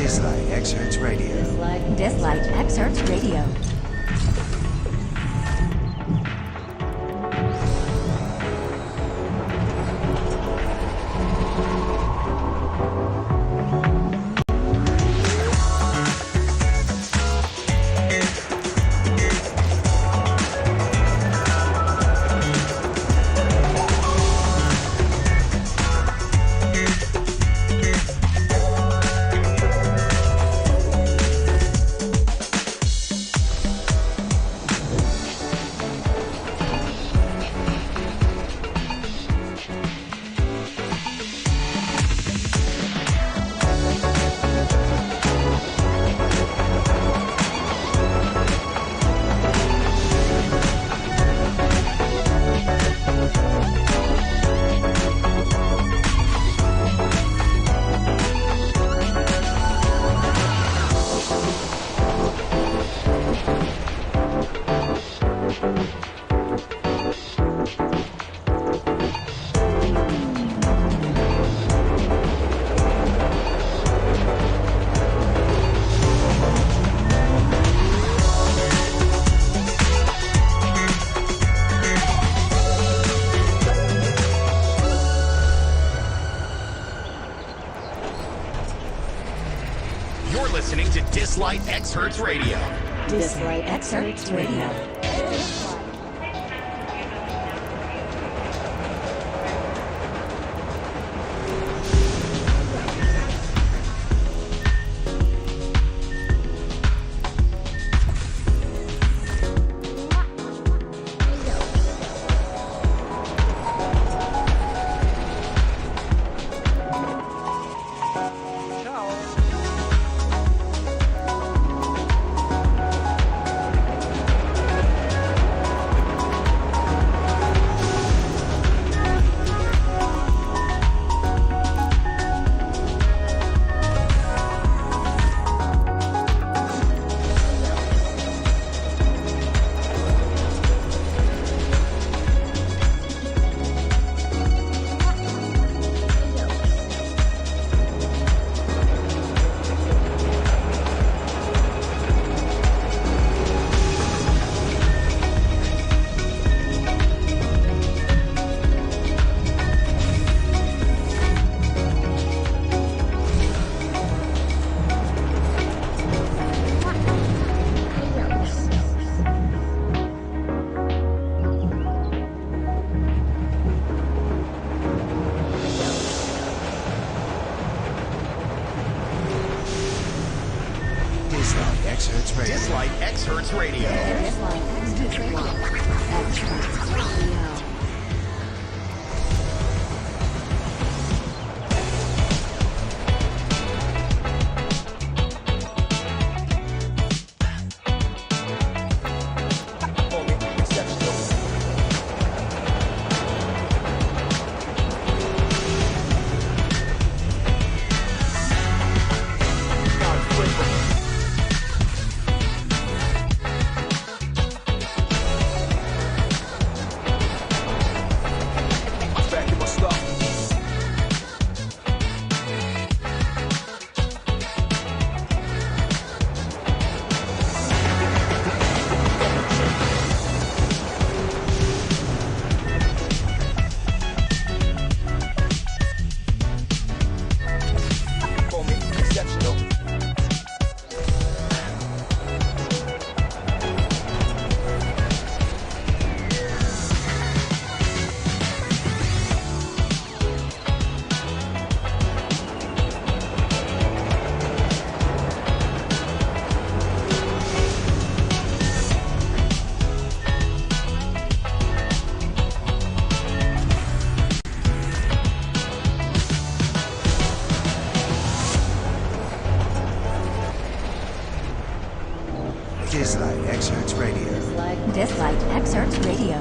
Dislyte Excerpts Radio. Dislyte Excerpts Radio. Listening to Dislyte Excerpts Radio. Dislyte Excerpts Radio. Dislyte Excerpts Radio. Dislyte Excerpts Radio. Dislyte Excerpts Radio. Dislyte Excerpts Radio.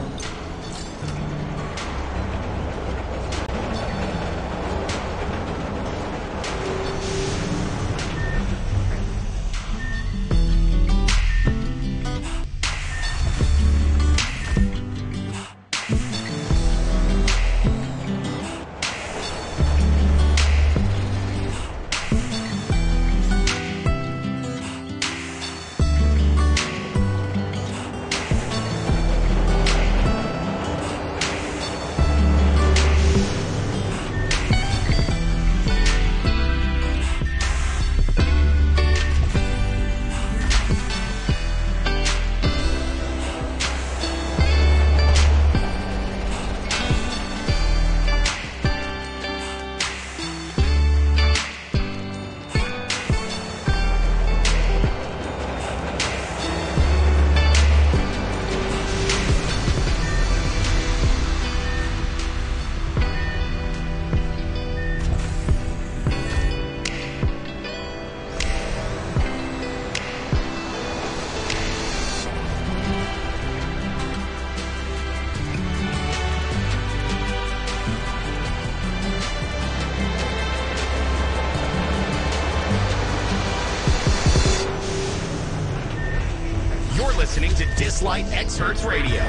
listening to Dislyte X Hertz Radio.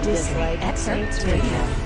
Dislyte X Hertz Radio.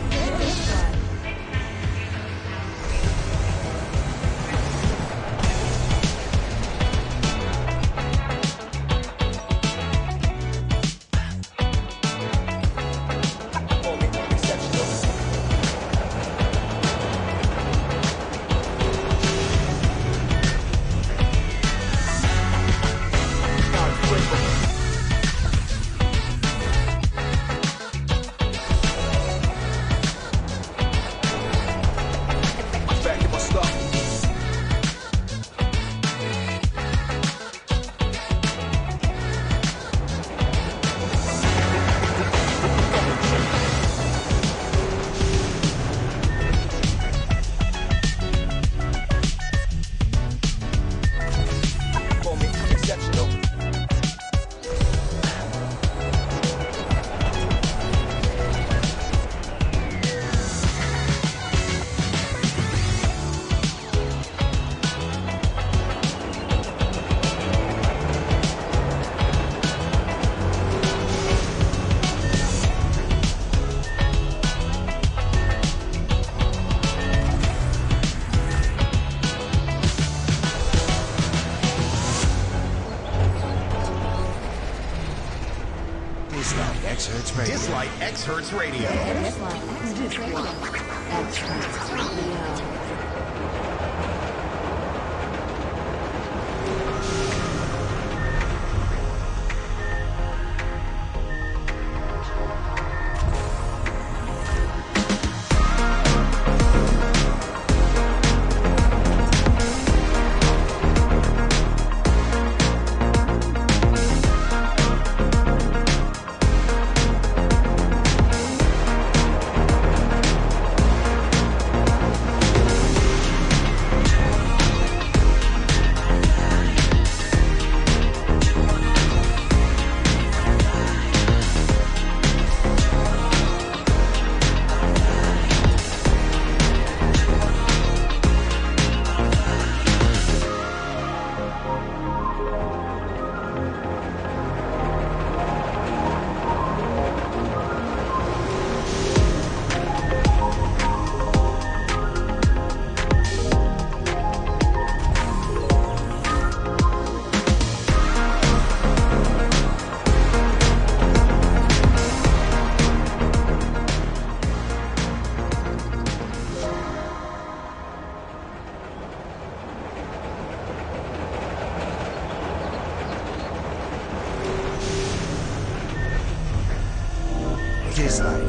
Dislyte X Hertz Radio. Dislyte X Hertz Radio.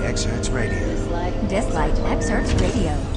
X Hertz Radio. Dislyte X Hertz Radio. Dislyte X Hertz Radio.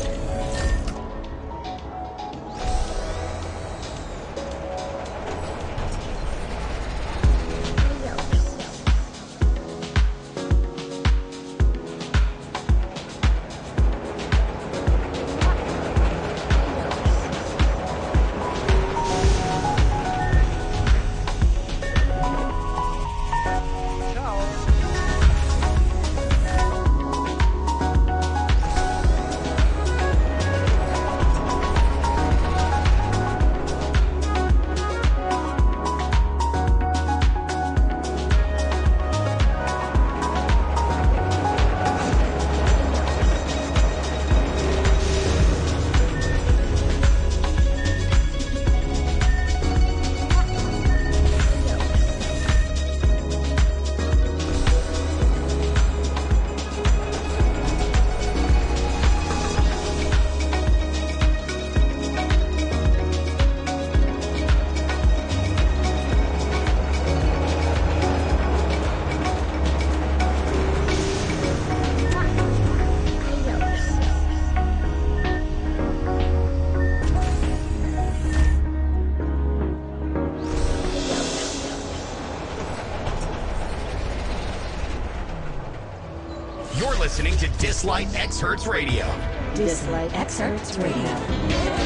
You're listening to Dislyte X Hertz Radio. Dislyte X Hertz Radio.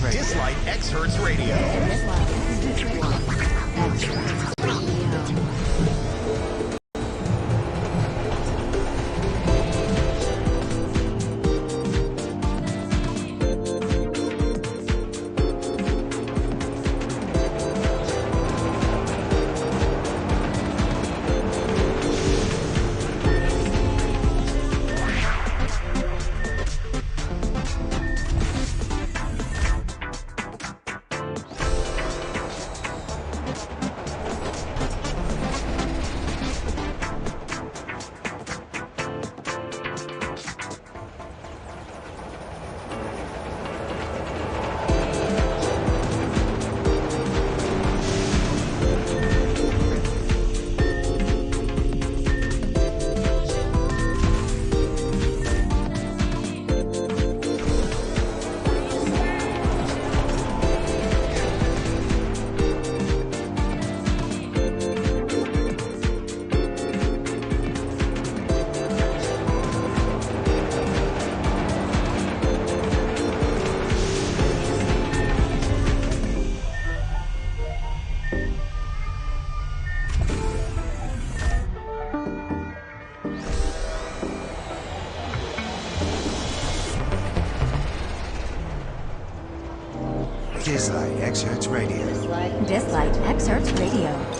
Radio. Dislyte X Hertz Radio. Dislyte X Hertz Radio. Dislyte X Hertz Radio.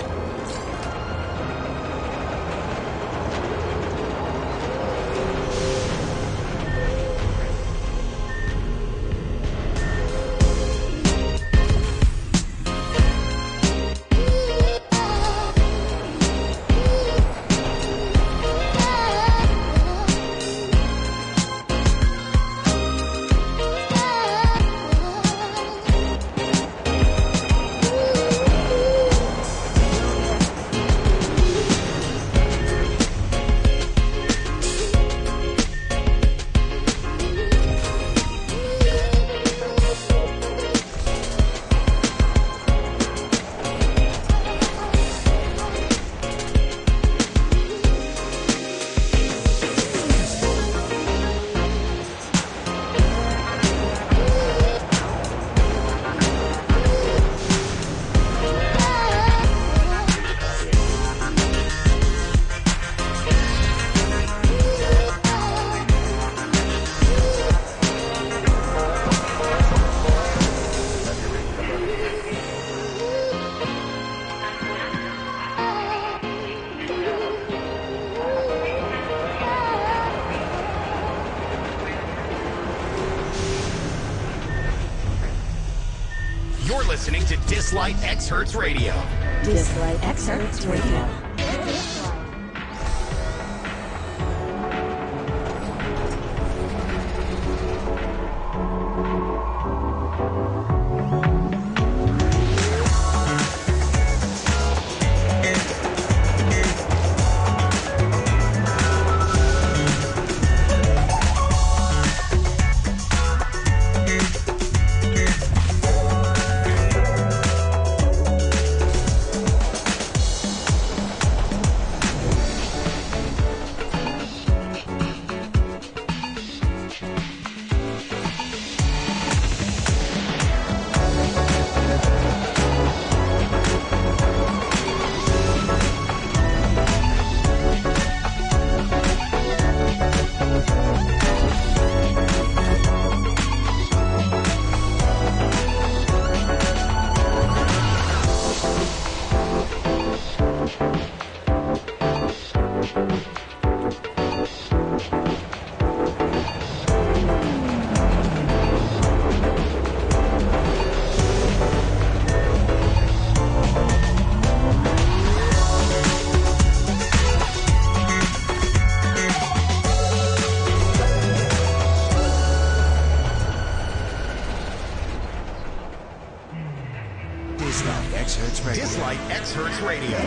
You're listening to Dislyte X Hertz Radio. Dislyte X Hertz Radio. Dislyte X Hertz Radio. Dislyte X Hertz Radio.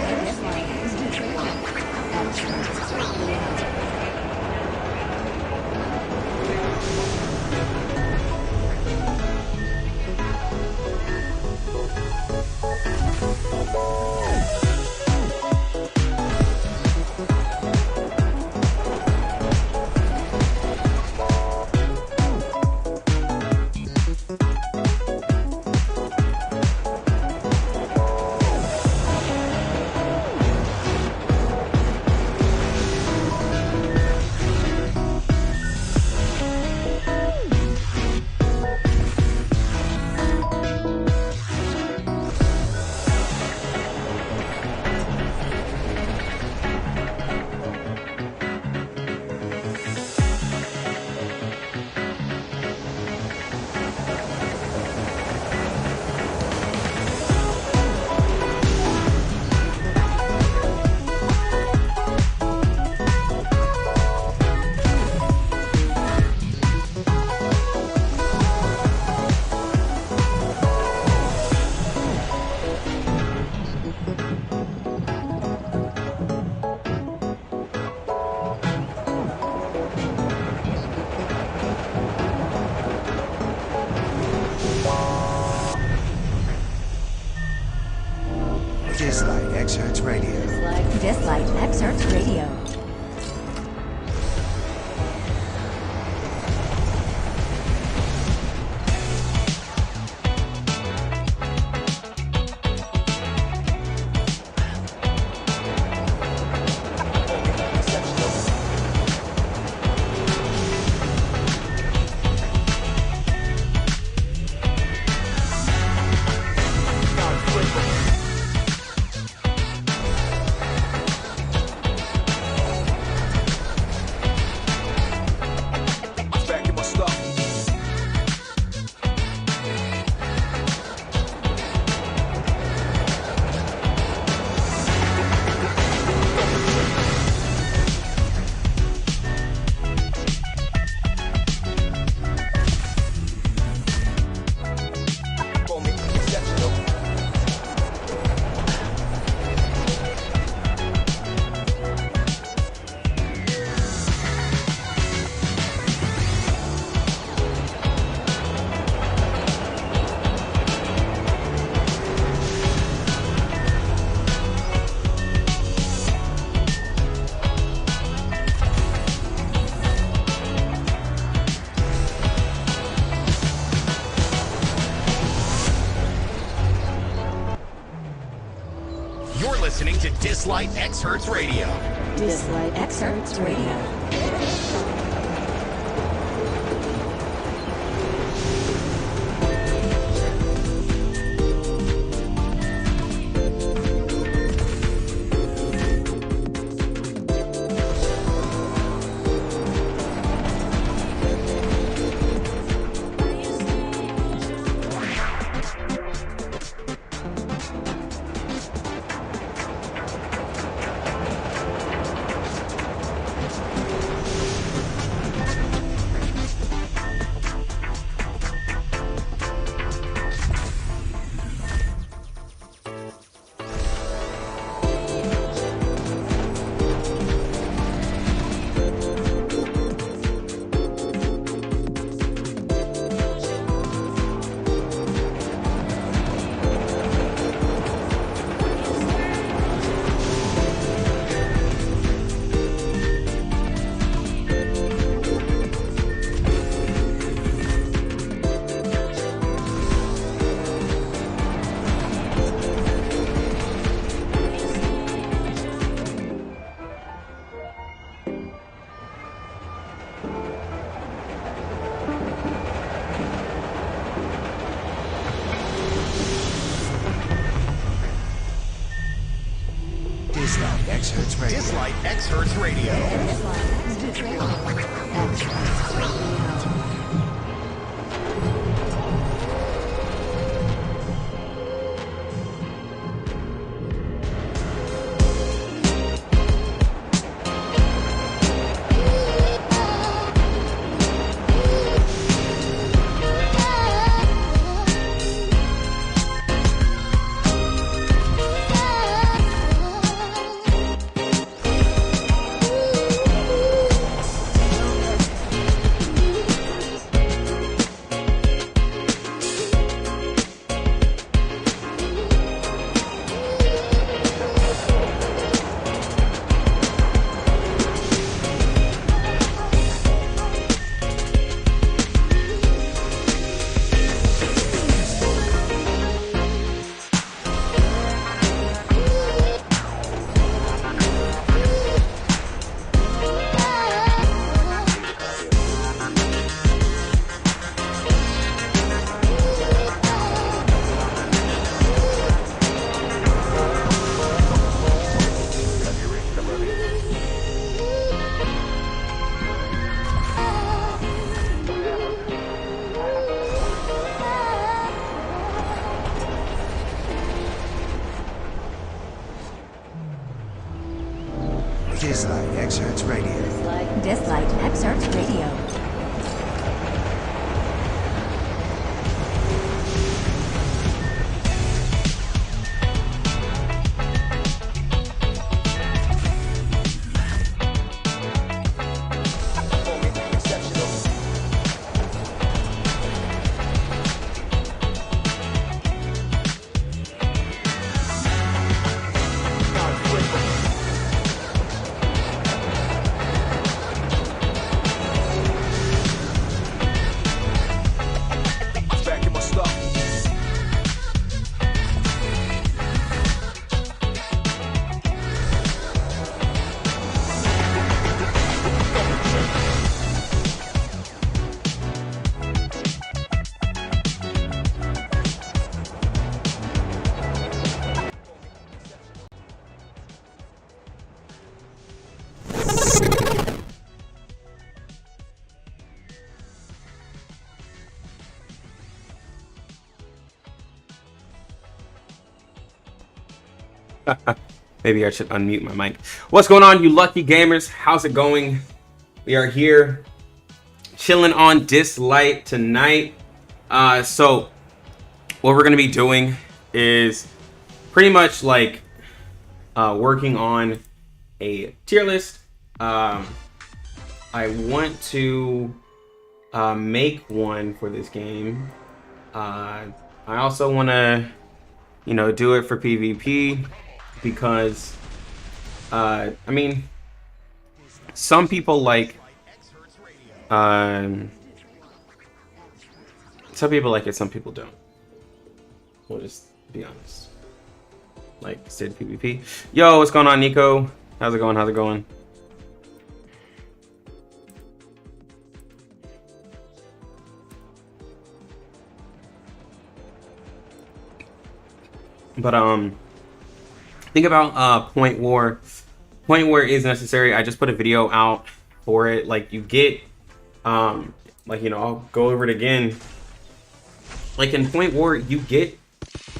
Radio. You're listening to Dislyte X Hertz Radio. Dislyte X Hertz Radio. Dislyte X Hertz Radio. Dislyte X Hertz Radio. Dislyte X Hertz Radio. Dislyte X Hertz Radio. Maybe I should unmute my mic. What's going on, you lucky gamers? How's it going? We are here chilling on Dislyte tonight. So what we're gonna be doing is pretty much like working on a tier list. I want to make one for this game. I also want to, do it for PvP because, I mean, some people like, some people like it, some people don't. We'll just be honest. Like, Sid PvP. Yo, what's going on, Nico? How's it going? How's it going? But think about point war. Point war is necessary. I just put a video out for it. Like, you get I'll go over it again. Like, in point war, you get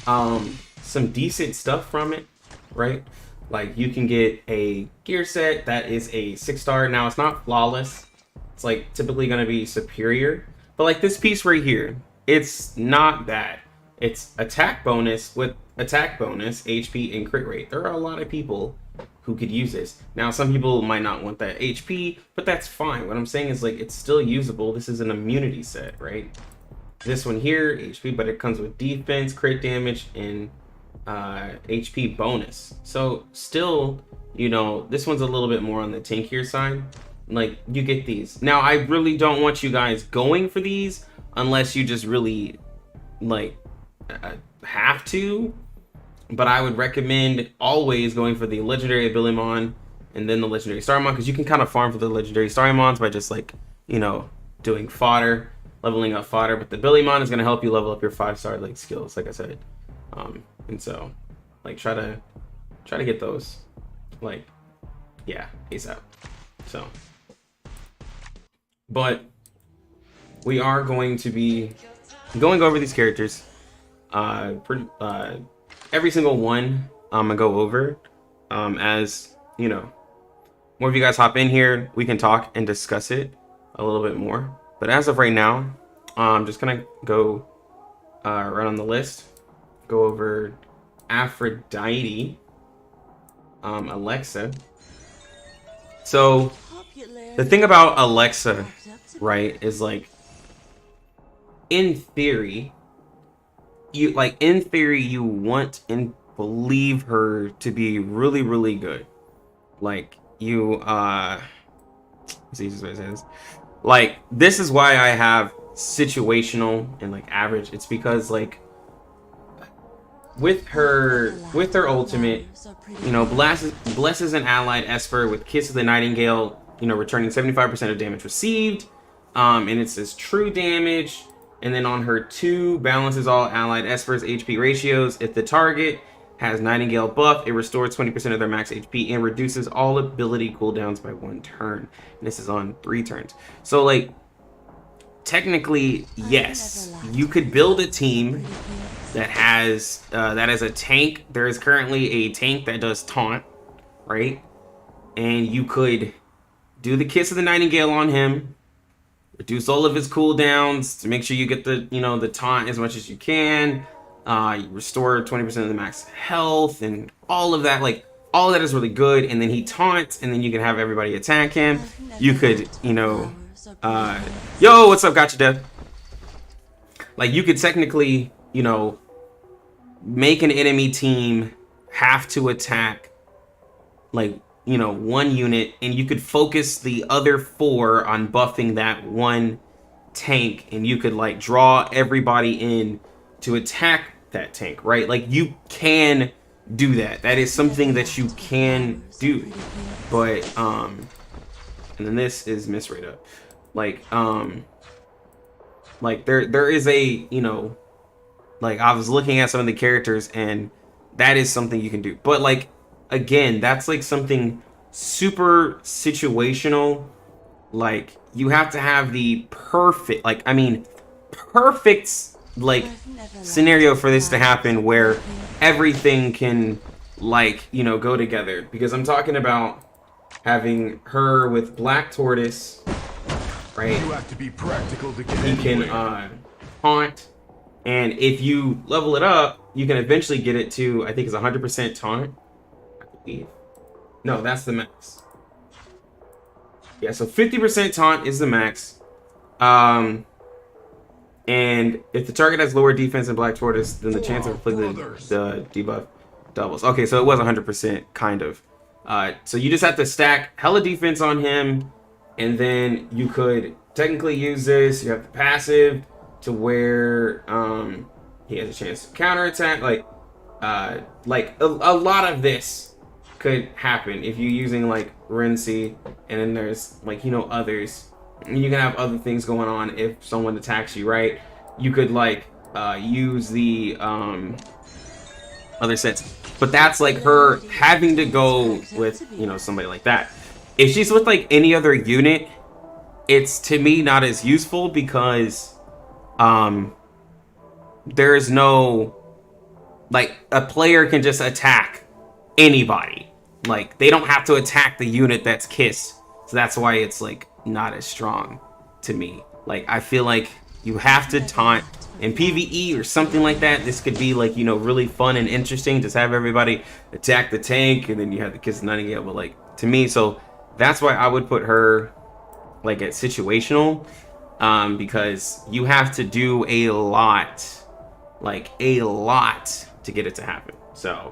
some decent stuff from it, right? Like, you can get a gear set that is a 6-star. Now, it's not flawless. It's like typically going to be superior, but like this piece right here, it's not bad. It's attack bonus with attack bonus, HP, and crit rate. There are a lot of people who could use this. Now, some people might not want that HP, but that's fine. What I'm saying is, like, it's still usable. This is an immunity set, right? This one here, HP, but it comes with defense, crit damage, and HP bonus. So still, this one's a little bit more on the tankier side. Like, you get these. Now, I really don't want you guys going for these unless you just really, like, have to. But I would recommend always going for the legendary ability mon and then the legendary star mon, because you can kind of farm for the legendary star mons by just, like, doing fodder, leveling up fodder. But the ability mon is going to help you level up your 5-star like skills, like I said. And so, like, try to get those, like, yeah, ASAP. So, but we are going to be going over these characters. Every single one I'm gonna go over. As more of you guys hop in here, we can talk and discuss it a little bit more. But as of right now, I'm just gonna go right on the list. Go over Aphrodite, Alexa. So the thing about Alexa, right, is like, in theory, you want and believe her to be really, really good. Like, like, this is why I have situational and like average. It's because, like, with her ultimate, blesses an allied Esper with Kiss of the Nightingale, returning 75% of damage received, and it says true damage. And then on her 2, balances all allied Esper's HP ratios. If the target has Nightingale buff, it restores 20% of their max HP and reduces all ability cooldowns by 1 turn. And this is on 3 turns. So, like, technically, yes, you could build a team that has a tank. There is currently a tank that does taunt, right? And you could do the Kiss of the Nightingale on him, reduce all of his cooldowns to make sure you get the the taunt as much as you can. You restore 20% of the max health and all of that. Like, all of that is really good. And then he taunts, and then you can have everybody attack him. You could, yo, what's up? Gotcha, Dev. Like, you could technically, make an enemy team have to attack, like, 1 unit, and you could focus the other 4 on buffing that 1 tank, and you could, like, draw everybody in to attack that tank, right? Like, you can do that. That is something that you can do. But and then this is misread up. Like, there is a, like, I was looking at some of the characters, and that is something you can do. But, like, again, that's like something super situational. Like, you have to have the perfect, perfect, like, scenario for this to happen, where everything can, like, you know, go together, because I'm talking about having her with Black Tortoise, right? You have to be practical to get You can taunt, and if you level it up, you can eventually get it to, I think it's 100% taunt, I believe. No, that's the max. Yeah, so 50% taunt is the max. And if the target has lower defense than Black Tortoise, then the chance of inflicting the debuff doubles. Okay, so it was 100%, kind of. So you just have to stack hella defense on him, and then you could technically use this. You have the passive to where he has a chance to counterattack. Like a lot of this could happen if you're using like Renzi, and then there's like, you know, others. You can have other things going on if someone attacks you, right? You could like use the other sets, but that's like her having to go with, you know, somebody like that. If she's with like any other unit, it's to me not as useful, because there is no, like, a player can just attack anybody. Like, they don't have to attack the unit that's kissed. So that's why it's like not as strong to me. Like, I feel like you have to taunt in PvE or something like that. This could be like, you know, really fun and interesting. Just have everybody attack the tank, and then you have the kiss Nightingale. But like, to me, so that's why I would put her like at situational, because you have to do a lot, like a lot, to get it to happen. So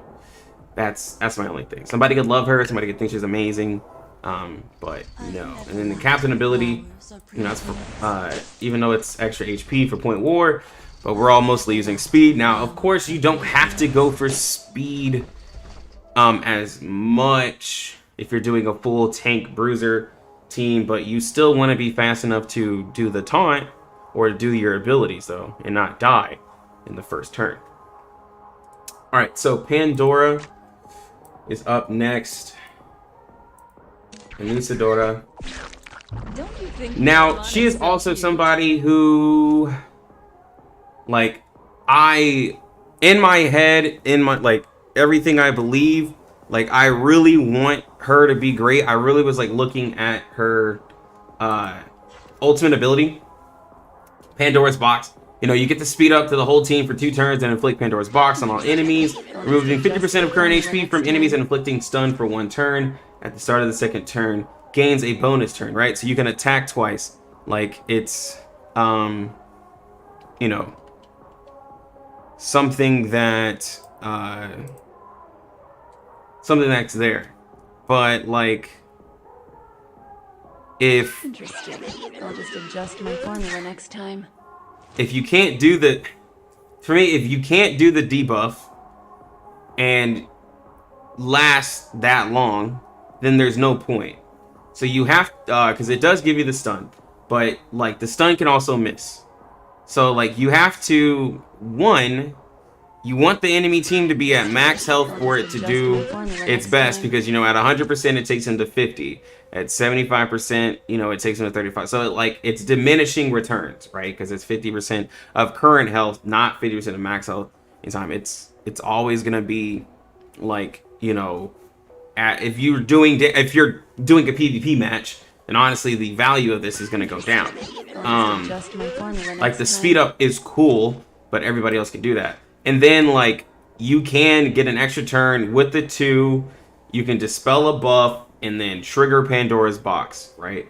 that's my only thing. Somebody could love her, somebody could think she's amazing, but no. And then the captain ability, you know, it's for, even though it's extra HP for point war, but we're all mostly using speed. Now, of course, you don't have to go for speed as much if you're doing a full tank bruiser team, but you still want to be fast enough to do the taunt or do your abilities, though, and not die in the first turn. All right, so Pandora is up next. And Isadora. Now, she is also somebody who, like, in my head, in my, like, everything I believe, like, I really want her to be great. I really was, like, looking at her ultimate ability, Pandora's Box. You know, you get to speed up to the whole team for 2 turns and inflict Pandora's Box on all enemies, removing 50% of current HP from enemies and inflicting stun for 1 turn. At the start of the second turn, gains a bonus turn, right? So you can attack twice. Like, it's, you know, something that, something that's there. But, like, if... Interesting. I'll just adjust my formula next time. If you can't do the... For me, if you can't do the debuff and last that long, then there's no point. So you have, because it does give you the stun, but like the stun can also miss. So like you have to, one, you want the enemy team to be at max health for it to do its best, because, you know, at 100% it takes them to 50. At 75%, you know, it takes them to 35. So like it's diminishing returns, right? Because it's 50% of current health, not 50% of max health in time. It's always gonna be like, you know, if you're doing a PvP match, then honestly the value of this is gonna go down. Like the speed up is cool, but everybody else can do that. And then like you can get an extra turn with the 2. You can dispel a buff and then trigger Pandora's Box, right?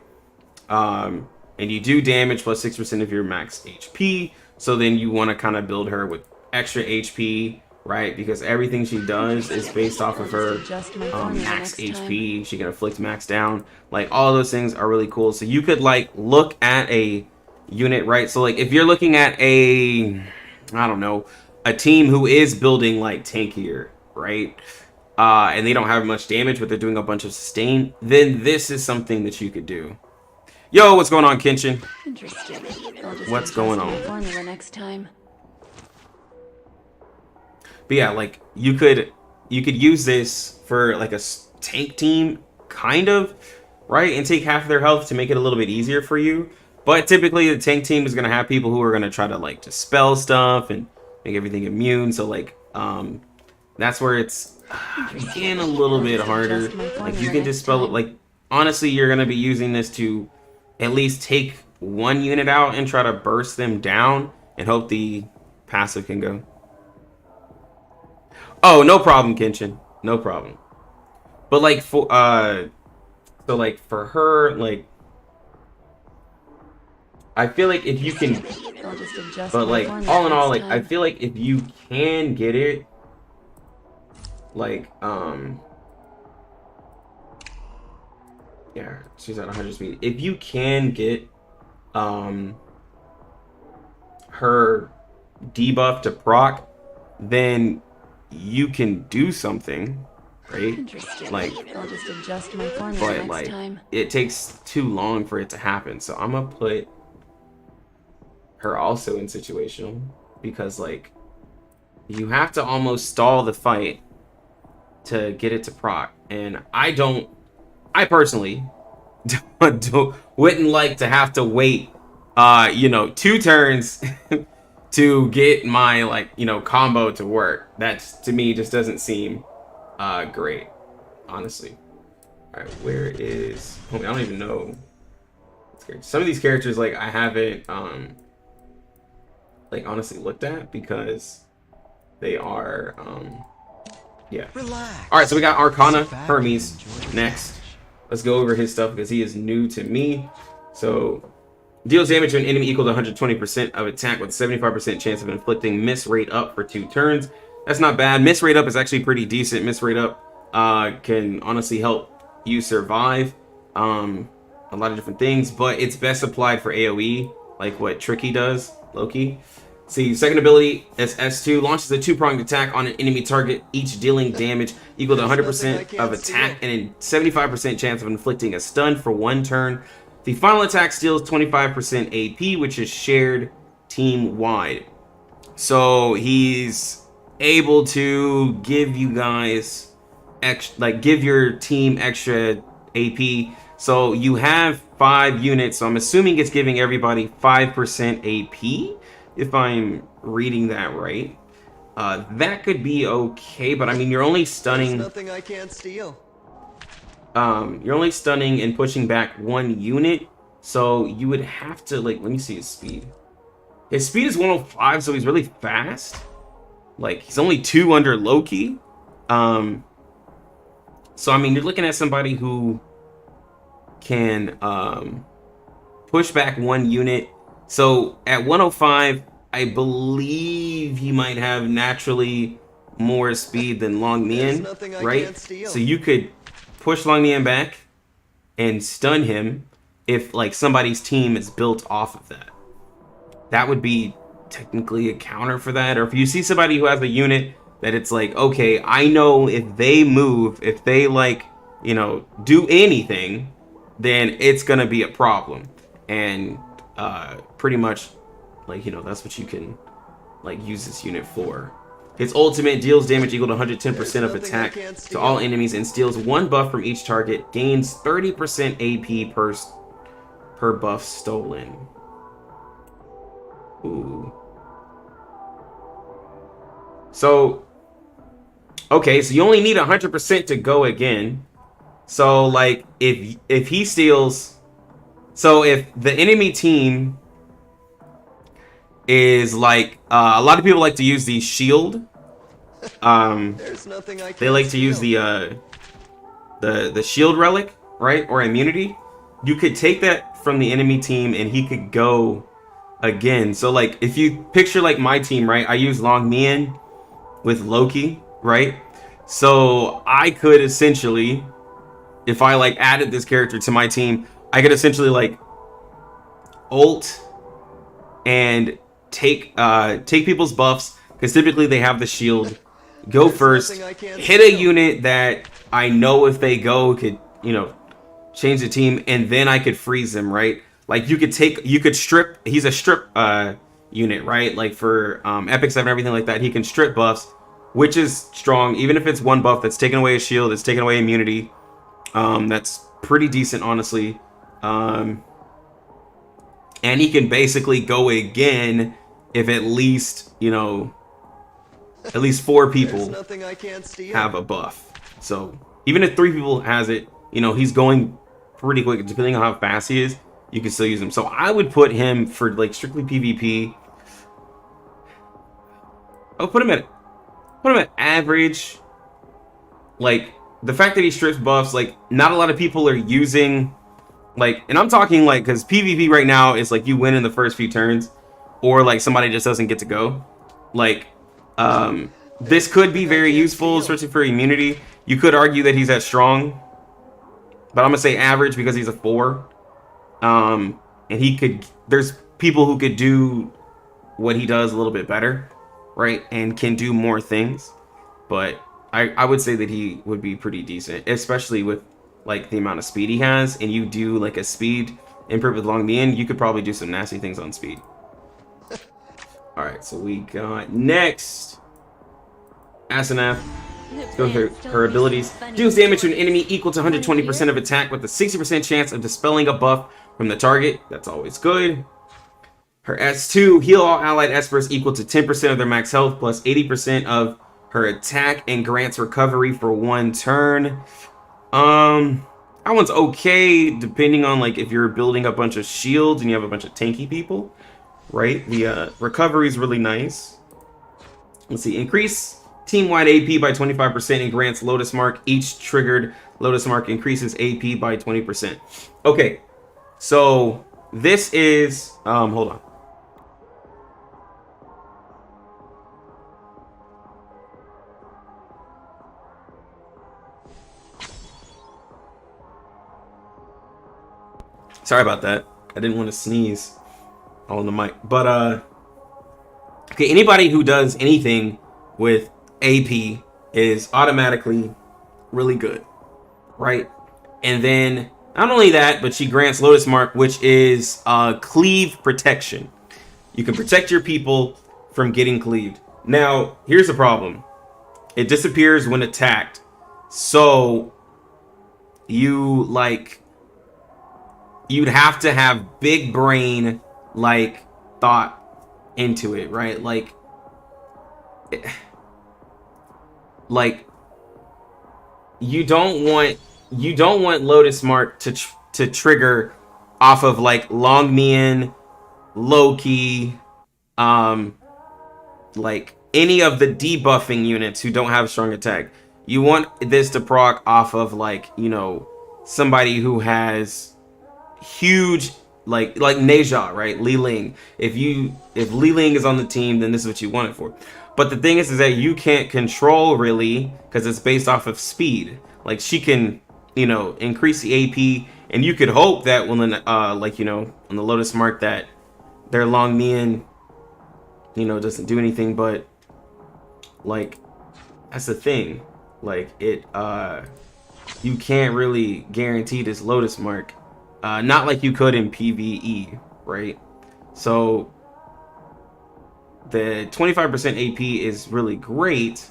And you do damage plus 6% of your max HP. So then you want to kind of build her with extra HP, right? Because everything she does is based off of her max HP. She can inflict max down. Like, all those things are really cool. So you could like look at a unit, right? So like if you're looking at a, I don't know, a team who is building like tankier, right? And they don't have much damage, but they're doing a bunch of sustain, then this is something that you could do. Yo, what's going on, Kenshin? Interesting. What's going on? Formula next time. But yeah, like you could use this for like a tank team, kind of, right? And take half of their health to make it a little bit easier for you. But typically the tank team is gonna have people who are gonna try to like dispel stuff and make everything immune. So like that's where it's again a little bit harder. Like you can just spell it like honestly, you're gonna be using this to at least take one unit out and try to burst them down and hope the passive can go. Oh, no problem, Kenshin. No problem. But like for so like for her, like I feel like if you can, but like all in all, like I feel like if you can get it, like yeah, she's at 100 speed. If you can get her debuff to proc, then you can do something, right? Like, I'll just adjust my formula but next like time. it takes too long for it to happen. So I'm gonna put her also in situational because like you have to almost stall the fight to get it to proc, and I personally wouldn't like to have to wait you know 2 turns to get my like you know combo to work. That's to me just doesn't seem great, honestly. All right, where is I don't even know some of these characters. Like I haven't like honestly looked at because they are yeah. Relax. All right, so we got Arcana Hermes next. Let's go over his stuff because he is new to me. So deals damage to an enemy equal to 120% of attack with a 75% chance of inflicting miss rate up for 2 turns. That's not bad. Miss rate up is actually pretty decent. Miss rate up can honestly help you survive a lot of different things, but it's best applied for AoE, like what Tricky does, Loki. See, second ability is S2, launches a 2-pronged attack on an enemy target, each dealing damage equal to 100% of attack and a 75% chance of inflicting a stun for 1 turn. The final attack steals 25% AP, which is shared team-wide. So he's able to give you guys give your team extra AP. So you have 5 units, so I'm assuming it's giving everybody 5% AP. If I'm reading that right, that could be okay, but I mean, you're only stunning. There's nothing I can't steal. You're only stunning and pushing back 1 unit, so you would have to like. Let me see his speed. His speed is 105, so he's really fast. Like he's only 2 under Loki. So I mean, you're looking at somebody who can push back 1 unit. So at 105, I believe he might have naturally more speed than Long Mian, right? So you could push Long Mian back and stun him if like somebody's team is built off of that. That would be technically a counter for that. Or if you see somebody who has a unit that it's like, okay, I know if they move, if they like, you know, do anything, then it's gonna be a problem. And pretty much like, you know, that's what you can like use this unit for. His ultimate deals damage equal to 110% of attack to all enemies and steals 1 buff from each target, gains 30% AP per buff stolen. Ooh. So okay, so you only need 100% to go again. So like if he steals, so if the enemy team is like a lot of people like to use the shield. They like to use the shield relic, right? Or immunity. You could take that from the enemy team and he could go again. So like if you picture like my team, right? I use Long Mian with Loki, right? So I could essentially, if I like added this character to my team, I could essentially like ult and take people's buffs, because typically they have the shield, go first, hit a unit that I know if they go could, you know, change the team, and then I could freeze them, right? Like you could strip, he's a strip unit, right? Like for Epic 7 everything like that, he can strip buffs, which is strong. Even if it's 1 buff that's taking away a shield, it's taking away immunity, that's pretty decent, honestly. And he can basically go again if at least, you know, at least 4 There's people nothing I can't steal. have a buff. So even if 3 people has it, you know, he's going pretty quick. Depending on how fast he is, you can still use him. So I would put him for like strictly PvP. I'll put him at average. Like the fact that he strips buffs, like not a lot of people are using, like, and I'm talking like, because PvP right now is like you win in the first few turns, or like somebody just doesn't get to go. Like, this could be very useful, especially for immunity. You could argue that he's at strong, but I'm gonna say average because he's a 4. And he could, there's people who could do what he does a little bit better, right? And can do more things. But I would say that he would be pretty decent, especially with like the amount of speed he has. And you do like a speed improve with Long Mian, you could probably do some nasty things on speed. All right, so we got next Asenath. Let's go through her abilities. Deals damage to an enemy equal to 120% of attack with a 60% chance of dispelling a buff from the target. That's always good. Her S2, heal all allied espers equal to 10% of their max health plus 80% of her attack and grants recovery for 1 turn. That one's okay depending on like if you're building a bunch of shields and you have a bunch of tanky people, right? The recovery is really nice. Let's see, increase team-wide AP by 25% and grants Lotus Mark. Each triggered Lotus Mark increases AP by 20%. Okay, so this is hold on. Sorry about that. I didn't want to sneeze on the mic. But okay, anybody who does anything with AP is automatically really good, right? And then not only that, but she grants Lotus Mark, which is cleave protection. You can protect your people from getting cleaved. Now, here's the problem. It disappears when attacked. So you like you'd have to have big brain like thought into it, right? Like you don't want Lotus Mark to trigger off of like Long Mian, Loki, like any of the debuffing units who don't have strong attack. You want this to proc off of like, you know, somebody who has huge like Neja, right? Li Ling. If Li Ling is on the team, then this is what you want it for. But the thing is that you can't control really because it's based off of speed. Like she can, you know, increase the AP, and you could hope that when like, you know, on the Lotus Mark that their Long Mian, you know, doesn't do anything. But like that's the thing. Like it you can't really guarantee this Lotus Mark. Not like you could in PvE, right? So the 25% AP is really great.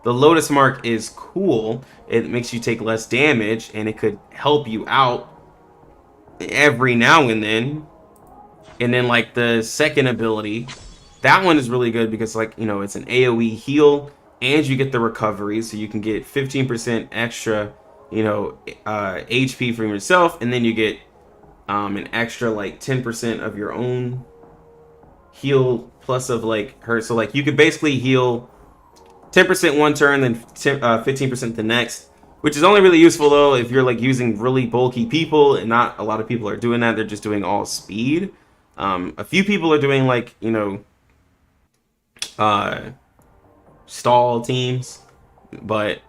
The Lotus Mark is cool. It makes you take less damage, and it could help you out every now and then. And then like the second ability, that one is really good because like, you know, it's an AoE heal and you get the recovery, so you can get 15% extra, you know, HP from yourself, and then you get an extra like 10% of your own heal plus of like her. So like you could basically heal 10% one turn, then 15% the next, which is only really useful though if you're like using really bulky people, and not a lot of people are doing that. They're just doing all speed. A few people are doing like, you know, stall teams, but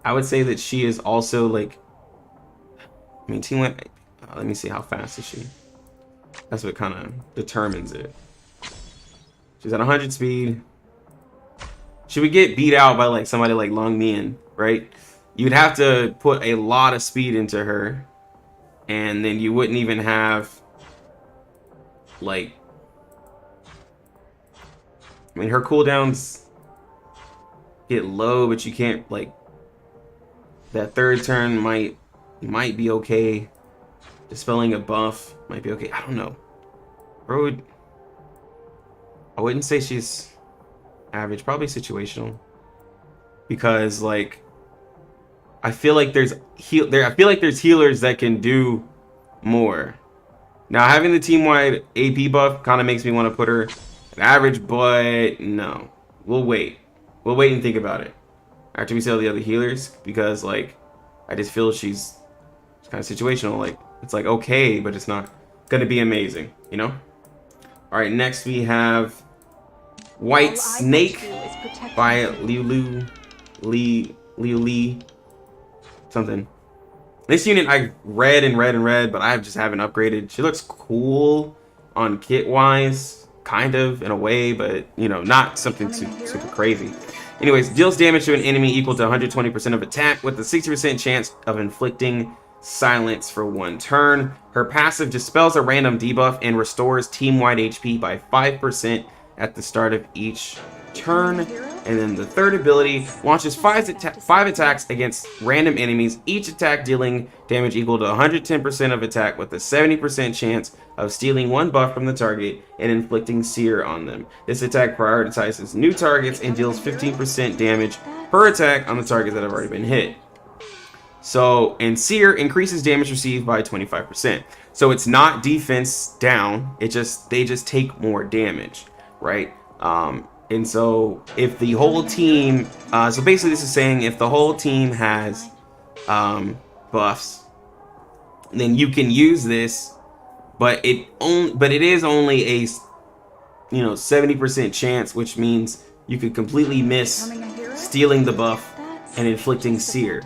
I would say that she is also like, I mean, team went. Let me see, how fast is she? That's what kind of determines it. She's at 100 speed. She would get beat out by like somebody like Long Mian, right? You'd have to put a lot of speed into her, and then you wouldn't even have like, I mean, her cooldowns get low, but you can't like, that third turn might be okay. Dispelling a buff might be okay. I don't know. I wouldn't say she's average, probably situational, because like I feel like there's healers that can do more. Now having the team-wide AP buff kind of makes me want to put her at average, but no, we'll wait and think about it after we see all the other healers, because like I just feel she's kind of situational. Like it's like okay, but it's not gonna be amazing, you know. All right, next we have White Snake by Liu something. This unit I read, but I just haven't upgraded. She looks cool on kit wise, kind of in a way, but you know, not something super crazy. Anyways, deals damage to an enemy equal to 120% of attack with a 60% chance of inflicting silence for 1 turn. Her passive dispels a random debuff and restores team-wide HP by 5% at the start of each turn. And then the third ability launches 5 attacks against random enemies, each attack dealing damage equal to 110% of attack with a 70% chance of stealing 1 buff from the target and inflicting Seer on them. This attack prioritizes new targets and deals 15% damage per attack on the targets that have already been hit. So, and Seer increases damage received by 25%. So it's not defense down, they just take more damage, right? And so if the whole team, so basically this is saying if the whole team has buffs, then you can use this, but it is only a 70% chance, which means you could completely miss stealing the buff and inflicting Seer.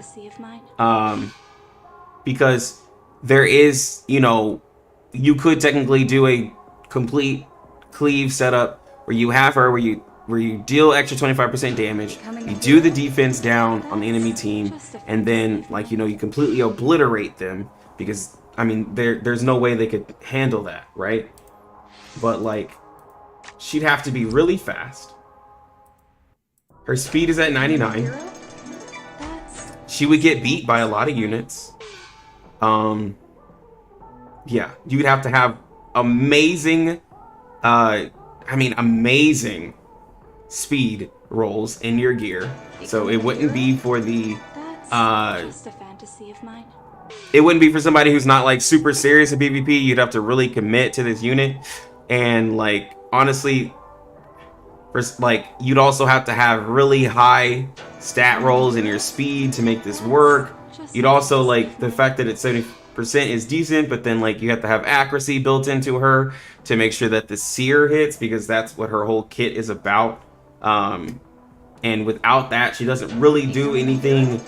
Because there is, you could technically do a complete cleave setup where you have her where you deal extra 25% damage, you do the defense down on the enemy team, and then you completely obliterate them, because I mean there's no way they could handle that, right? But like she'd have to be really fast. Her speed is at 99. She would get beat by a lot of units. Yeah, you'd have to have amazing amazing speed rolls in your gear. So it wouldn't be for the just a fantasy of mine. It wouldn't be for somebody who's not like super serious in PvP. You'd have to really commit to this unit, and like honestly, you'd also have to have really high stat rolls in your speed to make this work. You'd also the fact that it's 70% is decent, but then you have to have accuracy built into her to make sure that the Seer hits, because that's what her whole kit is about. And without that, she doesn't really do anything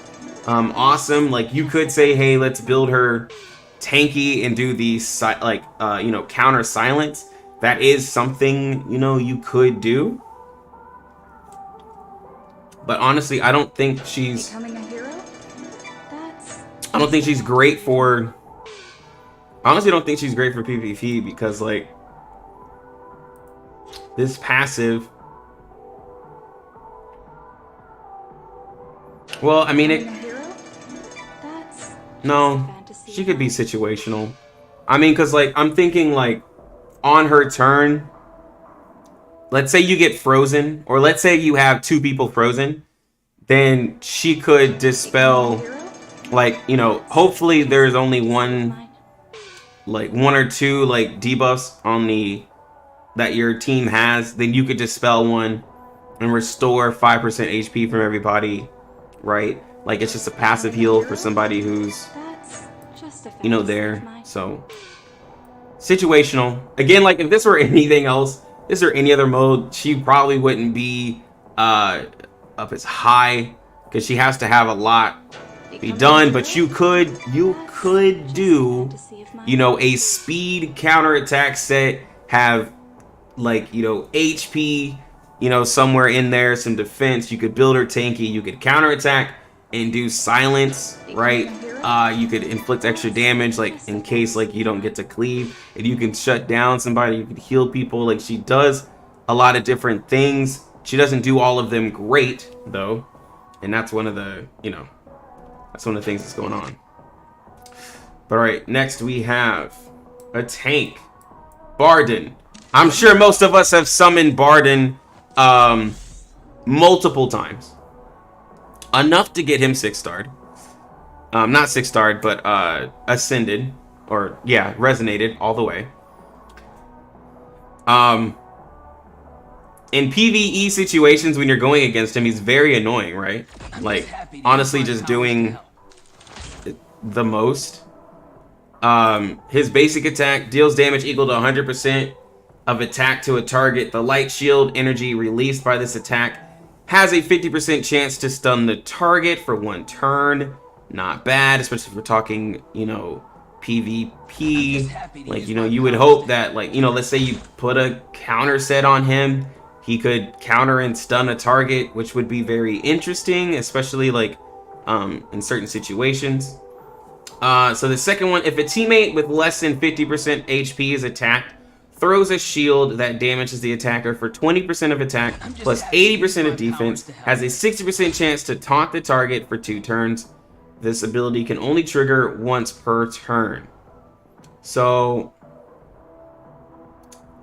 awesome. You could say, hey, let's build her tanky and do the counter silence. That is something you could do. But honestly, I don't think she's great for. I honestly don't think she's great for PvP, because this passive. Well, I mean no, she could be situational. I mean, because I'm thinking on her turn, let's say you get frozen, or let's say you have 2 people frozen, then she could dispel, hopefully there's only one or two debuffs on that your team has, then you could dispel one and restore 5% HP from everybody, right? It's just a passive heal for somebody who's there. So situational. Again, if this were anything else, this or any other mode, she probably wouldn't be up as high, because she has to have a lot be done. But you could do a speed counterattack set, have HP somewhere in there, some defense. You could build her tanky, you could counterattack and do silence, right? You could inflict extra damage in case you don't get to cleave, and you can shut down somebody, you could heal people. She does a lot of different things. She doesn't do all of them great though, and that's one of the that's one of the things that's going on. But all right, next we have a tank, Barden. I'm sure most of us have summoned Barden multiple times. Enough to get him 6-starred. Not 6-starred, but ascended. Or, yeah, resonated all the way. In PvE situations, when you're going against him, he's very annoying, right? Like, honestly, just doing the most. His basic attack deals damage equal to 100% of attack to a target. The light shield energy released by this attack has a 50% chance to stun the target for 1 turn. Not bad, especially if we're talking, you know, PvP. Like, you know, you would hope that, like, you know, let's say you put a counter set on him, he could counter and stun a target, which would be very interesting, especially like in certain situations. So the second one, if a teammate with less than 50% HP is attacked, throws a shield that damages the attacker for 20% of attack plus 80% of defense, has a 60% chance to taunt the target for 2 turns. This ability can only trigger once per turn. So,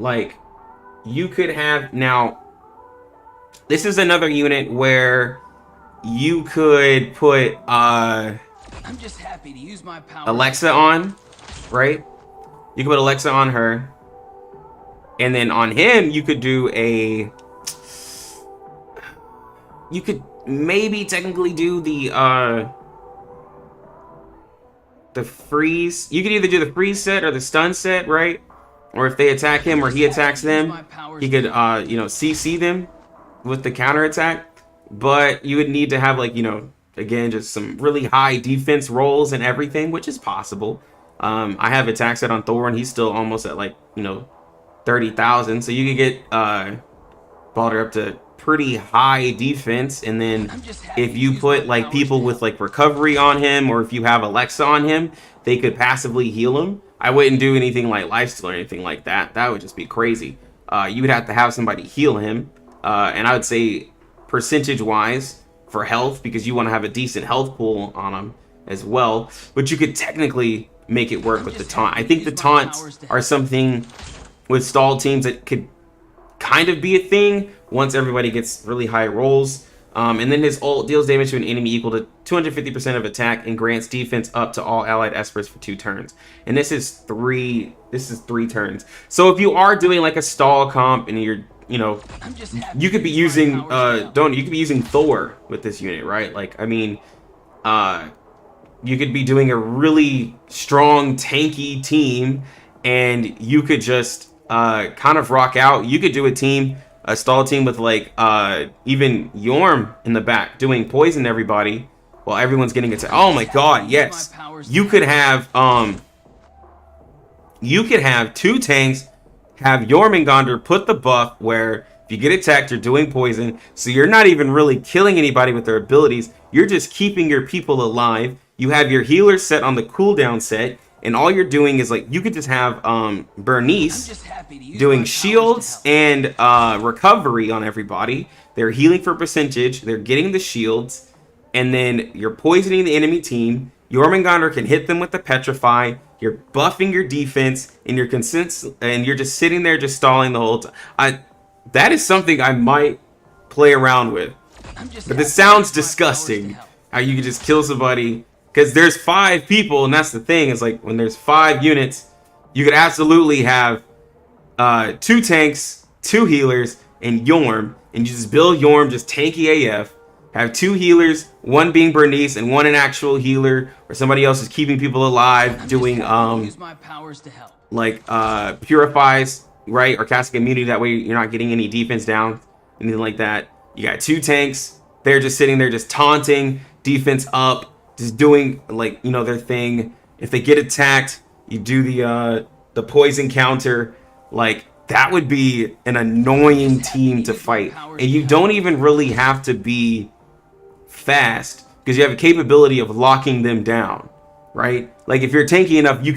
like, you could have, now, this is another unit where you could put I'm just happy to use my power. Alexa on, right? You could put Alexa on her. And then on him, you could do a... You could maybe technically do the freeze. You could either do the freeze set or the stun set, right? Or if they attack him or he attacks them, he could, you know, CC them with the counter attack. But you would need to have, like, you know, again, just some really high defense rolls and everything, which is possible. I have attack set on Thor, and he's still almost at, like, you know, 30,000. So you could get Baldur up to pretty high defense, and then if you put like people with like recovery on him, or if you have Alexa on him, they could passively heal him. I wouldn't do anything like lifesteal or anything like that. That would just be crazy. You would have to have somebody heal him, and I would say percentage wise for health, because you want to have a decent health pool on him as well. But you could technically make it work with the taunt. I think the taunts are something with stall teams that could kind of be a thing once everybody gets really high rolls. And then his ult deals damage to an enemy equal to 250% of attack and grants defense up to all allied experts for 2 turns. And this is 3 turns. So if you are doing like a stall comp and you're, you know, you could be using you could be using Thor with this unit, right? Like, I mean, you could be doing a really strong tanky team, and you could just kind of rock out. You could do a stall team with like even Yorm in the back doing poison to everybody while everyone's getting it. Oh my god, yes. You could have 2 tanks, have Jormungandr put the buff where if you get attacked, you're doing poison, so you're not even really killing anybody with their abilities. You're just keeping your people alive. You have your healer set on the cooldown set, and all you're doing is, like, you could just have Bernice doing shields and recovery on everybody. They're healing for percentage. They're getting the shields. And then you're poisoning the enemy team. Jormungandr can hit them with the Petrify. You're buffing your defense. And you're just sitting there just stalling the whole time. That is something I might play around with. But this sounds disgusting. How you could just kill somebody. Because there's 5 people, and that's the thing. Is like when there's 5 units, you could absolutely have 2 tanks, 2 healers, and Yorm, and you just build Yorm just tanky AF. Have 2 healers, 1 being Bernice and 1 an actual healer, or somebody else is keeping people alive, doing like purifies, right, or casting immunity. That way you're not getting any defense down, anything like that. You got 2 tanks. They're just sitting there, just taunting, defense up. Just doing, like, you know, their thing. If they get attacked, you do the poison counter. Like, that would be an annoying team to fight. And you don't even really have to be fast, because you have a capability of locking them down, right? Like, if you're tanky enough, you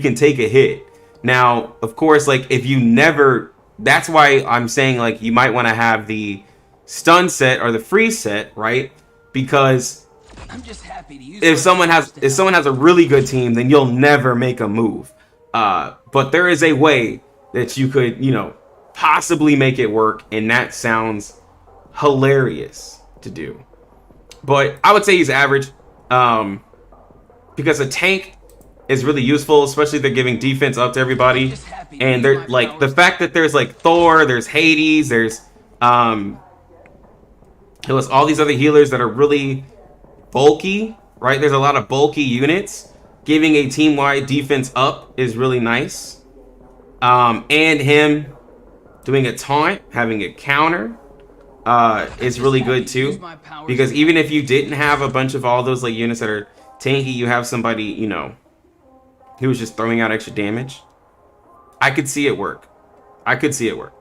can take a hit. Now, of course, like, if you never... That's why I'm saying, like, you might want to have the stun set or the freeze set, right? Because... if someone has a really good team, then you'll never make a move. But there is a way that you could, you know, possibly make it work, and that sounds hilarious to do. But I would say he's average, because a tank is really useful, especially if they're giving defense up to everybody. And they're like, the fact that there's like Thor, there's Hades, there's all these other healers that are really bulky, right? There's a lot of bulky units. Giving a team-wide defense up is really nice. And him doing a taunt, having a counter, is really good too. Because even if you didn't have a bunch of all those like units that are tanky, you have somebody, you know, who was just throwing out extra damage. I could see it work. I could see it work.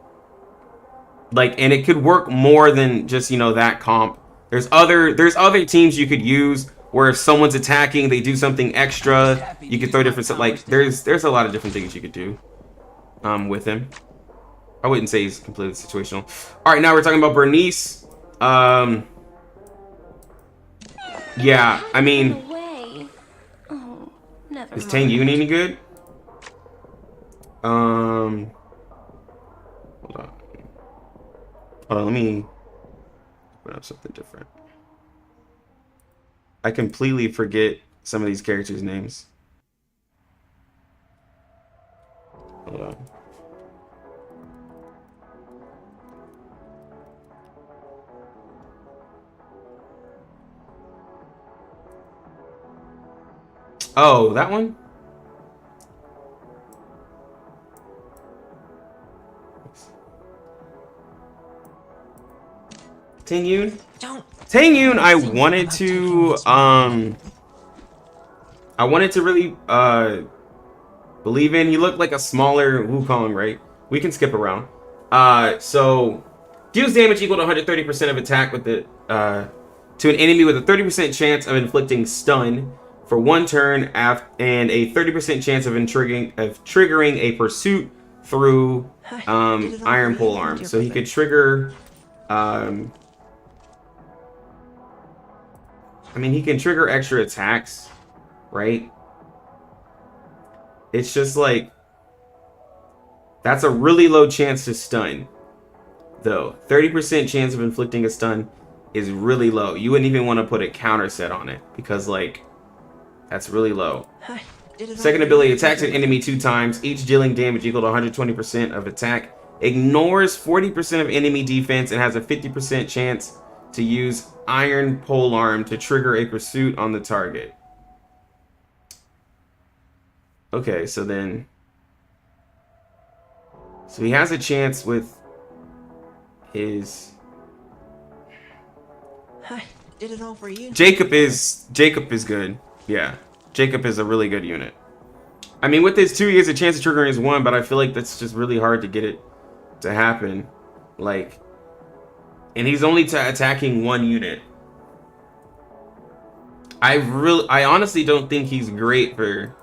Like, and it could work more than just, you know, that comp. There's other teams you could use where if someone's attacking, they do something extra. You could throw different stuff. Like, there's a lot of different things you could do with him. I wouldn't say he's completely situational. All right, now we're talking about Bernice. Yeah, I mean, is Tang Yun any good? Hold on, let me put up something different. I completely forget some of these characters' names. Hold on. Oh, that one? Tang Yun? Tang Yun, I wanted to really believe in. He looked like a smaller Wukong, right? We can skip around. So deals damage equal to 130% of attack with the to an enemy with a 30% chance of inflicting stun for 1 turn and a 30% chance of triggering a pursuit through iron pole arm. So he could trigger I mean, he can trigger extra attacks, right? It's just like, that's a really low chance to stun, though. 30% chance of inflicting a stun is really low. You wouldn't even want to put a counter set on it because, like, that's really low. Second ability, attacks an enemy 2 times, each dealing damage equal to 120% of attack. Ignores 40% of enemy defense and has a 50% chance to use iron polearm to trigger a pursuit on the target. Okay, so he has a chance with his did it all for you. Jacob is good. Yeah, Jacob is a really good unit. I mean, with his 2, he has a chance of triggering his 1, but I feel like that's just really hard to get it to happen. Like, and he's only attacking 1 unit. I honestly don't think he's great for.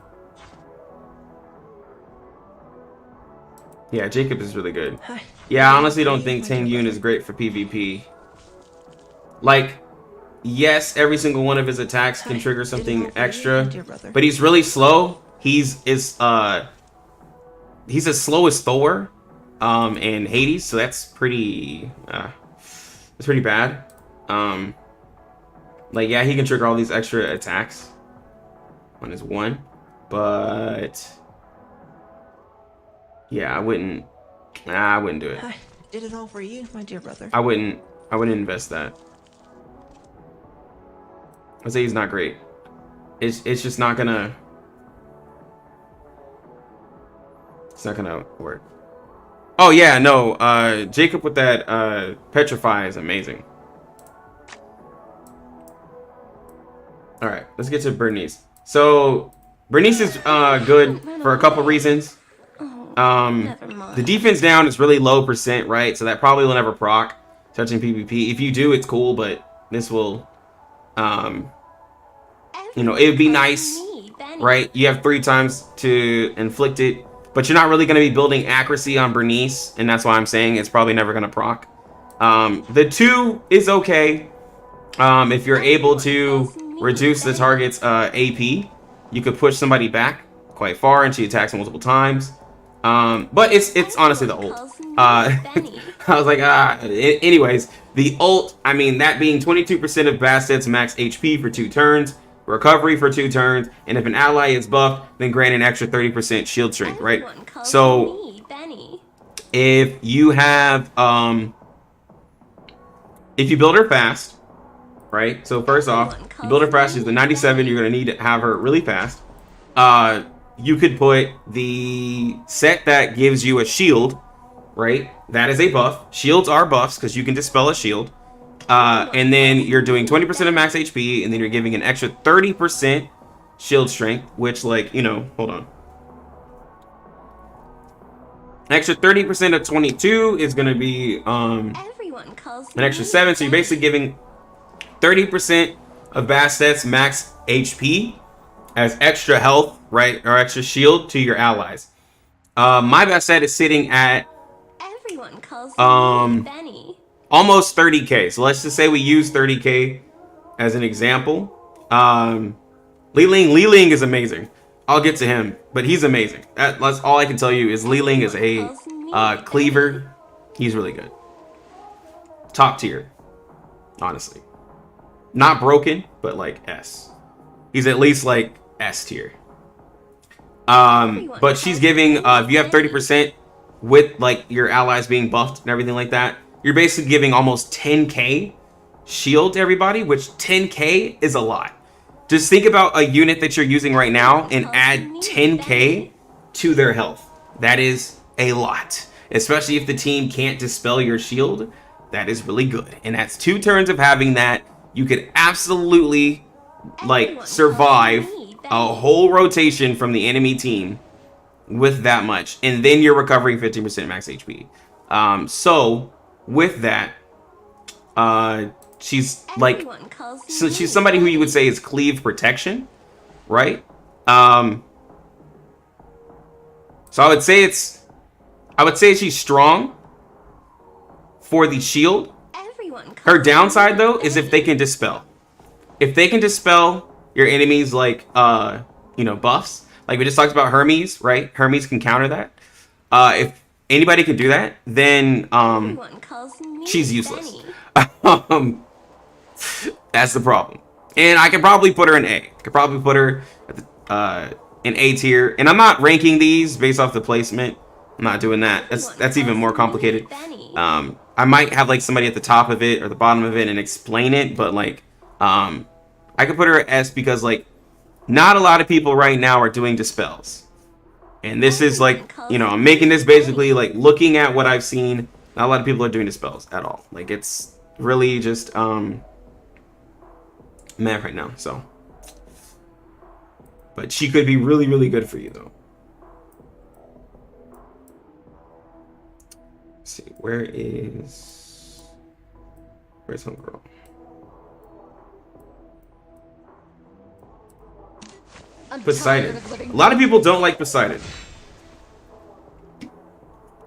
Yeah, Jacob is really good. Yeah, I honestly don't think Tang Yun is great for PvP. Like, yes, every single one of his attacks can trigger something extra, but he's really slow. He's as slow as Thor, and Hades, so that's pretty bad. Like, yeah, he can trigger all these extra attacks on his 1, but yeah, I wouldn't do it. I did it all for you, my dear brother. I wouldn't invest that. I'd say he's not great. It's just not gonna. It's not gonna work. Oh yeah, no. Jacob with that petrify is amazing. All right, let's get to Bernice. So Bernice is good for a couple reasons. The defense down is really low %, right? So that probably will never proc touching PvP. If you do, it's cool, but this will, you know, it would be nice, right? You have 3 times to inflict it, but you're not really going to be building accuracy on Bernice, and that's why I'm saying it's probably never going to proc. The 2 is okay. If you're able to reduce the target's AP, you could push somebody back quite far and she attacks multiple times. But it's honestly the ult. I was like, anyways, the ult, I mean, that being 22% of Bastet's max HP for 2 turns, recovery for 2 turns, and if an ally is buffed, then grant an extra 30% shield strength, right? So if you have, if you build her fast, right? So first off, you build her fast, she's the 97, you're going to need to have her really fast. You could put the set that gives you a shield, right? That is a buff. Shields are buffs because you can dispel a shield. And then you're doing 20% of max HP, and then you're giving an extra 30% shield strength, which, like, you know, hold on. An extra 30% of 22 is going to be an extra 7. So you're basically giving 30% of Bastet's max HP as extra health, right, or extra shield to your allies. My Bastet is sitting at almost 30k. So let's just say we use 30k as an example. Li Ling is amazing. I'll get to him, but he's amazing. That's all I can tell you is Li Ling is a cleaver. He's really good. Top tier, honestly. Not broken, but like S. He's at least like S tier. But she's giving, if you have 30% with like your allies being buffed and everything like that, you're basically giving almost 10k shield to everybody, which 10k is a lot. Just think about a unit that you're using right now and add 10k to their health. That is a lot, especially if the team can't dispel your shield. That is really good, and that's 2 turns of having that. You could absolutely like survive a whole rotation from the enemy team with that much, and then you're recovering 15% max HP. So with that, she's like, so she's somebody who you would say is cleave protection, right? So I would say she's strong for the shield. Her downside though is if they can dispel. If they can dispel your enemies like you know, buffs, like we just talked about Hermes, right? Hermes can counter that. If anybody can do that, then she's useless. That's the problem. And I could probably put her in A. I could probably put her at the, in A tier. And I'm not ranking these based off the placement. I'm not doing that. That's even more complicated. I might have like somebody at the top of it or the bottom of it and explain it, but like I could put her at S because like not a lot of people right now are doing dispels. And this is like, you know, I'm making this basically like looking at what I've seen. Not a lot of people are doing dispels at all. Like it's really just meh right now. So, but she could be really, really good for you though. Let's see, where's homegirl? Poseidon. A lot of people don't like Poseidon.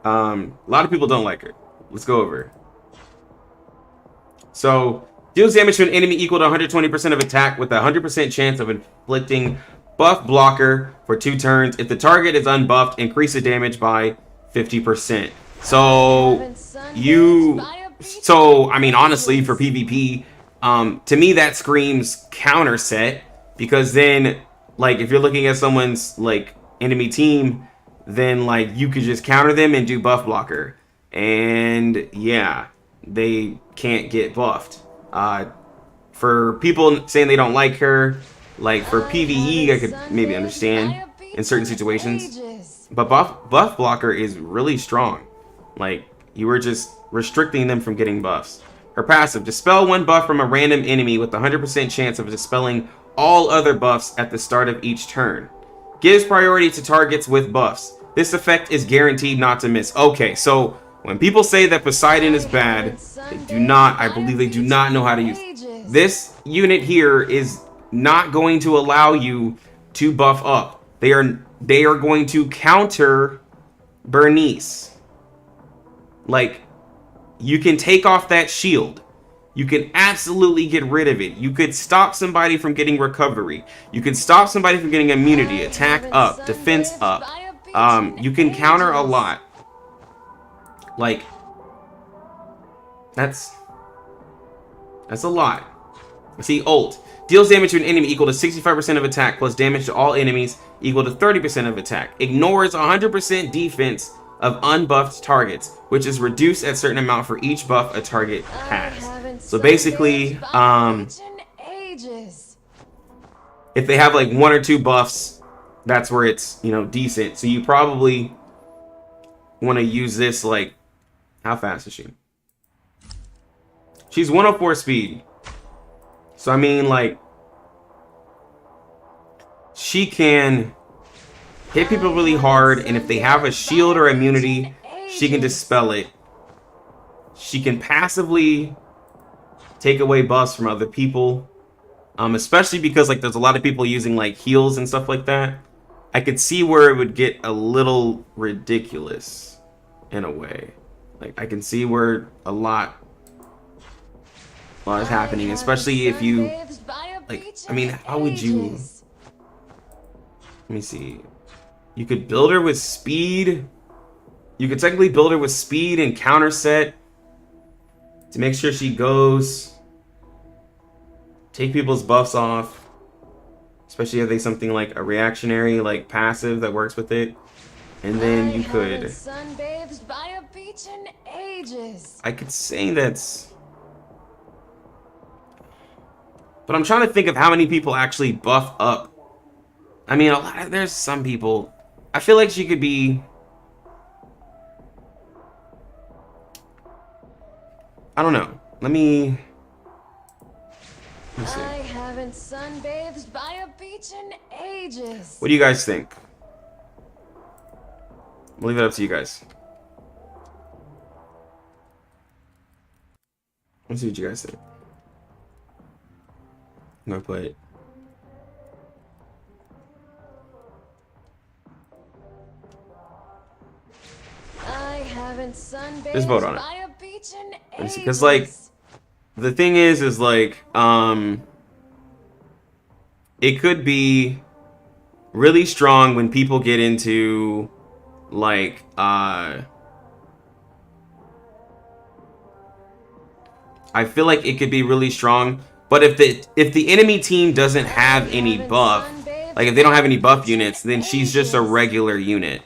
A lot of people don't like her. Let's go over her. So, deals damage to an enemy equal to 120% of attack with a 100% chance of inflicting buff blocker for 2 turns. If the target is unbuffed, increase the damage by 50%. So, I mean, honestly, for PvP, to me that screams counter set, because then, like, if you're looking at someone's, like, enemy team, then, like, you could just counter them and do buff blocker. And, yeah, they can't get buffed. For people saying they don't like her, like, for PvE, I could maybe understand in certain situations. But buff blocker is really strong. Like, you were just restricting them from getting buffs. Her passive, dispel 1 buff from a random enemy with a 100% chance of dispelling all other buffs at the start of each turn. Gives priority to targets with buffs. This effect is guaranteed not to miss. Okay, so when people say that Poseidon is bad, they do not, I believe they do not know how to use it. This unit here is not going to allow you to buff up. They are going to counter Bernice. Like, you can take off that shield. You can absolutely get rid of it. You could stop somebody from getting recovery. You could stop somebody from getting immunity, attack up, defense up. You can counter a lot. Like, that's a lot. See, ult. Deals damage to an enemy equal to 65% of attack plus damage to all enemies equal to 30% of attack. Ignores 100% defense of unbuffed targets, which is reduced at a certain amount for each buff a target has. So basically, if they have like 1 or 2 buffs, that's where it's, you know, decent. So you probably want to use this, like, how fast is she? She's 104 speed. So I mean, like, she can hit people really hard, and if they have a shield or immunity, she can dispel it. She can passively take away buffs from other people, especially because, like, there's a lot of people using like heals and stuff like that. I could see where it would get a little ridiculous in a way. Like, I can see where a lot is happening, especially if you, like, I mean, how would you, let me see, you could build her with speed. You could technically build her with speed and counter set to make sure she goes, take people's buffs off, especially if they something like a reactionary, like passive that works with it. And then you could, I could say that's, but I'm trying to think of how many people actually buff up. I mean, there's some people. I feel like she could be, I don't know. Let me see. I haven't sunbathed by a beach in ages. What do you guys think? I'll leave it up to you guys. Let's see what you guys think. I'm gonna put just vote on it. Because, like, the thing is like, it could be really strong when people get into, like, I feel like it could be really strong, but if the enemy team doesn't have any buff, like if they don't have any buff units, then she's just a regular unit.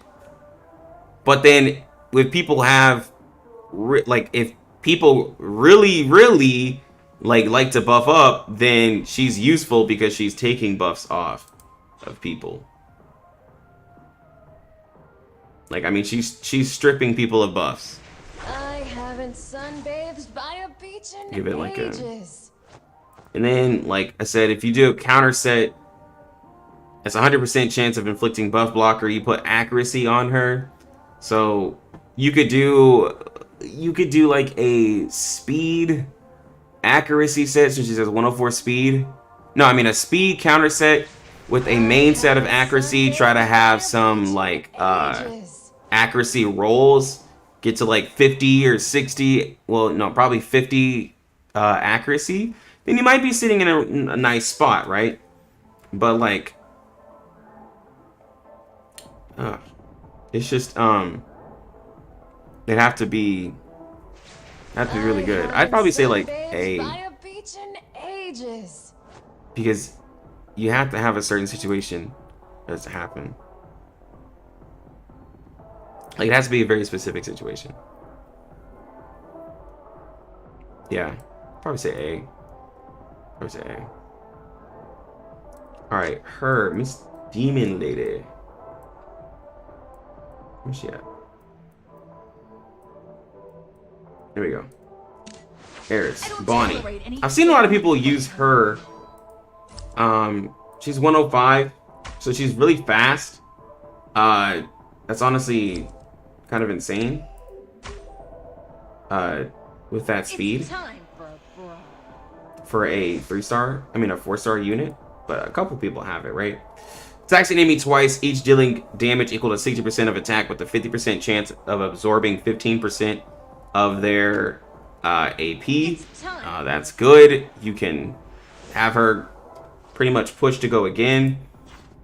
But then if people have, like, if people really like to buff up, then she's useful because she's taking buffs off of people. Like, I mean, she's stripping people of buffs. I haven't sunbathed by a beach in Give it like ages. And then, like I said, if you do a counter set, it's 100% chance of inflicting buff blocker. You put accuracy on her, so you could do like a speed accuracy set, since she says 104 speed. No, I mean a speed counter set with a main set of accuracy. Try to have some, like, accuracy rolls, get to like 50 or 60. Well, no, probably 50 accuracy. Then you might be sitting in a nice spot, right? But, like, it's just they'd have to be really good. I'd probably say like A, because you have to have a certain situation that's to happen. Like, it has to be a very specific situation. Yeah, probably say A. Probably say A. All right, her Miss Demon Lady. Where's she at? There we go. Eris, Bonnie. I've seen a lot of people use her. She's 105, so she's really fast. That's honestly kind of insane. With that speed. For a 3-star, I mean a 4-star unit, but a couple people have it, right? Attacks an enemy twice, each dealing damage equal to 60% of attack with a 50% chance of absorbing 15% of their AP. That's good. You can have her pretty much push to go again.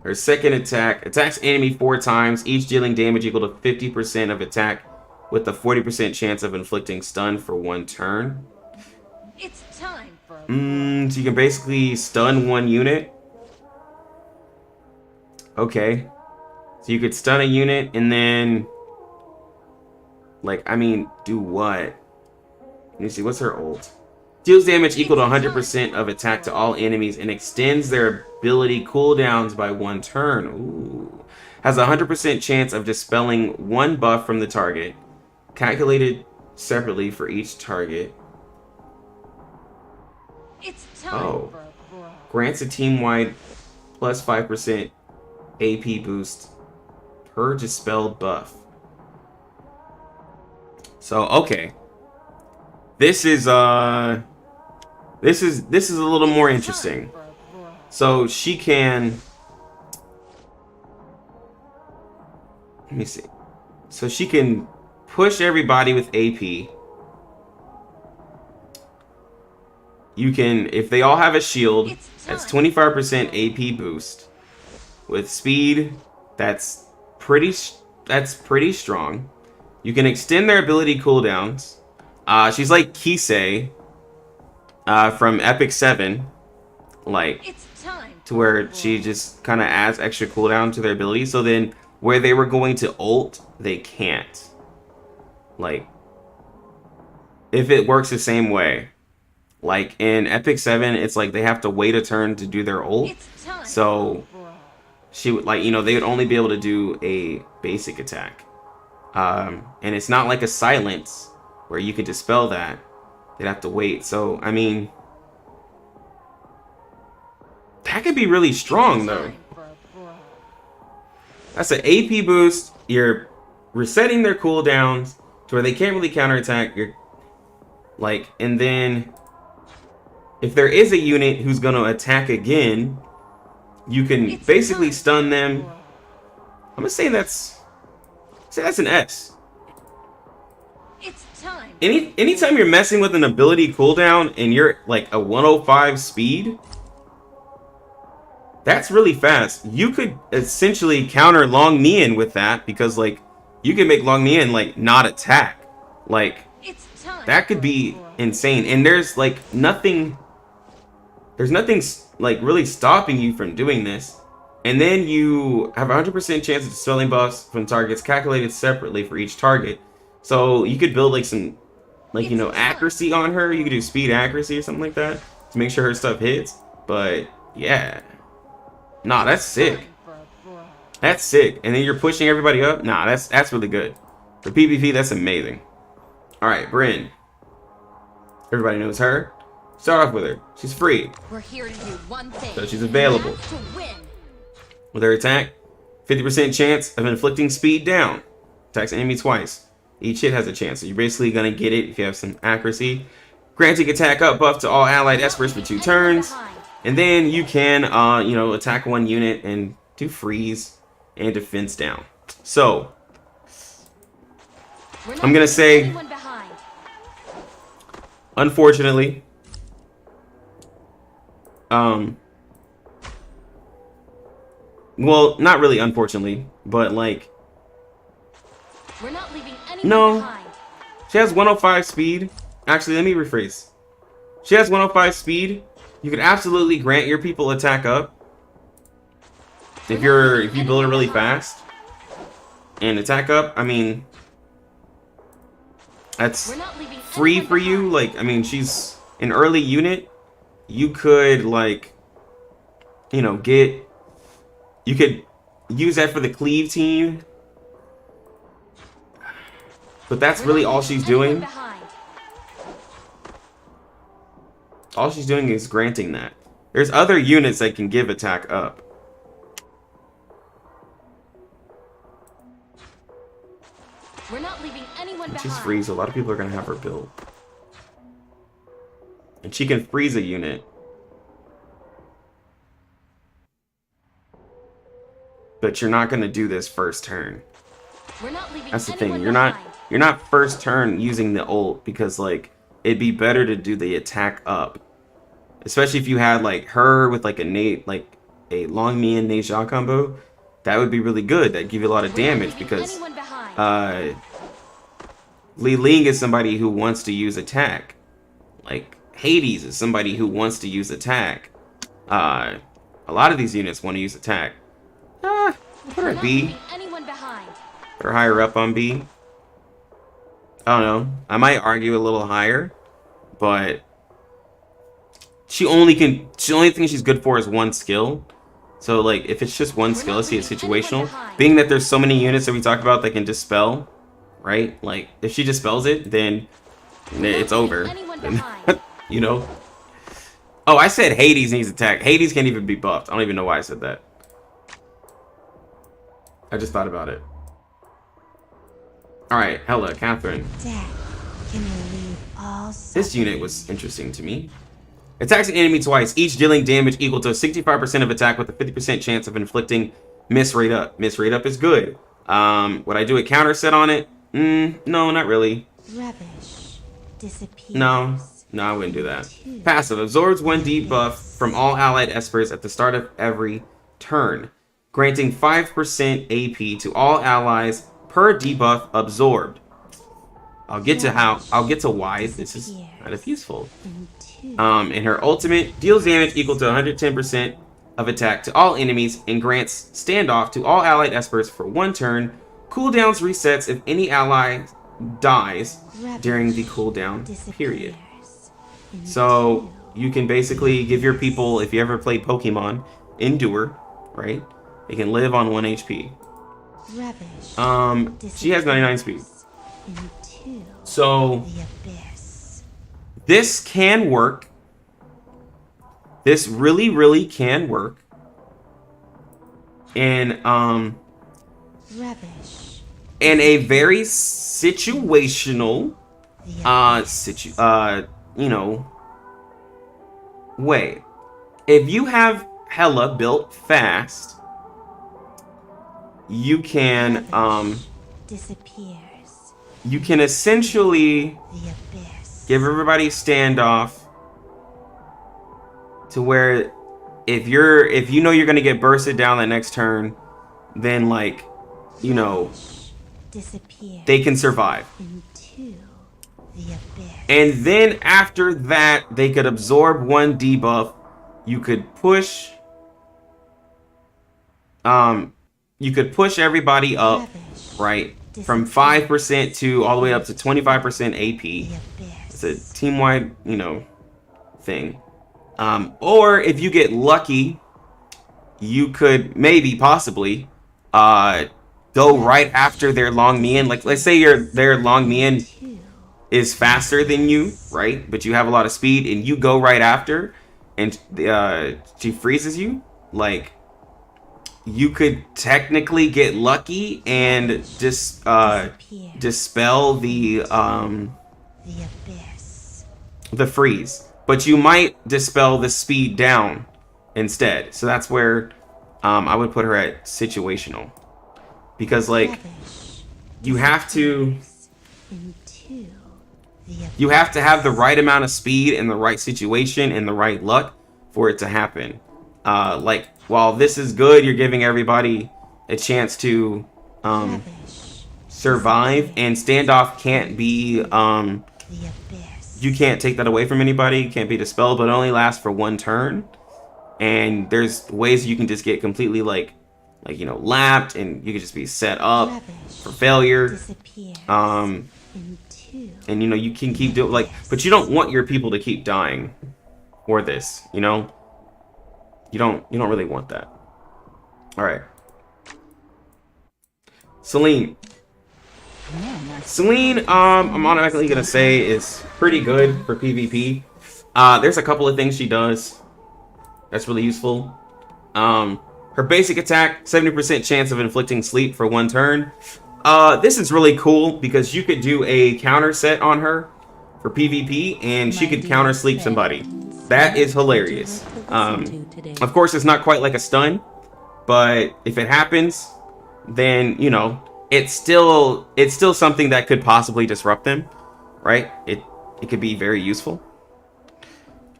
Her second attack attacks enemy 4 times, each dealing damage equal to 50% of attack, with a 40% chance of inflicting stun for 1 turn. It's time for a So you can basically stun 1 unit. Okay. So you could stun a unit and then, like, I mean, do what? Let me see, what's her ult? Deals damage equal to 100% of attack to all enemies and extends their ability cooldowns by 1 turn. Ooh. Has a 100% chance of dispelling 1 buff from the target. Calculated separately for each target. It's time Oh. for a brawl. Grants a team-wide plus 5% AP boost per dispelled buff. So, okay. This is a little more interesting. So she can, let me see. So she can push everybody with AP. You can, if they all have a shield, that's 25% AP boost. With speed, that's pretty strong. You can extend their ability cooldowns. She's like Kisei from Epic 7, like, to where she just kind of adds extra cooldown to their ability. So then, where they were going to ult, they can't. Like, if it works the same way. Like, in Epic 7, it's like they have to wait a turn to do their ult. So, she would, like, you know, they would only be able to do a basic attack. And it's not like a silence where you could dispel that. They'd have to wait. So, I mean, that could be really strong, though. That's an AP boost. You're resetting their cooldowns to where they can't really counterattack. You're like, and then if there is a unit who's going to attack again, you can basically stun them. I'm gonna say that's an S. Anytime you're messing with an ability cooldown and you're like a 105 speed, that's really fast. You could essentially counter Long Nian with that, because like you can make Long Nian like not attack. Like that could be insane. And there's nothing like really stopping you from doing this. And then you have a 100% chance of dispelling buffs from targets calculated separately for each target. So you could build like some, like, you know, accuracy on her. You could do speed accuracy or something like that to make sure her stuff hits. But yeah, nah, that's sick. That's sick. And then you're pushing everybody up. Nah, that's really good. For PvP, that's amazing. All right, Brynn. Everybody knows her. Start off with her. She's free. We're here to do one thing. So she's available. That's to win. With her attack, 50% chance of inflicting speed down. Attacks enemy twice. Each hit has a chance. So you're basically going to get it if you have some accuracy. Granting attack up buff to all allied experts for 2 turns. And then you can, you know, attack 1 unit and do freeze and defense down. So, I'm going to say, unfortunately, well, not really unfortunately, but like, We're not leaving anyone no, behind. she has 105 speed. Actually, let me rephrase. She has 105 speed. You could absolutely grant your people attack up if you build it really fast. And attack up, I mean, that's free for you. Like, I mean, she's an early unit. You could, like, you know, you could use that for the cleave team. But that's really all she's doing. All she's doing is granting that. There's other units that can give attack up. We're not leaving anyone behind. She's freeze. A lot of people are going to have her build. And she can freeze a unit. But you're not going to do this first turn. We're not leaving That's the anyone thing. behind. You're not first turn using the ult, because like it'd be better to do the attack up. Especially if you had like her with like innate like a Long Me and Neja combo, that would be really good. That'd give you a lot of damage because Li Ling is somebody who wants to use attack. Like Hades is somebody who wants to use attack. A lot of these units want to use attack. Put her at B. Put her higher up on B. I don't know. I might argue a little higher, but the only thing she's good for is one skill. So like if it's just one skill, let's see, it's situational. Being that there's so many units that we talk about that can dispel, right? Like if she dispels it, then it's over. You know? Oh, I said Hades needs attack. Hades can't even be buffed. I don't even know why I said that. I just thought about it. Alright, Hella, Catherine. Dad, can you leave all This unit was interesting to me. Attacks an enemy twice, each dealing damage equal to 65% of attack with a 50% chance of inflicting miss rate up. Miss rate up is good. Would I do a counter set on it? No, not really. Rubbish disappears. No, I wouldn't do that. Passive absorbs 1 debuff from all allied espers at the start of every turn, granting 5% AP to all allies per debuff absorbed. I'll get to why this is kind of useful. And her ultimate deals damage equal to 110% of attack to all enemies and grants standoff to all allied espers for 1 turn. Cooldowns resets if any ally dies during the cooldown period. So you can basically give your people, if you ever play Pokemon, endure, right? They can live on 1 HP. She has 99 speed. So this can work. This really can work. And in a very situational you know, way. If you have Hella built fast, you can you can essentially give everybody standoff to where if you know you're gonna get bursted down the next turn, then like, you know, they can survive. And then after that, they could absorb 1 debuff. You could push everybody up, right? From 5% to all the way up to 25% AP. It's a team-wide, you know, thing. Or if you get lucky, you could maybe possibly go right after their Long Mian. Like let's say their Long Mian is faster than you, right? But you have a lot of speed and you go right after and she freezes you. Like you could technically get lucky and just dispel the freeze, but you might dispel the speed down instead. So that's where I would put her at situational, because like you have to have the right amount of speed in the right situation and the right luck for it to happen. Like while this is good, you're giving everybody a chance to survive, and standoff can't be you can't take that away from anybody. It can't be dispelled, but it only lasts for 1 turn. And there's ways you can just get completely like you know, lapped, and you can just be set up for failure. And you know, you can keep doing like, but you don't want your people to keep dying for this, you know? You don't really want that. All right. Celine. I'm automatically gonna say is pretty good for PvP. There's a couple of things she does that's really useful. Her basic attack, 70% chance of inflicting sleep for 1 turn. This is really cool because you could do a counter set on her for PvP and she could counter sleep somebody. That is hilarious. Of course, it's not quite like a stun, but if it happens, then you know it's still something that could possibly disrupt them, right? It could be very useful.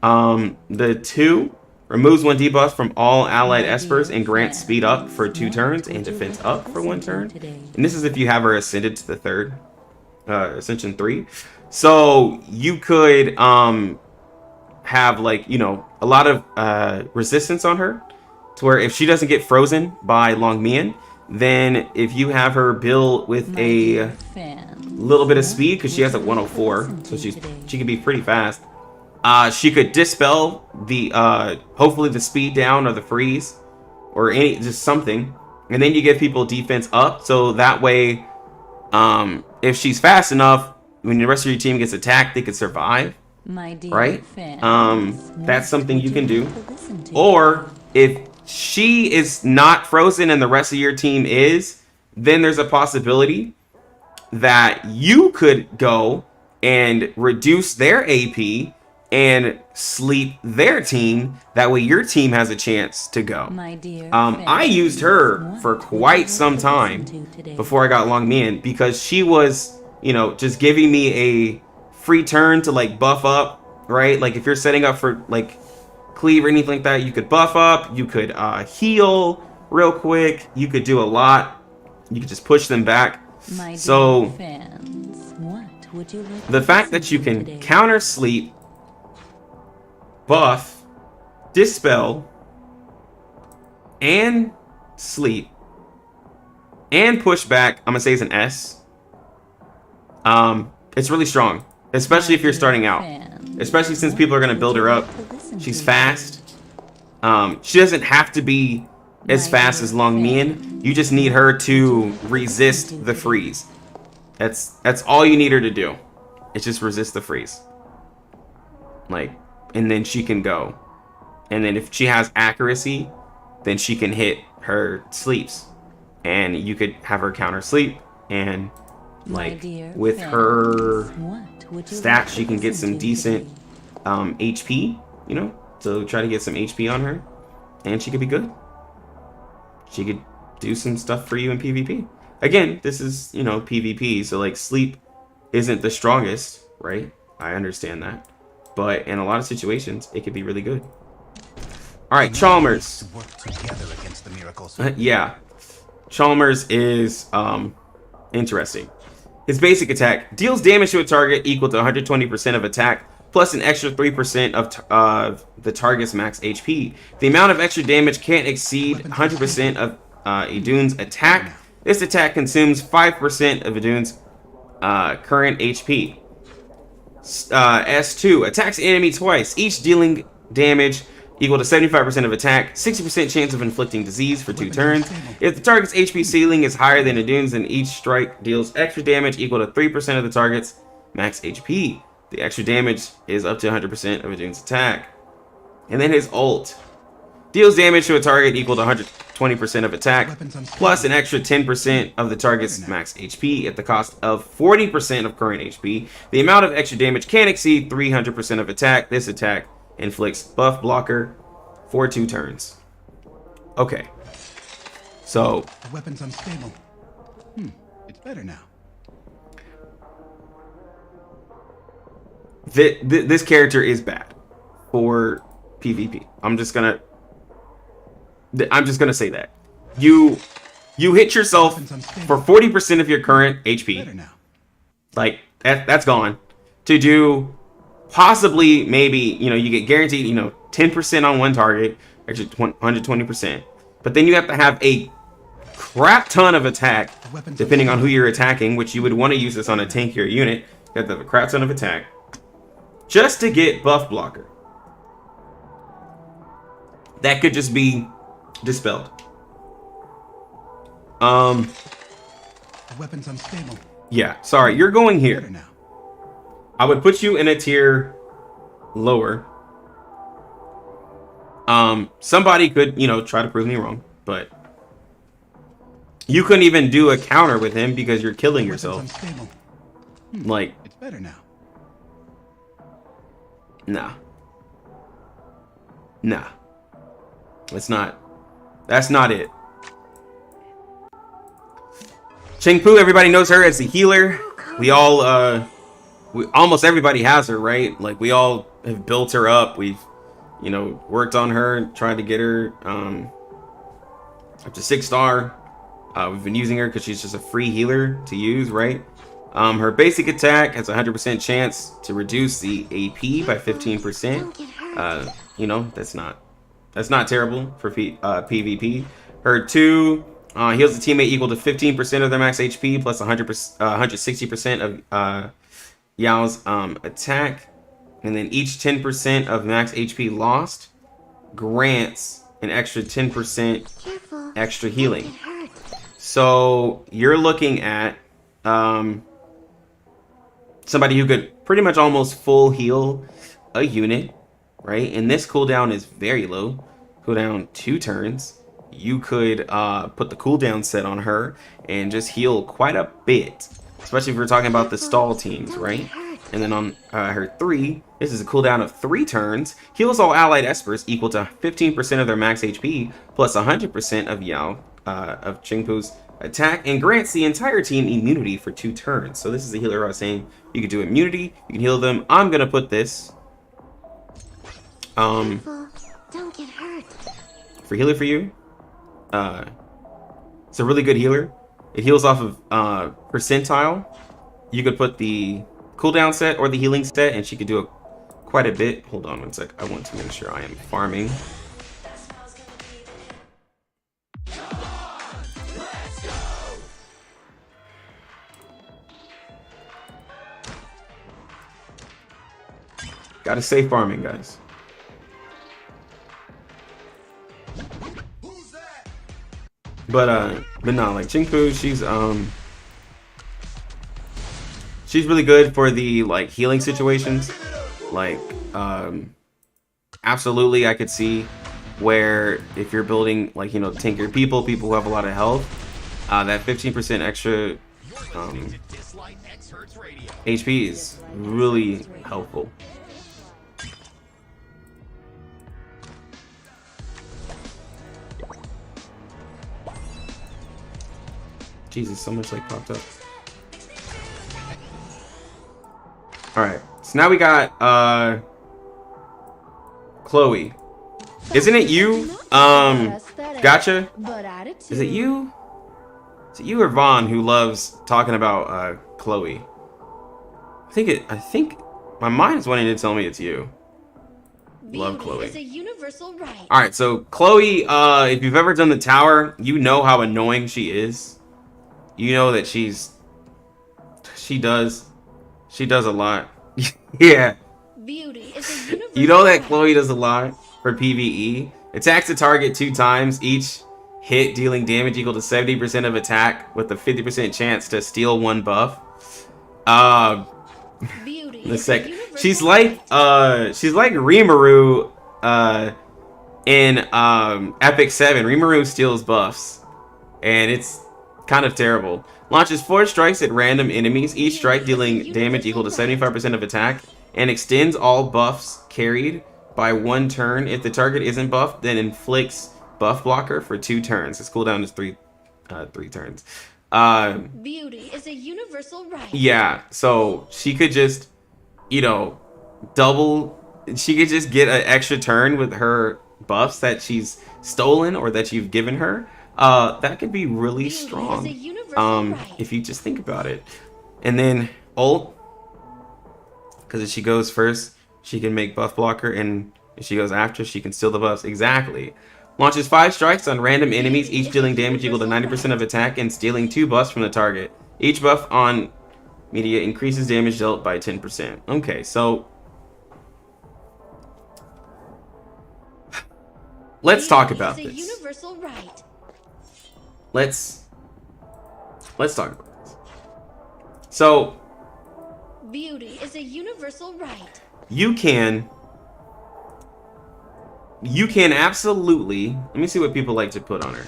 The 2 Removes one debuff from all allied espers and grants speed up for 2 turns and defense up for 1 turn. And this is if you have her ascended to the 3rd, ascension 3. So you could have, like, you know, a lot of resistance on her, to where if she doesn't get frozen by Long Mian, then if you have her build with a little bit of speed, because she has a 104, so she can be pretty fast. She could dispel the hopefully the speed down or the freeze or just something, and then you give people defense up, so that way if she's fast enough, when the rest of your team gets attacked, they could survive, right? That's something you can do. Or if she is not frozen and the rest of your team is, then there's a possibility that you could go and reduce their AP and sleep their team. That way your team has a chance to go. I used her for quite some time before I got Long Mian, because she was, you know, just giving me a free turn to, like, buff up, right? Like, if you're setting up for, like, cleave or anything like that, you could buff up, you could heal real quick, you could do a lot, you could just push them back. So the fact that you can counter sleep, buff, dispel, and sleep, and push back, I'm gonna say it's an S. It's really strong, especially if you're starting out, especially since people are gonna build her up. She's fast. She doesn't have to be as fast as Long Mian. You just need her to resist the freeze. That's all you need her to do. It's just resist the freeze. Like, and then she can go. And then if she has accuracy, then she can hit her sleeps. And you could have her counter sleep, and, like, with her stats, she can get some decent HP, you know? So try to get some HP on her, and she could be good. She could do some stuff for you in PvP. Again, this is, you know, PvP, so, like, sleep isn't the strongest, right? I understand that. But in a lot of situations, it could be really good. Alright, Chalmers. Yeah. Chalmers is interesting. His basic attack deals damage to a target equal to 120% of attack, plus an extra 3% of the target's max HP. The amount of extra damage can't exceed 100% of Idun's attack. This attack consumes 5% of Idun's current HP. S2 attacks enemy twice, each dealing damage equal to 75% of attack, 60% chance of inflicting disease for 2 turns. If the target's HP ceiling is higher than Idun's, then each strike deals extra damage equal to 3% of the target's max HP. The extra damage is up to 100% of Idun's attack. And then his ult deals damage to a target equal to 120% of attack, plus an extra 10% of the target's max HP at the cost of 40% of current HP. The amount of extra damage can't exceed 300% of attack. This attack inflicts buff blocker for 2 turns. Okay. So The weapon's unstable. It's better now. This character is bad for PvP. I'm just gonna say that. You hit yourself for 40% of your current HP. Like, that's gone. To do possibly, maybe, you know, you get guaranteed, you know, 10% on one target, actually 120%. But then you have to have a crap ton of attack, depending on who you're attacking, which you would want to use this on a tankier unit. You have to have a crap ton of attack just to get buff blocker. That could just be dispelled. The weapon's unstable. Yeah, sorry, you're going here. I would put you in a tier lower. Somebody could, you know, try to prove me wrong, but you couldn't even do a counter with him because you're killing yourself. Like, It's better now. Nah. That's not it. Cheng Pu, everybody knows her as the healer. We all almost everybody has her, right? Like, we all have built her up. We've you know, worked on her, tried to get her up to 6-star. We've been using her because she's just a free healer to use, right? Her basic attack has a 100% chance to reduce the AP by 15%. You know, that's not terrible for PvP. Her 2 heals the teammate equal to 15% of their max HP plus 160% of Yao's attack, and then each 10% of max HP lost grants an extra 10% extra healing. So you're looking at somebody who could pretty much almost full heal a unit, right? And this cooldown is very low, cooldown 2 turns. You could put the cooldown set on her and just heal quite a bit, especially if we're talking about the stall teams, right? And then on her 3, this is a cooldown of 3 turns, heals all allied espers equal to 15% of their max HP plus 100% of Yao of Qingpu's attack, and grants the entire team immunity for 2 turns. So this is a healer I was saying you could do immunity, you can heal them. I'm gonna put this Don't get hurt. for healer for you. It's a really good healer. It heals off of percentile. You could put the cooldown set or the healing set, and she could do quite a bit. Hold on one sec. I want to make sure I am farming. Gotta save farming, guys. But no, like Qingpu, she's really good for the like healing situations. Like absolutely I could see where if you're building like, you know, tankier people who have a lot of health, that 15% extra HP is really helpful. Jesus, so much like popped up. Alright, so now we got Chloe. Isn't it you? Gotcha? Is it you? Is it you or Vaughn who loves talking about Chloe? I think my mind is wanting to tell me it's you. Love Chloe. Alright, so Chloe, if you've ever done the tower, you know how annoying she is. You know that she does a lot. Yeah. You know that Chloe does a lot for PvE. Attacks the target 2 times, each hit dealing damage equal to 70% of attack with a 50% chance to steal 1 buff. In a sec. She's like Rimuru in Epic 7. Rimuru steals buffs, and it's kind of terrible. Launches 4 strikes at random enemies, each strike dealing damage equal to 75% of attack, and extends all buffs carried by 1 turn. If the target isn't buffed, then inflicts buff blocker for 2 turns. Its cooldown is 3 turns. Beauty is a universal right. Yeah, so she could just, you know, she could just get an extra turn with her buffs that she's stolen or that you've given her. That could be really strong, if you just think about it. And then ult, because if she goes first, she can make buff blocker, and if she goes after, she can steal the buffs. Exactly. Launches 5 strikes on random enemies, each dealing damage equal to 90% of attack and stealing 2 buffs from the target. Each buff on media increases damage dealt by 10%. Okay, so let's talk about this. Let's talk about this. So, beauty is a universal right. You can absolutely, let me see what people like to put on her.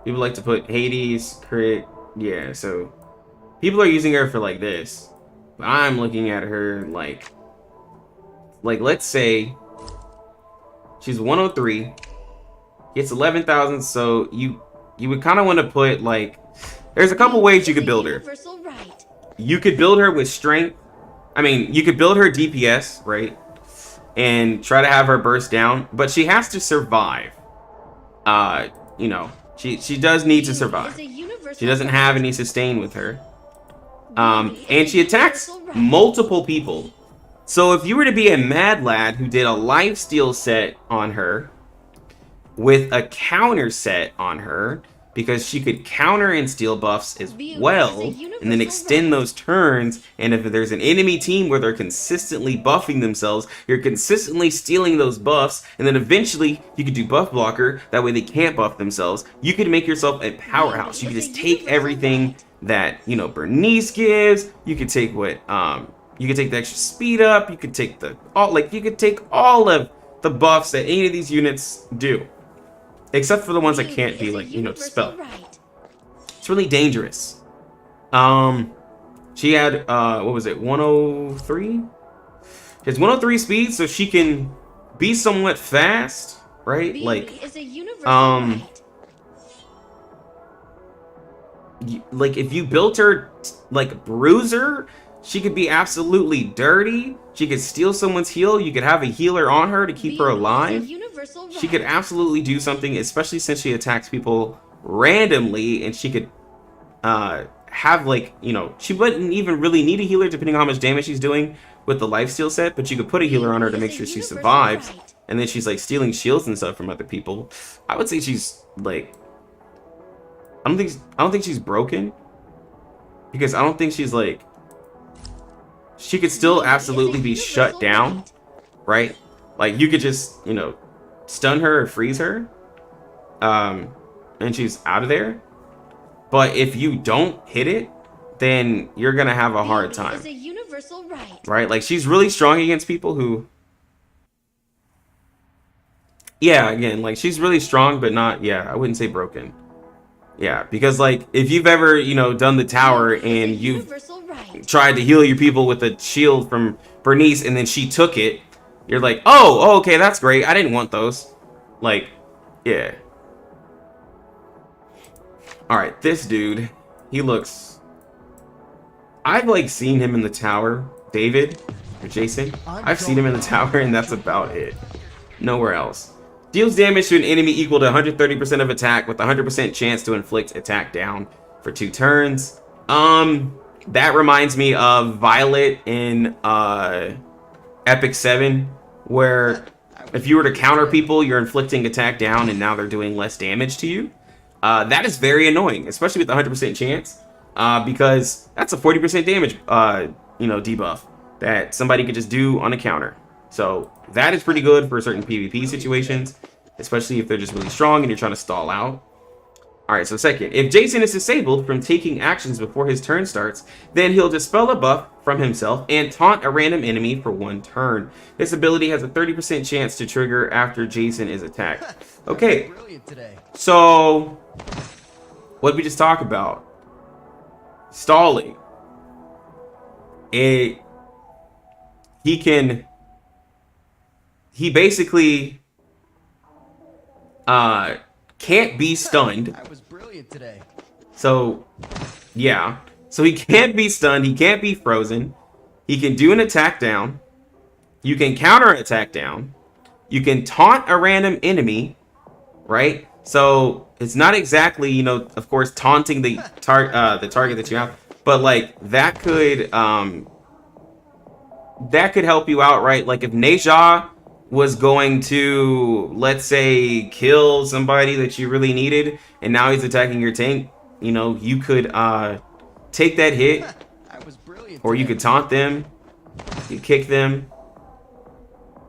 People like to put Hades, crit, yeah, so people are using her for like this. But I'm looking at her like let's say she's 103, gets 11,000, so you would kind of want to put like, there's a couple ways you could build her. You could build her with strength. I mean, you could build her DPS, right? and try to have her burst down, but she has to survive. You know, she does need to survive. She doesn't have any sustain with her. And she attacks multiple people. So if you were to be a mad lad who did a lifesteal set on her with a counter set on her, because she could counter and steal buffs as well, and then extend those turns, and if there's an enemy team where they're consistently buffing themselves, you're consistently stealing those buffs, and then eventually you could do buff blocker, that way they can't buff themselves. You could make yourself a powerhouse. You could just take everything that, you know, Bernice gives. You could take what, you could take the extra speed up, you could take you could take all of the buffs that any of these units do. Except for the ones that can't be, like, you know, spell. It's really dangerous. She had, what was it, 103? She has 103 speed, so she can be somewhat fast, right? Like, like, if you built her, like, Bruiser, she could be absolutely dirty. She could steal someone's heal. You could have a healer on her to keep her alive. She could absolutely do something, especially since she attacks people randomly, and she could have, like, you know, she wouldn't even really need a healer depending on how much damage she's doing with the lifesteal set, but you could put a healer on her to make sure she survives, and then she's, like, stealing shields and stuff from other people. I would say she's, like, I don't think she's broken, because I don't think she's, like, she could still absolutely be shut down, right? Like, you could just, you know, stun her or freeze her, and she's out of there. But if you don't hit it, then you're gonna have a hard time, right? Like, she's really strong against people who, yeah, again, like, she's really strong, but not, yeah, I wouldn't say broken. Yeah, because, like, if you've ever, you know, done the tower and you've tried to heal your people with a shield from Bernice and then she took it, you're like, oh, okay, that's great. I didn't want those. Like, yeah. Alright, this dude, he looks... I've, like, seen him in the tower. David, or Jason. I've seen him in the tower, and that's about it. Nowhere else. Deals damage to an enemy equal to 130% of attack with 100% chance to inflict attack down for 2 turns. That reminds me of Violet in, Epic 7, where if you were to counter people, you're inflicting attack down and now they're doing less damage to you. That is very annoying, especially with the 100% chance, because that's a 40% damage, you know, debuff that somebody could just do on a counter. So that is pretty good for certain PvP situations, especially if they're just really strong and you're trying to stall out. Alright, so second, if Jason is disabled from taking actions before his turn starts, then he'll dispel a buff from himself and taunt a random enemy for 1 turn. This ability has a 30% chance to trigger after Jason is attacked. Okay, so what did we just talk about? Stalling. He basically can't be stunned. I was brilliant today. So, yeah. So he can't be stunned. He can't be frozen. He can do an attack down. You can counter an attack down. You can taunt a random enemy, right? So it's not exactly, you know, of course, taunting the target that you have, but like that could help you out, right? Like if Neja was going to, let's say, kill somebody that you really needed, and now he's attacking your tank, you know, you could take that hit, or you could taunt them, you kick them.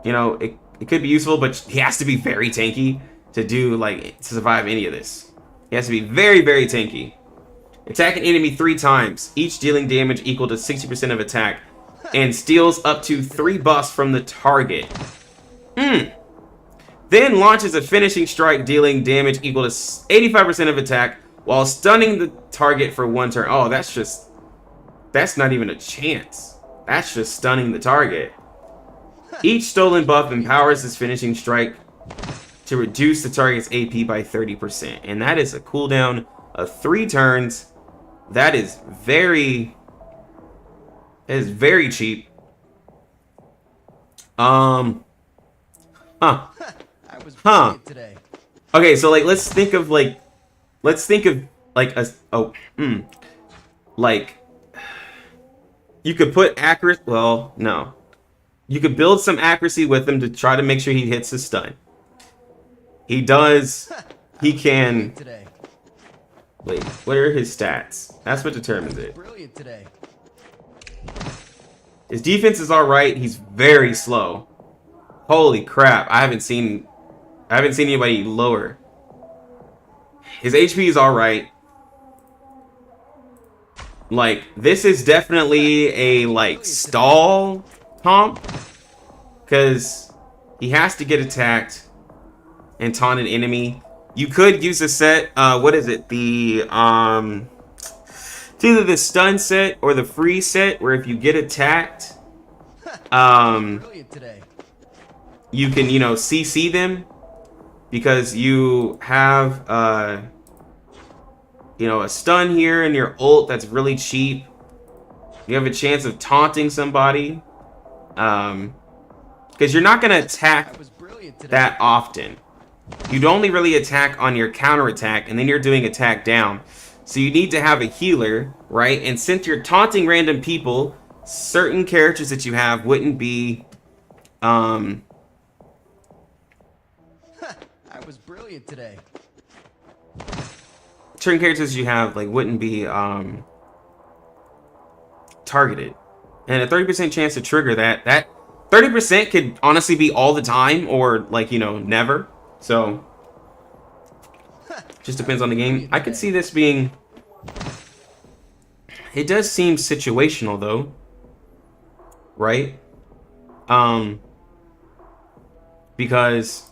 You know, it could be useful, but he has to be very tanky to do, like, to survive any of this. He has to be very, very tanky. Attack an enemy 3 times, each dealing damage equal to 60% of attack, and steals up to 3 buffs from the target. Then launches a finishing strike dealing damage equal to 85% of attack while stunning the target for 1 turn. Oh, that's not even a chance. That's just stunning the target. Each stolen buff empowers his finishing strike to reduce the target's AP by 30%. And that is a cooldown of 3 turns. That is very cheap. Huh. I was Huh. brilliant today. Okay, so like let's think of like a like you could put accurate. Well, no. You could build some accuracy with him to try to make sure he hits his stun. He does. He can. Today. Wait, what are his stats? That's what determines it. Brilliant today. His defense is all right. He's very slow. Holy crap! I haven't seen anybody lower. His HP is all right. Like this is definitely a like stall comp because he has to get attacked and taunt an enemy. You could use a set. What is it? The it's either the stun set or the freeze set, where if you get attacked, Brilliant today. you can CC them because you have a stun here in your ult that's really cheap. You have a chance of taunting somebody, because you're not gonna attack I was brilliant today. that often. You'd only really attack on your counter attack, and then you're doing attack down. So you need to have a healer, right? And since you're taunting random people, certain characters that you have wouldn't be, I was brilliant today. certain characters you have like wouldn't be targeted. And a 30% chance to trigger that 30% could honestly be all the time or like never. So just depends on the game. I could see this being, it does seem situational though, right? Because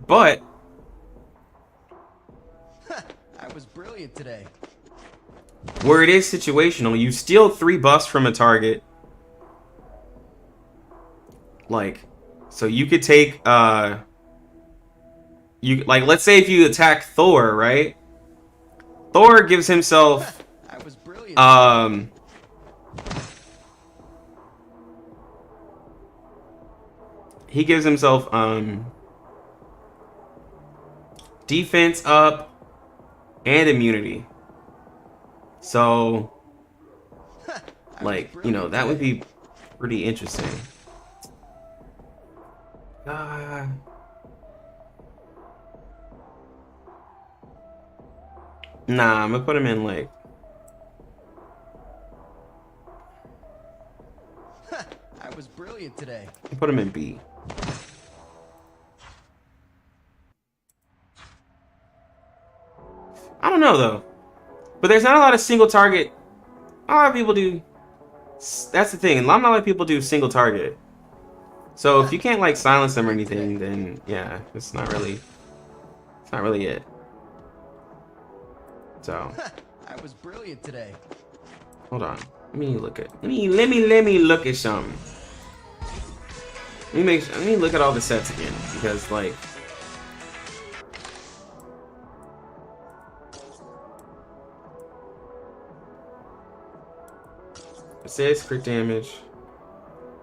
but I was brilliant today. where it is situational, you steal 3 buffs from a target. Like, so you could take, let's say if you attack Thor, right? Thor gives himself, I was brilliant. he gives himself, defense up and immunity. So, like, that would be pretty interesting. Nah, I'm gonna put him in like. I was brilliant today. Put him in B. I don't know though, but there's not a lot of single target. A lot of people do. That's the thing. Not a lot of people do single target. So if you can't like silence them or anything, then yeah, it's not really it. So I was brilliant today. hold on. Let me look at something. Let me look at all the sets again because like assist, crit damage.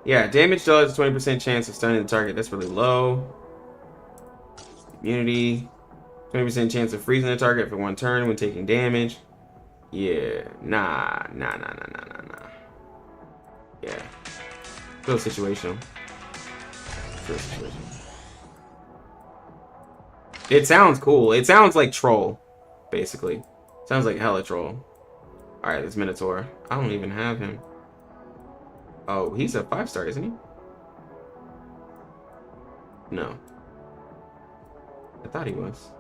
Yeah, damage does 20% chance of stunning the target. That's really low. Immunity, 20% chance of freezing the target for 1 turn when taking damage. Yeah, nah. Yeah, real situational. It sounds cool. It sounds like troll, basically. Sounds like hella troll. All right, this Minotaur. I don't even have him. Oh, he's a 5-star, isn't he? No. I thought he was.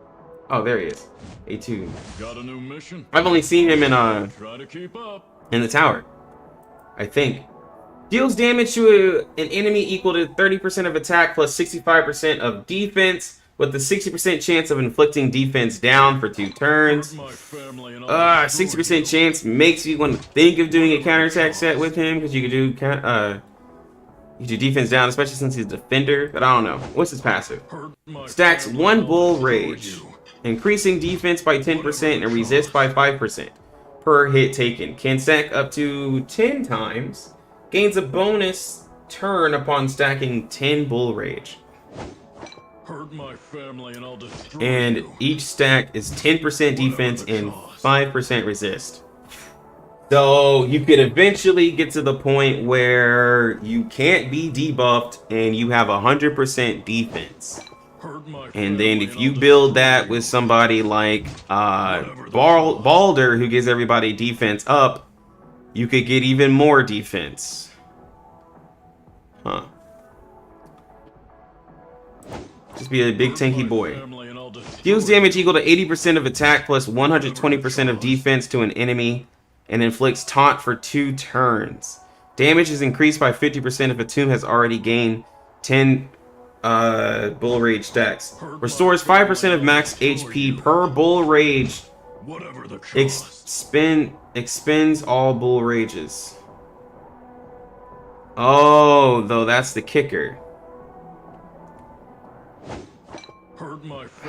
Oh, there he is. A2. Got a new mission? I've only seen him in Try to keep up. the tower, I think. Deals damage to an enemy equal to 30% of attack plus 65% of defense, with the 60% chance of inflicting defense down for 2 turns. 60% chance makes you want to think of doing a counterattack set with him because you could do defense down, especially since he's a defender. But I don't know. What's his passive? Stacks 1 bull rage, increasing defense by 10% and resist by 5% per hit taken. Can stack up to 10 times. Gains a bonus turn upon stacking 10 Bull Rage. Hurt my family and I'll destroy And you. each stack is 10% defense and 5% resist. So you could eventually get to the point where you can't be debuffed and you have 100% defense. And then if you build that with somebody like Balder, who gives everybody defense up, you could get even more defense. Huh. Just be a big tanky boy. Deals damage equal to 80% of attack plus 120% of defense to an enemy, and inflicts taunt for 2 turns. Damage is increased by 50% if a tomb has already gained 10 Bull Rage stacks. Restores 5% of max HP per Bull Rage. Expends all Bull Rages. Oh, though that's the kicker.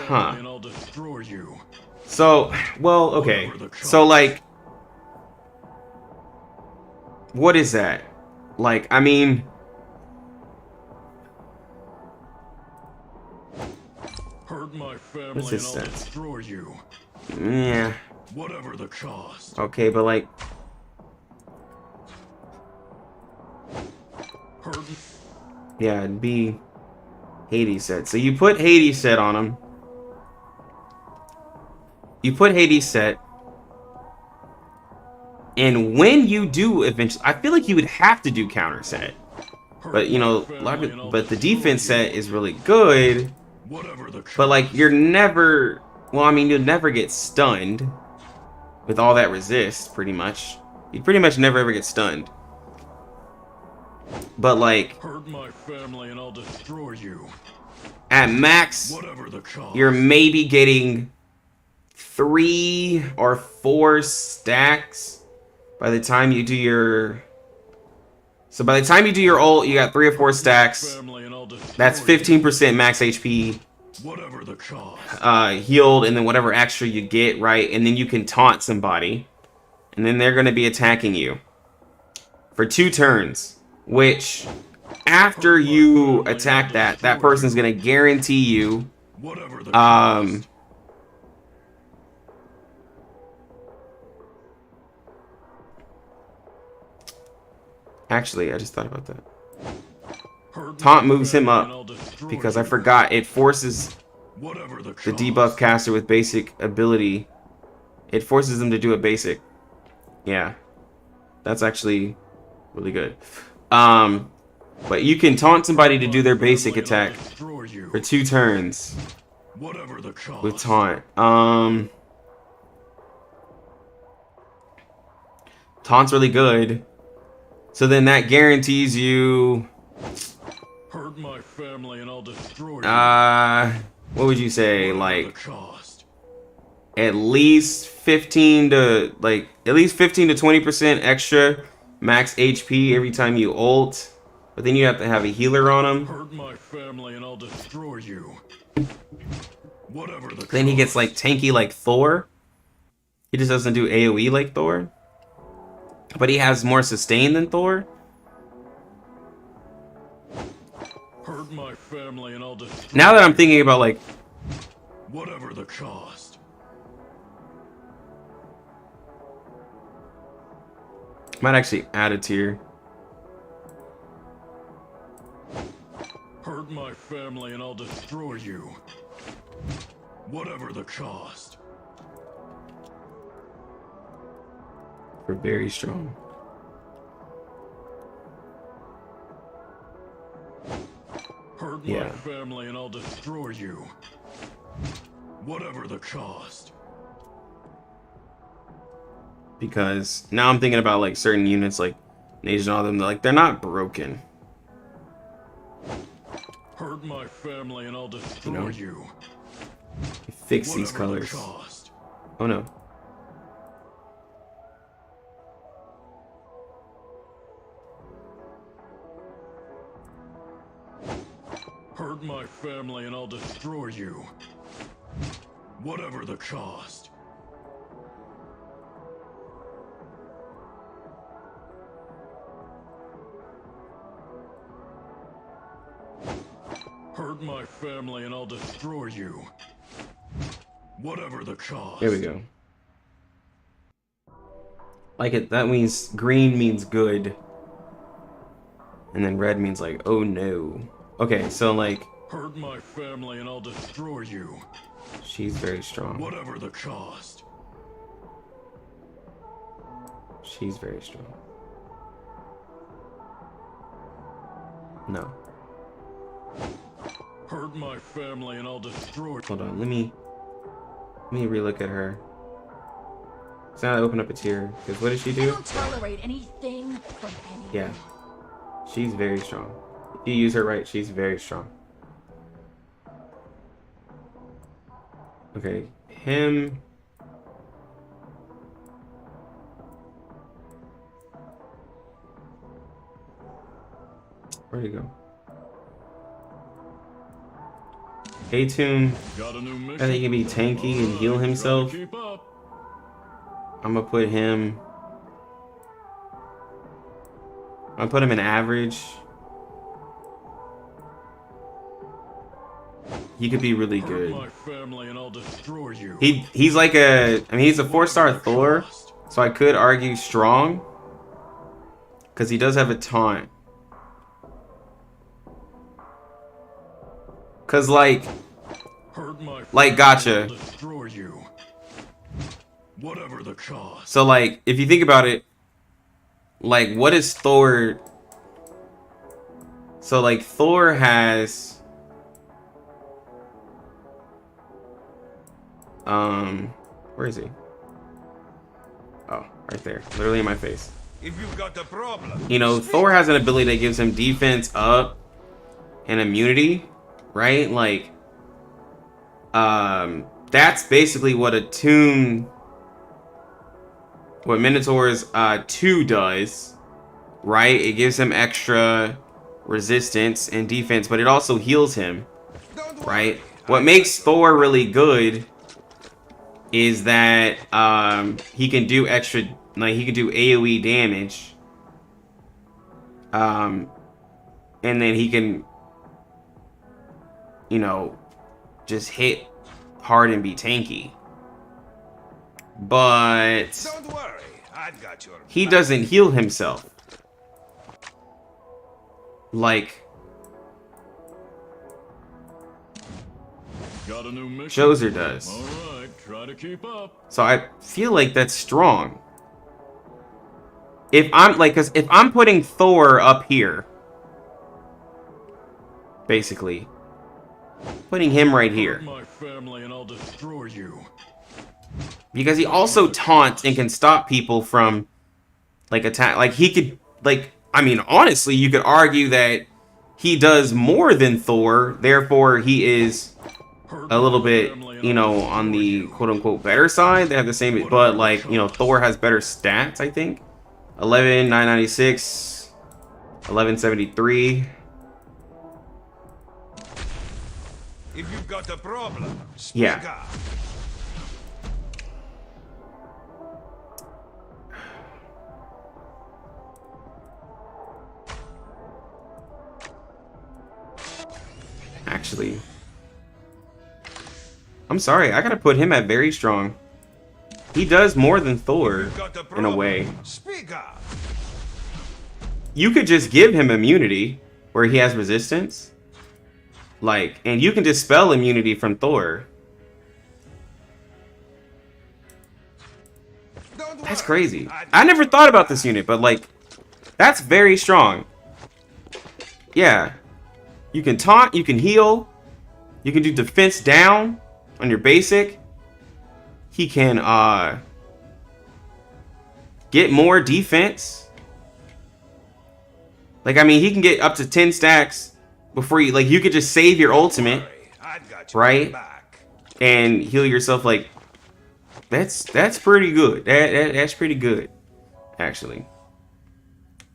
Huh. So, well, okay. So, like, what is that? Like, I mean, what's this sense? Yeah. Whatever the cost. Okay, but like, yeah, it'd be Hades set. So you put Hades set on him. You put Hades set. And when you do eventually, I feel like you would have to do counter set. But you know, but the defense set is really good. But like, you're never, well, I mean, you'll never get stunned with all that resist, pretty much. You pretty much never ever get stunned. But like, at max, you're maybe getting 3 or 4 stacks by the time you do your... So by the time you do your ult, you got 3 or 4 stacks. That's 15% max HP healed, and then whatever extra you get, right? And then you can taunt somebody. And then they're going to be attacking you for 2 turns. Which, after you attack that person's going to guarantee you... Actually, I just thought about that. Taunt moves him up, because I forgot it forces the debuff caster with basic ability. It forces them to do a basic. Yeah, that's actually really good. But you can taunt somebody to do their basic attack for 2 turns with taunt. Taunt's really good. So then that guarantees you... what would you say? Like, at least 15 to 20% extra max HP every time you ult. But then you have to have a healer on him. Then he gets like tanky like Thor. He just doesn't do AoE like Thor. But he has more sustain than Thor. Now that I'm thinking about like, whatever the cost. Might actually add a tier. Hurt my family and I'll destroy you. Whatever the cost. We're very strong. Hurt my family and I'll destroy you. Whatever the cost. Because now I'm thinking about like certain units like Nation and all them, like they're not broken. Hurt my family and I'll destroy you. Fix these colors. Oh no. Hurt my family and I'll destroy you. Whatever the cost. Hurt my family and I'll destroy you. Whatever the cost. There we go. Like it, that means green means good. And then red means like, oh no. Okay, so like... Hurt my family and I'll destroy you. She's very strong. Whatever the cost. She's very strong. No. Hurt my family and I'll destroy. Hold on, let me relook at her. So now I open up a tier. Because what does she I do? don't tolerate anything from anyone. Yeah. She's very strong. If you use her right, she's very strong. Okay, him. Where'd he go? K-Tune. Got a new mission. I think he can be tanky and heal himself. Keep up. I'm gonna put him. I'm gonna put him in average. He could be really Hurt good. my family and I'll destroy you. He's like a, I mean, he's a 4-star Thor, so I could argue strong, because he does have a taunt. Cause like gotcha. Destroy you. Whatever the cost. So like, if you think about it, like what is Thor? So like Thor has, where is he? Oh, right there, literally in my face. If you've got a problem, You know, Thor has an ability that gives him defense up and immunity, right? Like, that's basically what what Minotaur's 2 does, right? It gives him extra resistance and defense, but it also heals him, right? What makes Thor really good is that he can do extra, like he can do AoE damage, and then he can, you know, just hit hard and be tanky. But don't worry, I've got your he back. doesn't heal himself like Got a new mission. Joser does. All right, try to keep up. So I feel like that's strong. If I'm like, cause if I'm putting Thor up here, basically putting him right here, My family and I'll destroy you. because he also taunts and can stop people from like attack. Like he could, like, I mean, honestly, you could argue that he does more than Thor, therefore he is a little bit, you know, on the quote-unquote better side. They have the same, but like, you know, Thor has better stats, I think. 11,996, 1173. If you've got a problem, speak Yeah. up. Actually, I'm sorry, I gotta put him at very strong. He does more than Thor You've got a in a problem, way. speak up. You could just give him immunity where he has resistance, like, and you can dispel immunity from Thor. Don't That's worry, crazy. I've I got never your thought about back. this unit, but like, that's very strong. Yeah. You can taunt, you can heal, you can do defense down on your basic. He can get more defense. Like, I mean, he can get up to 10 stacks before you, like, you could just save your ultimate, Worry, I've got your right? back. And heal yourself. Like, that's pretty good. That's pretty good, actually.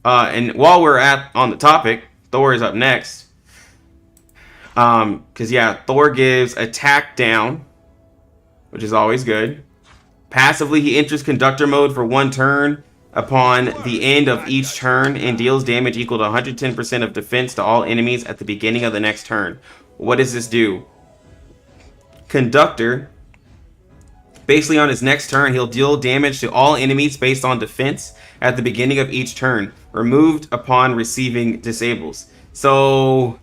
And while we're on the topic, Thor is up next. Because yeah, Thor gives attack down, which is always good. Passively, he enters conductor mode for 1 turn upon the end of each turn and deals damage equal to 110% of defense to all enemies at the beginning of the next turn. What does this do? Conductor, basically on his next turn, he'll deal damage to all enemies based on defense at the beginning of each turn. Removed upon receiving disables. So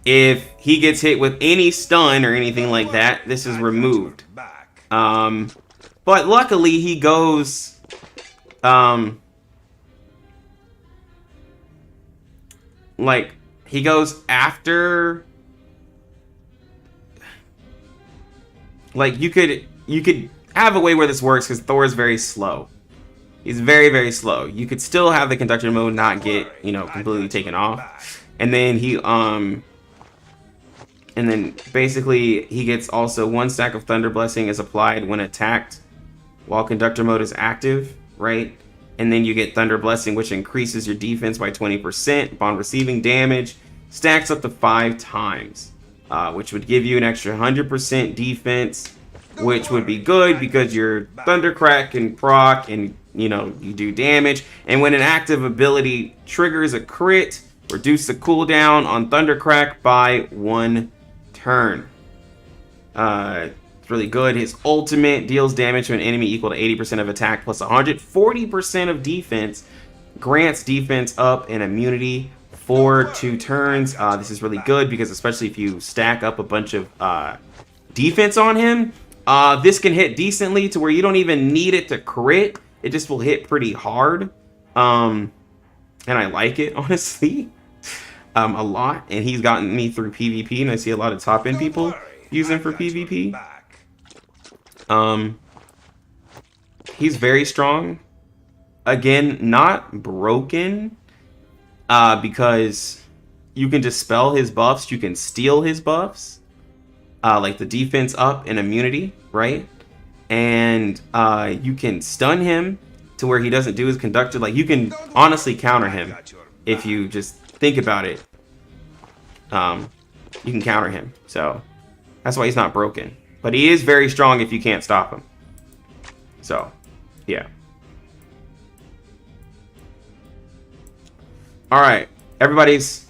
if he gets hit with any stun or anything like that, this is removed. But luckily he goes like he goes after, like you could have a way where this works because Thor is very slow. He's very, very slow. You could still have the conductor mode not get, you know, completely taken off. And then he and then basically he gets also 1 stack of Thunder Blessing is applied when attacked while conductor mode is active, right? And then you get Thunder Blessing, which increases your defense by 20% upon receiving damage, stacks up to 5 times, which would give you an extra 100% defense, which would be good because your Thundercrack and proc and, you know, you do damage. And when an active ability triggers a crit, reduce the cooldown on Thundercrack by 1 turn. It's really good. His ultimate deals damage to an enemy equal to 80% of attack plus 140% of defense. Grants defense up and immunity for 2 turns. This is really good because especially if you stack up a bunch of defense on him, this can hit decently to where you don't even need it to crit. It just will hit pretty hard. And I like it, honestly, a lot. And he's gotten me through PvP, and I see a lot of top-end people use him for PvP. He's very strong. Again, not broken, because you can dispel his buffs. You can steal his buffs, like the defense up and immunity, right? And you can stun him to where he doesn't do his conductor. Like, you can honestly counter him if you just think about it. You can counter him, so that's why he's not broken. But he is very strong if you can't stop him. So, yeah. All right, everybody's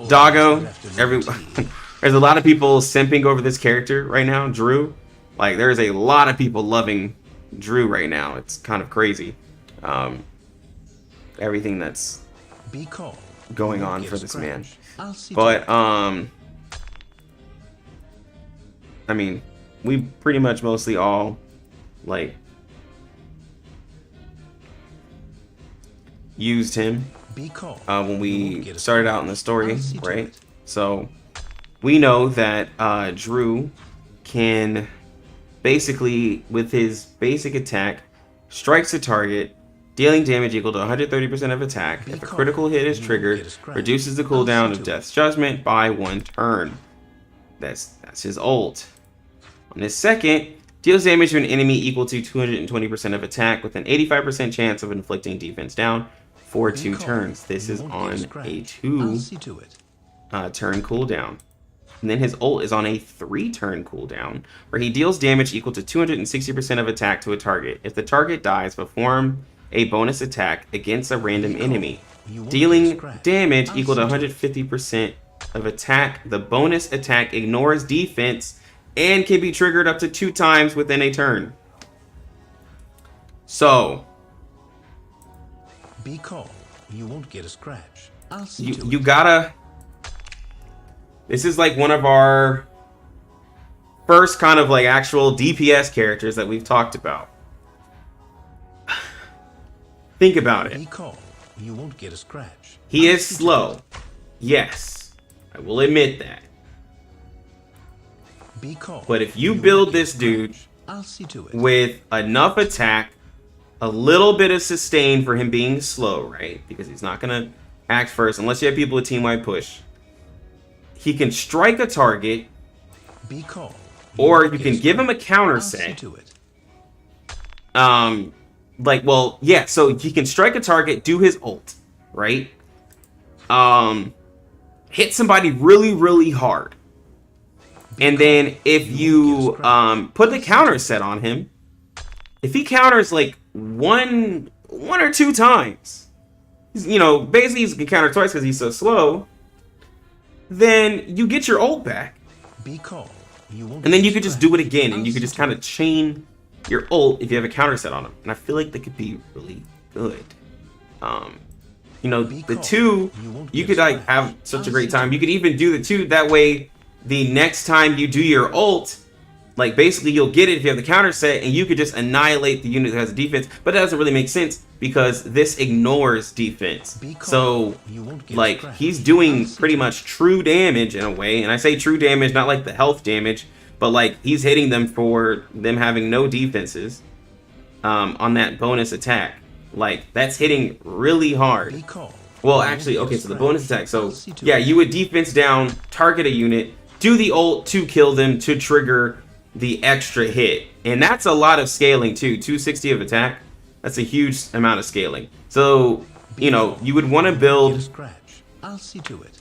doggo. There's a lot of people simping over this character right now, Drew. Like, there's a lot of people loving Drew right now. It's kind of crazy. Everything that's going on for this man. But I mean, we pretty much mostly all like used him when we started out in the story, right? So we know that Drew can basically, with his basic attack, strikes a target, dealing damage equal to 130% of attack. If a critical hit is triggered, reduces the cooldown of Death's Judgment by 1 turn. That's his ult. On his second, deals damage to an enemy equal to 220% of attack with an 85% chance of inflicting defense down for 2 turns. This is on a 2 turn cooldown. And then his ult is on a 3-turn cooldown, where he deals damage equal to 260% of attack to a target. If the target dies, perform a bonus attack against a random enemy, dealing damage equal to 150% of attack. The bonus attack ignores defense and can be triggered up to 2 times within a turn. So, be calm. You won't get a scratch. I'll see you gotta. This is like one of our first kind of like actual DPS characters that we've talked about. Think about it. Be calm. You won't get a scratch. He is slow. Yes, I will admit that. Be calm. But if you build this dude with enough attack, a little bit of sustain for him being slow, right? Because he's not gonna act first unless you have people with team-wide push. He can strike a target, or you can give him a counter set. Like, well, yeah, so he can strike a target, do his ult, right? Hit somebody really, really hard. And then if you put the counter set on him, if he counters like one or 2 times, you know, basically he can counter twice because he's so slow. then you get your ult back. Be calm. You won't And then get you could just scratched. do it again, and I'll you could see just to kind it. of chain your ult if you have a counter set on them. And I feel like they could be really good. You know, the two, you could like have such a great time. You could even do the two, that way the next time you do your ult, like basically you'll get it if you have the counter set, and you could just annihilate the unit that has defense. But that doesn't really make sense because this ignores defense. So like he's doing pretty much true damage in a way, and I say true damage, not like the health damage, but like he's hitting them for them having no defenses on that bonus attack. Like that's hitting really hard. Well, actually, okay, so the bonus attack. So yeah, you would defense down, target a unit, do the ult to kill them to trigger the extra hit. And that's a lot of scaling too. 260 of attack. That's a huge amount of scaling. So, you know, you would want to build, I'll see to it.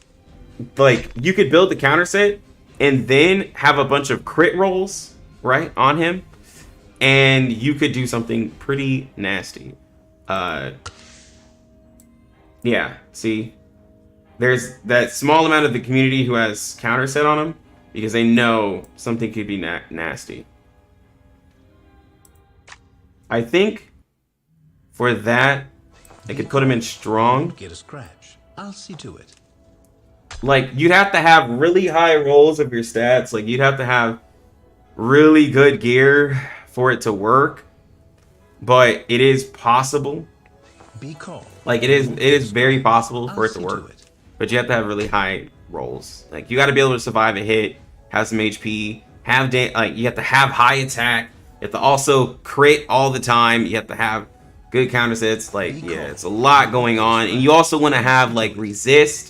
like, you could build the counter set and then have a bunch of crit rolls, right, on him. And you could do something pretty nasty. Yeah, see, there's that small amount of the community who has counter set on them because they know something could be nasty. I think for that, I could put him in strong. Get a scratch. I'll see to it. Like, you'd have to have really high rolls of your stats. Like, you'd have to have really good gear for it to work. But it is possible. Be calm. Like, it is very possible for it to work. But you have to have really high rolls. Like, you got to be able to survive a hit, have some HP, like, you have to have high attack. You have to also crit all the time. You have to have good counter sets. Like, yeah, it's a lot going on. And you also want to have, like, resist.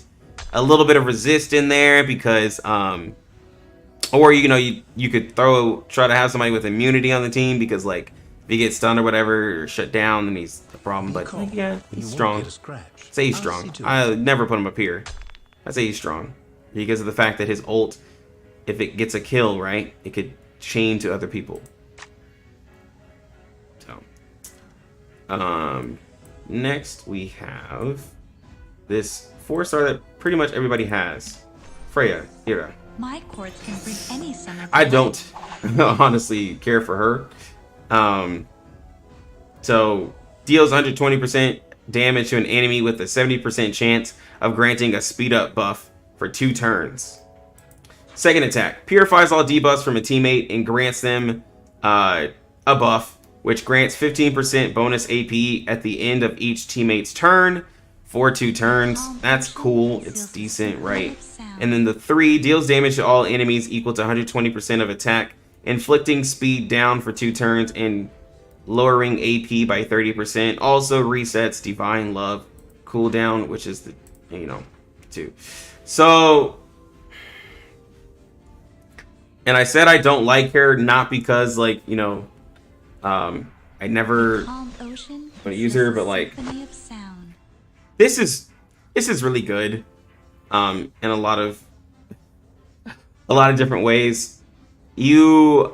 A little bit of resist in there because, or, you know, you could try to have somebody with immunity on the team because, like, if he gets stunned or whatever or shut down, then he's a problem. But, like, yeah, he's strong. Say he's strong. I would never put him up here. I say he's strong because of the fact that his ult, if it gets a kill, right, it could chain to other people. So, next we have this 4-star that pretty much everybody has. Freya, Ira. My cords can bring any summer. I don't honestly care for her. So deals 120% damage to an enemy with a 70% chance of granting a speed up buff for 2 turns. Second attack purifies all debuffs from a teammate and grants them a buff, which grants 15% bonus AP at the end of each teammate's turn for 2 turns. That's cool. It's decent, right? And then the 3 deals damage to all enemies equal to 120% of attack, inflicting speed down for 2 turns and lowering AP by 30%. Also resets Divine Love cooldown, which is the, you know, 2. So, and I said I don't like her not because, like, you know, I never want to use her, but like this is really good in a lot of different ways. You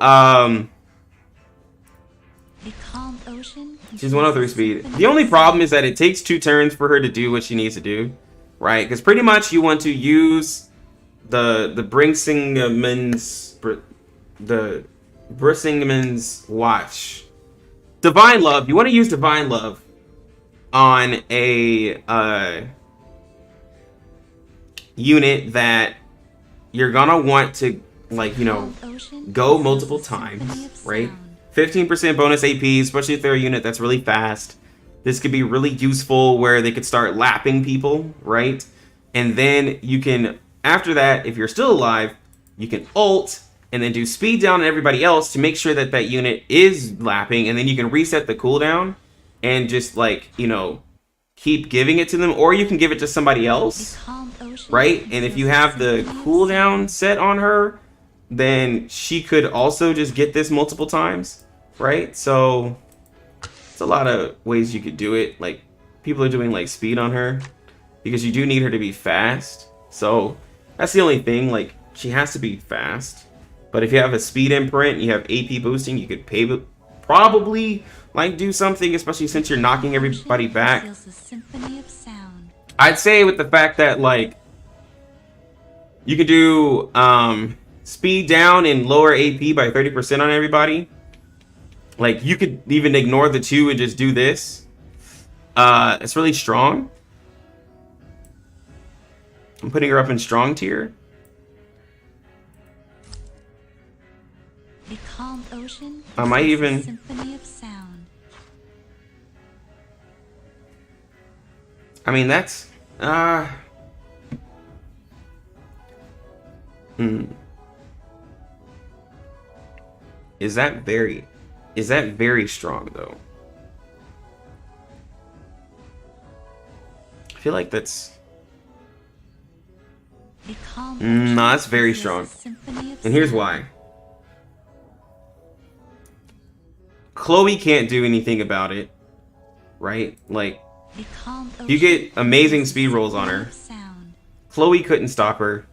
she's 103 speed. The only problem is that it takes 2 turns for her to do what she needs to do, right? Because pretty much you want to use the Brisingman's watch. Divine Love. You want to use Divine Love on a unit that you're gonna want to, like, you know, go multiple times, right? 15% bonus AP, especially if they're a unit that's really fast. This could be really useful where they could start lapping people, right? And then you can, after that, if you're still alive, you can ult and then do speed down on everybody else to make sure that that unit is lapping, and then you can reset the cooldown and just, like, you know, keep giving it to them, or you can give it to somebody else, right? And if you have the cooldown set on her, then she could also just get this multiple times, right? So it's a lot of ways you could do it. Like, people are doing, like, speed on her because you do need her to be fast. So that's the only thing, like, she has to be fast. But if you have a speed imprint, you have AP boosting, you could probably, like, do something, especially since you're knocking everybody back. I'd say with the fact that, like, You could do speed down and lower AP by 30% on everybody. Like, you could even ignore the 2 and just do this. It's really strong. I'm putting her up in strong tier. A calm ocean. I might even Symphony of sound. I mean, that's Is that very strong though? I feel like that's no, that's very strong. And here's why. Chloe can't do anything about it, right? Like, you get amazing speed rolls on her. Chloe couldn't stop her.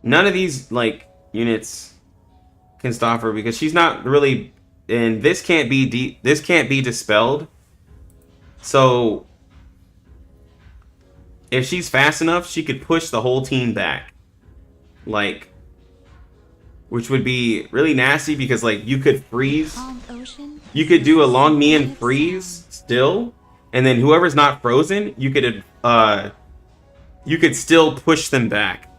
None of these like units can stop her because she's not really, and this can't be dispelled. So if she's fast enough, she could push the whole team back, like, which would be really nasty because like you could freeze. You could do a long Neon freeze still, and then whoever's not frozen, you could still push them back.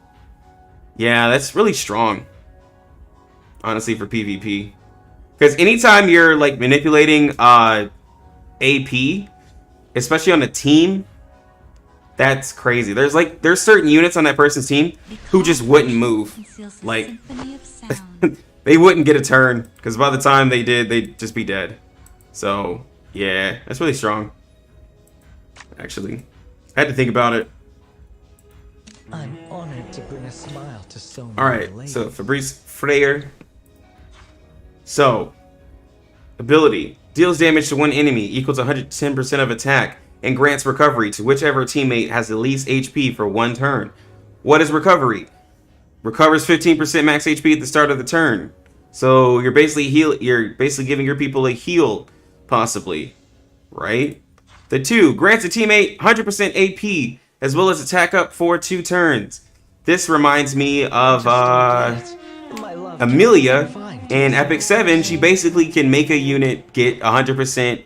Yeah, that's really strong, honestly, for PvP. Because anytime you're like manipulating AP, especially on a team, that's crazy. There's certain units on that person's team who just wouldn't move. Like, they wouldn't get a turn because by the time they did, they'd just be dead. So yeah, that's really strong. Actually, I had to think about it. I'm honored to bring a smile to so many. All right, so Fabrice Freyer. So, ability deals damage to one enemy equals 110% of attack and grants recovery to whichever teammate has the least HP for one turn. What is recovery? Recovers 15% max HP at the start of the turn. So you're basically giving your people a heal, possibly, right? The 2 grants a teammate 100% AP as well as attack up for 2 turns. This reminds me of Amelia in Epic 7. She basically can make a unit get 100%.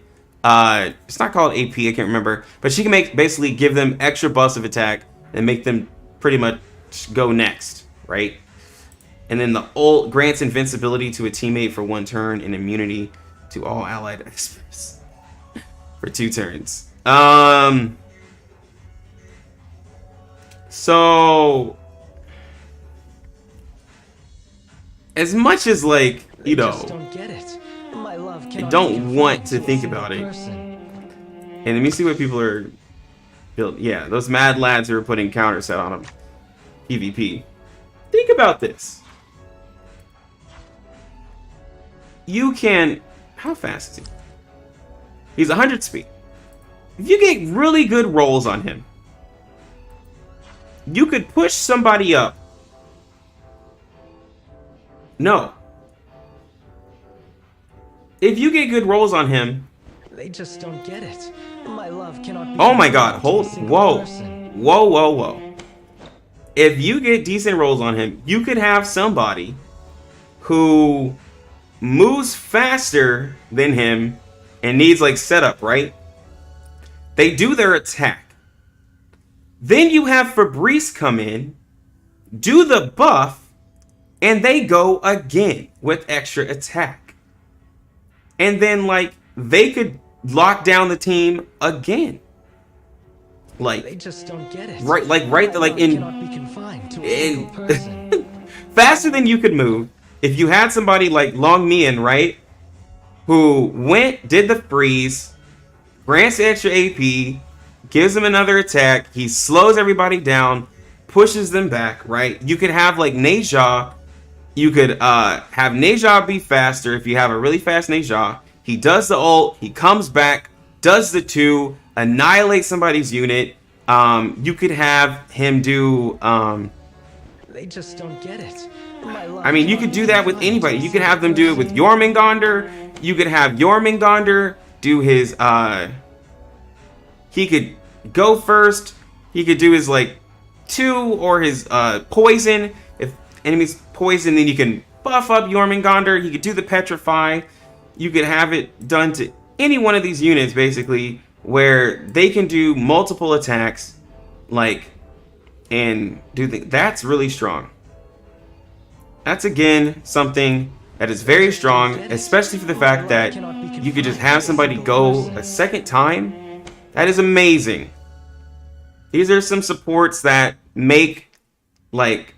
It's not called AP, I can't remember, but she can basically give them extra buffs of attack and make them pretty much go next, right? And then the ult grants invincibility to a teammate for 1 turn and immunity to all allied experts for 2 turns. So as much as, like, you know, I don't want to think about it. And let me see what people are building. Yeah, those mad lads who are putting counter set on them. PvP. Think about this. You can... How fast is he? He's 100 speed. If you get really good rolls on him, you could push somebody up. No. If you get good rolls on him... They just don't get it. My love cannot be... Oh my god, hold... Whoa. Whoa, whoa, whoa. If you get decent rolls on him, you could have somebody who moves faster than him and needs, like, setup, right? They do their attack. Then you have Fabrice come in, do the buff, and they go again with extra attack. And then, like, they could lock down the team again. Like, they just don't get it. Right, like in faster than you could move. If you had somebody like Long Mian, right, who did the freeze, grants extra AP, gives them another attack, he slows everybody down, pushes them back, right? You could have like Neja. You could have Neja be faster if you have a really fast Neja. He does the ult, he comes back, does the 2, annihilates somebody's unit. You could have him do... they just don't get it. I mean, you could do that with anybody. You could have them do it with Jormungandr. You could have Jormungandr do his... he could go first. He could do his, like, 2 or his poison. If enemies poison, then you can buff up Jormungandr. He could do the petrify. You could have it done to any one of these units basically, where they can do multiple attacks, like, and do that's really strong. That's again something that is very strong, especially for the fact that you could just have somebody go a second time. That is amazing. These are some supports that make, like,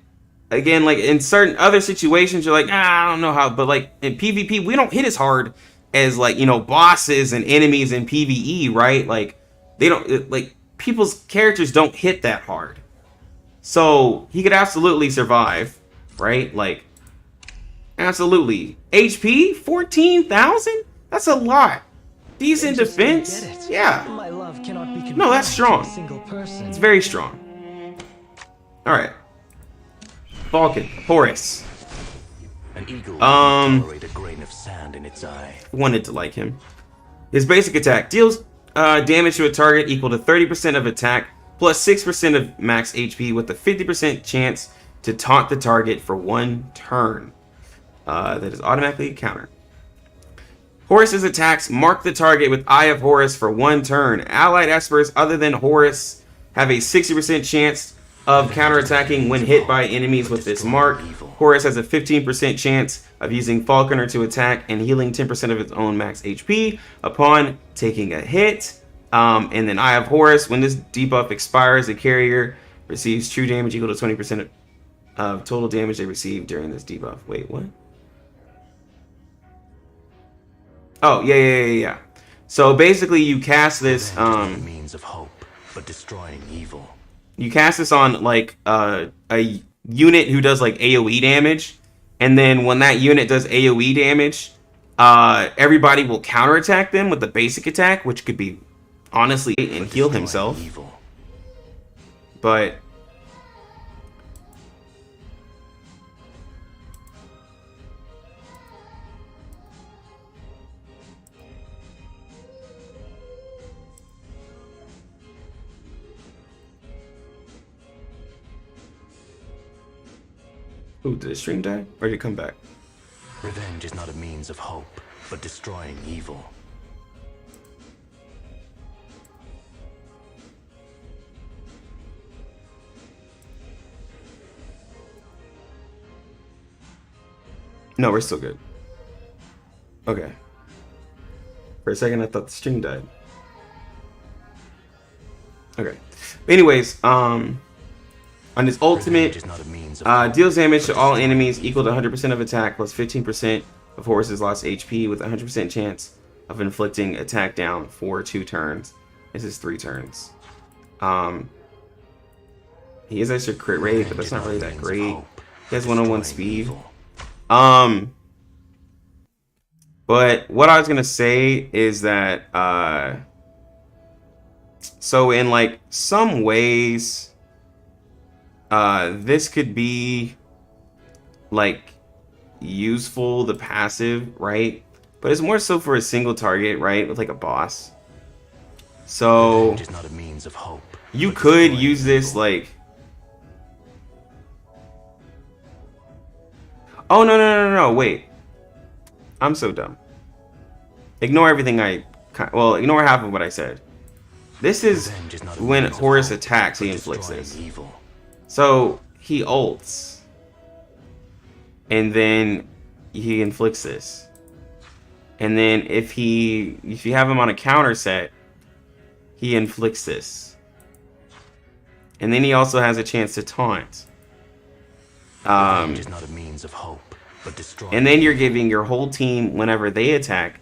again, like in certain other situations, you're like, I don't know how, but like in PvP, we don't hit as hard as, like, you know, bosses and enemies in PvE, right? Like, they don't, like, people's characters don't hit that hard. So he could absolutely survive, right? Like, absolutely. HP 14,000? That's a lot. Decent defense? Yeah. My love cannot be No, that's strong. single person. It's very strong. Alright. Falcon. Horus. An eagle tolerate a grain of sand in its eye. Wanted to like him. His basic attack deals damage to a target equal to 30% of attack plus 6% of max HP with a 50% chance to taunt the target for 1 turn. That is automatically countered. Horus's attacks mark the target with Eye of Horus for 1 turn. Allied Espers other than Horus have a 60% chance of counterattacking when hit by enemies with this mark. Horus has a 15% chance of using Falconer to attack and healing 10% of its own max HP upon taking a hit. And then Eye of Horus, when this debuff expires, the carrier receives true damage equal to 20% of total damage they receive during this debuff. Wait, what? Oh, yeah. So basically you cast this means of hope, but destroying evil. You cast this on like a unit who does like AoE damage, and then when that unit does AoE damage, everybody will counterattack them with the basic attack, which could be honestly and heal himself. Evil. But ooh, did the stream die? Or did it come back? Revenge is not a means of hope, but destroying evil. No, we're still good. Okay. For a second, I thought the stream died. Okay. Anyways, on his ultimate, deals damage to all enemies equal to 100% of attack plus 15% of Horus's lost HP with a 100% chance of inflicting attack down for 2 turns. This is 3 turns. He has extra crit rate, but that's not really that great. He has 101 speed. But what I was gonna say is that so in like some ways this could be like useful, the passive, right? But it's more so for a single target, right? With like a boss. So you could use this like, oh no, wait. I'm so dumb. Ignore everything ignore half of what I said. This is when Horus attacks, he inflicts this. So he ults. And then he inflicts this. And then if you have him on a counter set, he inflicts this. And then he also has a chance to taunt. And then you're giving your whole team, whenever they attack,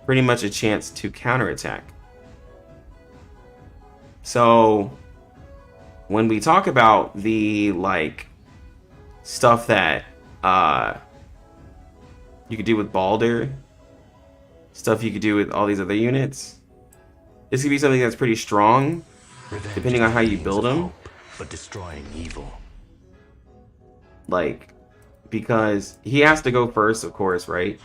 pretty much a chance to counterattack. So when we talk about the like stuff that you could do with Baldur, stuff you could do with all these other units, this could be something that's pretty strong, depending on how you build them. But destroying evil. Like, because he has to go first, of course, right?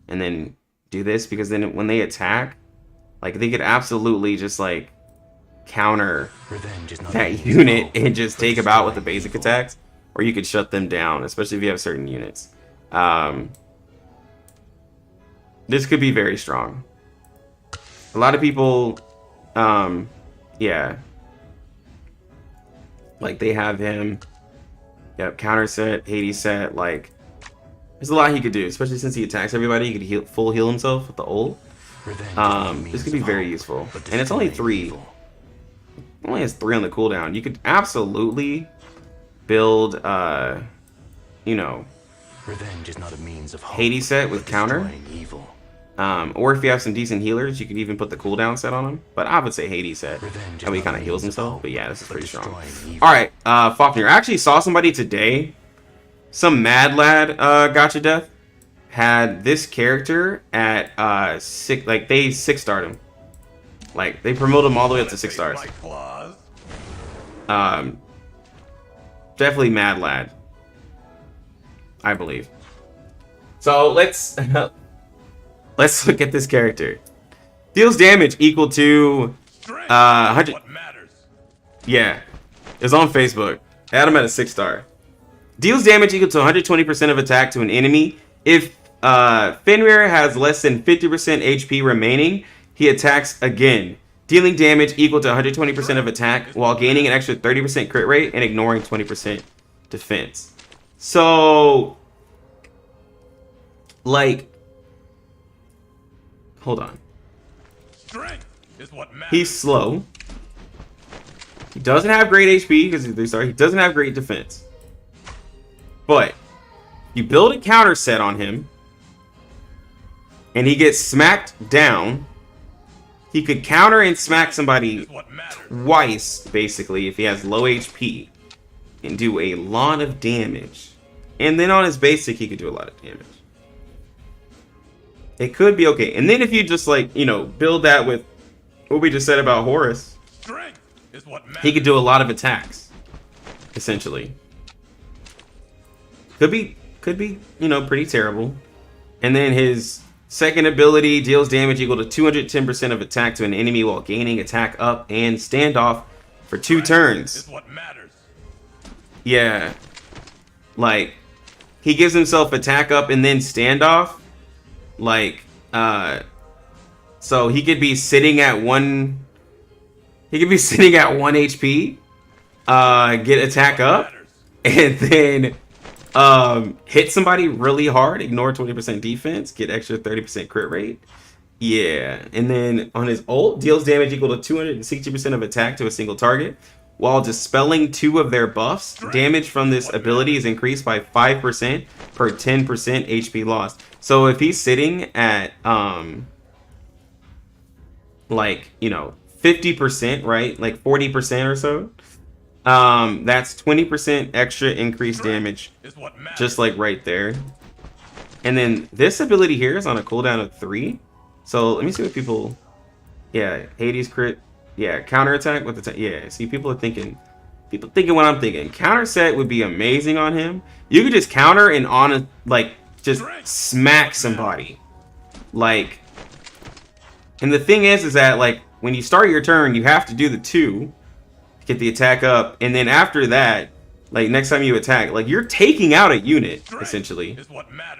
And then do this, because then when they attack, like, they could absolutely just like counter that unit and just take them out with the basic attacks, or you could shut them down, especially if you have certain units. This could be very strong. A lot of people, yeah, like they have him. Yep, counter set, Hades set. Like, there's a lot he could do, especially since he attacks everybody. He could full heal himself with the ult. This could be very useful, and it's only 3. It only has 3 on the cooldown. You could absolutely build, you know, Revenge is not a means of Hades set with counter. Or if you have some decent healers, you could even put the cooldown set on him. But I would say Hades set. That way he kind of heals himself. But yeah, this is pretty strong. Alright, Fafnir. I actually saw somebody today. Some mad lad Gotcha Death had this character at 6, like they 6-starred him. Like they promoted him all the way up to 6 stars. Definitely mad lad, I believe. So let's let's look at this character. Deals damage equal to 100. Yeah, it's on Facebook. Add him at a 6-star. Deals damage equal to 120% of attack to an enemy. If Fenrir has less than 50% HP remaining, he attacks again, dealing damage equal to 120% of attack while gaining an extra 30% crit rate and ignoring 20% defense. So, like, hold on. He's slow. He doesn't have great HP because he doesn't have great defense. But you build a counter set on him, and he gets smacked down. He could counter and smack somebody twice, basically, if he has low HP, and do a lot of damage. And then on his basic, he could do a lot of damage. It could be okay. And then if you just, like, you know, build that with what we just said about Horus, he could do a lot of attacks, essentially. Could be, you know, pretty terrible. And then his second ability deals damage equal to 210% of attack to an enemy while gaining attack up and standoff for 2 turns. Yeah. Like, he gives himself attack up and then standoff. Like, so he could be sitting at 1... He could be sitting at 1 HP, get attack up, and then hit somebody really hard, ignore 20% defense, get extra 30% crit rate. Yeah, and then on his ult, deals damage equal to 260% of attack to a single target. While dispelling 2 of their buffs, damage from this ability is increased by 5% per 10% HP lost. So if he's sitting at, like, you know, 50%, right? Like 40% or so. That's 20% extra increased damage, just like right there. And then this ability here is on a cooldown of 3. So let me see what people... Yeah, Hades crit. Yeah, counter attack with the... Yeah, see, people are thinking... People thinking what I'm thinking. Counter set would be amazing on him. You could just counter and like, just smack somebody. Like... And the thing is that, like, when you start your turn, you have to do the 2... get the attack up, and then after that, like, next time you attack, like, you're taking out a unit, essentially.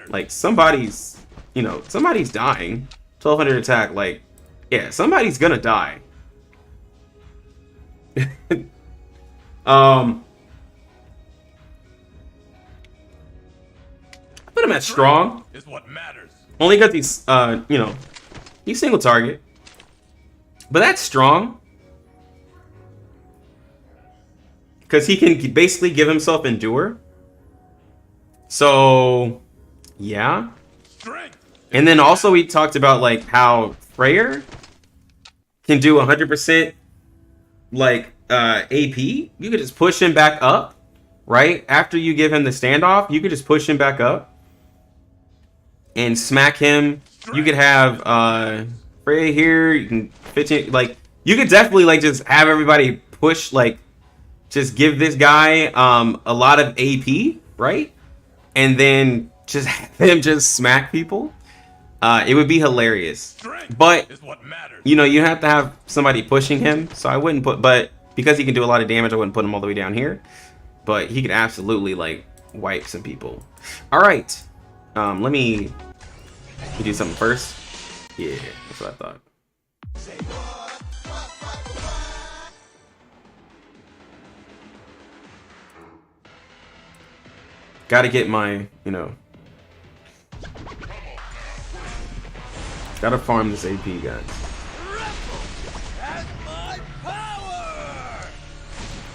Like, somebody's, you know, somebody's dying. 1200 attack, like, yeah, somebody's gonna die. Put him at strong. Only got these, you know, he's single target. But that's strong. Because he can basically give himself endure. So, yeah. And then also we talked about, like, how Freyr can do 100% like AP. You could just push him back up, right? After you give him the standoff, you could just push him back up and smack him. You could have Freyr here. You can pitch it, like, you could definitely, like, just have everybody push, like, just give this guy a lot of AP, right? And then just have him just smack people. it would be hilarious. But you know, you have to have somebody pushing him, so I wouldn't put. But because he can do a lot of damage, I wouldn't put him all the way down here. But he could absolutely like wipe some people. All right, let me do something first. Yeah, that's what I thought. Got to get my, you know, gotta farm this AP, guys.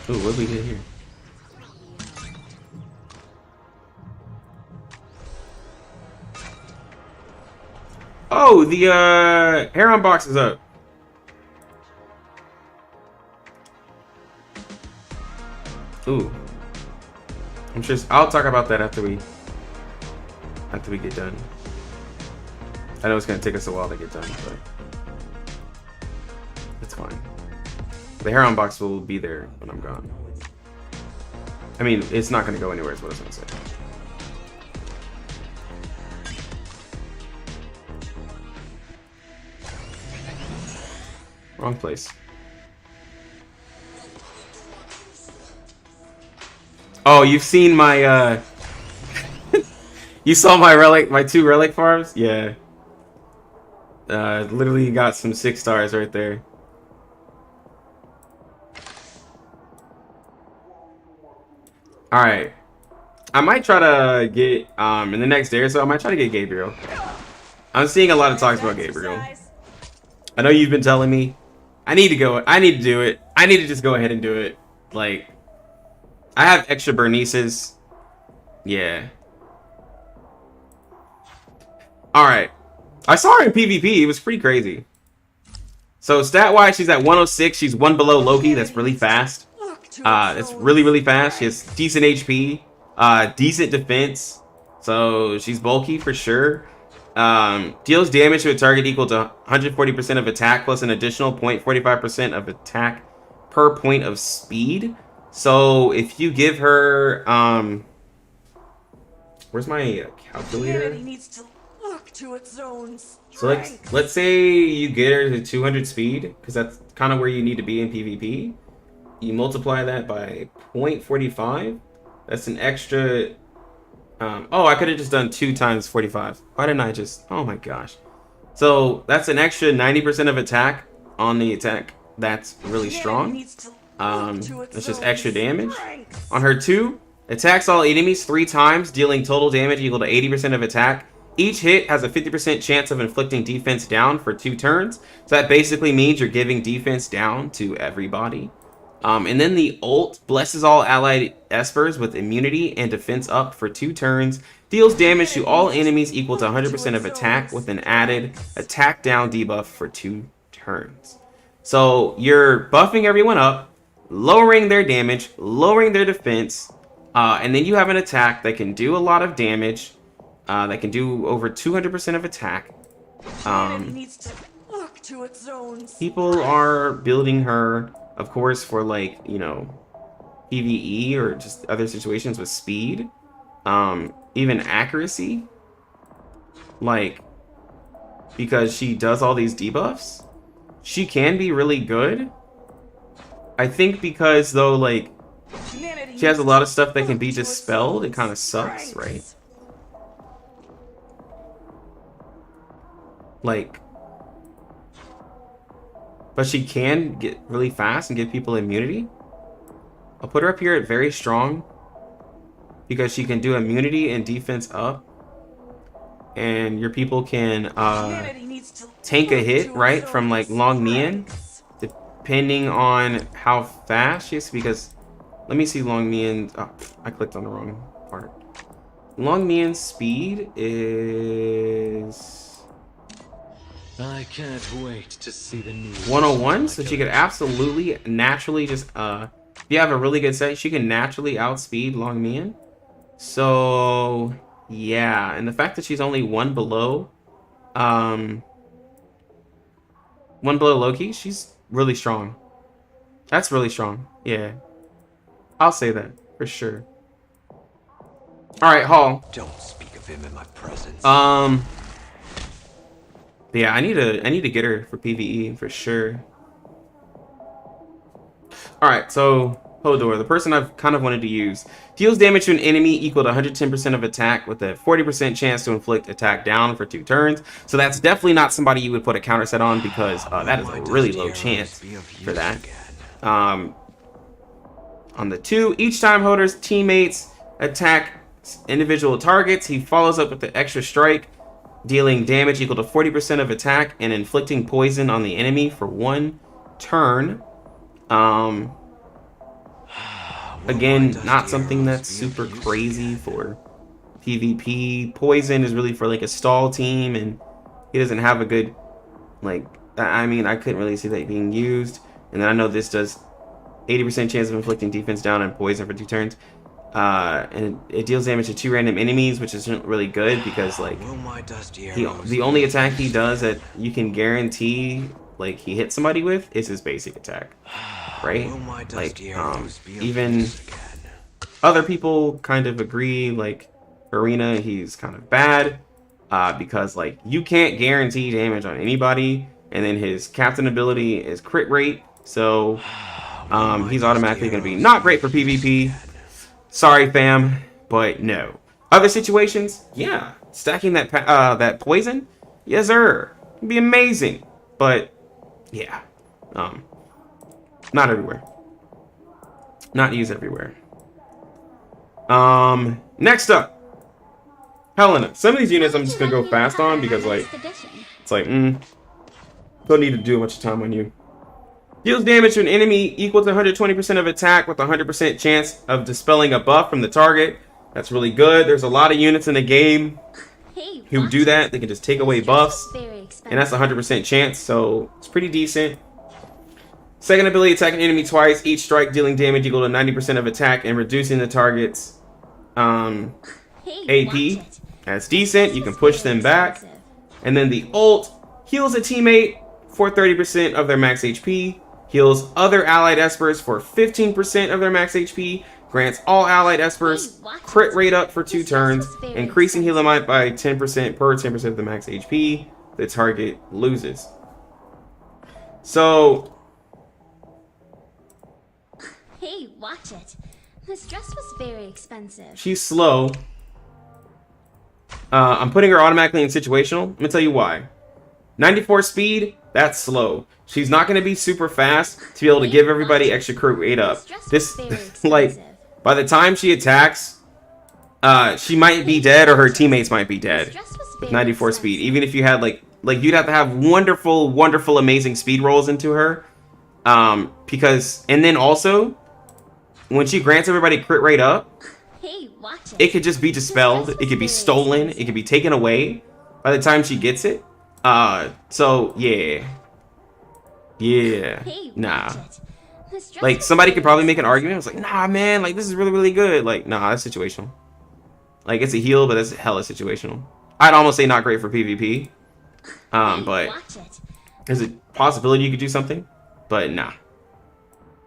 Ooh, what did we get here? Oh, the Heron box is up. Ooh. I'm sure I'll talk about that after we get done. I know it's gonna take us a while to get done, but it's fine. The Heron box will be there when I'm gone. I mean, it's not gonna go anywhere is what I was gonna say. Wrong place. Oh, you've seen my you saw my relic, my 2 relic farms? Yeah. Literally got some 6 stars right there. Alright. I might try to get in the next day or so, I might try to get Gabriel. I'm seeing a lot of talks about Gabriel. I know you've been telling me. I need to do it. I need to just go ahead and do it. Like, I have extra Bernices. Yeah. Alright. I saw her in PvP. It was pretty crazy. So stat-wise, she's at 106. She's 1 below Loki. That's really fast. It's really, really fast. She has decent HP. Decent defense. So she's bulky for sure. Deals damage to a target equal to 140% of attack plus an additional 0.45% of attack per point of speed. So if you give her where's my calculator? So let's say you get her to 200 speed, because that's kind of where you need to be in PvP. You multiply that by 0.45. That's an extra oh, I could have just done 2 times 45. Why didn't I just... Oh my gosh. So that's an extra 90% of attack on the attack. That's really strong. That's just extra damage. On her 2, attacks all enemies 3 times, dealing total damage equal to 80% of attack. Each hit has a 50% chance of inflicting defense down for 2 turns. So that basically means you're giving defense down to everybody. And then the ult blesses all allied espers with immunity and defense up for 2 turns. Deals damage to all enemies equal to 100% of attack with an added attack down debuff for 2 turns. So you're buffing everyone up, lowering their damage, lowering their defense, and then you have an attack that can do a lot of damage, that can do over 200% of attack. People are building her, of course, for like, you know, PvE or just other situations with speed, even accuracy, like, because she does all these debuffs. She can be really good. I think because though, like, she has a lot of stuff that can be dispelled, it kind of sucks, right? Like, but she can get really fast and give people immunity. I'll put her up here at very strong because she can do immunity and defense up, and your people can tank a hit, right, from like Long Mian, depending on how fast she is. Because let me see Long Mian. Oh, I clicked on the wrong part. Long Mian's speed is I can't wait to see the new 101, so she could absolutely naturally just if you have a really good set, she can naturally outspeed Long Mian. So yeah, and the fact that she's only 1 below 1 below Loki, she's really strong. That's really strong. Yeah, I'll say that for sure. All right, Hall. Don't speak of him in my presence. But yeah, I need to get her for PvE for sure. Alright, so Hodor, the person I've kind of wanted to use. Deals damage to an enemy equal to 110% of attack with a 40% chance to inflict attack down for 2 turns. So that's definitely not somebody you would put a counter set on because that is a really low chance for that. On the 2, each time Hodor's teammates attack individual targets, he follows up with the extra strike, dealing damage equal to 40% of attack and inflicting poison on the enemy for 1 turn. Again, not something that's super crazy for PvP. Poison is really for like a stall team, and he doesn't have a good, like, I mean, I couldn't really see that being used. And then I know this does 80% chance of inflicting defense down and poison for 2 turns. And it deals damage to 2 random enemies, which isn't really good because, like, the only attack he does that you can guarantee, like, he hits somebody with is his basic attack, right? Like, even other people kind of agree, like, Arena, he's kind of bad, because, like, you can't guarantee damage on anybody, and then his captain ability is crit rate, so, he's automatically going to be not great for PvP. Sorry, fam, but no. Other situations, yeah, stacking that that poison, yes sir, it'd be amazing, but yeah, not everywhere, not used everywhere. Next up, Helena. Some of these units I'm just gonna go fast on because, like, it's like, don't need to do a bunch of time on you. Deals damage to an enemy equal to 120% of attack with a 100% chance of dispelling a buff from the target. That's really good. There's a lot of units in the game who do that. They can just take away buffs, and that's a 100% chance, so it's pretty decent. Second ability, attack an enemy twice, each strike dealing damage equal to 90% of attack and reducing the target's AP. That's decent. You can push them back. And then the ult heals a teammate for 30% of their max HP. Heals other allied espers for 15% of their max HP. Grants all allied espers crit rate up for 2 turns, increasing heal amount by 10% per 10% of the max HP. The target loses. So, Hey, watch it. This dress was very expensive. she's slow. I'm putting her automatically in situational. I'm gonna tell you why. 94 speed, that's slow. She's not going to be super fast to be able to give everybody extra crit rate up. This, like, by the time she attacks, she might be dead or her teammates might be dead with 94 speed. Even if you had, like you'd have to have wonderful, wonderful, amazing speed rolls into her. Because, and then also, when she grants everybody crit rate up, it could just be dispelled. It could be stolen. It could be taken away by the time she gets it. So, yeah. Yeah. Nah. Like, somebody could probably make an argument. I was like, nah, man, like, this is really, really good. Like, nah, that's situational. Like, it's a heal, but that's hella situational. I'd almost say not great for PvP. But there's a possibility you could do something. But nah.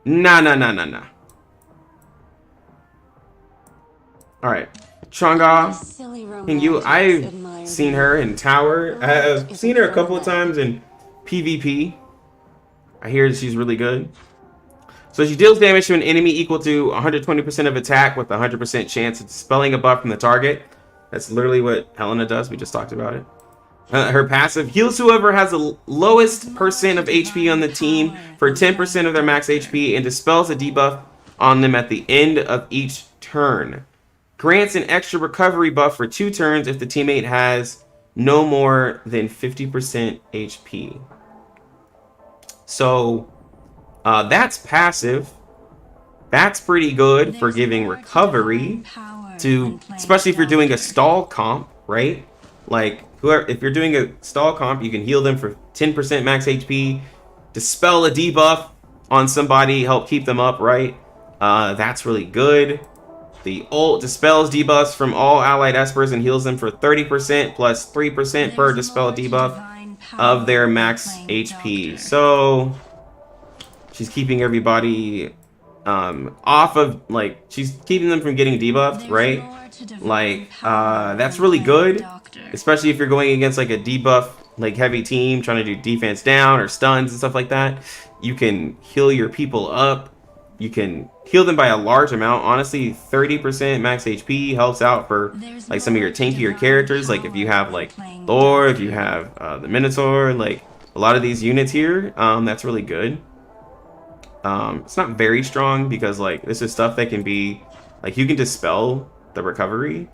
Nah. Alright. Chang'e. I've seen her in Tower. I've seen her a couple of times in PvP. I hear she's really good. So she deals damage to an enemy equal to 120% of attack with a 100% chance of dispelling a buff from the target. That's literally what Helena does. We just talked about it. Her passive heals whoever has the lowest percent of HP on the team for 10% of their max HP and dispels a debuff on them at the end of each turn. Grants an extra recovery buff for 2 turns if the teammate has no more than 50% HP. So, that's passive. That's pretty good for giving recovery to, especially if you're doing a stall comp, right? Like, if you're doing a stall comp, you can heal them for 10% max HP, dispel a debuff on somebody, help keep them up, right? That's really good. The ult dispels debuffs from all allied espers and heals them for 30% plus 3% per dispel debuff of their max HP. So she's keeping everybody off of, like, she's keeping them from getting debuffed, right? Like, that's really good, especially if you're going against like a debuff like heavy team trying to do defense down or stuns and stuff like that, you can heal your people up. You can heal them by a large amount. Honestly, 30% max HP helps out for like some of your tankier characters. Like if you have like Thor, if you have the Minotaur, like a lot of these units here, that's really good. It's not very strong because like this is stuff that can be like, you can dispel the recovery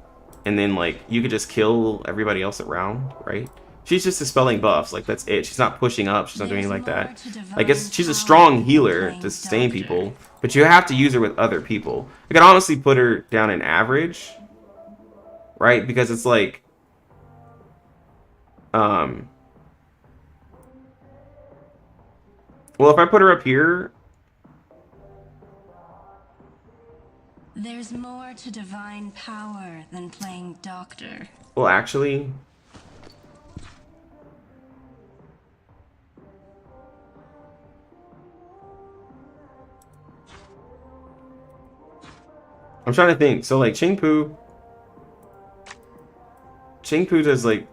and then like you could just kill everybody else around, right? She's just dispelling buffs, like that's it. She's not pushing up, she's not doing anything like that. I guess she's a strong healer to sustain people, but you have to use her with other people. I could honestly put her down in average, right? Because it's like well, if I put her up here, there's more to divine power than playing doctor. well, actually, I'm trying to think. So like Chingpu does like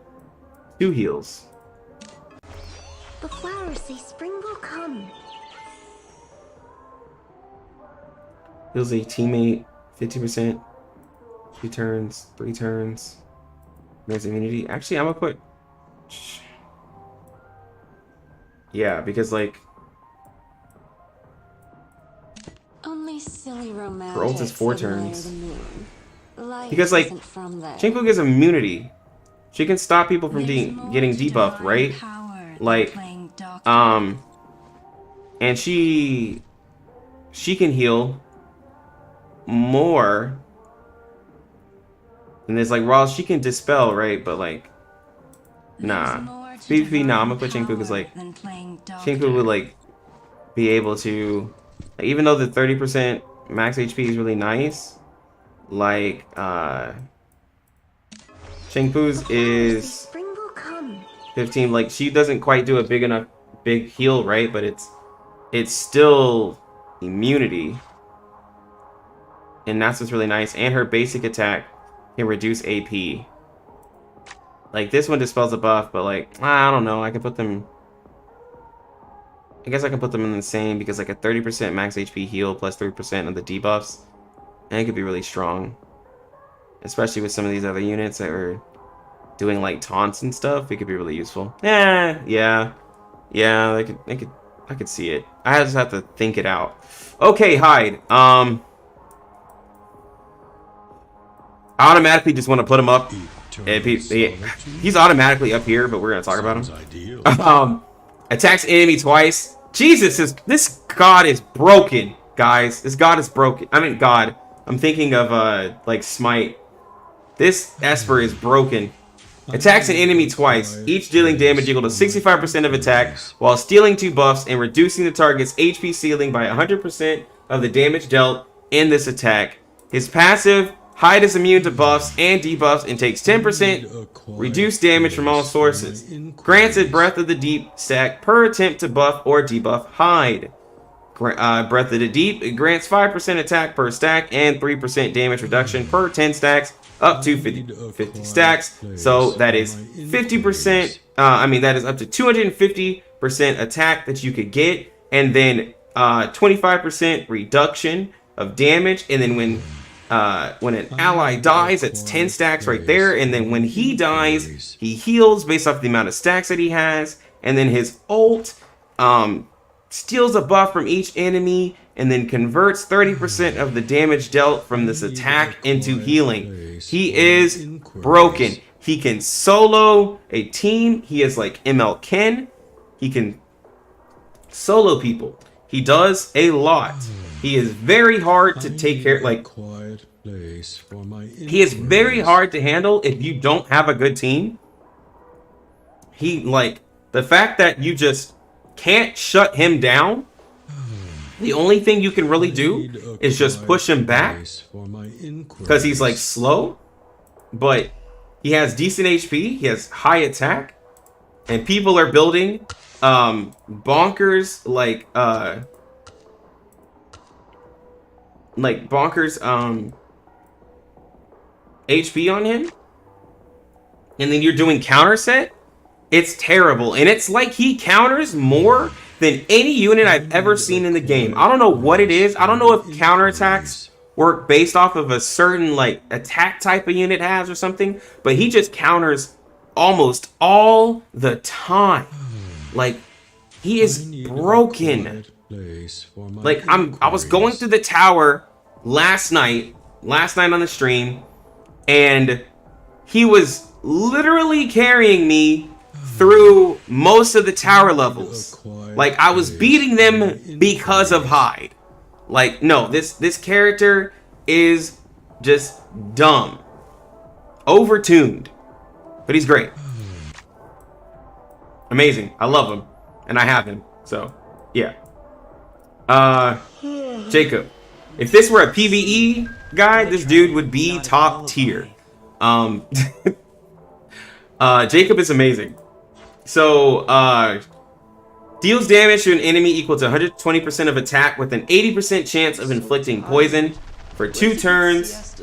2 heals. The flowers say spring will come. Heals a teammate 50%, 2 turns, 3 turns. There's immunity. Actually, I'm gonna put, yeah, because like Only silly romantics. her ult is 4 turns. Life Because like isn't from there. Chingpu gives immunity. She can stop people from getting debuffed, right? Like and she can heal more. And there's like Raw, she can dispel, right? But like nah. PvP, nah, I'm gonna put Chingpu because like Chingpu would like be able to, like, even though the 30% max HP is really nice, like Chingpu's is 15. Like she doesn't quite do a big heal, right? But it's still immunity, and that's what's really nice. And her basic attack can reduce AP. Like this one dispels a buff, but like I don't know. I can put them. I guess I can put them in the same because like a 30% max HP heal plus 3% of the debuffs, and it could be really strong, especially with some of these other units that are doing like taunts and stuff. It could be really useful. Yeah. I could see it. I just have to think it out. Okay, Hyde. I automatically just want to put him up. He's automatically up here, but we're gonna talk about him. Attacks enemy twice. Jesus, this god is broken, guys. This god is broken. I mean, god. I'm thinking of like Smite. This Esper is broken. Attacks an enemy twice, each dealing damage equal to 65% of attack, while stealing 2 buffs and reducing the target's HP ceiling by 100% of the damage dealt in this attack. His passive, Hyde is immune to buffs and debuffs and takes 10% reduced damage from all sources. Grants a Breath of the Deep stack per attempt to buff or debuff Hyde. Breath of the Deep, it grants 5% attack per stack and 3% damage reduction per 10 stacks, up to 50 stacks. So that is 50%. That is up to 250% attack that you could get, and then 25% reduction of damage. And then when an ally dies, that's 10 stacks right there. And then when he dies, he heals based off the amount of stacks that he has. And then his ult steals a buff from each enemy and then converts 30% of the damage dealt from this attack into healing. He is broken. He can solo a team. He is like ML Ken. He can solo people. He does a lot. He is very hard to take care, like, he is very hard to handle if you don't have a good team. He, like, the fact that you just can't shut him down, the only thing you can really do is just push him back because he's like slow, but he has decent HP, he has high attack, and people are building bonkers HP on him, and then you're doing counter set. It's terrible. And it's like he counters more than any unit I've ever seen in the game. I don't know what it is. I don't know if counterattacks work based off of a certain like attack type a unit has or something, but he just counters almost all the time. Like, he is broken. Like, I was going through the tower last night on the stream, and he was literally carrying me through most of the tower levels. Like, I was beating them because of Hyde. Like, no, this character is just dumb. Overtuned. But he's great. Amazing. I love him. And I have him. So, yeah. Jacob. If this were a PvE guy, this dude would be top tier. Jacob is amazing. So, deals damage to an enemy equal to 120% of attack with an 80% chance of inflicting poison for 2 turns.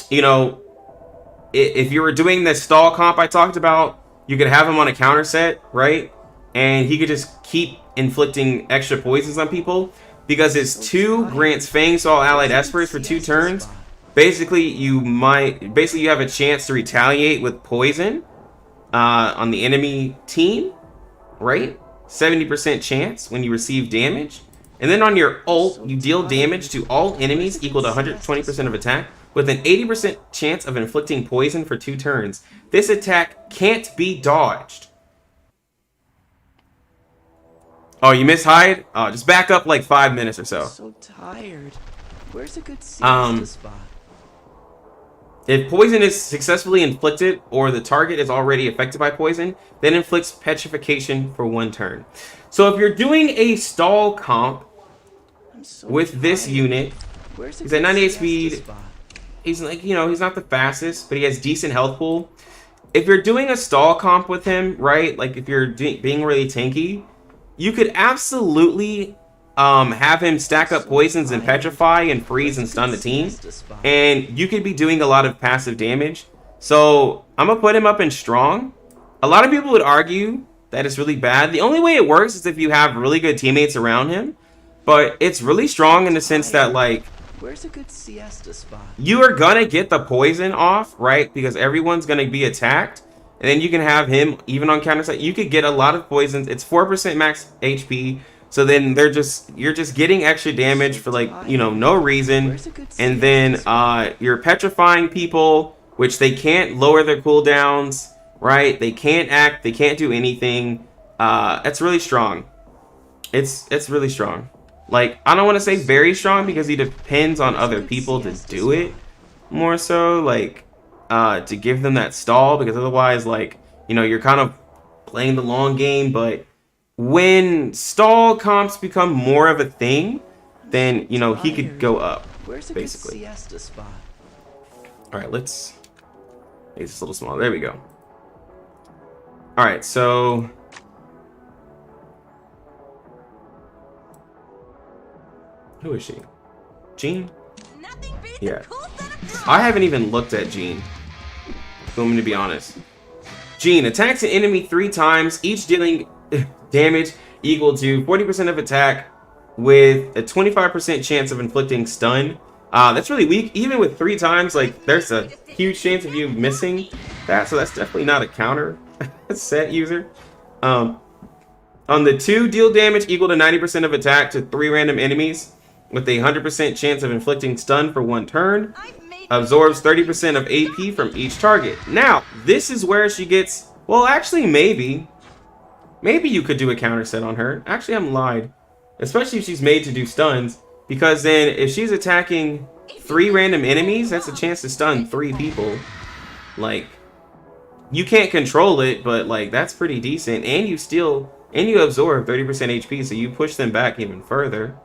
You know, if you were doing the stall comp I talked about, you could have him on a counter set, right? And he could just keep inflicting extra poisons on people. Because his 2 grants Fangs to all allied espers for 2 turns. Basically, you have a chance to retaliate with poison on the enemy team, right? 70% chance when you receive damage. And then on your ult, you deal damage to all enemies equal to 120% of attack with an 80% chance of inflicting poison for 2 turns. This attack can't be dodged. Oh, you missed Hyde? Oh, just back up like 5 minutes or so. I'm so tired. Where's a good siesta spot? If poison is successfully inflicted or the target is already affected by poison, then inflicts petrification for 1 turn. So if you're doing a stall comp with this unit, he's at 98 speed. He's like, you know, he's not the fastest, but he has decent health pool. If you're doing a stall comp with him, right, like if you're being really tanky, you could absolutely have him stack up poisons and petrify and freeze and stun the team, and you could be doing a lot of passive damage. So I'm gonna put him up in strong. A lot of people would argue that it's really bad. The only way it works is if you have really good teammates around him, but it's really strong in the sense that, like, where's a good siesta spot? You are gonna get the poison off, right? Because everyone's gonna be attacked. And then you can have him even on counter side. You could get a lot of poisons. It's 4% max HP. So then you're just getting extra damage for, like, you know, no reason. And then you're petrifying people, which they can't lower their cooldowns, right? They can't act, they can't do anything. That's really strong. It's really strong. Like, I don't want to say very strong because he depends on other people to do it more so, like, to give them that stall, because otherwise, like, you know, you're kind of playing the long game. But when stall comps become more of a thing, then, you know, he could go up, basically. All right, let's make this a little smaller. There we go. All right, so who is she? Jean? Yeah. I haven't even looked at Jean, if I'm going to be honest. Jean attacks an enemy 3 times, each dealing damage equal to 40% of attack with a 25% chance of inflicting stun. That's really weak. Even with 3 times, like, there's a huge chance of you missing that, so that's definitely not a counter set user. On the 2, deal damage equal to 90% of attack to 3 random enemies with a 100% chance of inflicting stun for 1 turn. Absorbs 30% of AP from each target. Now, this is where she gets, well, actually, maybe you could do a counter set on her. Actually, I'm lied. Especially if she's made to do stuns, because then if she's attacking 3 random enemies, that's a chance to stun 3 people. Like, you can't control it, but, like, that's pretty decent. And you absorb 30% HP, so you push them back even further.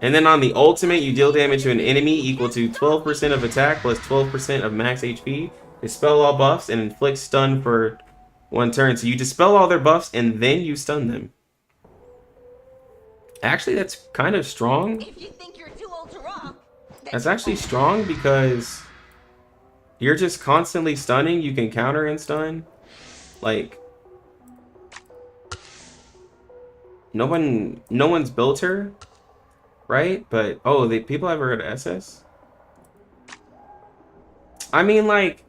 And then on the ultimate, you deal damage to an enemy equal to 12% of attack plus 12% of max HP. Dispel all buffs and inflict stun for 1 turn. So you dispel all their buffs and then you stun them. Actually, that's kind of strong. If you think you're too old to rock, that's actually strong because you're just constantly stunning. You can counter and stun. Like, no one's built her, right? But oh, people ever heard of SS? I mean, like,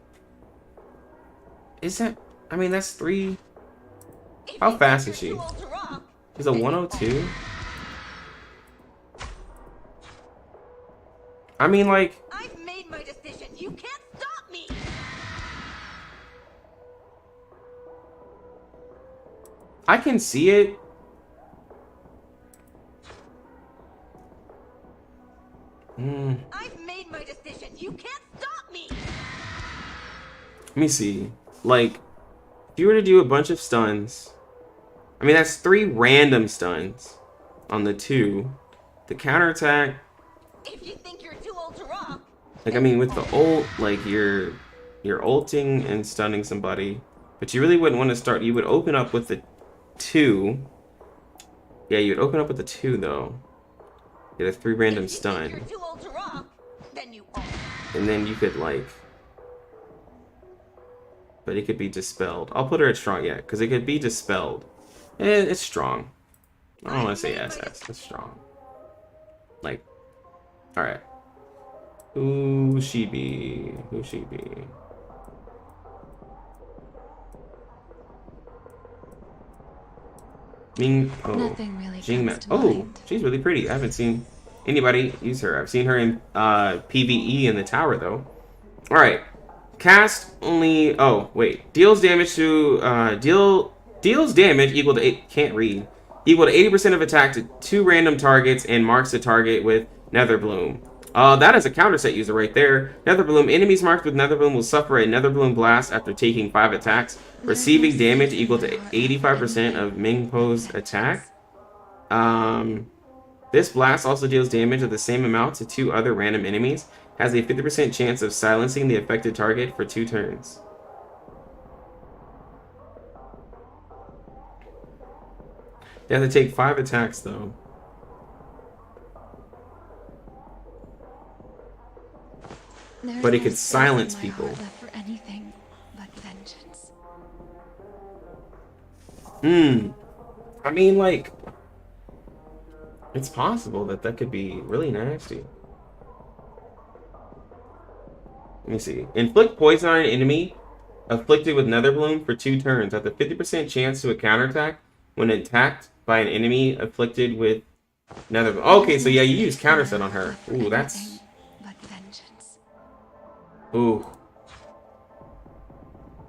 is that? I mean, that's 3. How fast is she? She's a 102. I mean, like, I've made my decision. You can't stop me. I can see it. I've made my decision. You can't stop me. Let me see. Like, if you were to do a bunch of stuns, I mean, that's 3 random stuns on the 2. The counterattack. If you think you're too old to rock. Like, I mean, with the ult, like, you're ulting and stunning somebody. But you really wouldn't want to start. You would open up with the 2. Yeah, you'd open up with the 2, though. Get a 3 random stun. You're too old to rock, then you are. And then you could, like... But it could be dispelled. I'll put her at strong, yeah, because it could be dispelled. It's strong. I don't want to say SS. It's strong. Like, alright. Who she be? Who she be? Ming. Oh, Nothing really Jing comes to oh, mind. she's really pretty. I haven't seen anybody use her. I've seen her in PvE in the tower though. All right, cast only. Oh wait, deals damage to deals damage equal to 8. Can't read. Equal to 80% of attack to 2 random targets and marks the target with Netherbloom. That is a counter set user right there. Netherbloom. Enemies marked with Netherbloom will suffer a Netherbloom blast after taking 5 attacks, receiving damage equal to 85% of Mingpo's attack. This blast also deals damage of the same amount to 2 other random enemies. Has a 50% chance of silencing the affected target for 2 turns. They have to take 5 attacks though. But it could silence people. For anything but vengeance. I mean, like, it's possible that could be really nasty. Let me see. Inflict poison on an enemy afflicted with Netherbloom for 2 turns. At the 50% chance to a counterattack when attacked by an enemy afflicted with Netherbloom. Okay, so yeah, you use counter set on her. Ooh, that's... Ooh.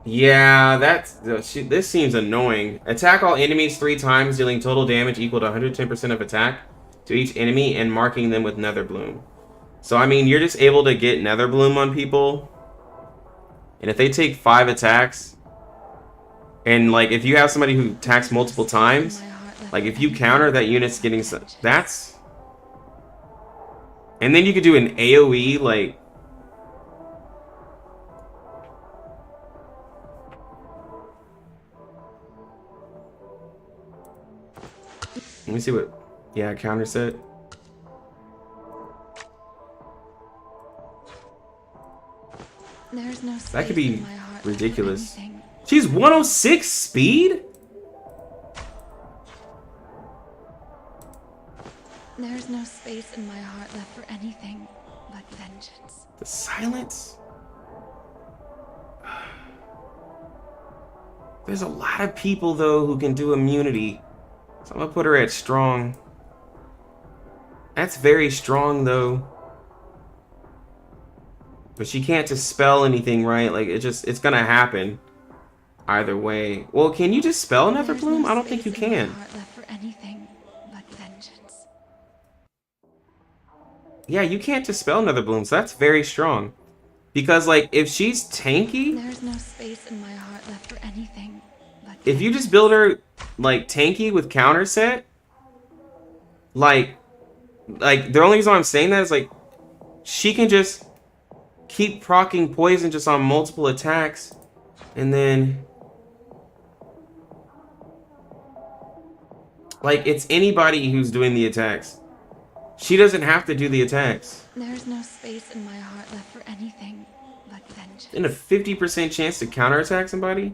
Yeah, this seems annoying. Attack all enemies 3 times, dealing total damage equal to 110% of attack to each enemy and marking them with Netherbloom. So, I mean, you're just able to get Netherbloom on people. And if they take 5 attacks, and, like, if you have somebody who attacks multiple times, like, if you counter, that unit's getting... That's... And then you could do an AoE, like... Let me see what... Yeah, counter set. There's no That could be in my heart ridiculous. for anything. She's 106 speed? There's no space in my heart left for anything but vengeance. The silence? There's a lot of people, though, who can do immunity. So I'm gonna put her at strong. That's very strong, though. But she can't dispel anything, right? Like, it's gonna happen either way. Well, can you dispel Netherbloom? I don't think you can. For anything but vengeance. Yeah, you can't dispel Netherbloom, so that's very strong. Because, like, if she's tanky... There's no space in my heart left for anything but If you just build her, like, tanky with counter set... Like, the only reason I'm saying that is, like, she can just keep proccing poison just on multiple attacks. And then... Like, it's anybody who's doing the attacks. She doesn't have to do the attacks. There's no space in my heart left for anything but vengeance. And a 50% chance to counterattack somebody?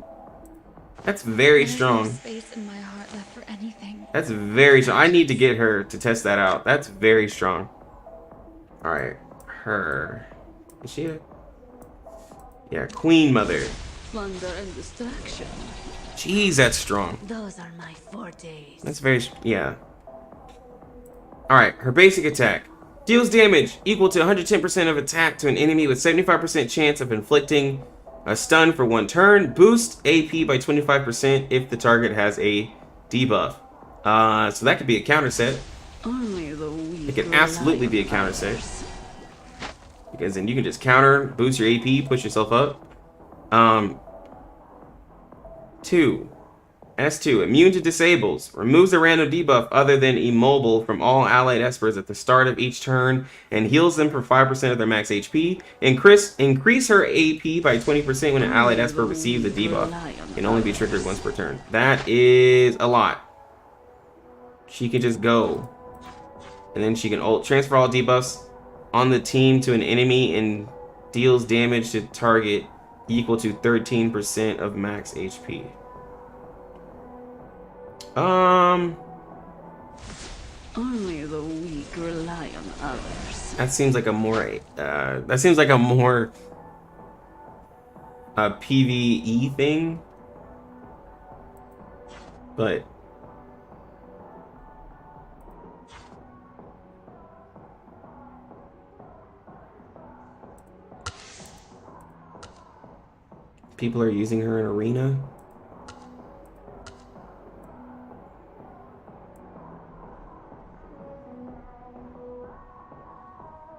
That's very There's strong. no space in my heart left for anything. That's very strong. I need to get her to test that out. That's very strong. Alright. Her. Is she a... Yeah, Queen Mother. Plunder and distraction. Jeez, that's strong. Those are my fortes. That's very... Yeah. Alright, her basic attack. Deals damage equal to 110% of attack to an enemy with 75% chance of inflicting a stun for 1 turn. Boost AP by 25% if the target has a debuff. So that could be a counter set. Only the weak It can absolutely be a counter set. Because then you can just counter, boost your AP, push yourself up. 2. S2, immune to disables. Removes a random debuff other than immobile from all allied espers at the start of each turn and heals them for 5% of their max HP. Increase her AP by 20% when an allied esper receives a debuff. Can only be triggered once per turn. That is a lot. She can just go. And then she can transfer all debuffs on the team to an enemy and deals damage to target equal to 13% of max HP. Only the weak rely on others. That seems like a more PvE thing. But people are using her in arena.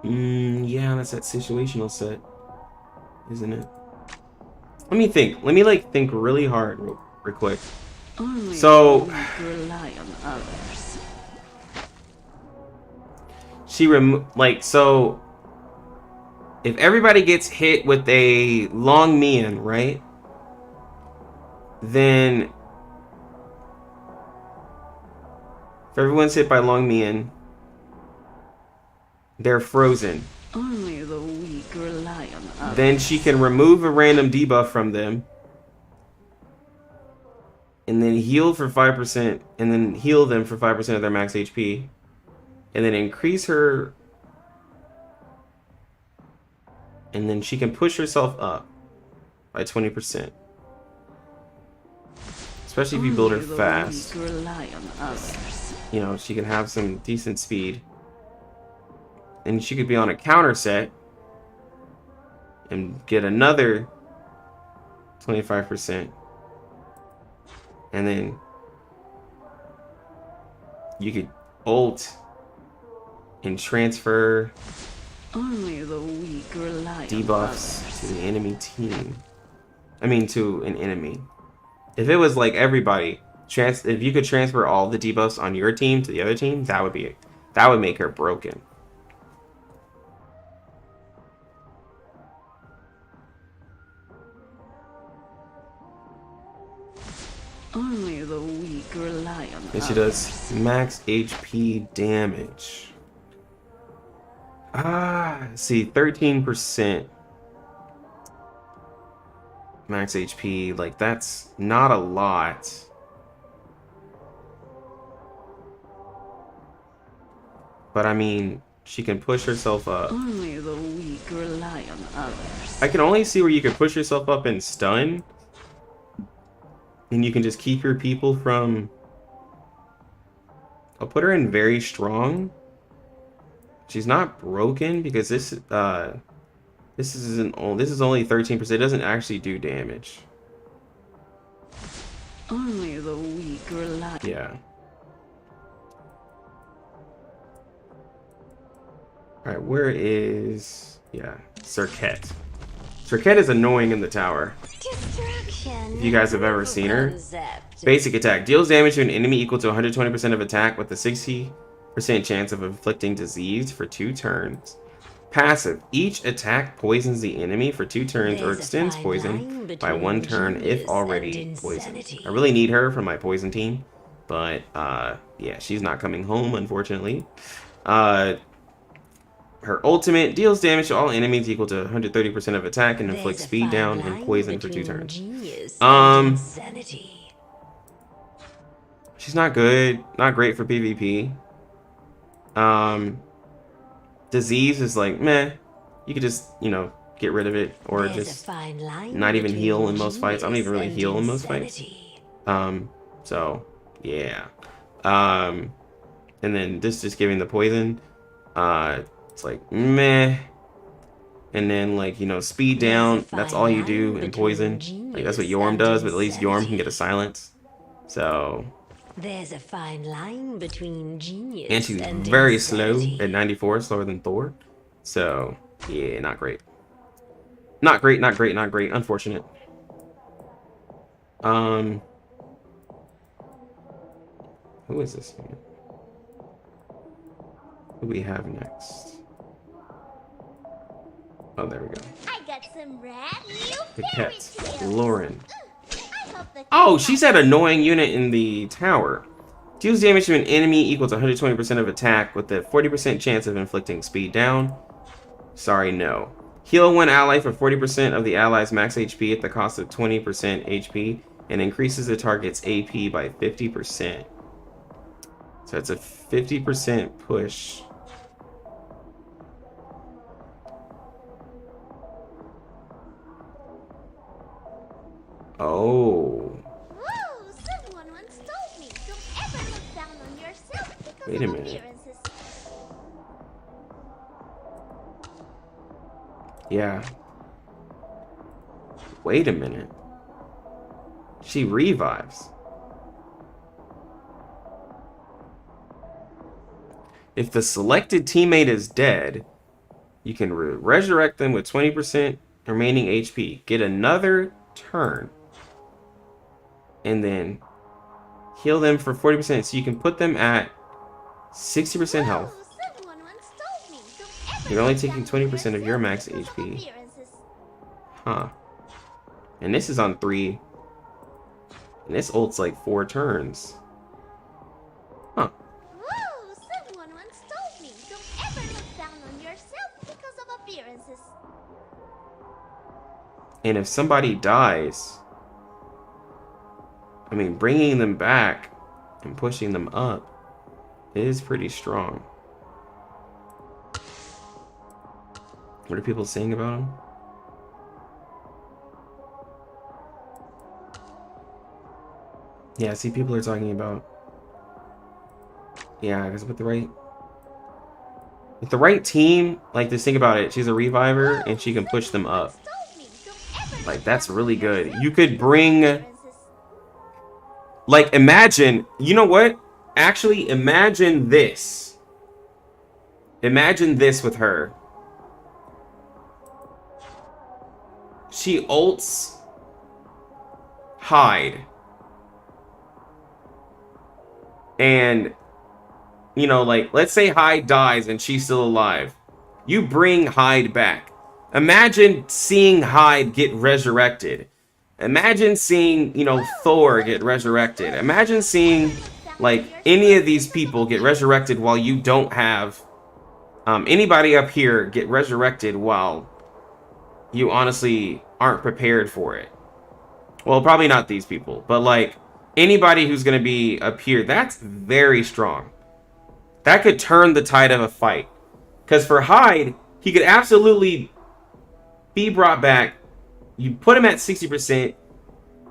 Yeah, that's that situational set, isn't it? Let me think. Let me think really hard real quick. Only so rely on others. So if everybody gets hit with a long Mian, right? Then if everyone's hit by long Mian, they're frozen. Only the weak rely on others. Then she can remove a random debuff from them. And then heal for 5%. And then heal them for 5% of their max HP. And then increase her. And then she can push herself up by 20%. Especially if you build her fast. Rely on others. You know, she can have some decent speed. And she could be on a counter set and get another 25%. And then you could ult and transfer only the weak rely debuffs to the enemy team. I mean, to an enemy. If it was like everybody, if you could transfer all the debuffs on your team to the other team, that would make her broken. Only the weak rely on And she does max HP damage. See, 13% max HP. Like, that's not a lot. But I mean, she can push herself up. Only the weak rely on others. I can only see where you can push yourself up and stun. And you can just keep your people from... I'll put her in very strong. She's not broken because this is only 13%. It doesn't actually do damage. Only the weak rely. Yeah. Alright, where is... Yeah, Serket. Serket is annoying in the tower. If you guys have ever seen her. Basic attack. Deals damage to an enemy equal to 120% of attack with a 60% chance of inflicting disease for 2 turns. Passive. Each attack poisons the enemy for 2 turns or extends poison by 1 turn if already poisoned. I really need her for my poison team. But, yeah, she's not coming home, unfortunately. Her ultimate deals damage to all enemies equal to 130% of attack and inflicts speed down and poison for 2 turns. She's not good. Not great for PvP. Disease is like, meh. You could just, you know, get rid of it. Or just not even heal in most fights. I don't even really heal in most fights. So, yeah. And then this just giving the poison. It's like, meh. And then, like, you know, speed down. That's all you do in poison. Like, that's what Yorm does, but at least Yorm can get a silence. So... There's a fine line between genius and she's very slow at 94, slower than Thor. So, yeah, not great. Not great, not great, not great. Unfortunate. Who is this one? Who do we have next? Oh, there we go. I got some brand new The fairy cat, tales. Lauren. I hope the Oh, she's that annoying unit in the tower. Deals damage to an enemy equals 120% of attack with a 40% chance of inflicting speed down. Sorry, no. Heal one ally for 40% of the ally's max HP at the cost of 20% HP and increases the target's AP by 50%. So it's a 50% push. Oh. Whoa, someone once told me, don't ever look down on yourself because Wait a of minute. appearances. Yeah. Wait a minute. She revives. If the selected teammate is dead, you can resurrect them with 20% remaining HP. Get another turn. And then heal them for 40%, so you can put them at 60% health. You're only taking 20% of your max HP. Huh. And this is on 3. And this ult's like 4 turns. Huh. Whoa, someone once told me, don't ever look down on yourself because of appearances. And if somebody dies, I mean, bringing them back and pushing them up is pretty strong. What are people saying about him? Yeah, see, people are talking about... Yeah, because with the right team, like, just think about it. She's a reviver, and she can push them up. Like, that's really good. You could bring... Like, imagine... You know what? Actually, imagine this. Imagine this with her. She ults Hyde. And, you know, like, let's say Hyde dies and she's still alive. You bring Hyde back. Imagine seeing Hyde get resurrected. Imagine seeing, you know, Thor get resurrected. Imagine seeing, like, any of these people get resurrected while you don't have anybody up here get resurrected while you honestly aren't prepared for it. Well, probably not these people, but, like, anybody who's going to be up here, that's very strong. That could turn the tide of a fight. Because for Hyde, he could absolutely be brought back. You put him at 60%,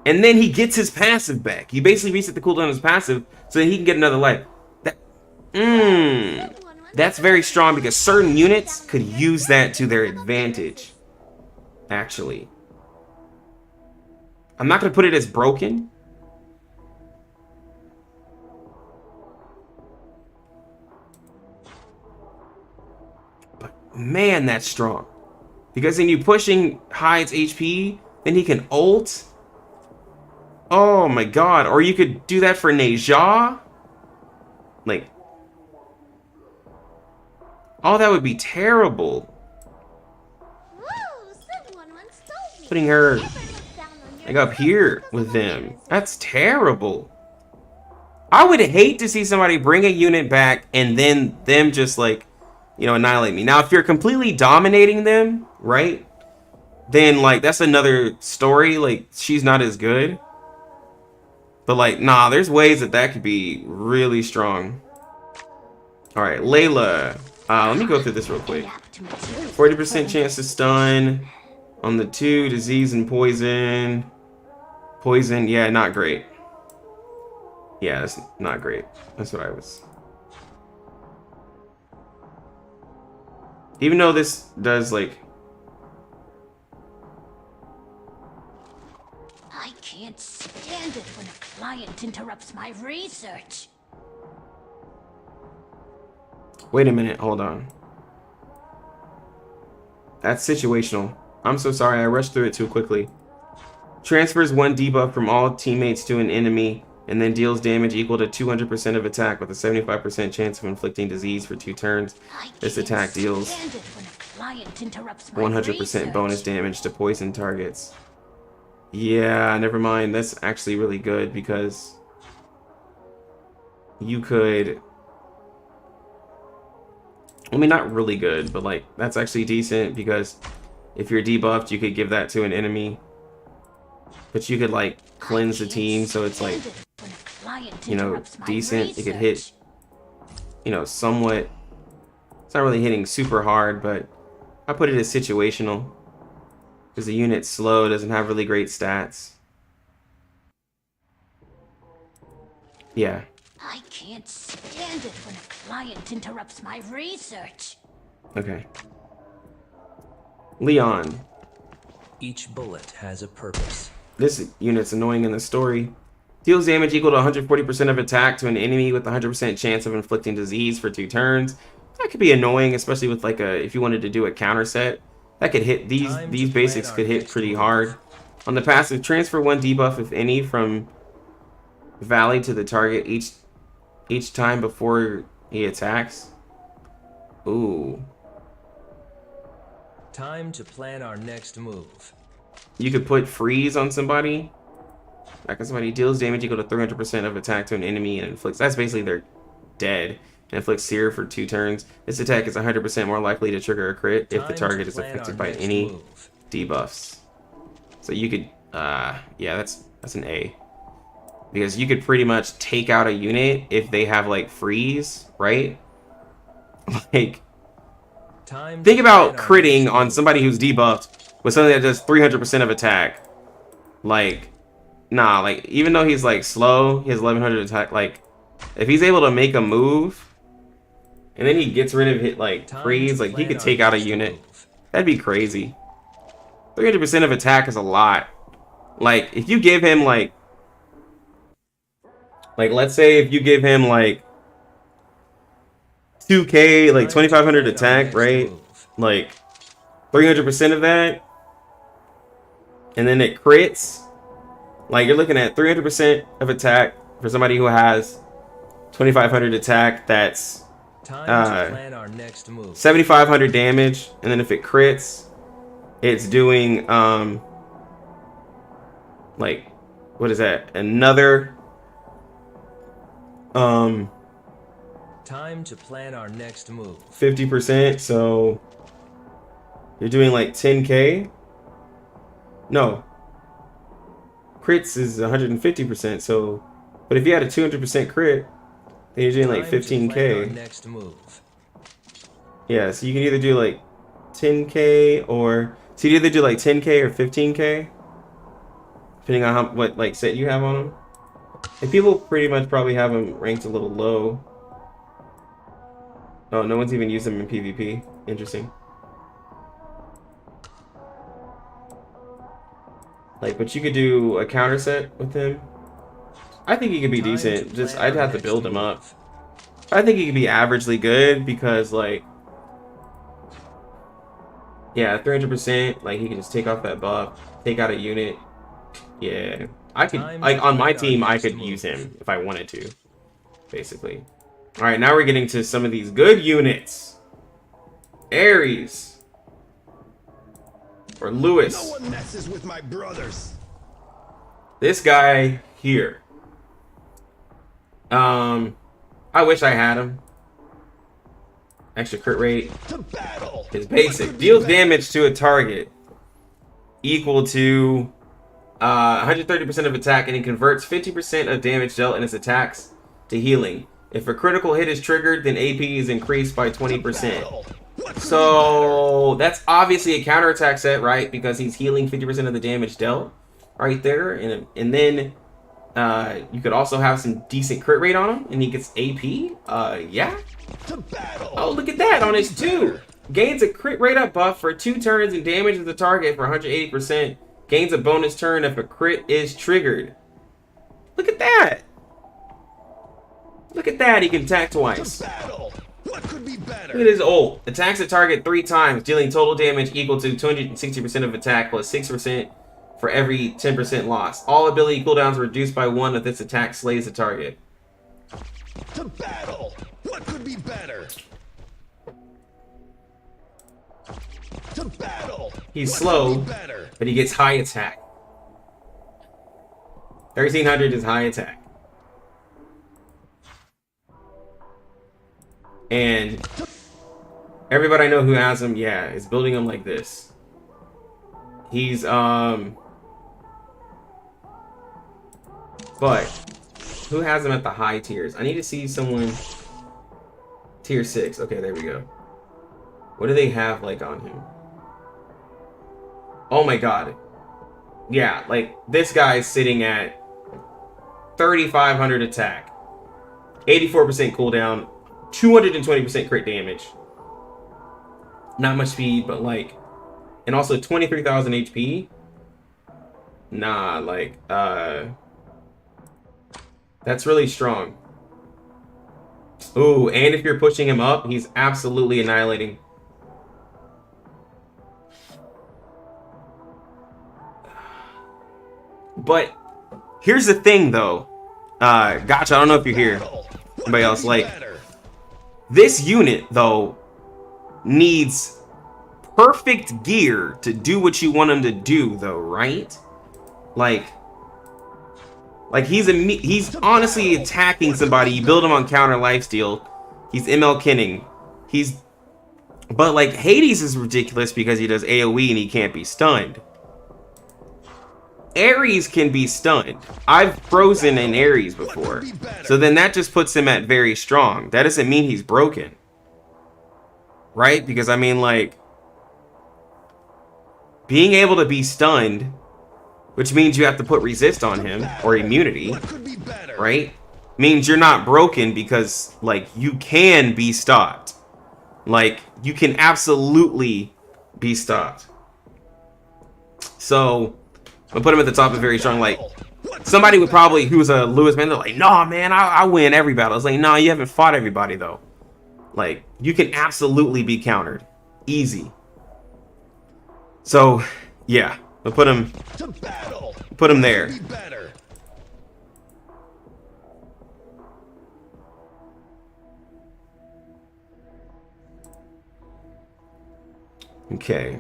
and then he gets his passive back. You basically reset the cooldown of his passive so that he can get another life. That's very strong because certain units could use that to their advantage. Actually. I'm not going to put it as broken. Man, that's strong. Because then you pushing Hyde's HP, then he can ult. Oh my god. Or you could do that for Neja. Like, oh, that would be terrible. Putting her like up here with them. That's terrible. I would hate to see somebody bring a unit back and then them just like, you know, annihilate me. Now, if you're completely dominating them, right? Then, like, that's another story. Like, she's not as good. But like, nah, there's ways that could be really strong. All right, Layla. Let me go through this real quick. 40% chance to stun on the 2, disease and poison. Poison, yeah, not great. Yeah, that's not great. That's what I was. Even though this does like. I can't stand it when a client interrupts my research. Wait a minute, hold on. That's situational. I'm so sorry, I rushed through it too quickly. Transfers 1 debuff from all teammates to an enemy and then deals damage equal to 200% of attack with a 75% chance of inflicting disease for 2 turns. This attack deals 100% bonus damage to poison targets. Yeah, never mind. That's actually really good because you could... I mean, not really good, but like that's actually decent because if you're debuffed, you could give that to an enemy. But you could like cleanse the team, so it's like, you know, decent. It could hit, you know, somewhat. It's not really hitting super hard, but I put it as situational because the unit's slow, doesn't have really great stats. Yeah. I can't stand it when a client interrupts my research. Okay. Leon. Each bullet has a purpose. This unit's annoying in the story. Deals damage equal to 140% of attack to an enemy with 100% chance of inflicting disease for 2 turns. That could be annoying, especially with like a if you wanted to do a counter set. That could hit these basics could hit pretty hard. On the passive, transfer 1 debuff if any from Valley to the target each time before he attacks. Ooh. Time to plan our next move. You could put freeze on somebody. Like somebody deals damage equal to 300% of attack to an enemy and inflicts. That's basically they're dead. And inflicts sear for 2 turns. This attack is 100% more likely to trigger a crit if the target is affected by any debuffs. So you could, yeah, that's an A. Because you could pretty much take out a unit if they have like freeze, right? Like, think about critting on somebody who's debuffed with something that does 300% of attack. Like, nah, like even though he's like slow, he has 1100 attack. Like, if he's able to make a move and then he gets rid of it like freeze, like he could take out a unit. That'd be crazy. 300% of attack is a lot. Like, if you give him like let's say if you give him like 2k, like 2500 attack, right? Like 300% of that, and then it crits. Like you're looking at 300% of attack for somebody who has 2500 attack. That's 7500 damage, and then if it crits, it's doing like what is that? Another time to plan our next move. 50%, so you're doing like 10k. No, crits is 150%, so but if you had a 200% crit, then you're doing like 15k. Next move. Yeah, so you can either do like 10k or so you either do like 10k or 15k depending on what like set you have on them. And people pretty much probably have them ranked a little low. Oh, no one's even used them in PvP. Interesting. Like, but you could do a counter set with him. I think he could be decent. Just I'd have to build him up. I think he could be averagely good because like, yeah, 300%. Like he could just take off that buff, take out a unit. Yeah, I could like on my team I could use him if I wanted to, basically. All right, now we're getting to some of these good units. Ares or Lewis. No one messes with my brothers. This guy here. I wish I had him. Extra crit rate. His basic deals damage to a target equal to 130% of attack, and it converts 50% of damage dealt in its attacks to healing. If a critical hit is triggered, then AP is increased by 20%. So that's obviously a counterattack set, right? Because he's healing 50% of the damage dealt right there. And then you could also have some decent crit rate on him, and he gets AP. Yeah. Oh, look at that on his 2. Gains a crit rate up buff for 2 turns and damages the target for 180%. Gains a bonus turn if a crit is triggered. Look at that. Look at that. He can attack twice. Look at his ult. Attacks a target 3 times, dealing total damage equal to 260% of attack plus 6% for every 10% loss. All ability cooldowns are reduced by 1 if this attack slays the target. To battle! What could be better? To battle! He's slow, but he gets high attack. 1300 is high attack. And everybody I know who has him, yeah, is building him like this. He's, but who has him at the high tiers? I need to see someone. Tier 6. Okay, there we go. What do they have, like, on him? Oh my god. Yeah, like, this guy's sitting at 3,500 attack. 84% cooldown. 220% crit damage. Not much speed, but like, and also 23,000 HP. Nah, like, that's really strong. Ooh, and if you're pushing him up, he's absolutely annihilating. But here's the thing, though. Gotcha, I don't know if you're here. Anybody else, like, this unit, though, needs perfect gear to do what you want him to do, though, right? Like he's honestly attacking somebody. You build him on counter lifesteal. He's ML Kinning. But like Hades is ridiculous because he does AoE and he can't be stunned. Ares can be stunned. I've frozen in Ares before. So then that just puts him at very strong. That doesn't mean he's broken. Right? Because I mean, like, being able to be stunned, which means you have to put resist on him or immunity, right? Means you're not broken because, like, you can be stopped. Like, you can absolutely be stopped. So I'll put him at the top of very strong. Like, somebody would probably, who's a Lewis man, they're like, nah, man, I win every battle. It's like, nah, you haven't fought everybody, though. Like, you can absolutely be countered. Easy. So, yeah. I'll put him there. Okay.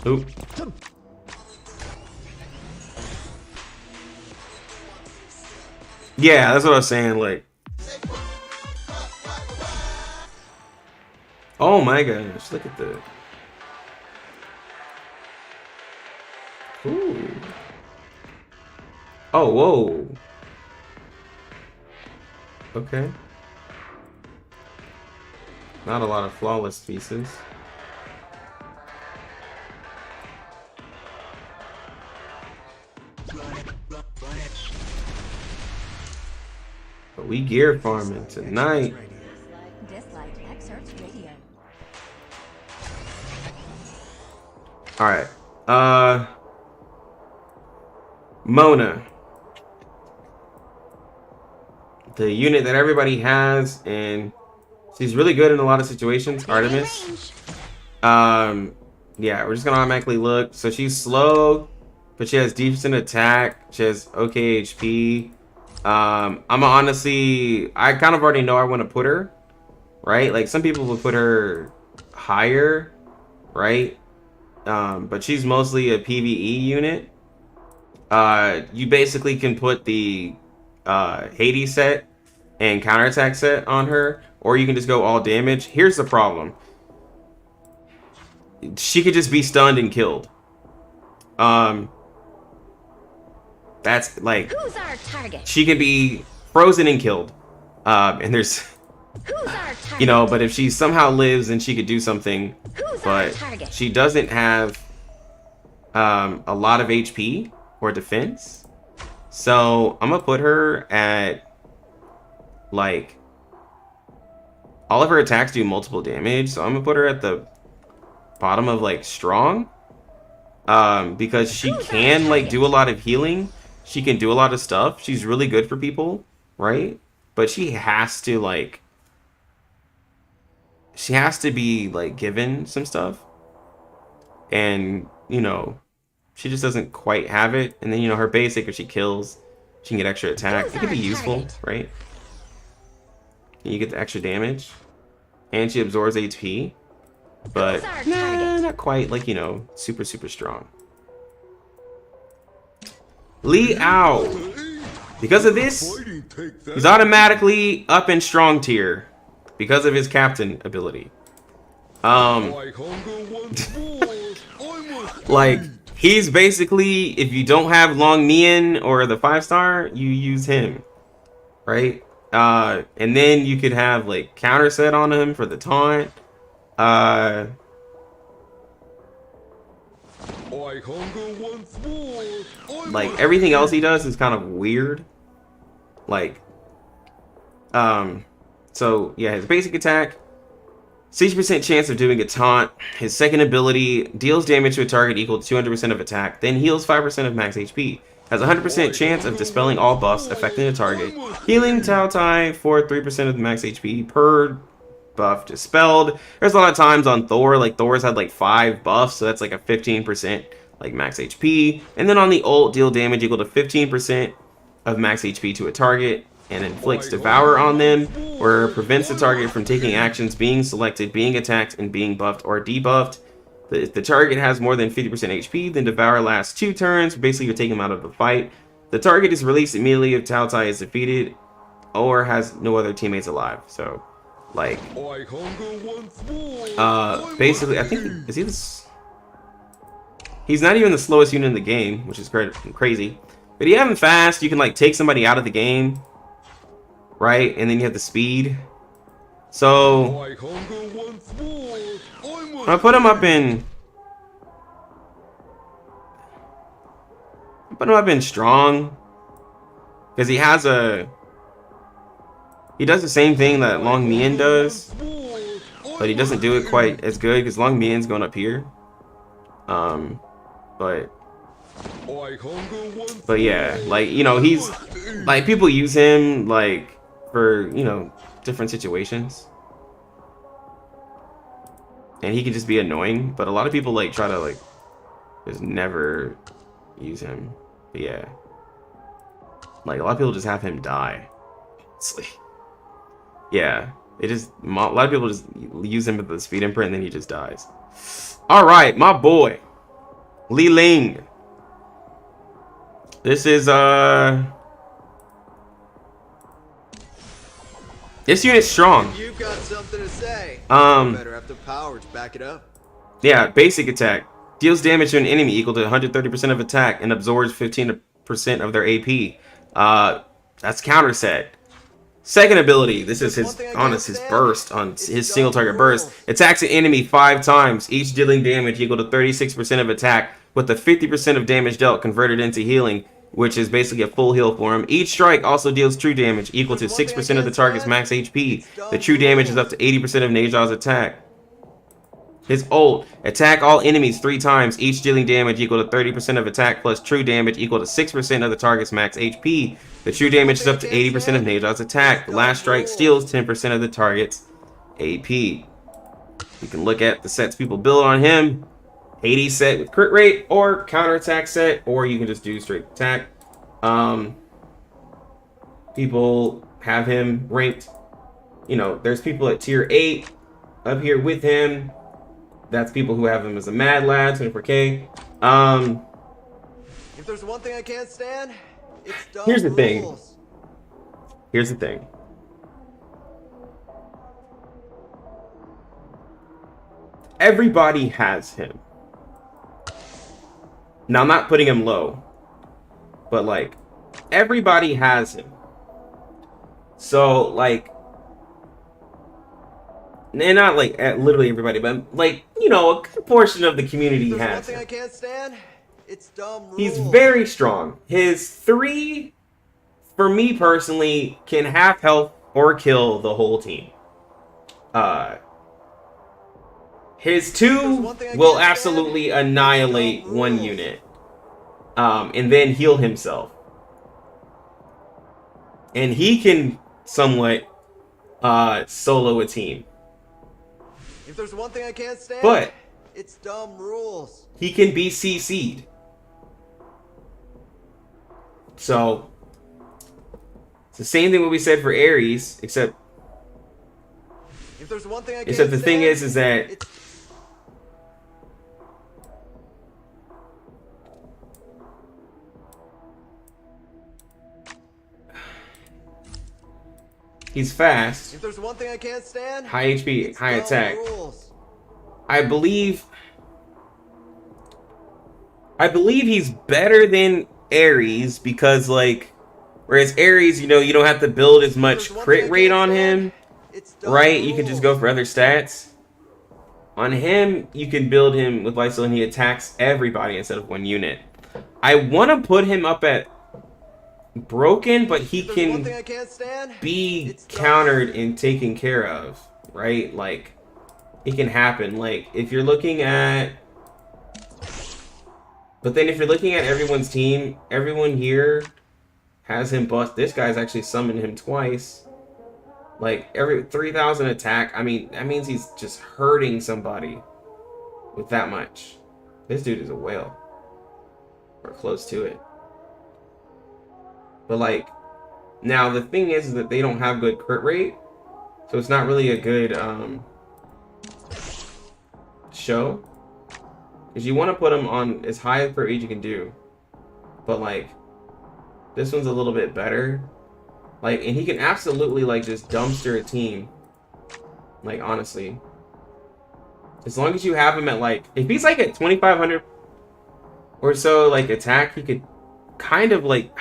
Oop. Yeah, that's what I was saying, like. Oh my gosh, look at that. Ooh. Oh, whoa. Okay. Not a lot of flawless pieces. But we gear farming tonight. Dislyte excerpts radio. Alright. Mona. The unit that everybody has, and she's really good in a lot of situations. Artemis. Yeah, we're just gonna automatically look. So she's slow, but she has decent attack. She has okay HP. I'm honestly, I kind of already know I want to put her, right? Like, some people would put her higher, right? But she's mostly a PvE unit. You basically can put the Hades set and counterattack set on her, or you can just go all damage. Here's the problem. She could just be stunned and killed. That's like, Who's our target? she can be frozen and killed. And there's, Who's our target? you know, but if she somehow lives, then she could do something. Who's but she doesn't have a lot of HP or defense. So I'm gonna put her at like, all of her attacks do multiple damage. So I'm gonna put her at the bottom of like strong. Because she can like do a lot of healing. She can do a lot of stuff. She's really good for people, right? But she has to like, she has to be like given some stuff. And, you know, she just doesn't quite have it. And then, you know, her basic, if she kills, she can get extra attack. It can be useful, right? You get the extra damage. And she absorbs HP. But nah, not quite like, you know, super strong. Liao. Because of this, he's automatically up in strong tier because of his captain ability. Like, he's basically, if you don't have Long Mian or the 5-star, you use him, right? And then you could have like counter set on him for the taunt. Like everything else he does is kind of weird. Like, so yeah, his basic attack, 60% chance of doing a taunt. His second ability deals damage to a target equal to 200% of attack, then heals 5% of max HP. Has a 100% chance of dispelling all buffs affecting the target. Healing Tao Tai for 3% of the max HP per buff dispelled. There's a lot of times on Thor, like Thor's had like 5 buffs, so that's like a 15% like max HP. And then on the ult, deal damage equal to 15% of max HP to a target, and inflicts Devour on them, where prevents the target from taking actions, being selected, being attacked, and being buffed or debuffed. If the target has more than 50% HP, then Devour lasts 2 turns. Basically, you take him out of the fight. The target is released immediately if Tao Tai is defeated or has no other teammates alive. So, like, basically, I think, is he this? He's not even the slowest unit in the game, which is crazy. But you have him fast, you can like take somebody out of the game, right? And then you have the speed. So I put him up in, strong, because he does the same thing that Long Mian does, but he doesn't do it quite as good because Long Mian's going up here. But yeah, like, you know, he's like, people use him like for, you know, different situations, and he can just be annoying, but a lot of people like try to like just never use him. But yeah, like a lot of people just have him die. Yeah, it just, a lot of people just use him with the speed imprint and then he just dies. All right, my boy Li Ling. This is this unit's strong. You've got something to say. Better have the power to back it up. Yeah, basic attack. Deals damage to an enemy equal to 130% of attack and absorbs 15% of their AP. That's counter set. Second ability, this is his burst, on his single target burst. Attacks an enemy 5 times, each dealing damage equal to 36% of attack, with the 50% of damage dealt converted into healing, which is basically a full heal for him. Each strike also deals true damage equal to 6% of the target's max HP. The true damage is up to 80% of Neja's attack. His ult, attack all enemies 3 times, each dealing damage equal to 30% of attack plus true damage equal to 6% of the target's max HP. The true damage is up to 80% of Neja's attack. The last strike steals 10% of the target's AP. You can look at the sets people build on him. Hades set with crit rate, or counterattack set, or you can just do straight attack. People have him ranked, you know, there's people at tier 8 up here with him. That's people who have him as a mad lad, 24k. If there's one thing I can't stand, it's dumb Here's the thing. rules. Here's the thing. Everybody has him. Now, I'm not putting him low, but like, everybody has him. So like, and not like literally everybody, but like, you know, a good portion of the community has him. I can't stand. It's dumb rules. He's very strong. His 3, for me personally, can half health or kill the whole team. His 2 will absolutely annihilate one unit. And then heal himself. And he can somewhat solo a team. If there's one thing I can't stand, but it's dumb rules. He can be CC'd. So it's the same thing what we said for Ares, except if there's one thing I can't except the thing stand, is that he's fast. If there's one thing I can't stand, high HP, high attack. Rules. I believe he's better than Ares because, like, whereas Ares, you know, you don't have to build as much crit rate on him, right? You can just go for other stats. On him, you can build him with Lysol and he attacks everybody instead of one unit. I want to put him up at broken, but he can be countered and taken care of, right? Like, it can happen. Like, if you're looking at... But then if you're looking at everyone's team, everyone here has him bust. This guy's actually summoned him twice. Like, every 3,000 attack. I mean, that means he's just hurting somebody with that much. This dude is a whale. Or close to it. But, like, now the thing is that they don't have good crit rate. So it's not really a good show. Because you want to put him on as high a crit rate you can do. But, like, this one's a little bit better. Like, and he can absolutely, like, just dumpster a team. Like, honestly. As long as you have him at, like, if he's, like, at 2,500 or so, like, attack, he could kind of, like...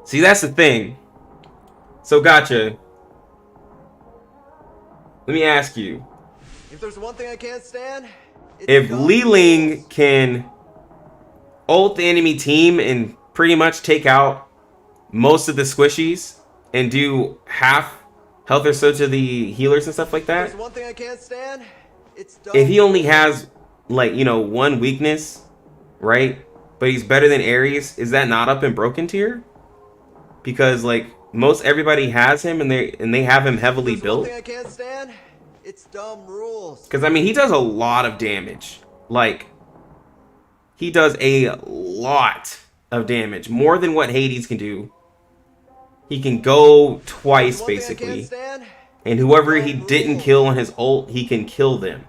See, that's the thing. So, gotcha. Let me ask you. If there's one thing I can't stand, if Li Ling can ult the enemy team and pretty much take out most of the squishies and do half health or so to the healers and stuff like that. There's one thing I can't stand, it's if he only has, like, you know, one weakness, right? But he's better than Ares, is that not up in broken tier? Because, like, most everybody has him and they have him heavily built. I can't stand, it's dumb rules. Because, I mean, he does a lot of damage. Like, he does a lot of damage. More than what Hades can do. He can go twice, basically. And whoever he didn't kill on his ult, he can kill them.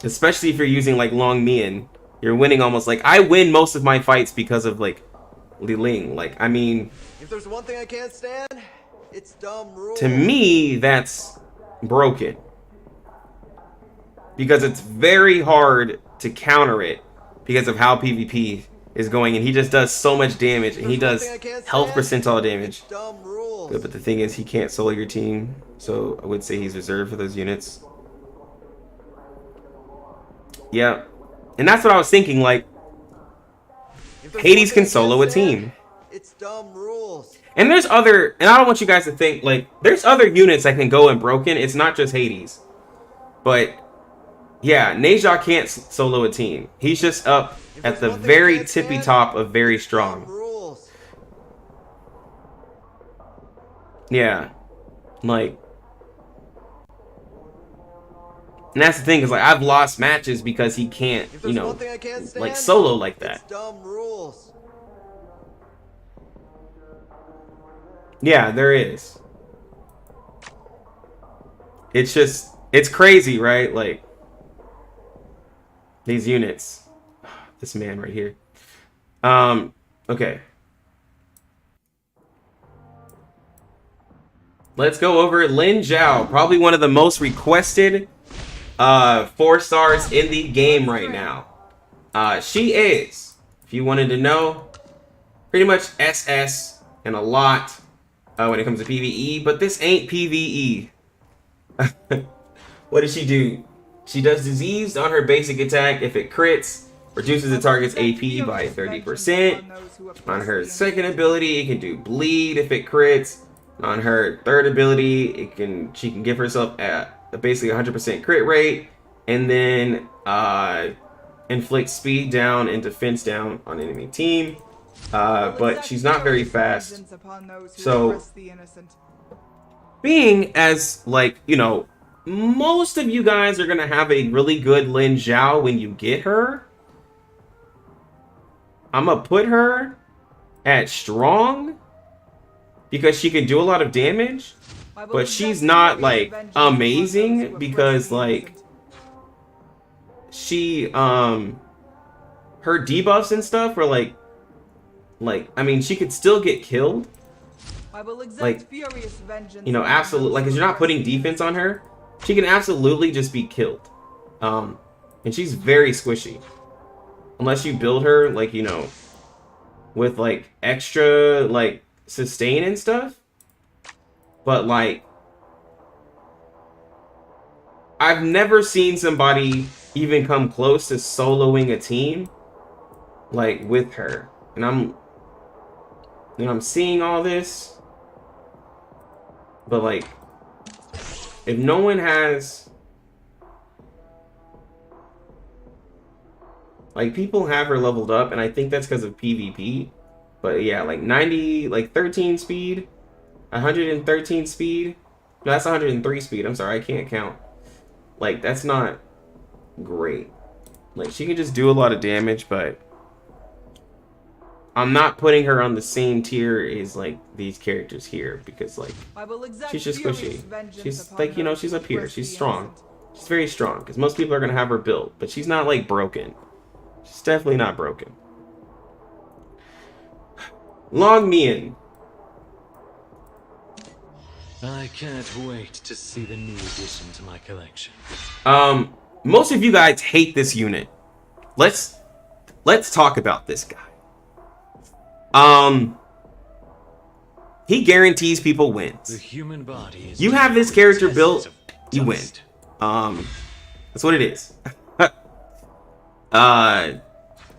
Especially if you're using, like, Long Mian. You're winning almost, like, I win most of my fights because of, like, Li Ling. Like, I mean... If there's one thing I can't stand, it's dumb rules. To me, that's broken. Because it's very hard to counter it because of how PvP is going, and he just does so much damage, and he does health percentile damage. But the thing is, he can't solo your team, so I would say he's reserved for those units. Yeah, and that's what I was thinking. Like, Hades can solo a team. It's dumb rules. And there's other, and I don't want you guys to think, like, there's other units that can go in broken. It's not just Hades. But yeah, Neja can't solo a team. He's just up at the very tippy top of very strong. Yeah. Like, and that's the thing, is like, I've lost matches because he can't, you know, like, solo like that. Dumb rules. Yeah, there is. It's just, it's crazy, right? Like, these units. This man right here. Okay. Let's go over Lin Zhao. Probably one of the most requested 4 stars in the game right now. She is, if you wanted to know, pretty much SS and a lot when it comes to PvE, but this ain't PvE. What does she do? She does diseased on her basic attack. If it crits, reduces the target's AP by 30%. On her second ability, it can do bleed if it crits. On her third ability, she can give herself basically 100% crit rate, and then inflict speed down and defense down on enemy team. But she's not very fast. So, being as, like, you know, most of you guys are gonna have a really good Lin Zhao when you get her, I'm gonna put her at strong because she can do a lot of damage, but she's not like amazing because like she her debuffs and stuff are like I mean, she could still get killed, like, you know, absolutely, like, because you're not putting defense on her, she can absolutely just be killed. And she's very squishy unless you build her, like, you know, with like extra like sustain and stuff. But like, I've never seen somebody even come close to soloing a team like with her. And I'm seeing all this, but like, if no one has, like, people have her leveled up, and I think that's because of PvP. But yeah, like 90, like 13 speed, 113 speed. No, that's 103 speed. I'm sorry, I can't count. Like, that's not great. Like, she can just do a lot of damage, but I'm not putting her on the same tier as like these characters here because like she's just squishy. She's like, you know, she's up here. She's strong. She's very strong because most people are gonna have her built, but she's not like broken. She's definitely not broken. Long Mian. I can't wait to see the new addition to my collection. Most of you guys hate this unit. Let's talk about this guy. He guarantees people wins. The human body is, you have this character built, you win. That's what it is.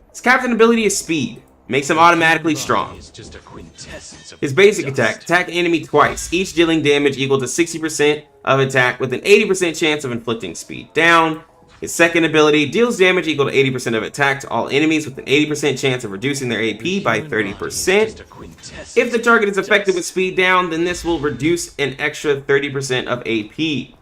His captain ability is speed. Makes him automatically strong. His basic attack enemy twice, each dealing damage equal to 60% of attack with an 80% chance of inflicting speed down. His second ability deals damage equal to 80% of attack to all enemies with an 80% chance of reducing their AP by 30%. If the target is affected with speed down, then this will reduce an extra 30% of AP.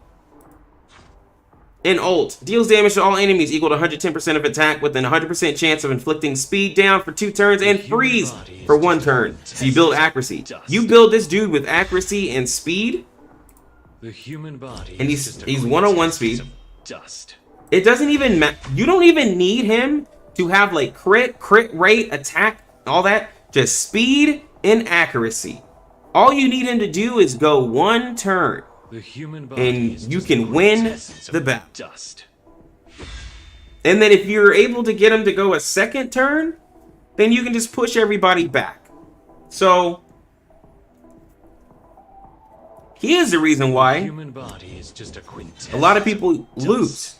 In ult, deals damage to all enemies equal to 110% of attack with an 100% chance of inflicting speed down for 2 turns and freeze for 1 turn. So you build accuracy. You build this dude with accuracy and speed, and he's 101 speed. It doesn't even matter. You don't even need him to have like crit rate, attack, all that. Just speed and accuracy. All you need him to do is go 1 turn. And you can win the battle. And then if you're able to get him to go a 2nd turn, then you can just push everybody back. So he is the reason why a lot of people lose.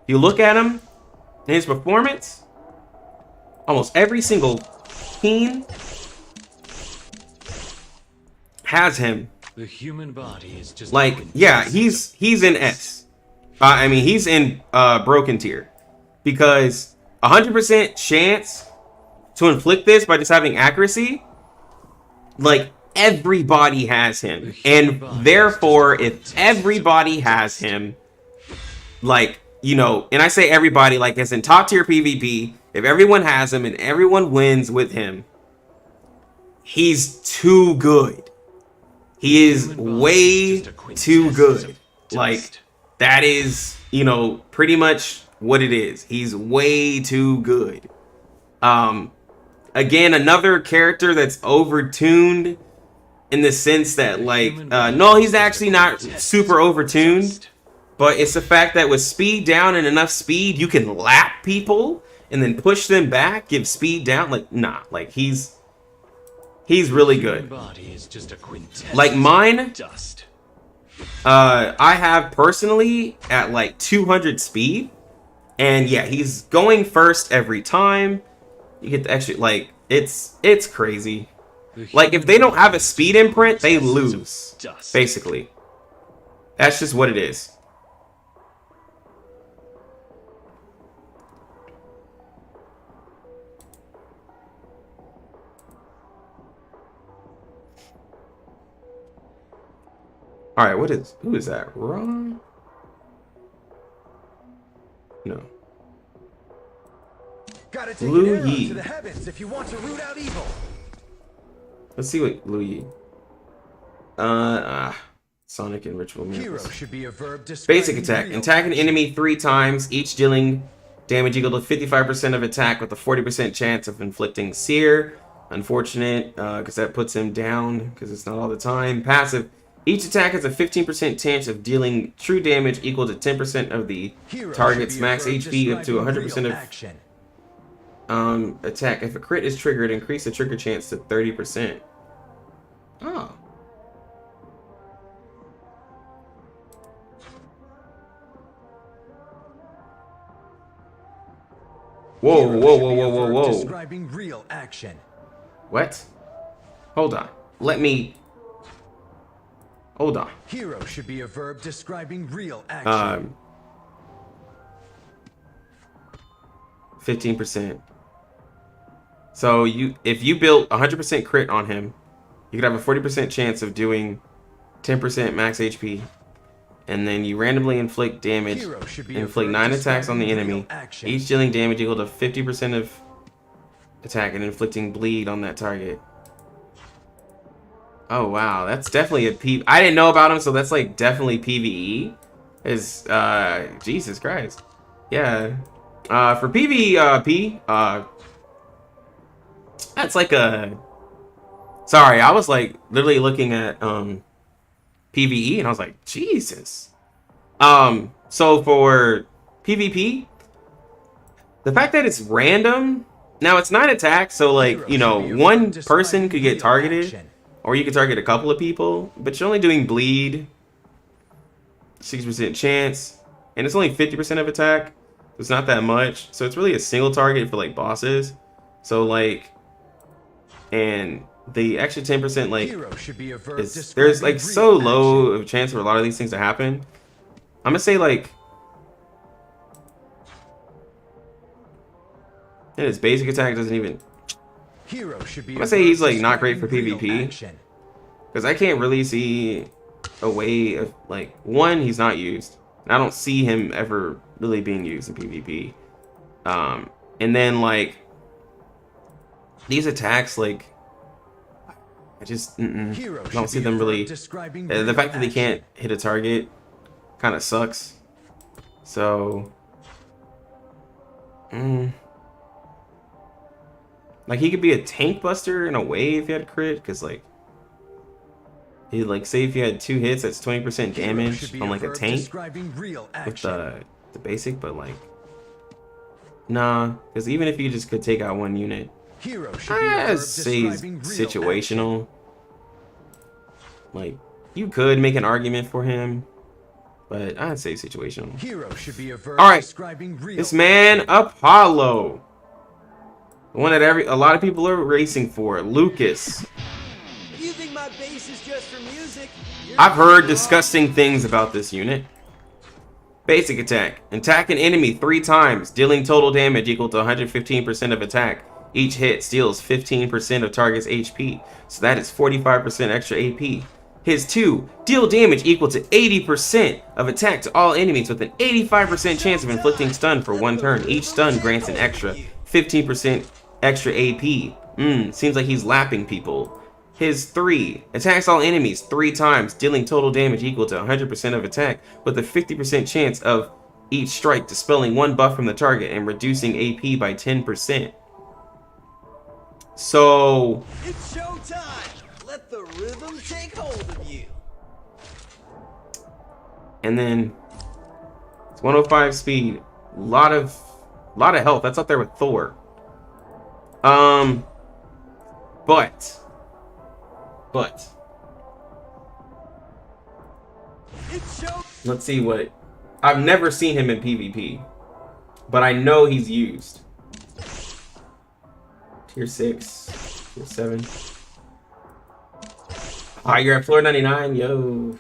You look at him and his performance, almost every single team has him. The human body is just like, yeah, he's in S. I mean, he's in broken tier because 100% chance to inflict this by just having accuracy. Like, everybody has him, and therefore, if everybody has him, like, you know, and I say everybody like as in top tier PvP, if everyone has him and everyone wins with him, he's too good. He is way too good. Like, that is, you know, pretty much what it is. He's way too good. Again, another character that's overtuned in the sense that, like, no, he's actually not super overtuned, but it's the fact that with speed down and enough speed, you can lap people and then push them back, give speed down. Like, nah, like he's really good. Like mine, I have personally at like 200 speed, and yeah, he's going first every time. You get the extra, like it's crazy. Like if they don't have a speed imprint, they lose. Basically, that's just what it is. All right, who is that? Ron? No. Gotta take Lu an arrow Yi. to the heavens if you want to root out evil. Let's see what Lu Yi. Sonic and ritual miracles. Hero should be a verb Basic attack. Attack an enemy 3 times, each dealing damage equal to 55% of attack with a 40% chance of inflicting sear. Unfortunate, because that puts him down, because it's not all the time. Passive. Each attack has a 15% chance of dealing true damage equal to 10% of the target's max HP up to 100% of attack. If a crit is triggered, increase the trigger chance to 30%. Oh. Whoa. Describing real action. What? Hold on. Hold on. Hero should be a verb describing real action. 15%. So if you built 100% crit on him, you could have a 40% chance of doing 10% max HP. And then you randomly inflict damage. Inflict 9 attacks on the enemy. Each dealing damage equal to 50% of attack and inflicting bleed on that target. Oh wow, that's definitely a P. I didn't know about him, so that's like definitely PvE. Is Jesus Christ, yeah. For PvP, that's like a. Sorry, I was like literally looking at PvE, and I was like, Jesus. So for PvP, the fact that it's random. Now it's 9 attacks, so like, you know, one person could get targeted. Or you could target a couple of people, but you're only doing bleed, 60% chance, and it's only 50% of attack. It's not that much, so it's really a single target for like bosses. So like, and the extra 10% like there's like so low of a chance for a lot of these things to happen. I'm gonna say like, and his basic attack doesn't even. Hero should be I'm gonna say he's like not great for PvP, because I can't really see a way of like, one, he's not used, and I don't see him ever really being used in PvP. And then like these attacks, like I just don't see them really. The fact that they can't hit a target kind of sucks. So. Like he could be a tank buster in a way if he had crit, because like he like say if you had 2 hits, that's 20% damage on like a tank with the basic, but like nah, because even if you just could take out 1 unit, I say situational. Like you could make an argument for him, but I'd say situational. All right, this man Apollo. The one that a lot of people are racing for, Lucas. You think my bass is just for music? I've heard disgusting things about this unit. Basic attack. Attack an enemy 3 times, dealing total damage equal to 115% of attack. Each hit steals 15% of target's HP, so that is 45% extra AP. His 2, deal damage equal to 80% of attack to all enemies with an 85% chance of inflicting stun for 1 turn. Each stun grants an extra 15% extra AP. Seems like he's lapping people. His 3, attacks all enemies 3 times, dealing total damage equal to 100% of attack with a 50% chance of each strike dispelling 1 buff from the target and reducing AP by 10%. So it's showtime. Let the rhythm take hold of you. And then it's 105 speed. A lot of A lot of health. That's up there with Thor. But let's see what. I've never seen him in PvP, but I know he's used. Tier 6, tier 7. Ah, you're at floor 99, yo.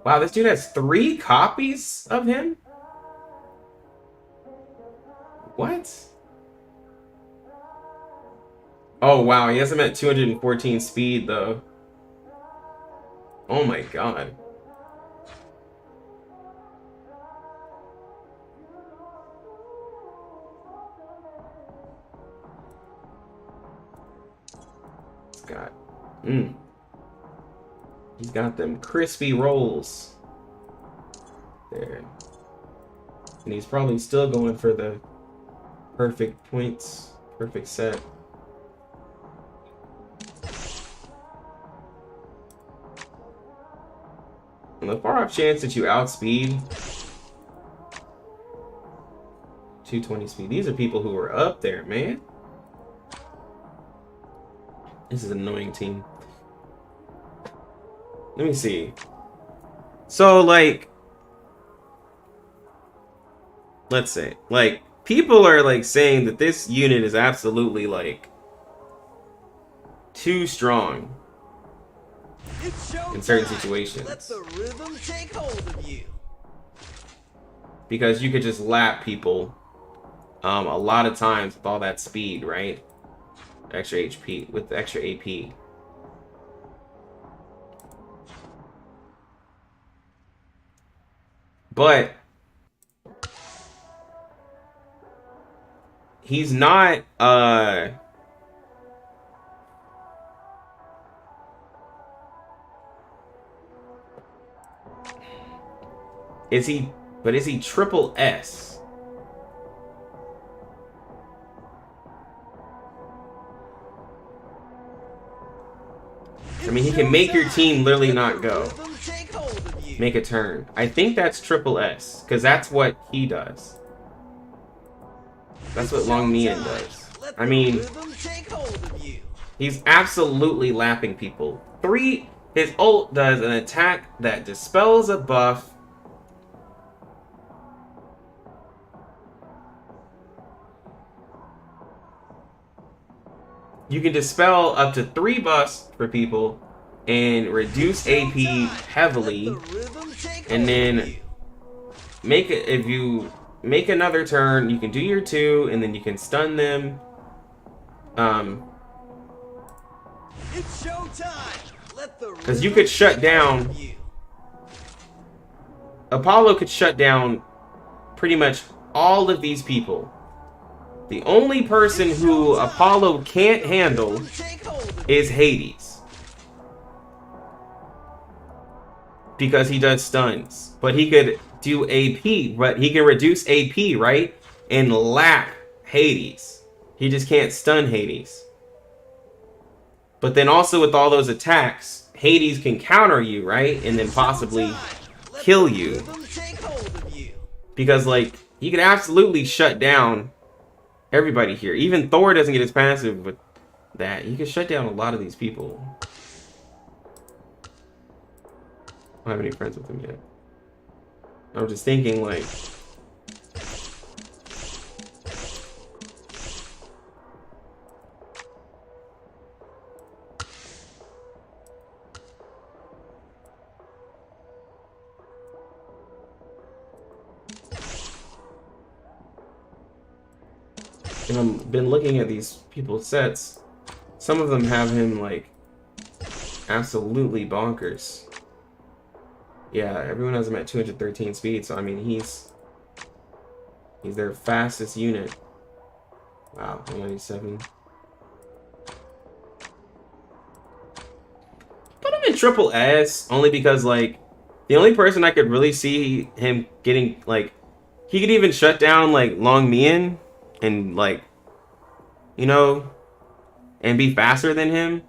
Wow, this dude has 3 copies of him? What? Oh, wow, he has him at 214 speed, though. Oh my god. Got he's got them crispy rolls there, and he's probably still going for the perfect points, perfect set. And the far off chance that you outspeed 220 speed, these are people who are up there, man. This is an annoying team. Let me see. So, like, let's say, like, people are, like, saying that this unit is absolutely, like, too strong in certain situations. Let the rhythm take hold of you. Because you could just lap people a lot of times with all that speed, right? Extra HP with extra AP. But he's not is he triple S? I mean, he can make your team literally not go. Make a turn. I think that's triple S, because that's what he does. That's what Long Mian does. I mean, he's absolutely lapping people. His ult does an attack that dispels a buff. You can dispel up to 3 buffs for people and reduce AP heavily, and then make it, if you make another turn, you can do your 2 and then you can stun them. Because you could shut down, Apollo could shut down pretty much all of these people. The only person who Apollo can't handle is Hades, because he does stuns. But he could do AP, but he can reduce AP, right? And lap Hades. He just can't stun Hades. But then also with all those attacks, Hades can counter you, right? And then possibly kill you. Because, like, he can absolutely shut down everybody here. Even Thor doesn't get his passive with that. He can shut down a lot of these people. I don't have any friends with him yet. I'm just thinking, like, and I've been looking at these people's sets. Some of them have him, like, absolutely bonkers. Yeah, everyone has him at 213 speed, so I mean, he's their fastest unit. Wow, 197. Put him in triple S only because, like, the only person I could really see him getting, like, he could even shut down, like, Long Mian and, like, you know, and be faster than him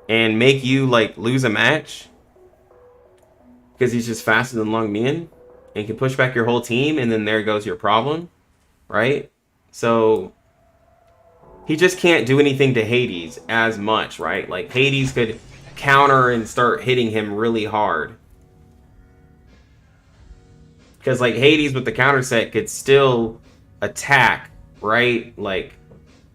and make you, like, lose a match because he's just faster than Long Mian and can push back your whole team, and then there goes your problem. right? So he just can't do anything to Hades as much, right? Like Hades could counter and start hitting him really hard. Because like Hades with the counter set could still attack, right? Like,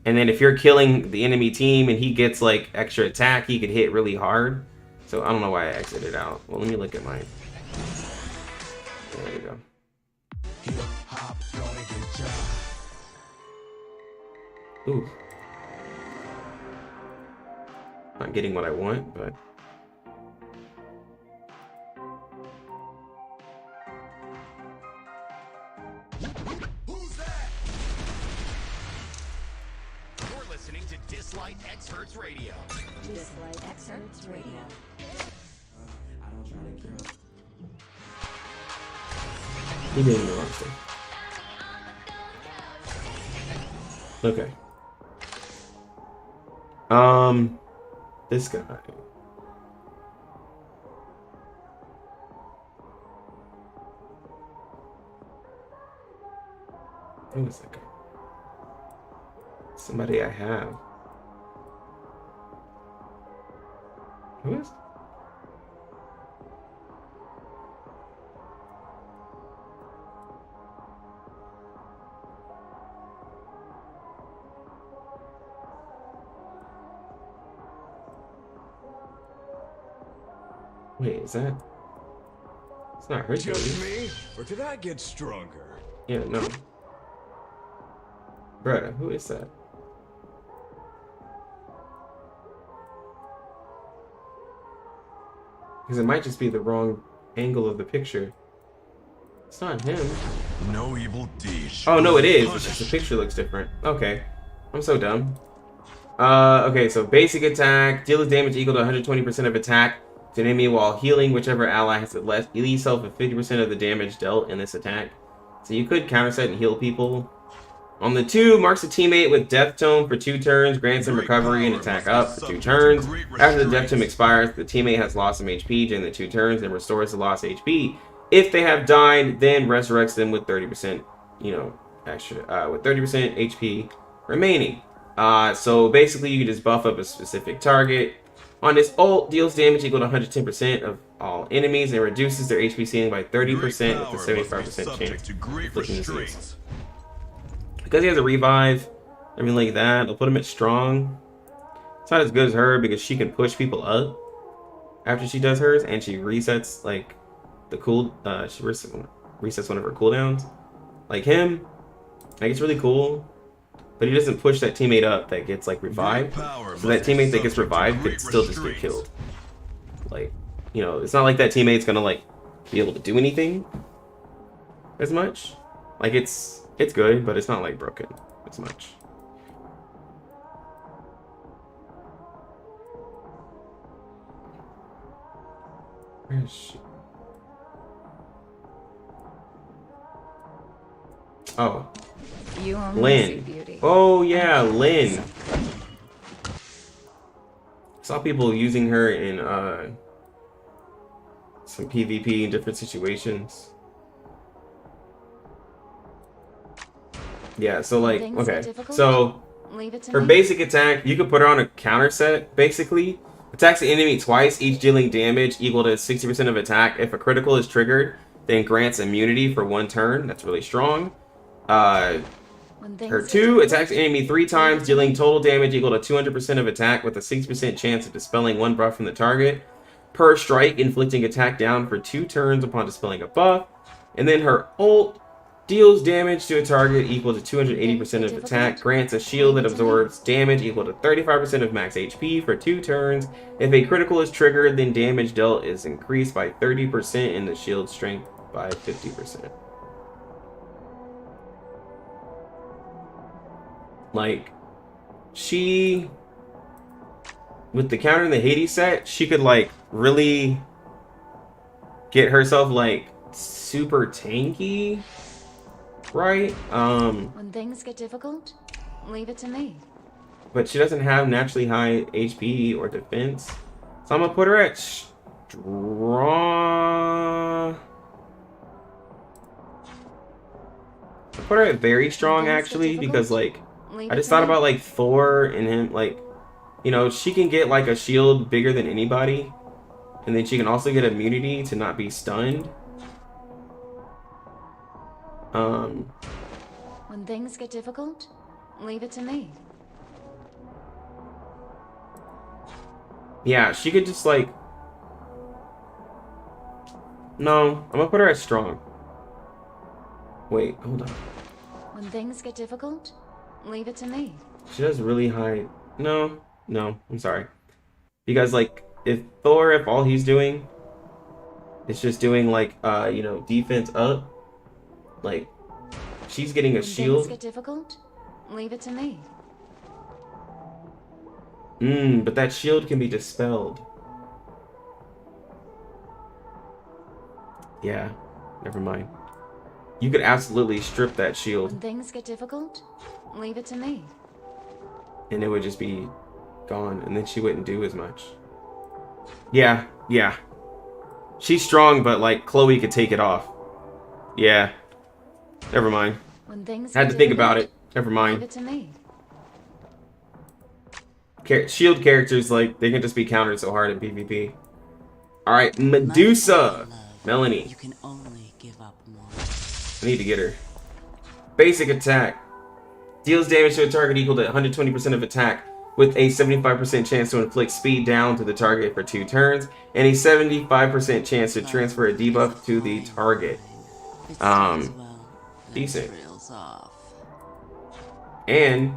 and then if you're killing the enemy team and he gets like extra attack, he could hit really hard. So I don't know why I exited out. Well, let me look at mine. There you go. Ooh. Not getting what I want, but You're listening to Dislyte Experts Radio. Dislyte Experts Radio. he made me wrong thing. Okay. This guy. Who is that guy? Somebody I have. Who is? Wait, is that? It's not her. Just me? Or did I get stronger? Yeah, no. Bruh, who is that? Because it might just be the wrong angle of the picture. It's not him. No evil deed. Oh, no, it is. It's just the picture looks different. Okay. I'm so dumb. Okay, so basic attack. Deals damage equal to 120% of attack to an enemy while healing whichever ally has the least health of 50% of the damage dealt in this attack. So you could counter set and heal people. On the 2, marks a teammate with Death Tome for 2 turns, grants them recovery and attack up for 2 turns. After the Death Tome expires, the teammate has lost some HP during the 2 turns and restores the lost HP. If they have died, then resurrects them with 30%, you know, extra, with 30% HP remaining. So basically you just buff up a specific target. On this ult, deals damage equal to 110% of all enemies and reduces their HP ceiling by 30% with a 75% chance of flicking disease. Because he has a revive, everything like that, I'll put him at strong. It's not as good as her because she can push people up after she does hers, and she resets like the she resets one of her cooldowns. Like him, like it's really cool, but he doesn't push that teammate up that gets like revived. So that teammate that gets revived could still just get killed. Like, you know, it's not like that teammate's gonna like be able to do anything as much. Like it's good, but it's not like broken as much. Where is she? Oh, Lynn. Oh yeah, Lynn. Saw people using her in some PvP in different situations. Yeah, so like, okay, so her basic attack, you could put her on a counter set, basically. Attacks the enemy twice, each dealing damage equal to 60% of attack. If a critical is triggered, then grants immunity for 1 turn. That's really strong. Her 2, attacks the enemy 3 times, dealing total damage equal to 200% of attack with a 6% chance of dispelling 1 buff from the target. Per strike, inflicting attack down for 2 turns upon dispelling a buff. And then her ult deals damage to a target equal to 280% of attack, grants a shield that absorbs damage equal to 35% of max HP for 2 turns. If a critical is triggered, then damage dealt is increased by 30% and the shield strength by 50%. Like, she, with the counter in the Hades set, she could like really get herself like super tanky. Right? When things get difficult, leave it to me. But she doesn't have naturally high HP or defense. So I'm gonna put her at strong. put her at very strong actually, because like I just thought about like Thor and him, like, you know, she can get like a shield bigger than anybody, and then she can also get immunity to not be stunned. When things get difficult, leave it to me. Yeah, she could just like... No, I'm gonna put her at strong. Wait, hold on. When things get difficult, leave it to me. She does really high... No, I'm sorry. Because like, if all he's doing is just doing like, you know, defense up, like, she's getting a shield. When things get difficult, leave it to me. But that shield can be dispelled. Yeah, never mind. You could absolutely strip that shield. When things get difficult, leave it to me. And it would just be gone, and then she wouldn't do as much. Yeah. She's strong, but like Chloe could take it off. Yeah. Never mind. When things Had to think about it. Never mind. Leave it to me. Shield characters, like, they can just be countered so hard in PvP. Alright, Medusa! Melanie. You can only give up more. I need to get her. Basic attack. Deals damage to a target equal to 120% of attack, with a 75% chance to inflict speed down to the target for 2 turns, and a 75% chance to transfer a debuff to the target. Decent. And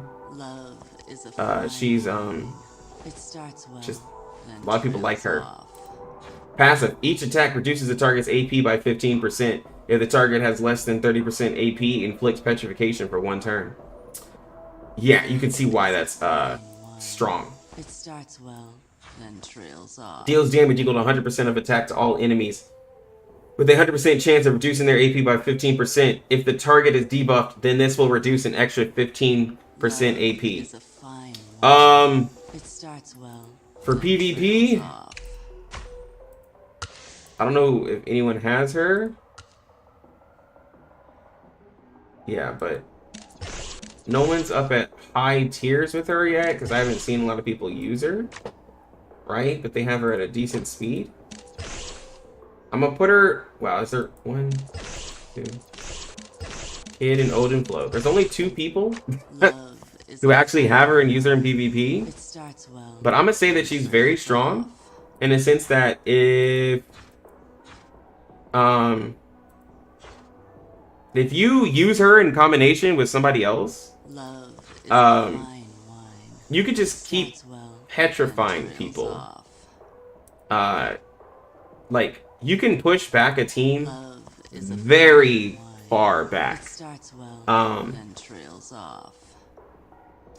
she's just a lot of people like her. Passive. Each attack reduces the target's AP by 15%. If the target has less than 30% AP, inflicts petrification for 1 turn. Yeah, you can see why that's strong. It starts well, then trails off. Deals damage equal to 100% of attack to all enemies, with a 100% chance of reducing their AP by 15%. If the target is debuffed, then this will reduce an extra 15% AP. It starts well, for PvP, I don't know if anyone has her. Yeah, but no one's up at high tiers with her yet, because I haven't seen a lot of people use her. Right? But they have her at a decent speed. I'm gonna put her... Wow, is there 1, 2... Kid and Odin Flow. There's only 2 people who actually have her and use her in PvP. But I'm gonna say that she's very strong, in the sense that if you use her in combination with somebody else, you could just keep petrifying people. Like, you can push back a team very far back.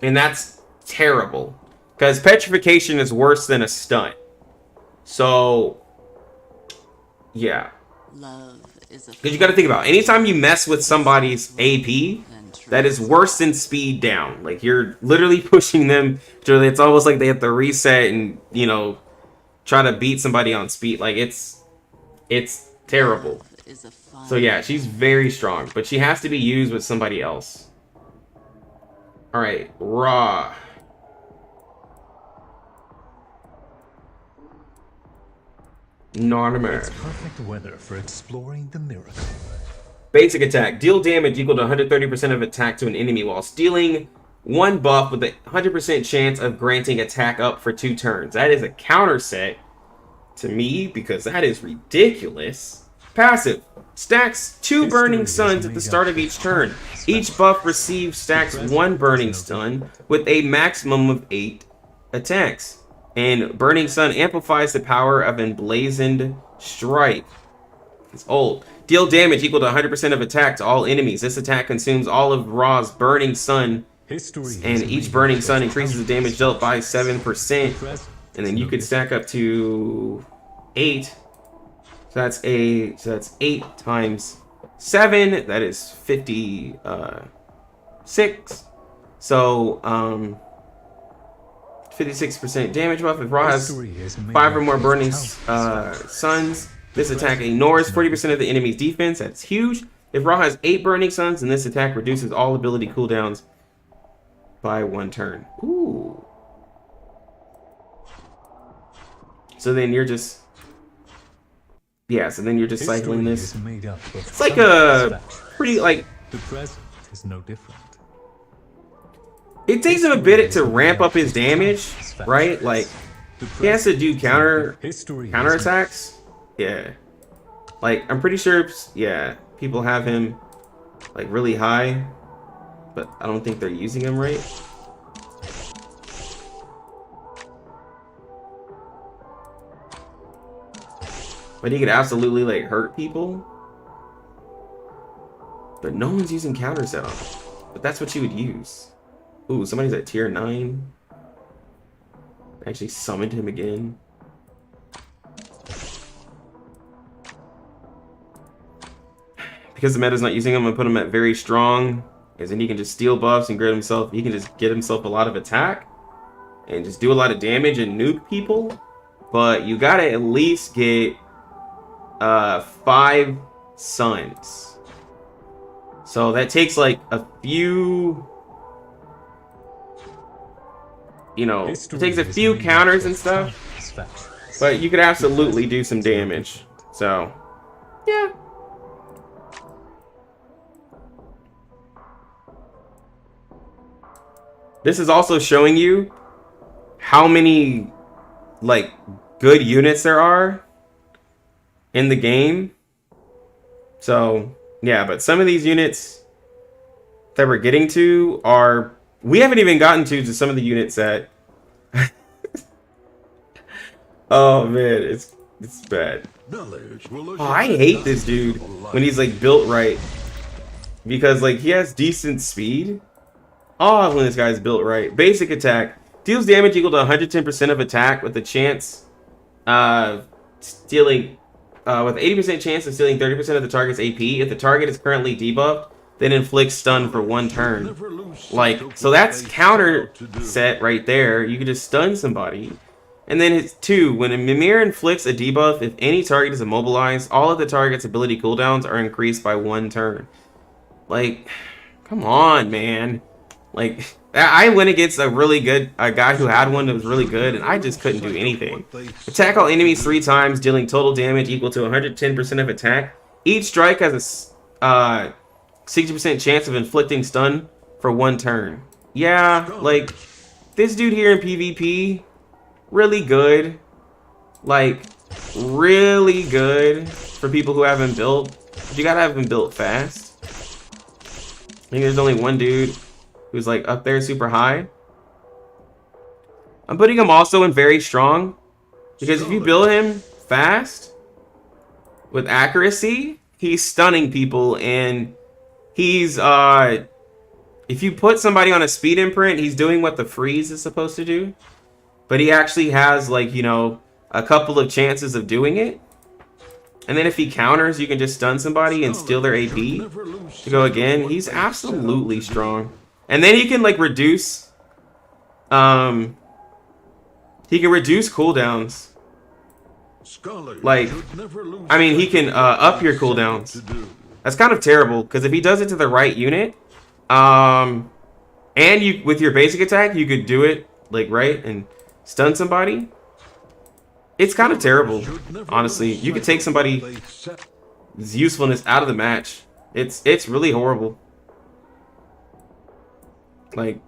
And that's terrible, because petrification is worse than a stunt. So, yeah. Because you got to think about it. Anytime you mess with somebody's AP, that is worse than speed down. Like, you're literally pushing them to, it's almost like they have to reset and, you know, try to beat somebody on speed. Like, it's terrible. So yeah, she's very strong, but she has to be used with somebody else. All right, Raw. Narmer. It's perfect weather for exploring the miracle. Basic attack. Deal damage equal to 130% of attack to an enemy while stealing 1 buff with a 100% chance of granting attack up for 2 turns. That is a counter set to me, because that is ridiculous. Passive. Stacks 2 burning suns at the start of each turn. Each buff received stacks 1 burning stun with a maximum of 8 attacks. And burning sun amplifies the power of emblazoned strike. It's old. Deal damage equal to 100% of attack to all enemies. This attack consumes all of Ra's burning sun, and each burning sun increases the damage dealt by 7%. And then you could stack up to 8. So that's 8 times 7. That is 56. So 56% damage buff. If Ra has 5 or more burning suns, this attack ignores 40% of the enemy's defense. That's huge. If Ra has 8 Burning Suns, then this attack reduces all ability cooldowns by 1 turn. Ooh. So then you're just... Yeah, so then you're just cycling this. It's like a pretty, like... The present is no different. It takes him a bit to ramp up his damage, right? Like, he has to do counter attacks. Yeah. Like, I'm pretty sure, yeah, people have him, like, really high. But I don't think they're using him right. But he could absolutely, like, hurt people. But no one's using counters on him. But that's what you would use. Ooh, somebody's at tier 9. I actually summoned him again. Because the meta's not using him, I'm gonna put him at very strong. Because then he can just steal buffs and get himself, he can just get himself a lot of attack. And just do a lot of damage and nuke people. But you gotta at least get 5 suns. So that takes like a few, you know, it takes a few counters and stuff. But you could absolutely do some damage. So, yeah. This is also showing you how many, like, good units there are in the game. So, yeah, but some of these units that we're getting to are... We haven't even gotten to some of the units that... Oh, man, it's bad. Oh, I hate this dude when he's, like, built right. Because, like, he has decent speed. Oh, when this guy's built right. Basic attack. Deals damage equal to 110% of attack with a chance stealing... with 80% chance of stealing 30% of the target's AP. If the target is currently debuffed, then inflicts stun for 1 turn. Like, so that's counter set right there. You can just stun somebody. And then it's 2. When a Mimir inflicts a debuff, if any target is immobilized, all of the target's ability cooldowns are increased by 1 turn. Like, come on, man. Like, I went against a guy who had one that was really good, and I just couldn't do anything. Attack all enemies 3 times, dealing total damage equal to 110% of attack. Each strike has a 60% chance of inflicting stun for 1 turn. Yeah, like, this dude here in PvP, really good. Like, really good for people who have him built. But you gotta have him built fast. I think there's only one dude who's like up there super high. I'm putting him also in very strong, because if you build him fast with accuracy, he's stunning people, and he's if you put somebody on a speed imprint, he's doing what the freeze is supposed to do, but he actually has, like, you know, a couple of chances of doing it. And then if he counters, you can just stun somebody and steal their AP to go again. He's absolutely strong. And then he can, like, reduce... he can reduce cooldowns. Like, I mean, he can up your cooldowns. That's kind of terrible, because if he does it to the right unit, and you, with your basic attack, you could do it, like, right, and stun somebody. It's kind of terrible, honestly. You could take somebody's usefulness out of the match. It's really horrible. Like,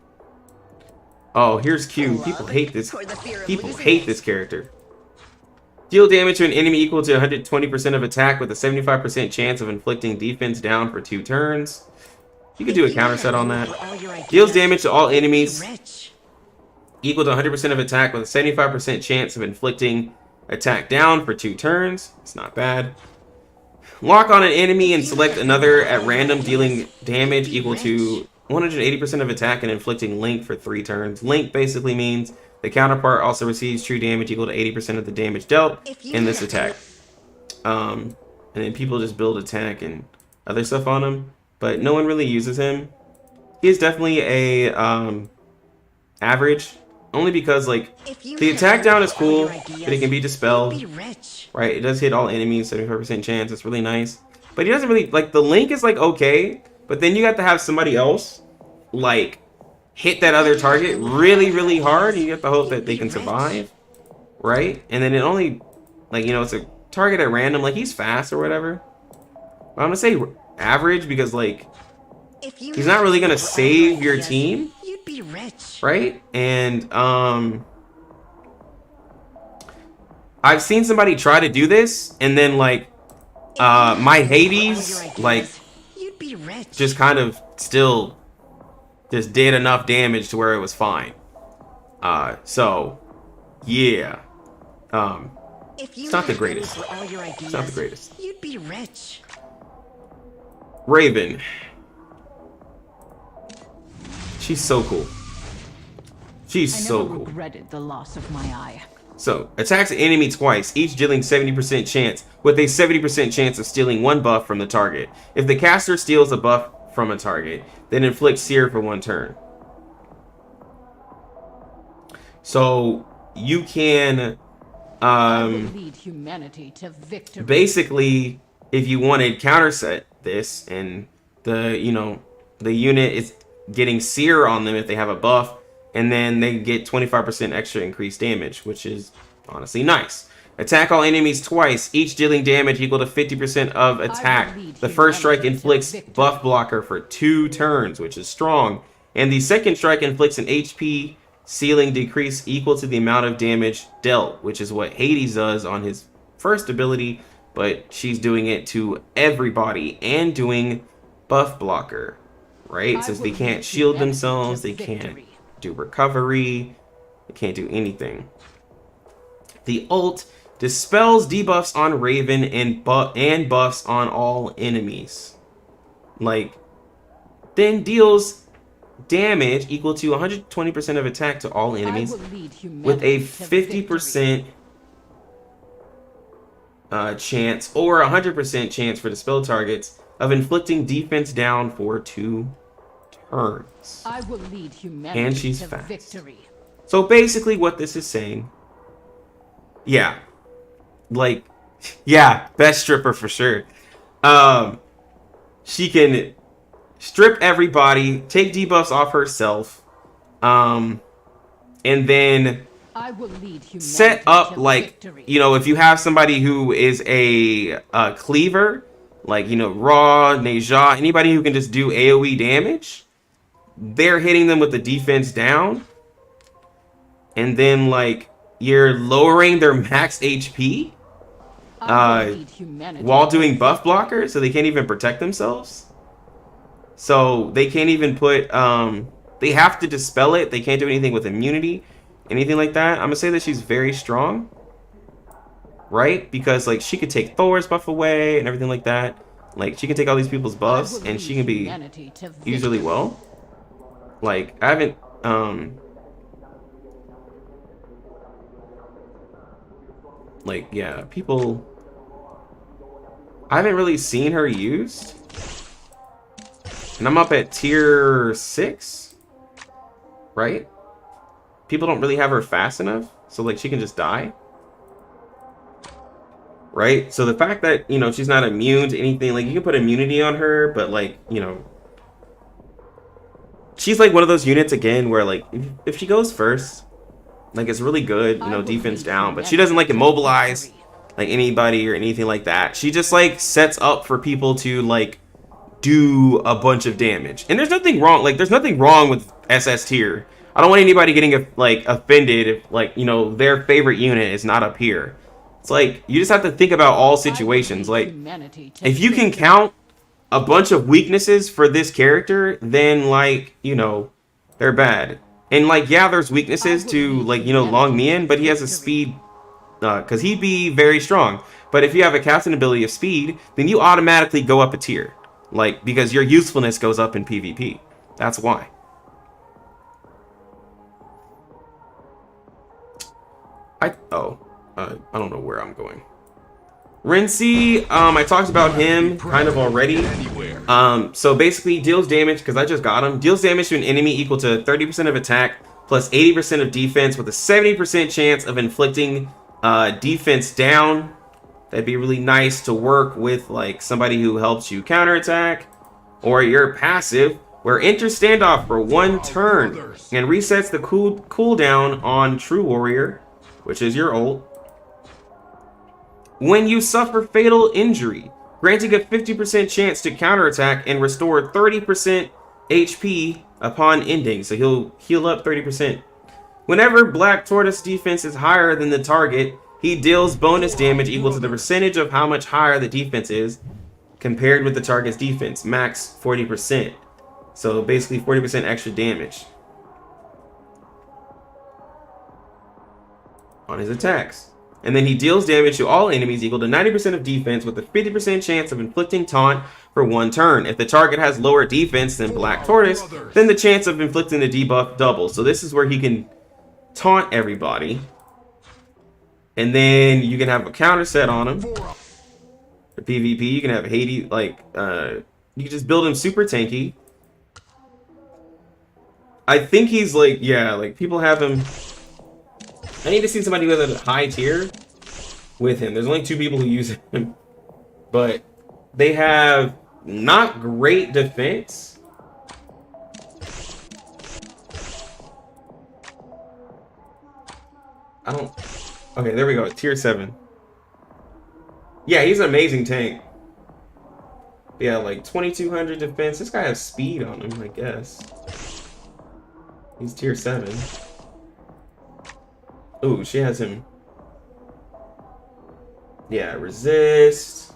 oh, here's Q. People hate this. People hate this character. Deal damage to an enemy equal to 120% of attack with a 75% chance of inflicting defense down for 2 turns. You could do a counter set on that. Deals damage to all enemies equal to 100% of attack with a 75% chance of inflicting attack down for 2 turns. It's not bad. Lock on an enemy and select another at random, dealing damage equal to 180% of attack and inflicting link for 3 turns. Link basically means the counterpart also receives true damage equal to 80% of the damage dealt in this attack. And then people just build attack and other stuff on him, but no one really uses him. He is definitely a average, only because, like, the attack down is cool, but it can be dispelled. Right, it does hit all enemies, 75% chance. It's really nice. but he doesn't really like the link is like okay, but then you have to have somebody else like hit that other target really, really hard. And you have to hope that they can survive, right? And then it only like, you know, it's a target at random. Like he's fast or whatever. But I'm gonna say average because like he's not really gonna save your team, you'd be rich, right? And I've seen somebody try to do this, and then like my Hades like just kind of still just did enough damage to where it was fine. So yeah, it's not the greatest. It's not the greatest. You'd be rich. Raven. She's so cool. She's so cool. Regretted the loss of my eye. So, attacks an enemy twice, each dealing 70% chance, with a 70% chance of stealing one buff from the target. If the caster steals a buff from a target, then inflicts Sear for 1 turn. So, you can, lead humanity to victory. basically, if you wanted counterset this, and the, you know, the unit is getting Sear on them if they have a buff, and then they get 25% extra increased damage, which is honestly nice. Attack all enemies twice, each dealing damage equal to 50% of attack. The first strike inflicts buff blocker for 2 turns, which is strong. And the second strike inflicts an HP ceiling decrease equal to the amount of damage dealt, which is what Hades does on his first ability, but she's doing it to everybody and doing buff blocker, right? Since they can't shield themselves, they can't do recovery, they can't do anything. The ult dispels debuffs on Raven and buffs on all enemies. Like, then deals damage equal to 120% of attack to all enemies with a 50% chance or 100% chance for dispelled targets of inflicting defense down for 2 turns. I will lead humanity and she's to fast. Victory. So basically what this is saying, yeah, like, yeah, best stripper for sure. She can strip everybody, take debuffs off herself, and then I will lead set up like, you know, if you have somebody who is a cleaver, like, you know, Raw, Neja, anybody who can just do AoE damage, they're hitting them with the defense down, and then like you're lowering their max HP while doing buff blocker, so they can't even protect themselves. So they can't even put they have to dispel it. They can't do anything with immunity, anything like that. I'm gonna say that she's very strong, right? Because like she could take Thor's buff away and everything like that. Like she can take all these people's buffs and she can be used really well. Like I haven't like, yeah, people, I haven't really seen her used, and I'm up at tier 6, right? People don't really have her fast enough, so like she can just die, right? So the fact that, you know, she's not immune to anything, like you can put immunity on her, but like, you know, she's like one of those units again where like if she goes first, like it's really good, you know, defense down, but she doesn't like immobilize like anybody or anything like that. She just like sets up for people to like do a bunch of damage. And there's nothing wrong, like there's nothing wrong with SS tier. I don't want anybody getting like offended if like, you know, their favorite unit is not up here. It's like you just have to think about all situations. Like if you can count a bunch of weaknesses for this character, then like, you know, they're bad. And like, yeah, there's weaknesses to like, you know, Long Mian, but he has a speed, because he'd be very strong. But if you have a captain ability of speed, then you automatically go up a tier, like because your usefulness goes up in PvP. That's why. I don't know where I'm going. Rinsey, I talked about him kind of already. So basically deals damage, because I just got him. Deals damage to an enemy equal to 30% of attack plus 80% of defense with a 70% chance of inflicting defense down That'd be really nice to work with, like somebody who helps you counterattack, or your passive, where enter standoff for 1 turn and resets the cooldown on True Warrior, which is your ult. When you suffer fatal injury, granting a 50% chance to counterattack and restore 30% HP upon ending. So he'll heal up 30%. Whenever Black Tortoise defense is higher than the target, he deals bonus damage equal to the percentage of how much higher the defense is compared with the target's defense, max 40%. So basically 40% extra damage on his attacks. And then he deals damage to all enemies equal to 90% of defense with a 50% chance of inflicting taunt for 1 turn. If the target has lower defense than Black Tortoise, then the chance of inflicting the debuff doubles. So this is where he can taunt everybody. And then you can have a counter set on him. For PvP, you can have Hades, like, you can just build him super tanky. I think he's like, yeah, like people have him. I need to see somebody with a high tier with him. There's only 2 people who use him, but they have not great defense. I don't. Okay, there we go. Tier 7. Yeah, he's an amazing tank. Yeah, like 2200 defense. This guy has speed on him, I guess. He's tier 7. Ooh, she has him. Yeah, resist.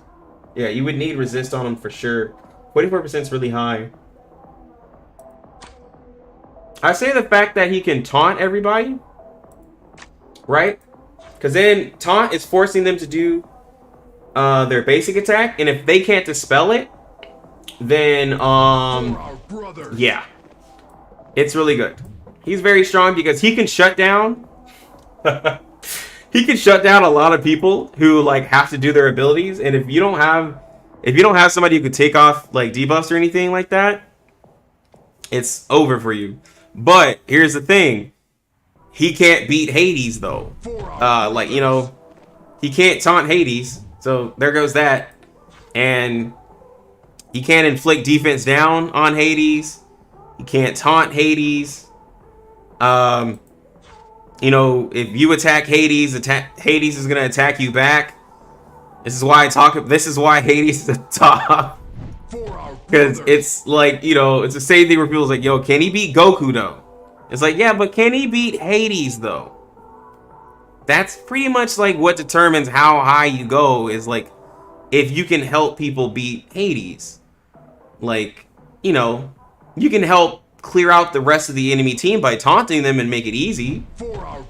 Yeah, you would need resist on him for sure. 44% is really high. I say the fact that he can taunt everybody, right? Because then taunt is forcing them to do their basic attack, and if they can't dispel it, then yeah, it's really good. He's very strong because he can shut down. He can shut down a lot of people who like have to do their abilities, and if you don't have somebody who could take off like debuffs or anything like that, it's over for you. But here's the thing. He can't beat Hades though. Like, you know, he can't taunt Hades. So there goes that. And he can't inflict defense down on Hades. He can't taunt Hades. You know, if you attack Hades, Hades is gonna attack you back. This is why Hades is the top. Because it's like, you know, it's the same thing where people's like, yo, can he beat Goku though? It's like, yeah, but can he beat Hades though? That's pretty much like what determines how high you go, is like if you can help people beat Hades. Like, you know, you can help clear out the rest of the enemy team by taunting them and make it easy.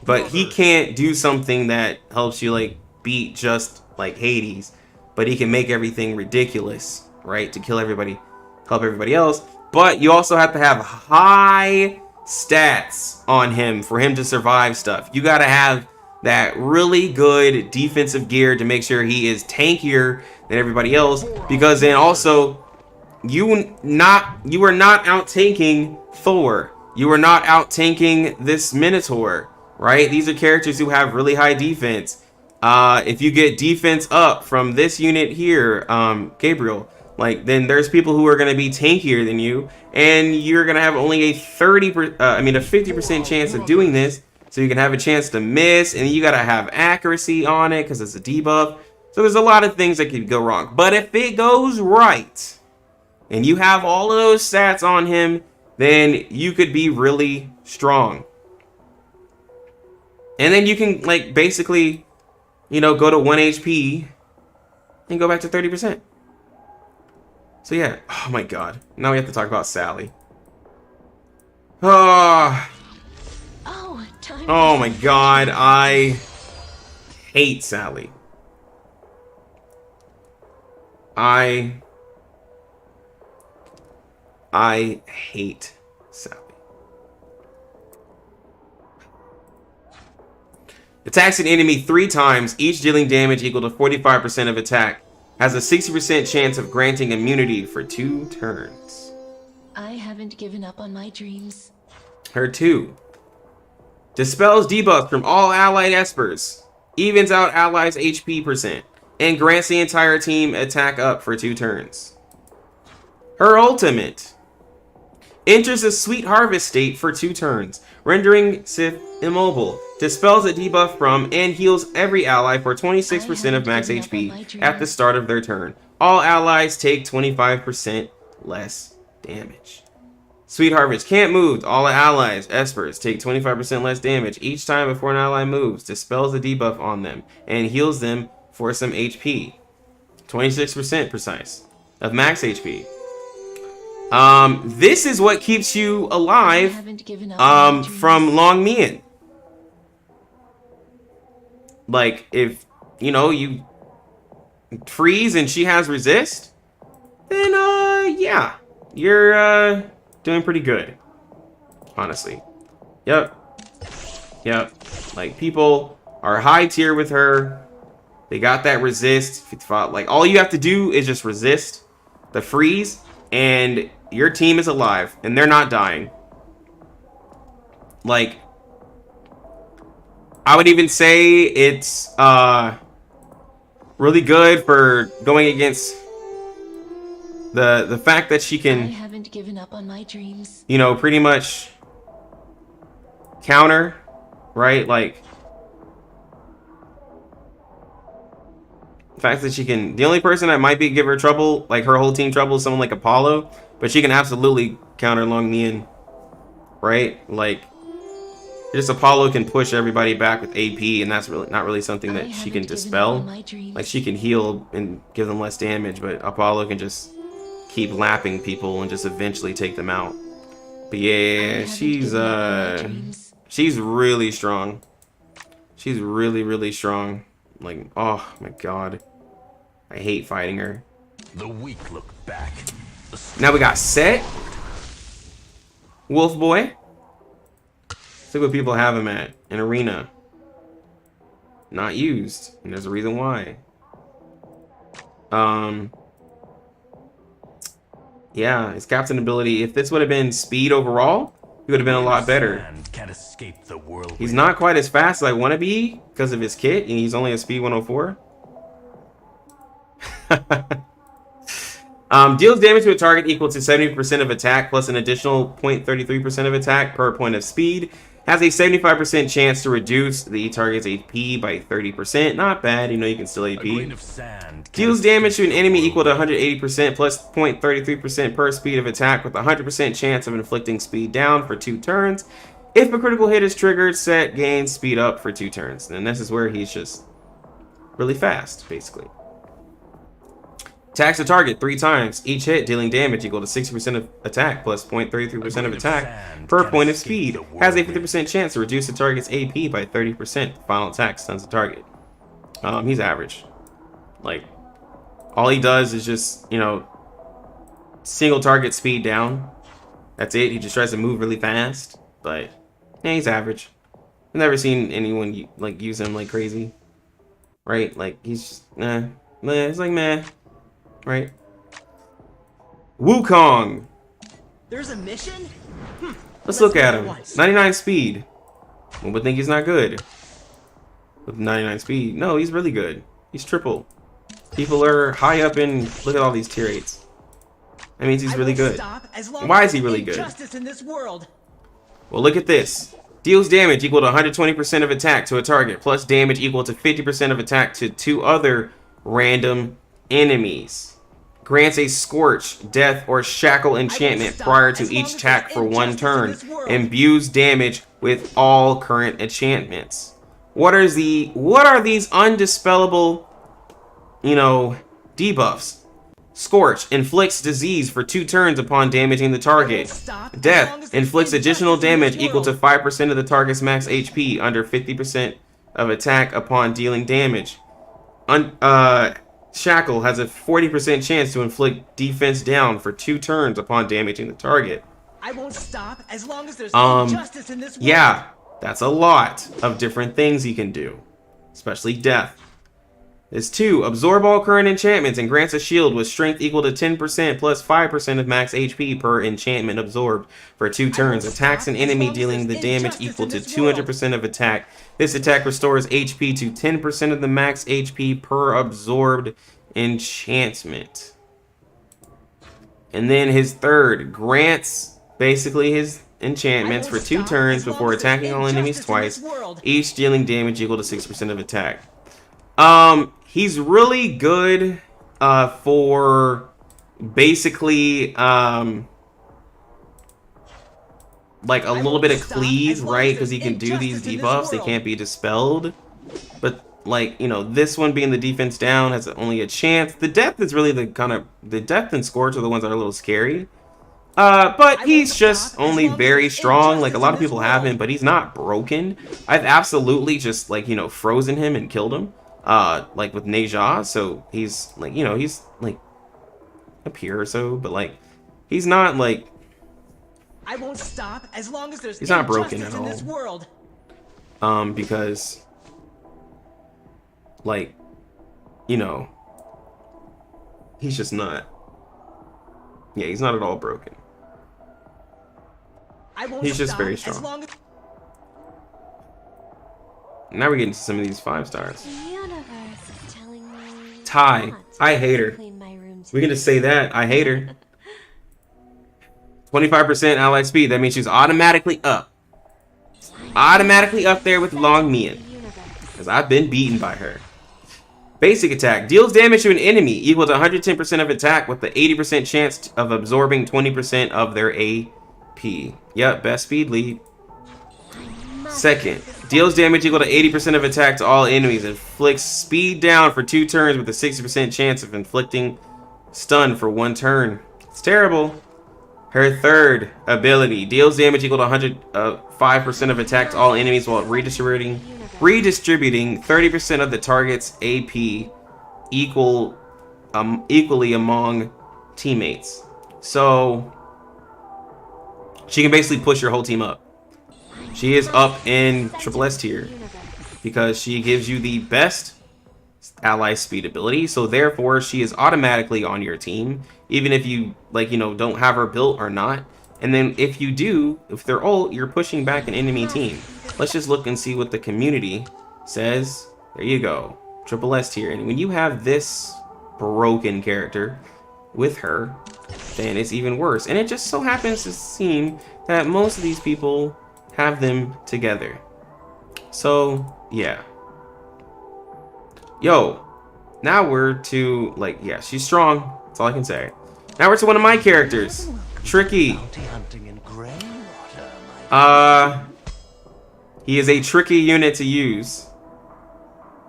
But he can't do something that helps you like beat just like Hades. But he can make everything ridiculous, right? To kill everybody, help everybody else. But you also have to have high stats on him for him to survive stuff. You got to have that really good defensive gear to make sure he is tankier than everybody else, because then also you are not out tanking Thor. You are not out tanking this Minotaur, right? These are characters who have really high defense. If you get defense up from this unit here, Gabriel, like, then there's people who are going to be tankier than you, and you're going to have only a 50% chance of doing this. So you can have a chance to miss, and you got to have accuracy on it because it's a debuff. So there's a lot of things that could go wrong. But if it goes right, and you have all of those stats on him, then you could be really strong. And then you can, like, basically, you know, go to 1 HP and go back to 30%. So yeah, oh my god. Now we have to talk about Sally. Oh my god, I hate Sally. I hate Sally. Attacks an enemy 3 times, each dealing damage equal to 45% of attack. Has a 60% chance of granting immunity for 2 turns. I haven't given up on my dreams. Her 2. Dispels debuffs from all allied espers. Evens out allies' HP percent. and grants the entire team attack up for 2 turns. Her ultimate enters a Sweet Harvest state for 2 turns, rendering Sith immobile, dispels a debuff from, and heals every ally for 26% of max HP at the start of their turn. All allies take 25% less damage. Sweet Harvest can't move. All allies, Espers, take 25% less damage each time before an ally moves, dispels the debuff on them, and heals them for some HP. 26% precise of max HP. This is what keeps you alive from Long Mian. Like, if, you know, you freeze and she has resist, then, yeah, you're, doing pretty good, honestly. Yep. Like, people are high tier with her. They got that resist. Like, all you have to do is just resist the freeze, and your team is alive, and they're not dying. Like, I would even say it's really good for going against the fact that she can, I haven't given up on my dreams. you know, pretty much counter, right? Like, the fact that she can, the only person that might be give her trouble, like her whole team trouble, is someone like Apollo, but she can absolutely counter Long Mian, right? Like, just Apollo can push everybody back with AP, and that's really not really something that she can dispel. Like, she can heal and give them less damage, but Apollo can just keep lapping people and just eventually take them out. But yeah, she's really strong. She's really strong. Like, oh my god, I hate fighting her. The weak look back. Now we got Set, Wolf Boy. Let's look what people have him at. An arena. Not used, and there's a reason why. Yeah, his captain ability, if this would have been speed overall, he would have been a lot better. Can't escape the world. He's not quite as fast as I want to be because of his kit, and he's only a speed 104. Deals damage to a target equal to 70% of attack plus an additional 0.33% of attack per point of speed. Has a 75% chance to reduce the target's AP by 30%. Not bad, you know, you can still AP. Deals damage to an enemy equal to 180% plus 0.33% per speed of attack with a 100% chance of inflicting speed down for 2 turns. If a critical hit is triggered, Set gains speed up for 2 turns. And this is where he's just really fast, basically. Attacks the target 3 times. Each hit dealing damage equal to 60% of attack plus 0.33% of attack per point of speed. Has a 50% chance to reduce the target's AP by 30%. Final attack stuns the target. He's average. Like, all he does is just, you know, single target speed down. That's it. He just tries to move really fast. But yeah, he's average. I've never seen anyone like use him like crazy. Right? Like, he's just meh. It's like meh. Right? Wukong. There's a mission? Let's look at him. 99 speed. One would think he's not good. With 99 speed. No, he's really good. He's triple. People are high up in, look at all these tier 8s. That means he's really good. Why is he really good? Well, look at this. Deals damage equal to 120% of attack to a target, plus damage equal to 50% of attack to 2 other random enemies. Grants a Scorch, Death, or Shackle enchantment prior to each attack for 1 turn. Imbues damage with all current enchantments. What are these undispellable, you know, debuffs? Scorch inflicts disease for 2 turns upon damaging the target. Death inflicts additional damage equal to 5% of the target's max HP under 50% of attack upon dealing damage. Shackle has a 40% chance to inflict defense down for 2 turns upon damaging the target. I won't stop as long as there's injustice in this world. Yeah, that's a lot of different things he can do, especially death. There's 2. Absorb all current enchantments and grants a shield with strength equal to 10% plus 5% of max HP per enchantment absorbed for 2 turns. Attacks an enemy dealing the damage equal to 200% of attack. This attack restores HP to 10% of the max HP per absorbed enchantment. And then his 3rd grants basically his enchantments for 2 turns before attacking all enemies twice, each dealing damage equal to 6% of attack. He's really good for basically like a little bit of cleave, right? Because he can do these debuffs, they can't be dispelled. But like, you know, this one being the defense down has only a chance. The depth is really the depth and scorch are the ones that are a little scary. But he's just only very strong. Like, a lot of people have him, but he's not broken. I've absolutely just, like, you know, frozen him and killed him. Like with Neja, so he's like, you know, he's like up here or so, but like he's not like I won't stop as long as there's he's not broken at in all. This world. Because like, you know, he's just not. Yeah, he's not at all broken. He's just very strong. Now we're getting to some of these 5 stars. Ty, I hate her. We can just say that. I hate her. 25% ally speed. That means she's automatically up. Automatically up there with Long Mian. Because I've been beaten by her. Basic attack. Deals damage to an enemy equal to 110% of attack with the 80% chance of absorbing 20% of their AP. Yep, best speed lead. Second, deals damage equal to 80% of attack to all enemies. Inflicts speed down for 2 turns with a 60% chance of inflicting stun for 1 turn. It's terrible. Her 3rd ability, deals damage equal to 105% of attack to all enemies while redistributing 30% of the target's AP equally among teammates. So she can basically push your whole team up. She is up in triple S tier because she gives you the best ally speed ability, so therefore she is automatically on your team, even if you, like, you know, don't have her built or not. And then if you do, if they're ult, you're pushing back an enemy team. Let's just look and see what the community says. There you go, triple S tier. And when you have this broken character with her, then it's even worse. And it just so happens to seem that most of these people have them together. So yeah. Yo, now we're to, like, yeah, she's strong. That's all I can say. Now we're to one of my characters, Tricky. He is a tricky unit to use.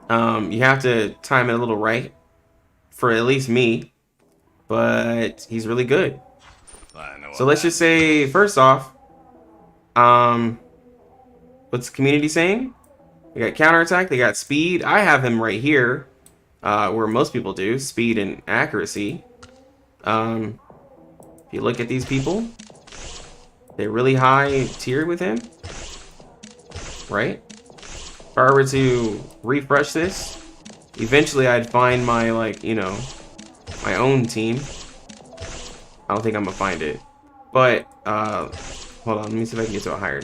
You have to time it a little right for at least me, but he's really good. So let's just say, first off, what's the community saying? They got counterattack, they got speed. I have him right here, where most people do, speed and accuracy. If you look at these people, they're really high tier with him, right? If I were to refresh this, eventually I'd find my, like, you know, my own team. I don't think I'm gonna find it, but hold on, let me see if I can get to a higher.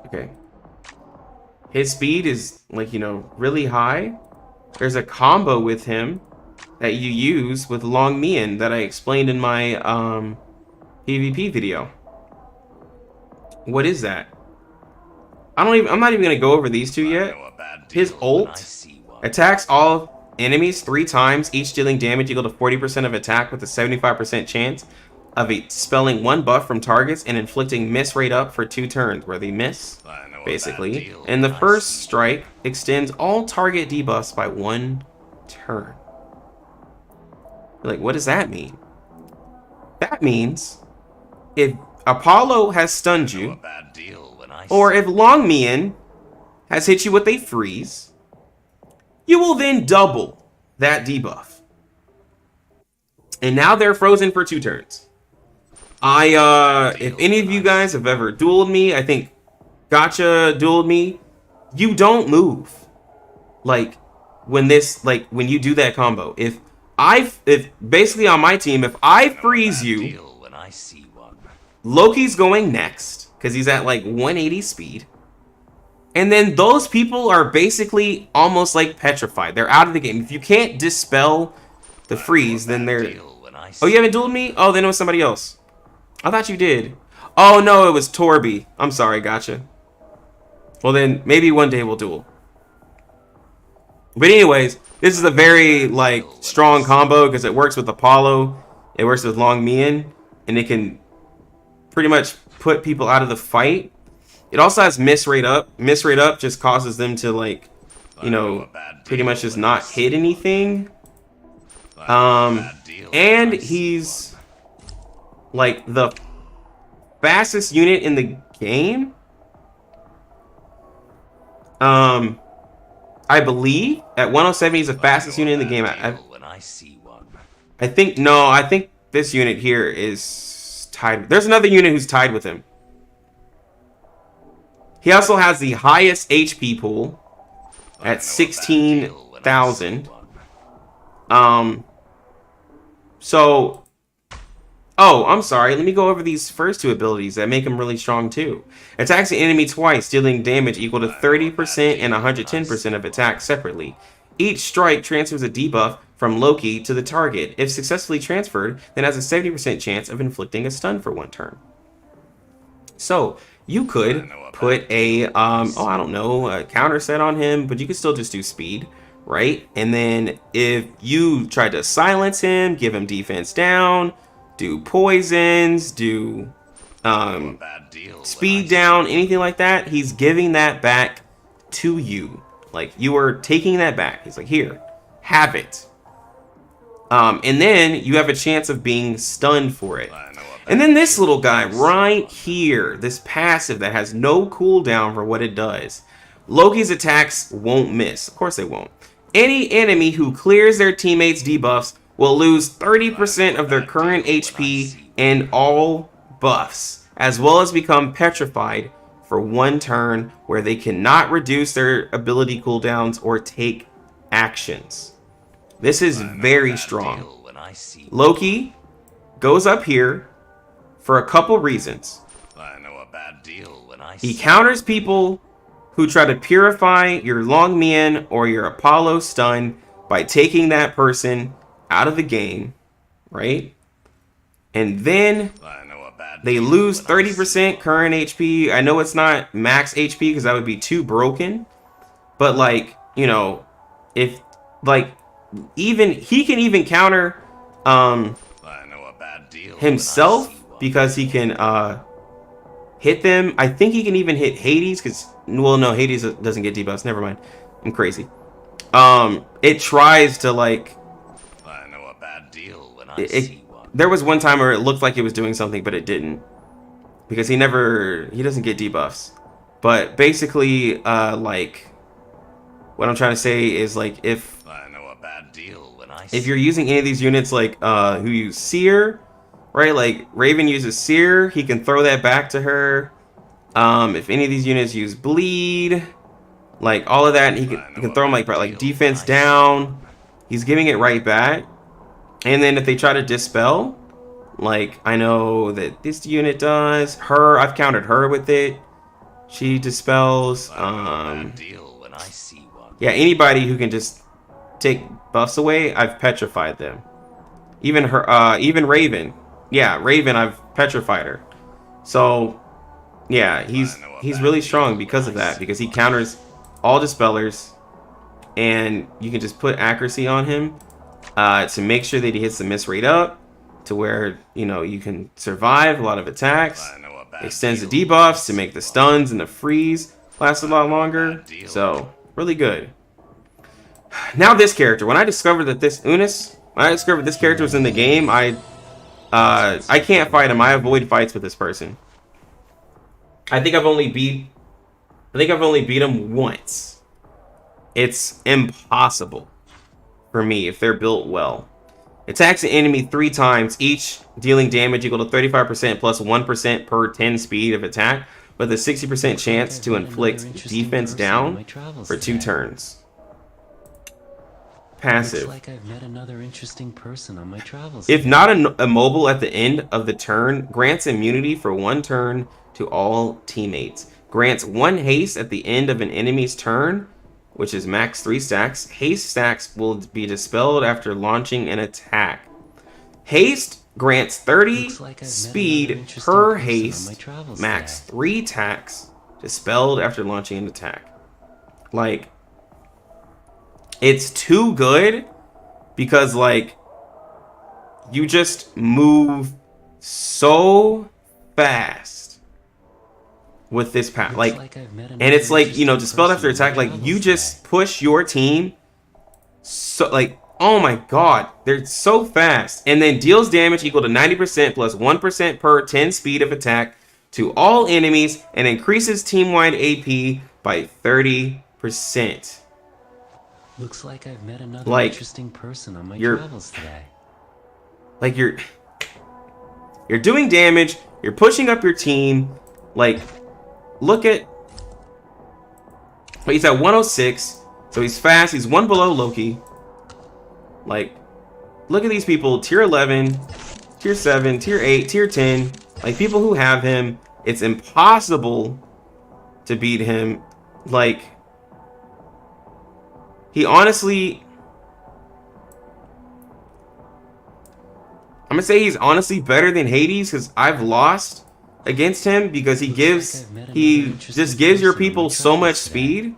Okay. His speed is, like, you know, really high. There's a combo with him that you use with Long Mian that I explained in my PvP video. What is that? I'm not even gonna go over these 2 yet. His ult attacks all enemies 3 times, each dealing damage equal to 40% of attack with a 75% chance of expelling 1 buff from targets and inflicting miss rate up for 2 turns where they miss, basically. And the first strike extends all target debuffs by 1 turn. Like, what does that mean? That means if Apollo has stunned you, or if Long Mian has hit you with a freeze, you will then double that debuff. And now they're frozen for 2 turns. If any of you guys have ever dueled me, I think Gotcha dueled me, you don't move. Like, when you do that combo. If basically on my team, if I freeze you, Loki's going next because he's at like 180 speed. And then those people are basically almost like petrified. They're out of the game. If you can't dispel the freeze, then they're... Oh, you haven't dueled me? Oh, then it was somebody else. I thought you did. Oh, no, it was Torby. I'm sorry, gotcha. Well, then maybe one day we'll duel. But anyways, this is a very, like, strong combo because it works with Apollo. It works with Long Mian. And it can pretty much put people out of the fight. It also has miss rate up. Miss rate up just causes them to, like, you know, pretty much just not hit anything. And he's like the fastest unit in the game. I believe at 107 he's the fastest unit in the game. I think this unit here is tied. There's another unit who's tied with him. He also has the highest HP pool at 16,000. So, oh, I'm sorry. Let me go over these first two abilities that make him really strong too. Attacks the enemy twice, dealing damage equal to 30% and 110% of attack separately. Each strike transfers a debuff from Loki to the target. If successfully transferred, then has a 70% chance of inflicting a stun for 1 turn. So, you could put a, I don't know, a counter set on him, but you could still just do speed, right? And then if you try to silence him, give him defense down, do poisons, do speed down, anything like that, he's giving that back to you. Like, you are taking that back. He's like, here, have it. And then you have a chance of being stunned for it. And then this little guy right here, this passive that has no cooldown for what it does. Loki's attacks won't miss. Of course they won't. Any enemy who clears their teammates' debuffs will lose 30% of their current HP and all buffs, as well as become petrified for 1 turn where they cannot reduce their ability cooldowns or take actions. This is very strong. Loki goes up here for a couple reasons. He counters people who try to purify your Long Mian or your Apollo stun by taking that person out of the game, right? And then they lose 30% current HP. I know it's not max HP because that would be too broken. But, like, you know, if, like, even he can even counter himself because he can hit them. I think he can even hit Hades because, well, no, Hades doesn't get debuffs. Never mind. I'm crazy. It tries to, like, there was one time where it looked like it was doing something, but it didn't, because he doesn't get debuffs. But basically, like, what I'm trying to say is, like, if you're using any of these units, like, who use Seer, right? Like, Raven uses Seer, he can throw that back to her. If any of these units use Bleed, like, all of that, he can throw them, like defense down. He's giving it right back. And then if they try to dispel, like, I know that this unit does. Her, I've countered her with it. She dispels. Yeah, anybody who can just take buffs away, I've petrified them. Even her, even Raven. Yeah, Raven, I've petrified her. So, yeah, he's really strong because of that, because he counters all dispellers, and you can just put accuracy on him to make sure that he hits the miss rate up to where, you know, you can survive a lot of attacks. Extends the debuffs to make the stuns and the freeze last a lot longer. So, really good. Now this character. When I discovered that this character was in the game, I can't fight him. I avoid fights with this person. I think I've only beat him once. It's impossible for me if they're built well. Attacks an enemy 3 times, each dealing damage equal to 35% plus 1% per 10 speed of attack, with a 60% chance to inflict defense down for 2 turns. passive. Looks like I've met another interesting person on my travels. If not immobile at the end of the turn, grants immunity for 1 turn to all teammates. Grants 1 haste at the end of an enemy's turn, which is max 3 stacks. Haste stacks will be dispelled after launching an attack. Haste grants 30 speed per haste, max 3 attacks, dispelled after launching an attack. Like, it's too good because, like, you just move so fast with this path. Like, and it's like, you know, dispelled after attack, like, you just push your team so, like, oh my god, they're so fast. And then deals damage equal to 90% plus 1% per 10 speed of attack to all enemies and increases team-wide AP by 30%. Looks like I've met another interesting person on my travels today. Like, you're doing damage, you're pushing up your team. Like, look at, he's at 106, so he's fast, he's 1 below Loki. Like, look at these people, tier 11, tier 7, tier 8, tier 10. Like, people who have him, it's impossible to beat him. Like, he honestly, I'm gonna say he's honestly better than Hades because I've lost against him because he just gives your people so much speed.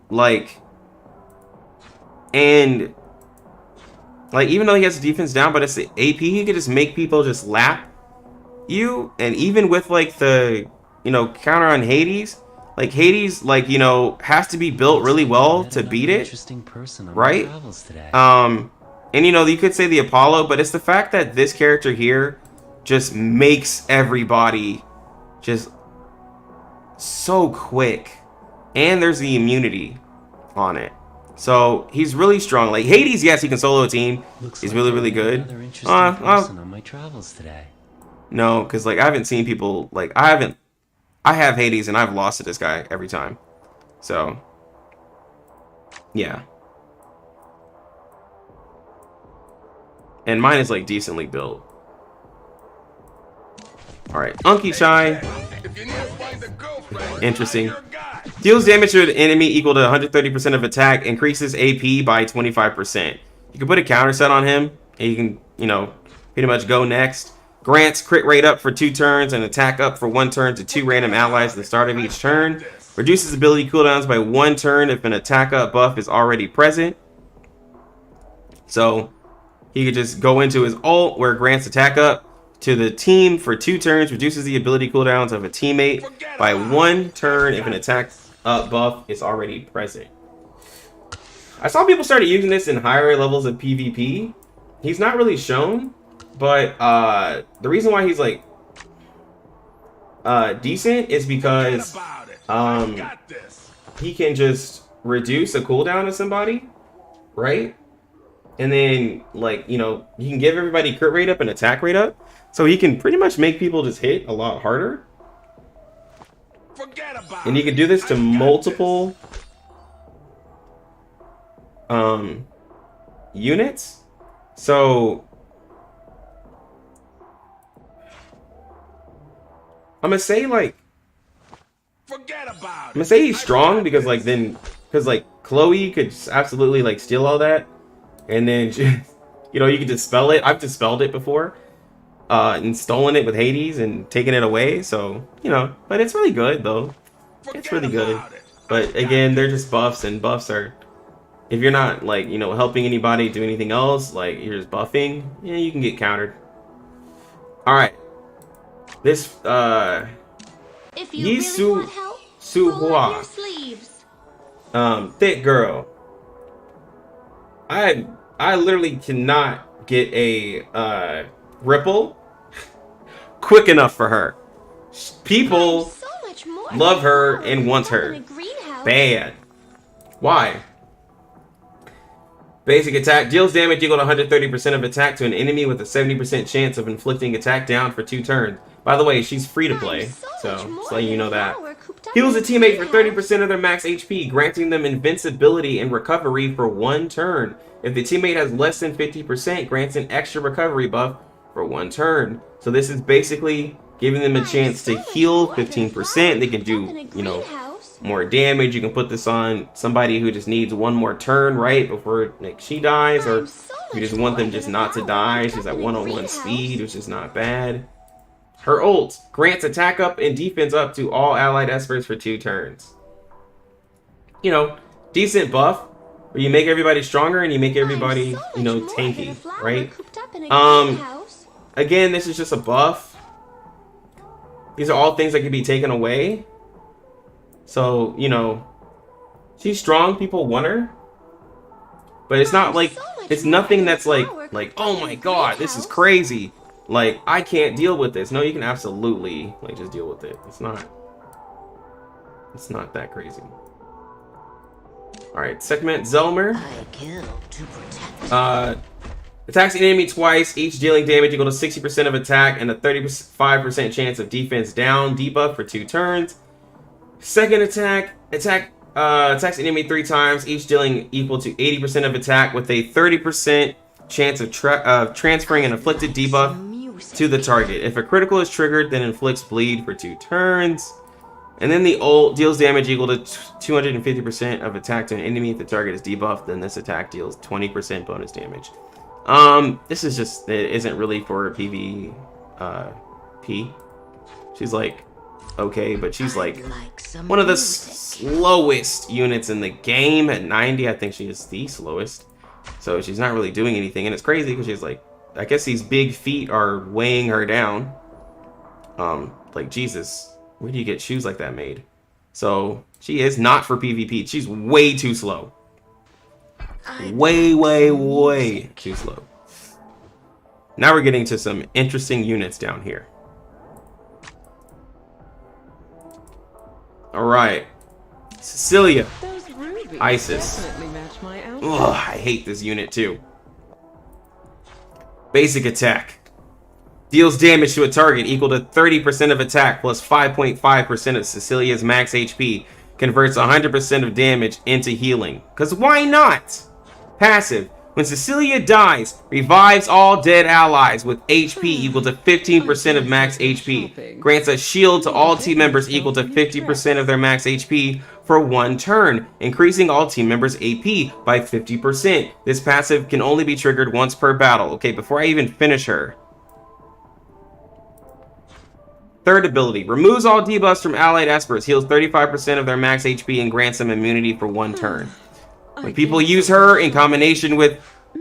Like, and like, even though he has the defense down, but it's the AP, he could just make people just lap you. And even with like the, you know, counter on Hades, like Hades, like, you know, has to be built really well to beat it, right? And you know, you could say the Apollo, but it's the fact that this character here just makes everybody just so quick, and there's the immunity on it. So he's really strong. Like Hades, yes, he can solo a team. He's really, really good. On my travels today. No, because like I haven't seen people like I have Hades and I've lost to this guy every time. So yeah. And mine is like decently built. Alright, Unky Chai. Interesting. Deals damage to an enemy equal to 130% of attack. Increases AP by 25%. You can put a counter set on him. And you can, you know, pretty much go next. Grants crit rate up for 2 turns and attack up for 1 turn to 2 random allies at the start of each turn. Reduces ability cooldowns by 1 turn if an attack up buff is already present. So he could just go into his ult where grants attack up to the team for 2 turns, reduces the ability cooldowns of a teammate by 1 turn if an attack up buff is already present. I saw people started using this in higher levels of PvP. He's not really shown, but the reason why he's like decent is because he can just reduce a cooldown of somebody, right? And then, like, you know, he can give everybody crit rate up and attack rate up. So he can pretty much make people just hit a lot harder. And you can do this to multiple units. So I'm gonna say like he's strong because like because Chloe could absolutely like steal all that. And then, you know, you can dispel it. I've dispelled it before. And stolen it with Hades and taken it away. So, you know, but it's really good, though. It's really good. But, again, they're just buffs. And buffs are, if you're not, like, you know, helping anybody do anything else, like, you're just buffing, yeah, you can get countered. Alright. This, If you really want help, Suhua. roll up your sleeves. Thick girl. I literally cannot get a ripple quick enough for her. People love her and want her bad. Why? Basic attack deals damage equal to 130% of attack to an enemy with a 70% chance of inflicting attack down for 2 turns. By the way, she's free to play, so just letting you know that. Heals a teammate for 30% of their max HP, granting them invincibility and recovery for 1 turn. If the teammate has less than 50%, grants an extra recovery buff for 1 turn. So this is basically giving them a chance to heal 15%. They can do, you know, more damage. You can put this on somebody who just needs 1 more turn, right, before like she dies, or you just want them just not to die. She's at 101 speed, which is not bad. Her ult grants attack up and defense up to all allied espers for 2 turns. You know, decent buff where you make everybody stronger and you make everybody, you know, tanky, right? Again, this is just a buff. These are all things that can be taken away. So, you know, she's strong. People want her. But it's not like, it's nothing that's like, oh my god, this is crazy. Like, I can't deal with this. No, you can absolutely, like, just deal with it. It's not that crazy. Alright, segment Zelmer. Attacks an enemy twice, each dealing damage equal to 60% of attack and a 35% chance of defense down debuff for 2 turns. Second attack, attacks an enemy 3 times, each dealing equal to 80% of attack with a 30% chance of transferring an afflicted debuff to the target. If a critical is triggered, then inflicts bleed for 2 turns. And then the ult deals damage equal to 250% of attack to an enemy if the target is debuffed. Then this attack deals 20% bonus damage. This is just, it isn't really for PvP. She's like, okay, but she's like one of the slowest units in the game at 90. I think she is the slowest. So she's not really doing anything. And it's crazy because she's like, I guess these big feet are weighing her down. Like, Jesus, where do you get shoes like that made? So she is not for PvP. She's way too slow. Way too slow. Now we're getting to some interesting units down here. Alright. Cecilia. Isis. Ugh, I hate this unit too. Basic attack. Deals damage to a target equal to 30% of attack plus 5.5% of Cecilia's max HP. Converts 100% of damage into healing. Because why not? Passive. When Cecilia dies, revives all dead allies with HP equal to 15% of max HP. Grants a shield to all team members equal to 50% of their max HP for 1 turn, increasing all team members' AP by 50%. This passive can only be triggered once per battle. Okay, before I even finish her. Third ability, removes all debuffs from allied espers, heals 35% of their max HP and grants them immunity for 1 turn. When people use her in combination with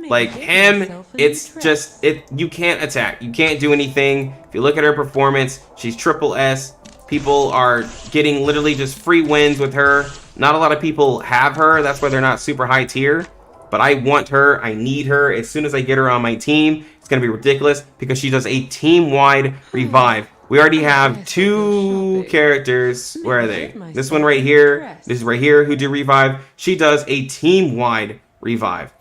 like him, it's just, you can't attack. You can't do anything. If you look at her performance, she's triple S. People are getting literally just free wins with her. Not a lot of people have her. That's why they're not super high tier. But I want her. I need her. As soon as I get her on my team, it's going to be ridiculous because she does a team-wide revive. We already have 2 characters. Where are they? This one right here. This is right here who do revive. She does a team-wide revive.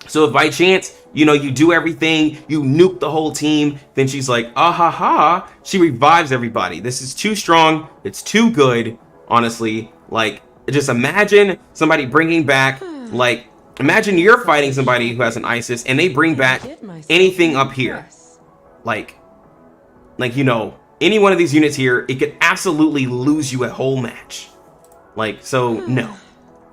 So if by chance, you know, you do everything, you nuke the whole team, then she's like, ah ha ha. She revives everybody. This is too strong. It's too good, honestly. Like, just imagine somebody bringing back, like, imagine you're fighting somebody who has an Isis and they bring back anything up here. Like, you know, any one of these units here, it could absolutely lose you a whole match. Like, so, no.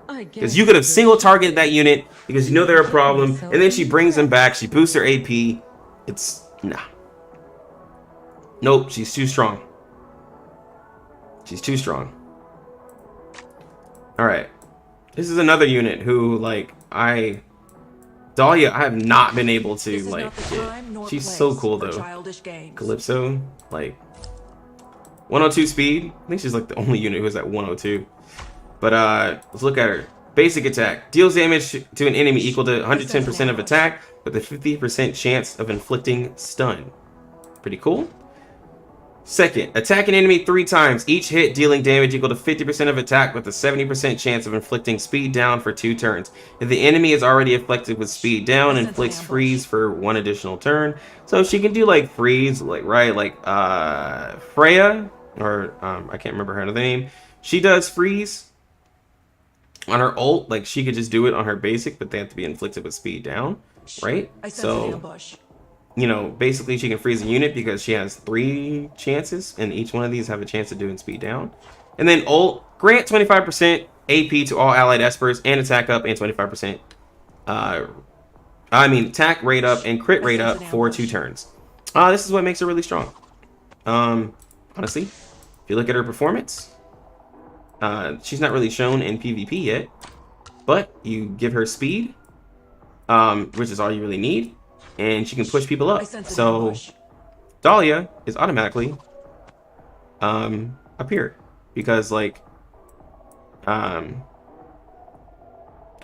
Because you could have single targeted that unit because you know they're a problem, and then she brings them back, she boosts her AP. It's, nah. Nope, she's too strong. She's too strong. Alright. This is another unit who, like, Dahlia, I have not been able to, like, get. She's so cool, though. Calypso, like, 102 speed. I think she's, like, the only unit who is at 102. But, let's look at her. Basic attack. Deals damage to an enemy equal to 110% of attack with a 50% chance of inflicting stun. Pretty cool. Second, attack an enemy 3 times. Each hit dealing damage equal to 50% of attack with a 70% chance of inflicting speed down for 2 turns. If the enemy is already afflicted with speed down, inflicts freeze for 1 additional turn. So she can do like freeze, like, right, like Freya. or I can't remember her other name. She does freeze on her ult. Like, she could just do it on her basic, but they have to be inflicted with speed down, right? So, you know, basically she can freeze a unit because she has 3 chances, and each one of these have a chance of doing speed down. And then ult, grant 25% AP to all allied espers and attack up, and 25% attack rate up and crit rate up for 2 turns. This is what makes her really strong. Honestly, if you look at her performance, she's not really shown in PvP yet, but you give her speed, which is all you really need, and she can push people up. So Dahlia is automatically up here because, like,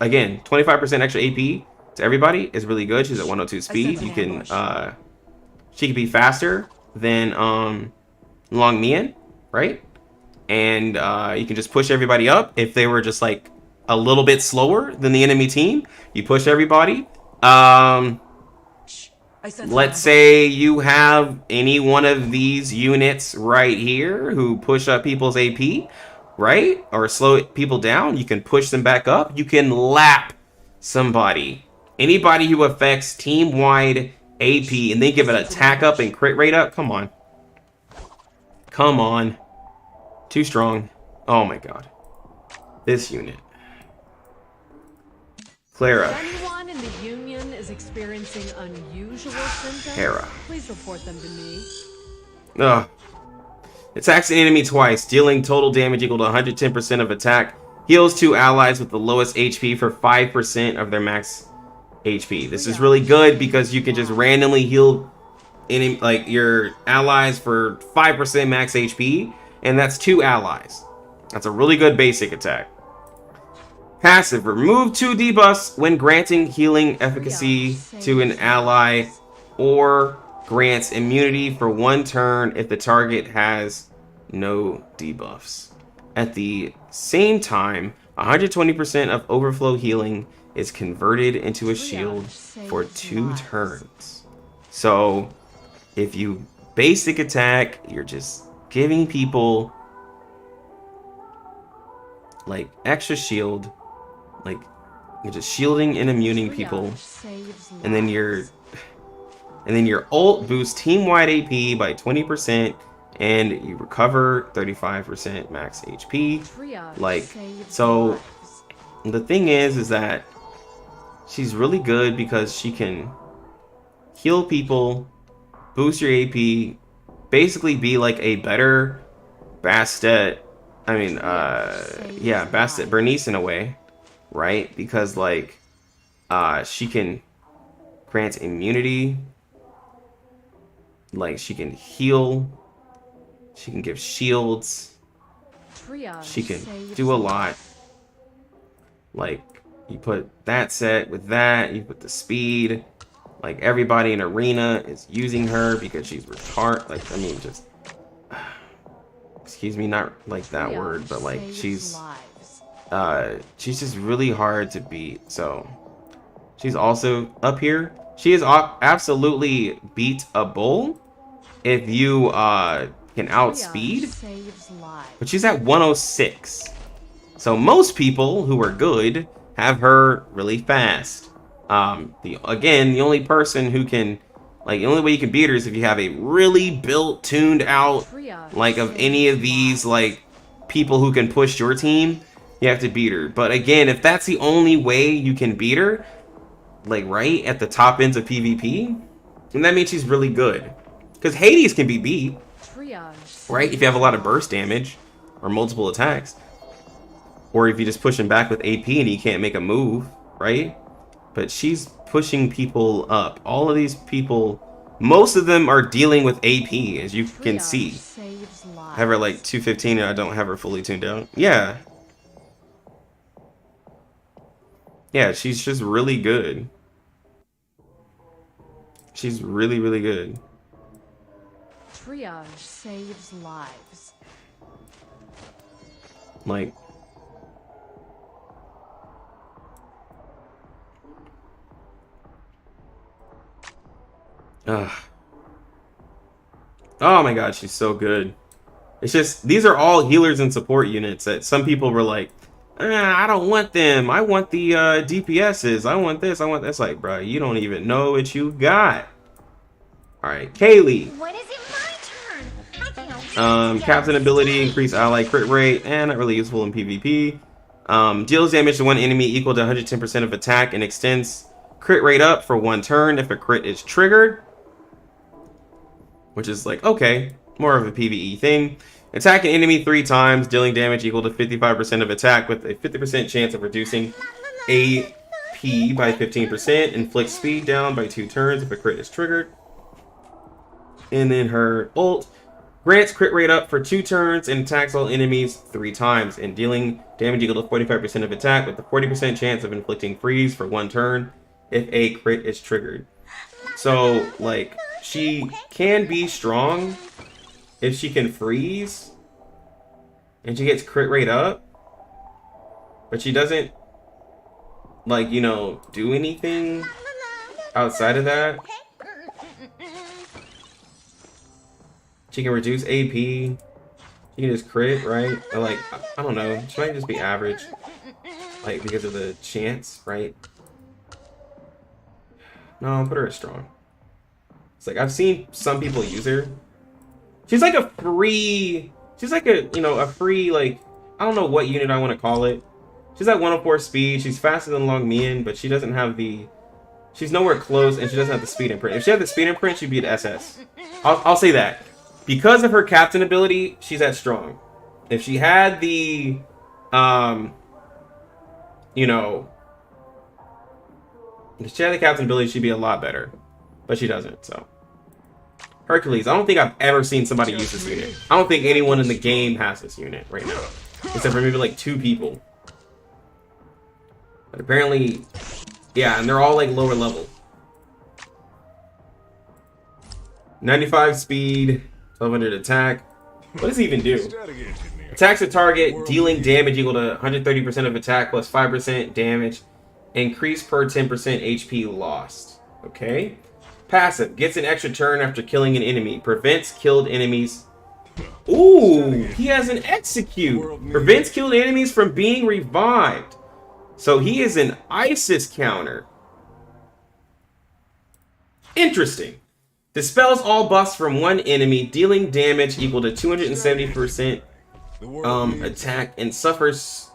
again, 25% extra AP to everybody is really good. She's at 102 speed. You can she can be faster than Long Mian, right? And you can just push everybody up. If they were just like a little bit slower than the enemy team, you push everybody. Let's say you have any one of these units right here who push up people's AP, right? Or slow people down. You can push them back up. You can lap somebody. Anybody who affects team-wide AP and then give it attack up and crit rate up. Come on. Come on. Too strong. Oh my god. This unit. Clara. If anyone in the Union is experiencing unusual symptoms, Hera. please report them to me. Ugh. Attacks an enemy twice, dealing total damage equal to 110% of attack. Heals 2 allies with the lowest HP for 5% of their max HP. This is really good because you can just randomly heal any, like, your allies for 5% max HP, and that's 2 allies. That's a really good basic attack. Passive, remove 2 debuffs when granting healing efficacy to an ally, or grants immunity for 1 turn if the target has no debuffs. At the same time, 120% of overflow healing is converted into a shield for 2 turns. So if you basic attack, you're just giving people like extra shield, like you're just shielding and immuning people, and then your ult boosts team-wide AP by 20%, and you recover 35% max HP. Like, so the thing is that she's really good because she can heal people, boost your AP, basically be like a better Bastet. I mean, yeah, Bastet Bernice in a way, right? Because, like, she can grant immunity, like, she can heal, she can give shields, she can do a lot. Like, you put that set with that, you put the speed, like, everybody in Arena is using her because she's retarded. Like, I mean, just, excuse me, not like that word, but like, she's just really hard to beat. So she's also up here. She is absolutely beat a bull if you can outspeed, but she's at 106. So most people who are good have her really fast. Again, the only person who can, like, the only way you can beat her is if you have a really built, tuned out, like, of any of these, like, people who can push your team, you have to beat her. But again, if that's the only way you can beat her, like, right at the top ends of PvP, then that means she's really good. Because Hades can be beat, right? If you have a lot of burst damage or multiple attacks. Or if you just push him back with AP and he can't make a move, right? But she's pushing people up. All of these people, most of them are dealing with AP, as you can see. I have her like 215 and I don't have her fully tuned out. Yeah. Yeah, she's just really good. She's really, really good. Triage saves lives. Like, oh my god, she's so good. It's just, these are all healers and support units that some people were like, I don't want them. I want the DPSs. I want this. I want this. Like, bro, you don't even know what you got. All right, Kaylee. When is it my turn? Captain ability, increase ally crit rate, and not really useful in PvP. Deals damage to one enemy equal to 110% of attack and extends crit rate up for 1 turn if a crit is triggered. Which is like, okay, more of a PvE thing. Attack an enemy 3 times, dealing damage equal to 55% of attack with a 50% chance of reducing AP by 15%. Inflicts speed down by 2 turns if a crit is triggered. And then her ult grants crit rate up for 2 turns and attacks all enemies 3 times, and dealing damage equal to 45% of attack with a 40% chance of inflicting freeze for 1 turn if a crit is triggered. So, like, she can be strong if she can freeze and she gets crit rate up, but she doesn't, like, you know, do anything outside of that. She can reduce AP. She can just crit, right? Or like, I don't know. She might just be average, like, because of the chance, right? No, I'll put her as strong. It's like, I've seen some people use her. She's like a free, she's like a, you know, a free, like, I don't know what unit I want to call it. She's at 104 speed. She's faster than Long Mian, but she doesn't have the, she's nowhere close, and she doesn't have the speed imprint. If she had the speed imprint, she'd be at SS. I'll say that. Because of her captain ability, she's at strong. If she had the, you know, if she had the captain ability, she'd be a lot better. But she doesn't, so. Hercules, I don't think I've ever seen somebody use this unit. I don't think anyone in the game has this unit right now. Except for maybe like 2 people. But apparently, yeah, and they're all like lower level. 95 speed, 1200 attack. What does he even do? Attacks a target, dealing damage equal to 130% of attack plus 5% damage. Increase per 10% HP lost. Okay. Passive. Gets an extra turn after killing an enemy. Prevents killed enemies. Ooh, he has an execute. Prevents killed enemies from being revived. So he is an ISIS counter. Interesting. Dispels all buffs from one enemy, dealing damage equal to 270% attack, and suffers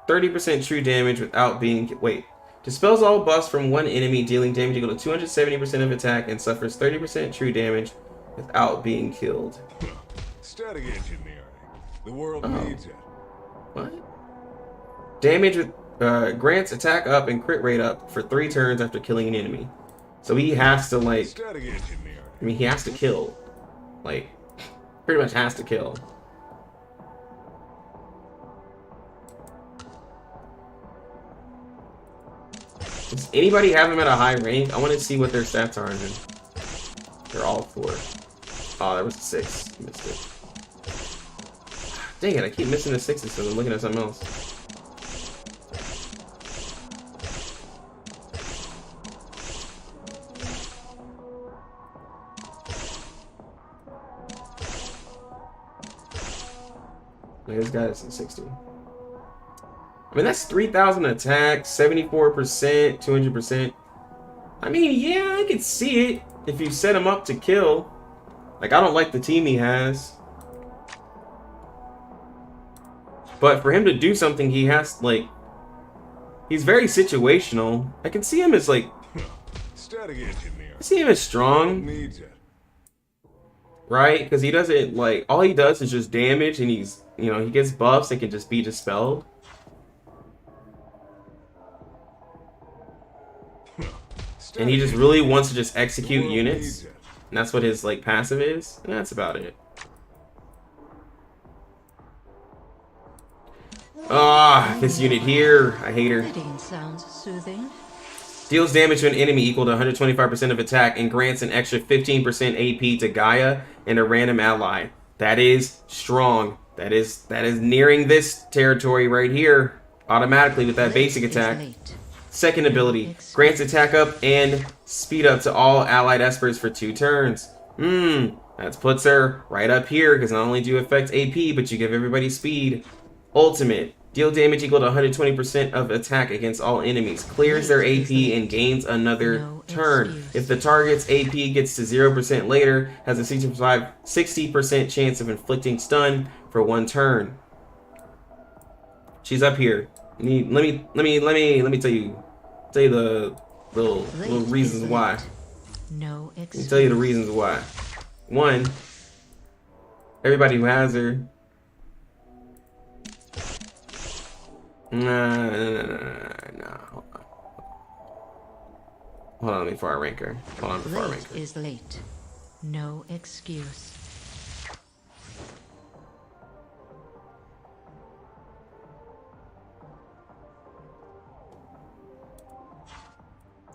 30% true damage without being... Wait. Dispels all buffs from one enemy, dealing damage equal to 270% of attack, and suffers 30% true damage without being killed. Static engineering. The world needs it. What? Damage with grants attack up and crit rate up for 3 turns after killing an enemy. So he has to, like... Static engineering. I mean, he has to kill. Like, pretty much has to kill. Does anybody have him at a high rank? I want to see what their stats are. And they're all 4. Oh, there was 6. Missed it. Dang it, I keep missing the 6s, so I'm looking at something else. This guy is in 60. I mean, that's 3,000 attack, 74%, 200%. I mean, yeah, I could see it if you set him up to kill. Like, I don't like the team he has. But for him to do something, he has, like... He's very situational. I can see him as, like... I see him as strong. Right? Because he doesn't, like... All he does is just damage, and he's... You know, he gets buffs and can just be dispelled. And he just really wants to just execute units. And that's what his, like, passive is. And that's about it. Ah, this unit here. I hate her. Sounds soothing. Deals damage to an enemy equal to 125% of attack and grants an extra 15% AP to Gaia and a random ally. That is strong. That is nearing this territory right here. Automatically with that basic attack. Second ability. Grants attack up and speed up to all allied espers for 2 turns. That puts her right up here because not only do you affect AP, but you give everybody speed. Ultimate. Deal damage equal to 120% of attack against all enemies. Clears their AP and gains another turn. If the target's AP gets to 0% later, has a 60% chance of inflicting stun for 1 turn. She's up here. Let me tell you the little reasons why. Let me tell you the reasons why. 1, everybody who has her. No. Hold on before I rank her. Late is late. No excuse.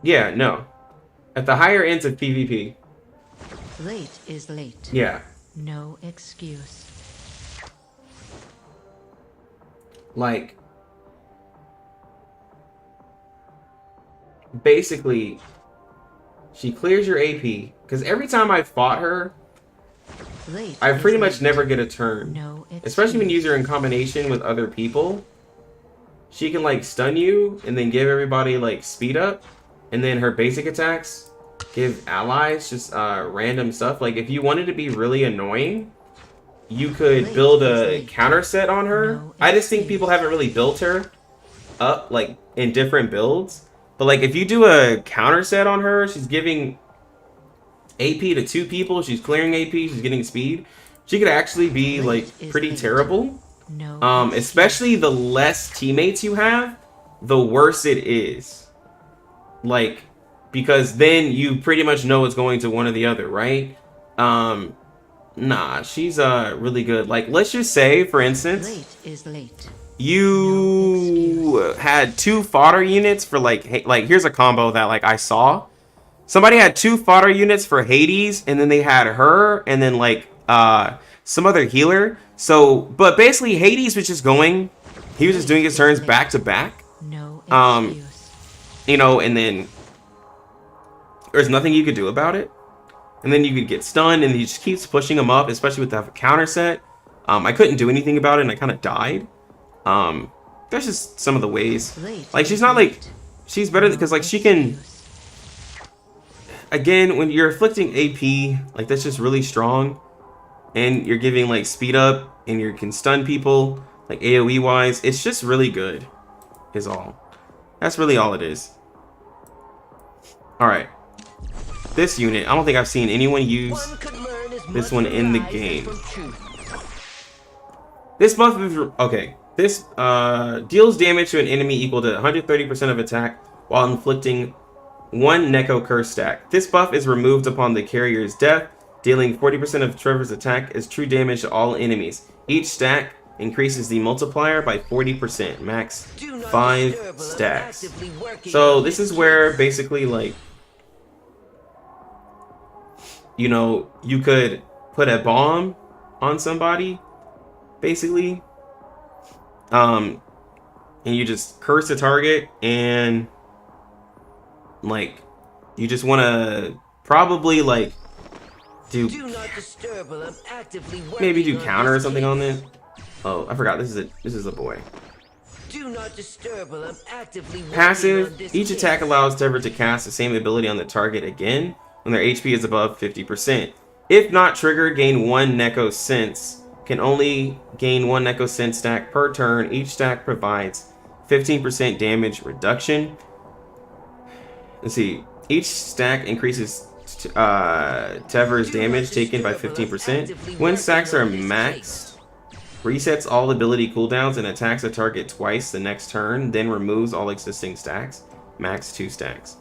Yeah, no. At the higher ends of PvP. Late is late. Yeah. No excuse. Like, basically, she clears your AP. Because every time I fought her, I pretty much never get a turn. No excuse. Especially when you use her in combination with other people. She can, like, stun you and then give everybody, like, speed up. And then her basic attacks give allies just random stuff. Like, if you wanted to be really annoying, you could build a counter set on her. I just think people haven't really built her up, like, in different builds. But, like, if you do a counter set on her, she's giving AP to 2 people. She's clearing AP. She's getting speed. She could actually be, like, pretty terrible. Especially the less teammates you have, the worse it is. Like, because then you pretty much know it's going to one or the other, right? Nah, she's really good. Like, let's just say, for instance, Late is late. You had 2 fodder units for like here's a combo that like I saw. Somebody had 2 fodder units for Hades, and then they had her, and then like some other healer. So, but basically Hades was just going, he was just doing his turns back to back. No excuse. You know, and then there's nothing you could do about it. And then you could get stunned, and he just keeps pushing him up, especially with the counter set. I couldn't do anything about it, and I kind of died. There's just some of the ways. Like, she's not like, she's better because like she can. Again, when you're afflicting AP, like that's just really strong, and you're giving like speed up, and you can stun people like AOE wise. It's just really good, is all. That's really all it is. All right. This unit, I don't think I've seen anyone use this one in the game. This buff is okay. This deals damage to an enemy equal to 130% of attack while inflicting 1 Neko Curse stack. This buff is removed upon the carrier's death, dealing 40% of Trevor's attack as true damage to all enemies. Each stack increases the multiplier by 40%, max 5 stacks. So this is where basically like, you know, you could put a bomb on somebody, basically, and you just curse the target, and like, you just want to probably like maybe do counter or something on it. Oh, I forgot. This is a boy. Do not disturb while I'm actively Passive. Each attack allows Trevor to cast the same ability on the target again when their HP is above 50%. If not triggered, gain 1 Neko Sense. Can only gain 1 Neko Sense stack per turn. Each stack provides 15% damage reduction. Let's see. Each stack increases Trevor's damage taken by 15%. When stacks are maxed, resets all ability cooldowns and attacks a target twice the next turn, then removes all existing stacks. Max 2 stacks.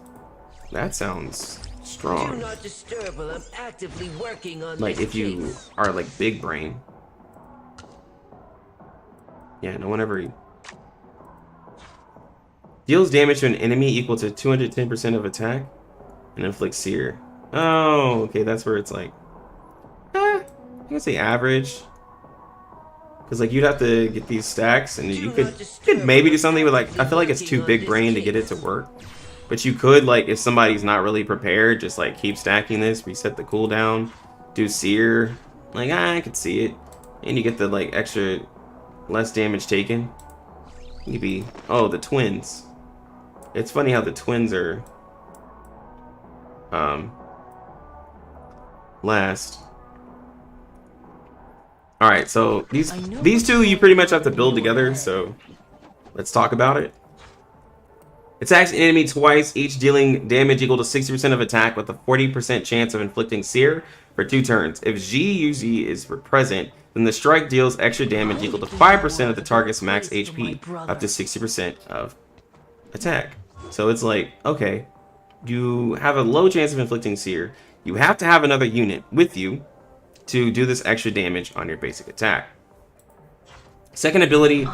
That sounds strong. Do not disturb while I'm actively working on like if you are like big brain. Yeah, no one ever deals damage to an enemy equal to 210% of attack and inflicts sear. Oh, okay, that's where it's like, I can say average. Because like you'd have to get these stacks, and you could maybe do something with like, I feel like it's too big brain to get it to work. But you could, like, if somebody's not really prepared, just like keep stacking this, reset the cooldown, do sear. Like, I could see it. And you get the like extra less damage taken. Maybe. Oh, the twins. It's funny how the twins are last. Alright, so these two you pretty much have to build together, so let's talk about it. Attacks an enemy twice, each dealing damage equal to 60% of attack with a 40% chance of inflicting sear for 2 turns. If G is present, then the strike deals extra damage equal to 5% of the target's max HP, up to 60% of attack. So it's like, okay, you have a low chance of inflicting sear. You have to have another unit with you to do this extra damage on your basic attack. Second ability,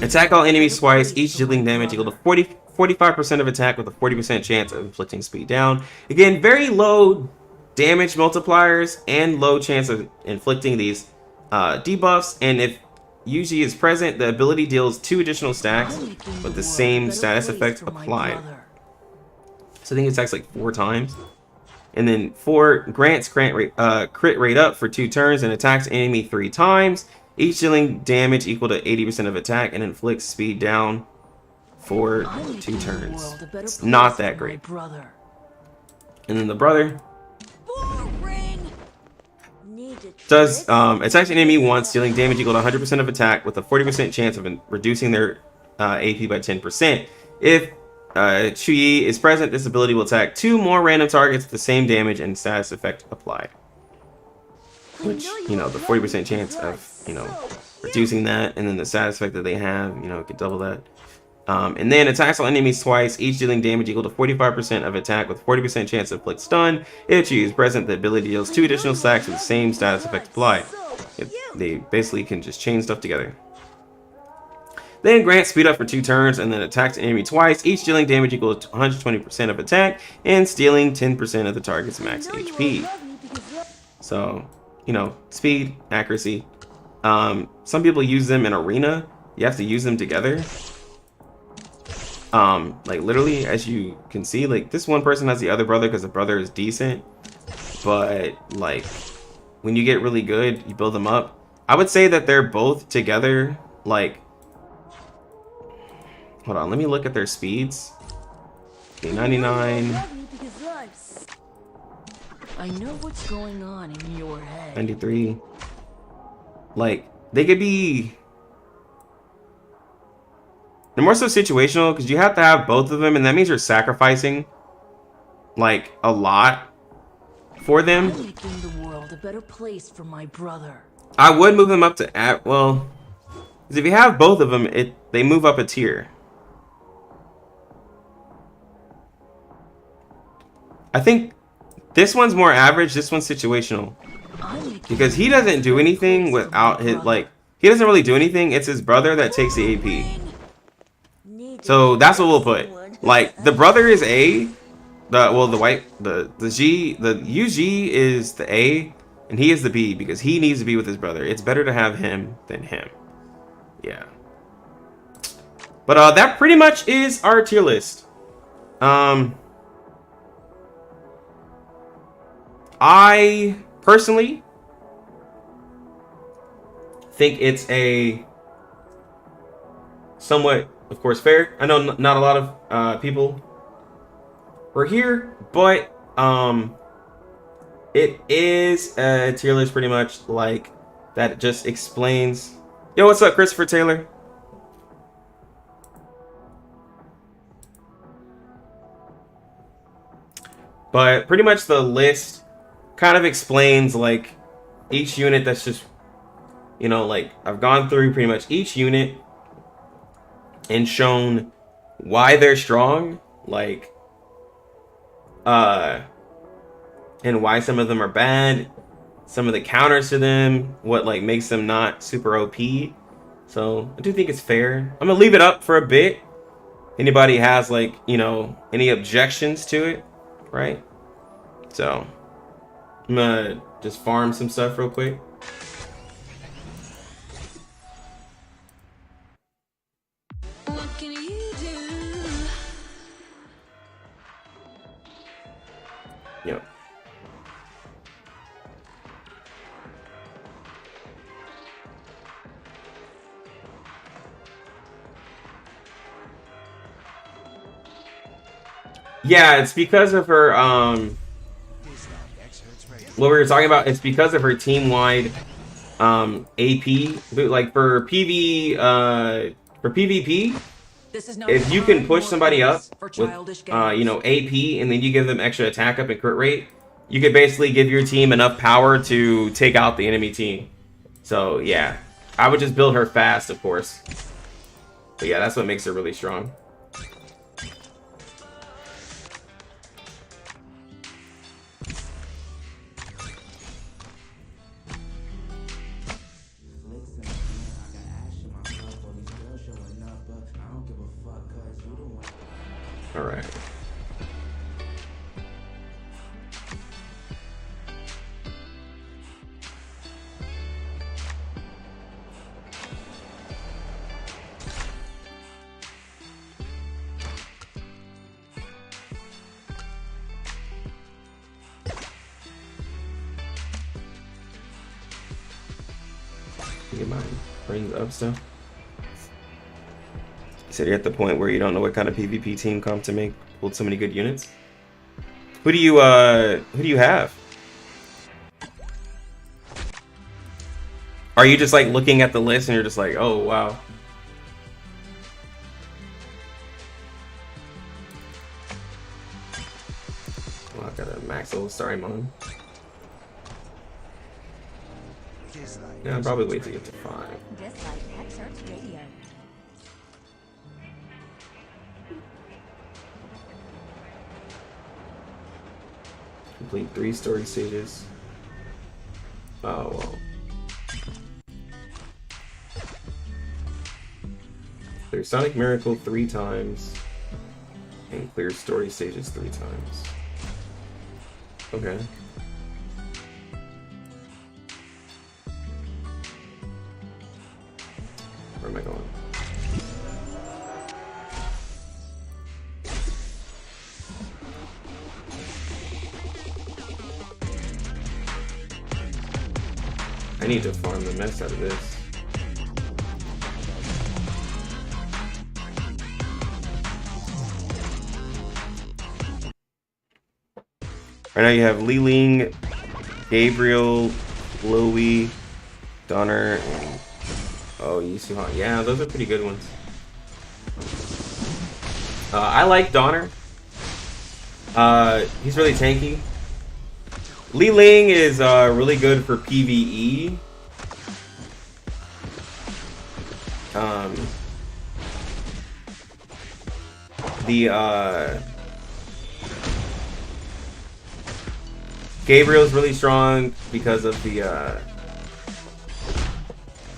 attack all enemies twice, each dealing damage equal to 45% of attack with a 40% chance of inflicting speed down. Again, very low damage multipliers and low chance of inflicting these debuffs. And if UG is present, the ability deals 2 additional stacks with the same status effect applied. So I think it attacks like 4 times. And then 4 grants crit rate up for 2 turns and attacks enemy 3 times, each dealing damage equal to 80% of attack and inflicts speed down for 2 turns. It's not that great. And then the brother does attacks an enemy once, dealing damage equal to 100% of attack with a 40% chance of reducing their AP by 10%. If Chuyi is present, this ability will attack 2 more random targets with the same damage and status effect applied. Which, you know, the 40% chance of, you know, reducing that, and then the status effect that they have, you know, it could double that. And then attacks all enemies twice, each dealing damage equal to 45% of attack with 40% chance to inflict stun. If Chuyi is present, the ability deals 2 additional stacks with the same status effect applied. They basically can just chain stuff together. Then grant speed up for 2 turns and then attacks the enemy twice, each dealing damage equal to 120% of attack and stealing 10% of the target's max HP. So, you know, speed, accuracy. Some people use them in arena. You have to use them together. Like literally, as you can see, like this one person has the other brother because the brother is decent. But like when you get really good, you build them up. I would say that they're both together, like, hold on, let me look at their speeds. Okay, 99. I know what's going on in your head. 93. Like, they could be... They're more so situational, because you have to have both of them, and that means you're sacrificing, like, a lot for them. I'm making the world a better place for my brother. I would move them up to... well, because if you have both of them, they move up a tier. I think this one's more average, this one's situational. Because he doesn't do anything without his, like, he doesn't really do anything. It's his brother that takes the AP. So that's what we'll put. Like, the brother is A. The UG is the A, and he is the B because he needs to be with his brother. It's better to have him than him. Yeah. But that pretty much is our tier list. I personally think it's a somewhat, of course, fair. I know not a lot of people were here, but it is a tier list pretty much like that. It just explains. Yo, what's up, Christopher Taylor? But pretty much the list kind of explains like each unit. That's just, you know, like I've gone through pretty much each unit and shown why they're strong, like and why some of them are bad, some of the counters to them, what like makes them not super OP. So I do think it's fair. I'm gonna leave it up for a bit. Anybody has like, you know, any objections to it, right? So I'm gonna just farm some stuff real quick. What can you do? Yep. Yeah, it's because of her what we were talking about. It's because of her team-wide AP. Like for PvP, if you can push somebody up with you know, AP, and then you give them extra attack up and crit rate, you could basically give your team enough power to take out the enemy team. So yeah, I would just build her fast, of course. But yeah, that's what makes her really strong. All right. Get my brains up still. You said you're at the point where you don't know what kind of PvP team comp to make, build so many good units. Who do you have? Are you just like looking at the list and you're just like, oh wow. Well, I got a max level Starymon. Yeah, I'll probably wait to get to 5. Dislyte excerpts radio. Complete 3 story stages. Oh well. Clear Sonic Miracle 3 times. And clear story stages 3 times. Okay. Where am I going? I need to farm the mess out of this. Right now you have Li Ling, Gabriel, Chloe, Donner, and oh, Yisuhan. Yeah, those are pretty good ones. I like Donner. He's really tanky. Li Ling is really good for PvE. Gabriel's really strong because of the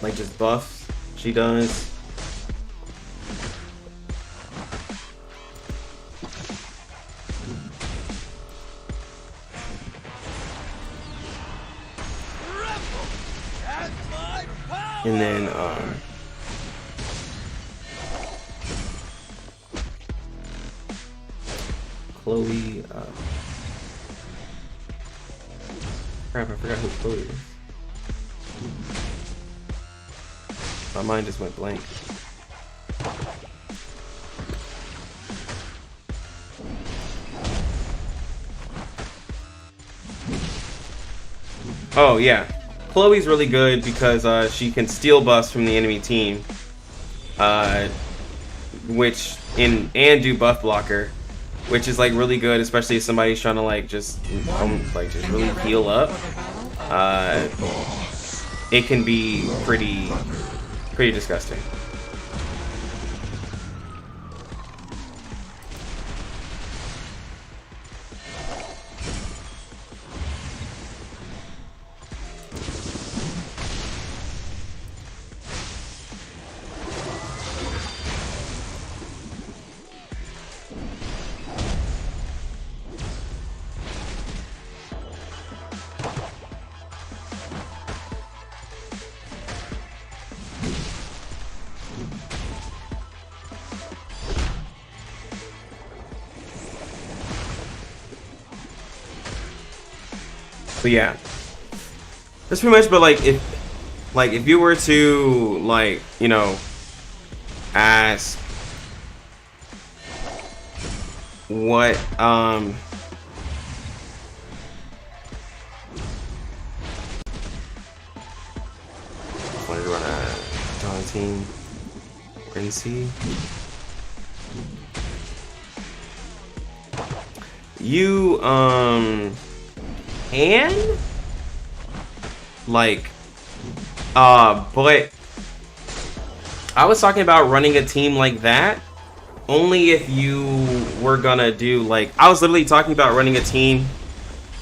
like just buffs she does. And then Chloe, crap, I forgot who Chloe is. My mind just went blank. Oh yeah, Chloe's really good because she can steal buffs from the enemy team, which and do buff blocker, which is like really good, especially if somebody's trying to like just really heal up. It can be pretty disgusting. But yeah, that's pretty much. But like if you were to like, you know, ask what wanted to run a daunting Quincy. You can like but I was talking about running a team like that only if you were gonna do like I was literally talking about running a team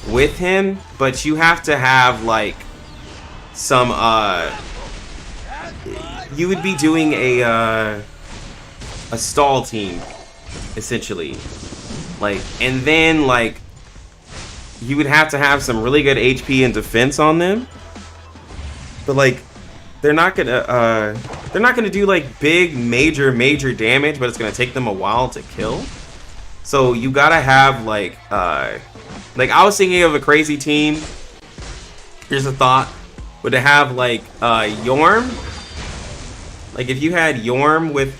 with him, but you have to have like some you would be doing a stall team essentially, like, and then like you would have to have some really good HP and defense on them, but like they're not gonna do like big major damage, but it's gonna take them a while to kill. So you gotta have like I was thinking of a crazy team. Here's a thought: would it have like Yorm? Like if you had Yorm with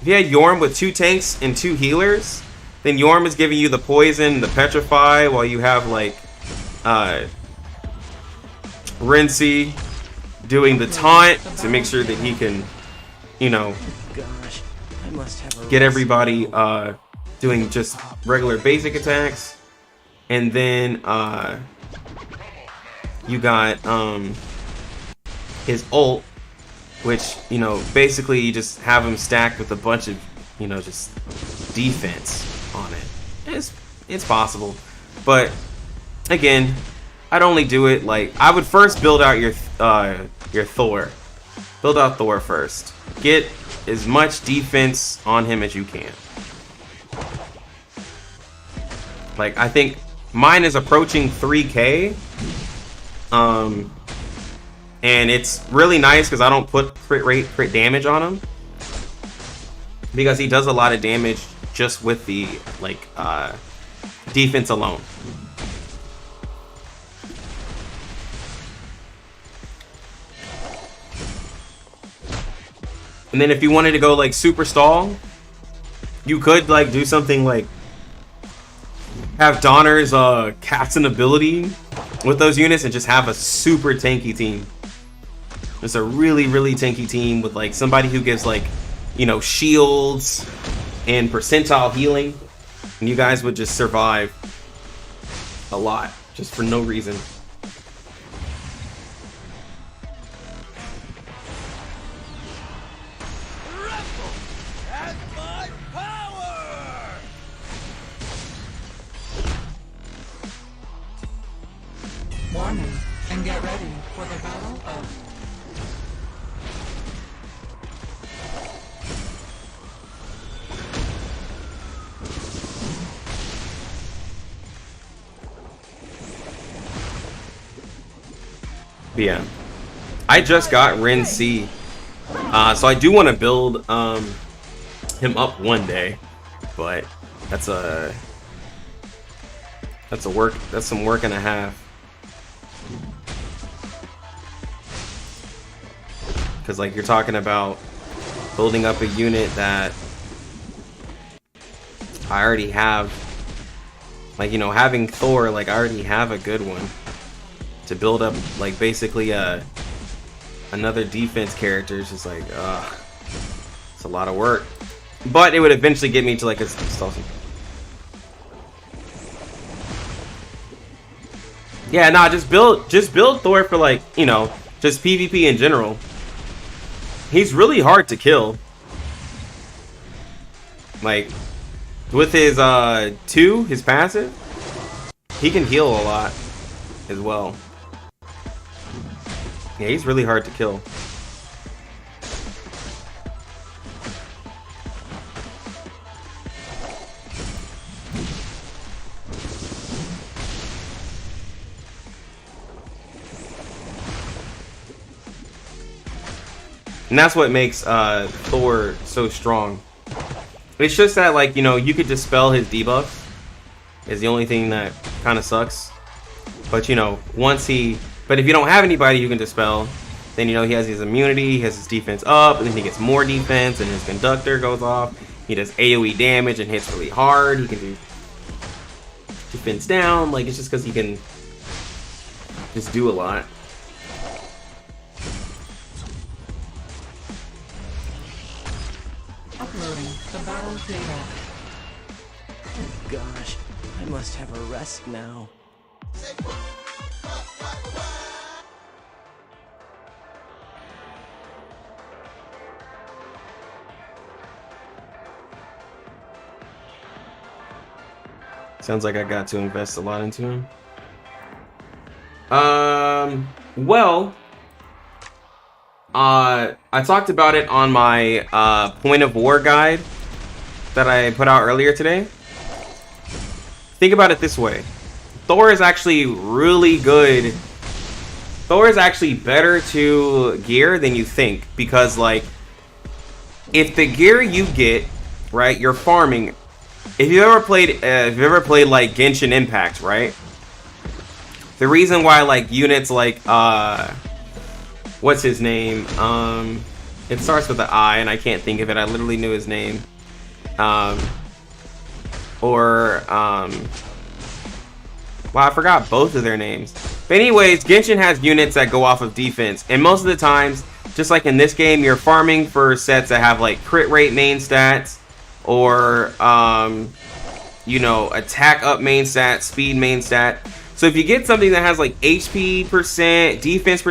if you had Yorm with 2 tanks and 2 healers, then Yorm is giving you the poison, the petrify, while you have like Rincey doing the taunt to make sure that he can, you know, Gosh, I must have get everybody doing just regular basic attacks. And then you got his ult, which, you know, basically you just have him stacked with a bunch of, you know, just defense on it. It's possible, but again, I'd only do it like I would first build out your Thor. Build out Thor first. Get as much defense on him as you can. Like I think mine is approaching 3K. And it's really nice because I don't put crit damage on him, because he does a lot of damage just with the like defense alone. And then if you wanted to go like super stall, you could like do something like have Donner's captain ability with those units and just have a super tanky team. It's a really tanky team with like somebody who gives like, you know, shields and percentile healing, and you guys would just survive a lot just for no reason. Warning, and get ready for the battle of... Yeah, I just got Ren C, so I do want to build him up one day, but that's some work and a half. Because like you're talking about building up a unit that I already have, like, you know, having Thor, like I already have a good one to build up, like basically another defense character. Is just like it's a lot of work, but it would eventually get me to like a yeah, nah, just build Thor for like, you know, just PvP in general. He's really hard to kill. Like with his 2, his passive, he can heal a lot as well. Yeah, he's really hard to kill. And that's what makes Thor so strong. It's just that, like, you know, you could dispel his debuff is the only thing that kind of sucks. But, you know, but if you don't have anybody who can dispel, then, you know, he has his immunity, he has his defense up, and then he gets more defense, and his conductor goes off. He does AoE damage and hits really hard. He can do defense down. Like, it's just because he can just do a lot. Uploading the battle data. Oh gosh, I must have a rest now. Sounds like I got to invest a lot into him. Well, I talked about it on my point of war guide that I put out earlier today. Think about it this way. Thor is actually really good. Thor is actually better to gear than you think, because like, if the gear you get, right, you're farming. If you've ever played like Genshin Impact, right? The reason why like units like what's his name? It starts with an I and I can't think of it. I literally knew his name. Well, I forgot both of their names. But anyways, Genshin has units that go off of defense, and most of the times, just like in this game, you're farming for sets that have like crit rate main stats, or you know, attack up main stat, speed main stat. So if you get something that has like HP percent, defense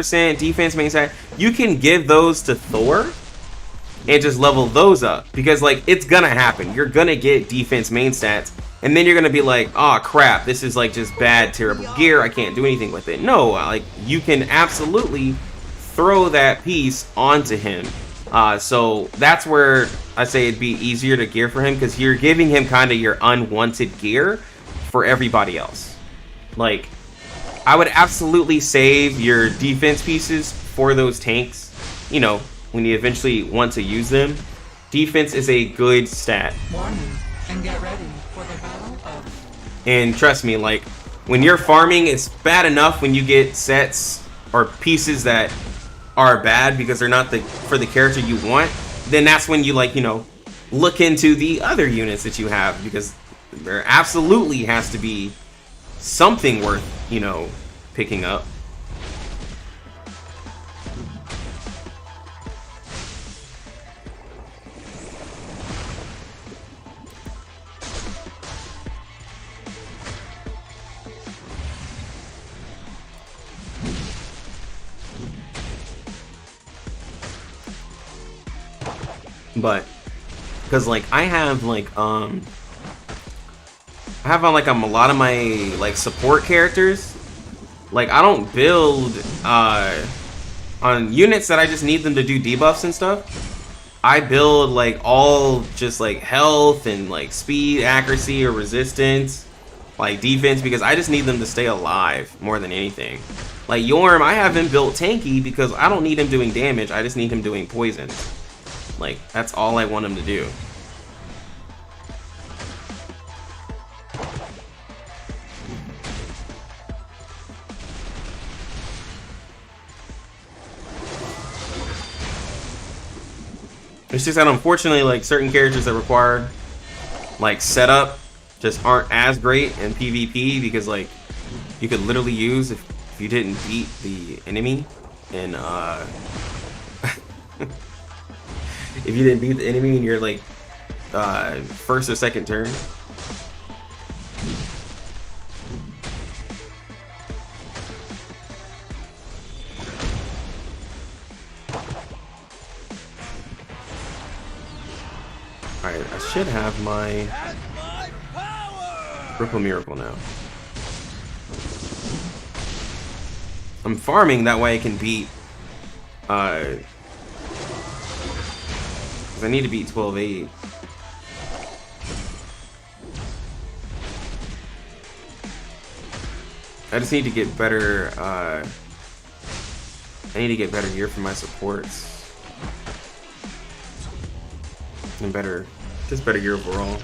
main stat, you can give those to Thor and just level those up, because like, it's gonna happen. You're gonna get defense main stats, and then you're gonna be like, oh crap, this is like just bad, terrible gear, I can't do anything with it. No, like, you can absolutely throw that piece onto him. So that's where I say it'd be easier to gear for him, because you're giving him kind of your unwanted gear for everybody else. Like, I would absolutely save your defense pieces for those tanks, you know, when you eventually want to use them. Defense is a good stat. Warning, and get ready for the battle of... And trust me, like, when you're farming, it's bad enough when you get sets or pieces that are bad because they're not for the character you want. Then that's when you, like, you know, look into the other units that you have, because there absolutely has to be something worth, you know, picking up. But because like I have like on like a lot of my like support characters, like I don't build on units that I just need them to do debuffs and stuff. I build like all just like health and like speed, accuracy, or resistance, like defense, because I just need them to stay alive more than anything. Like Yorm, I have him built tanky because I don't need him doing damage, I just need him doing poison. Like, that's all I want him to do. It's just that unfortunately, like, certain characters that require like setup just aren't as great in PvP, because like you could literally use if you didn't beat the enemy in if you didn't beat the enemy in your like first or second turn. Alright, I should have my Ripple Miracle now. I'm farming that way I can beat because I need to beat 12-8. I just need to get better I need to get better gear for my supports. And just better gear overall.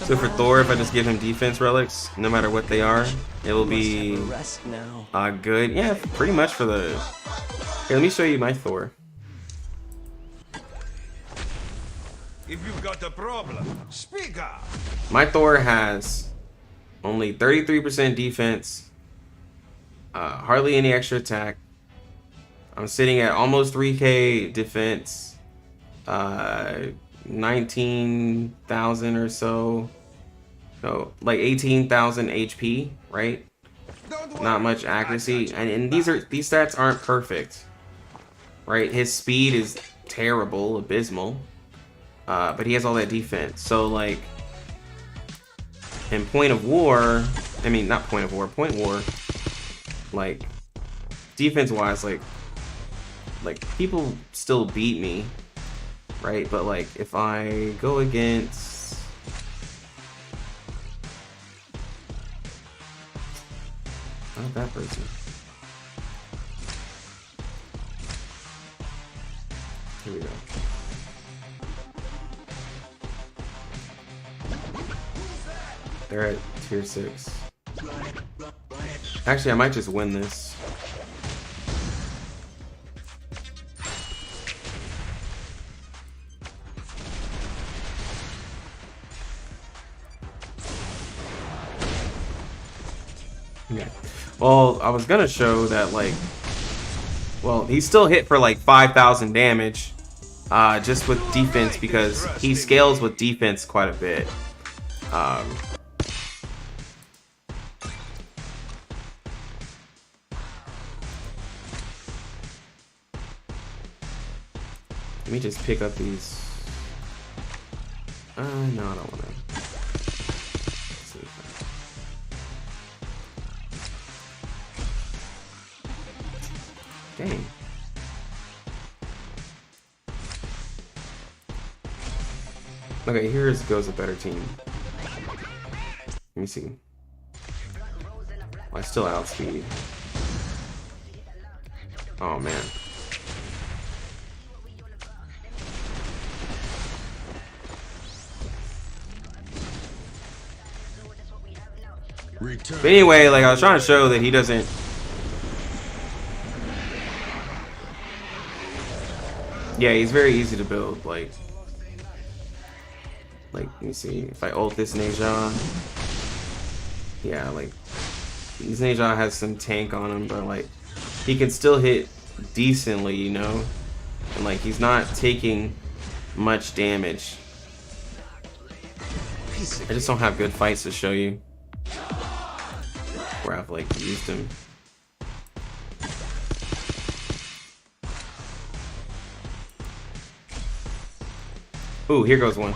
So for Thor, if I just give him defense relics, no matter what they are, it will be good. Yeah, pretty much for the... Here, let me show you my Thor. If you've got a problem, speak up. My Thor has only 33% defense, hardly any extra attack. I'm sitting at almost 3k defense, 19,000 or so, no, like 18,000 HP, right? Not much accuracy, and these stats aren't perfect, right? His speed is terrible, abysmal, but he has all that defense. So like in point war, like defense wise, like people still beat me, right? But like if I go against not that person. Here we go. They're at tier 6. Actually, I might just win this. Okay. Well, I was gonna show that, like, well, he still hit for like 5,000 damage, just with defense, because he scales with defense quite a bit. Let me just pick up these. No, I don't want to. Dang. Okay, here goes a better team. Let me see. I still outspeed. Oh man. But anyway, like I was trying to show that he doesn't. Yeah, he's very easy to build. Like let me see. If I ult this Neja, yeah, like this Neja has some tank on him, but like he can still hit decently, you know, and like he's not taking much damage. I just don't have good fights to show you where I've like used him. Ooh, here goes one.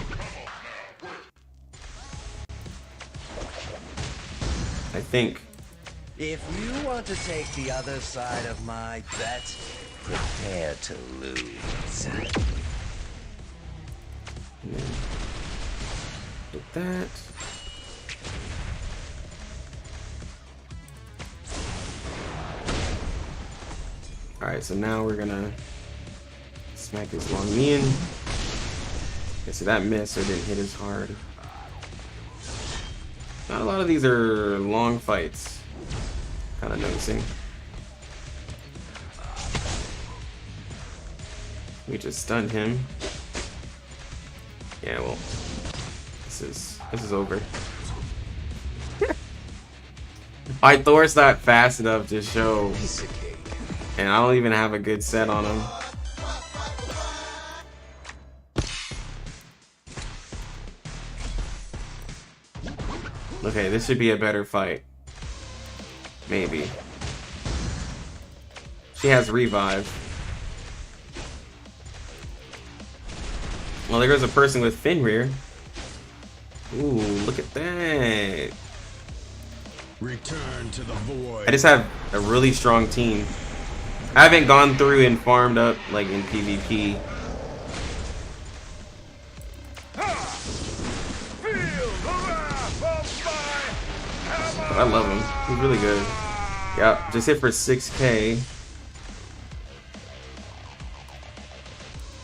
I think. If you want to take the other side of my bet, prepare to lose. Like that. Alright, so now we're gonna smack this long Mian. Okay, so that missed, so it didn't hit as hard. Not a lot of these are long fights. Kind of noticing. We just stunned him. Yeah, well, this is over. My Thor's not fast enough to show, and I don't even have a good set on him. Okay, this should be a better fight. Maybe. She has revive. Well, there goes a person with Fenrir. Ooh, look at that. Return to the void. I just have a really strong team. I haven't gone through and farmed up like in PvP. But I love him. He's really good. Yep, just hit for 6k.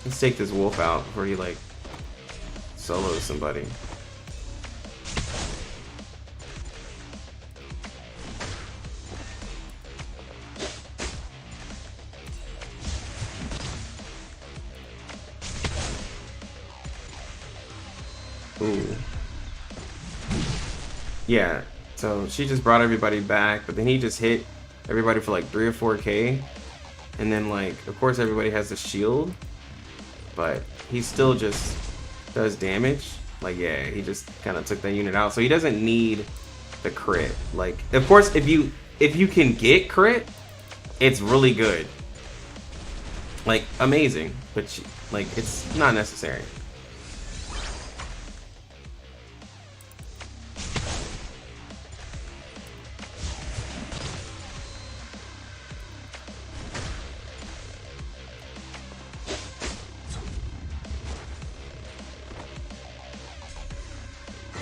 Let's take this wolf out before he like solos somebody. Ooh. Yeah, so she just brought everybody back, but then he just hit everybody for like 3 or 4k. And then, like, of course everybody has the shield, but he still just does damage. Like, yeah, he just kind of took that unit out. So he doesn't need the crit. Like, of course, if you can get crit, it's really good. Like, amazing. But, like, it's not necessary.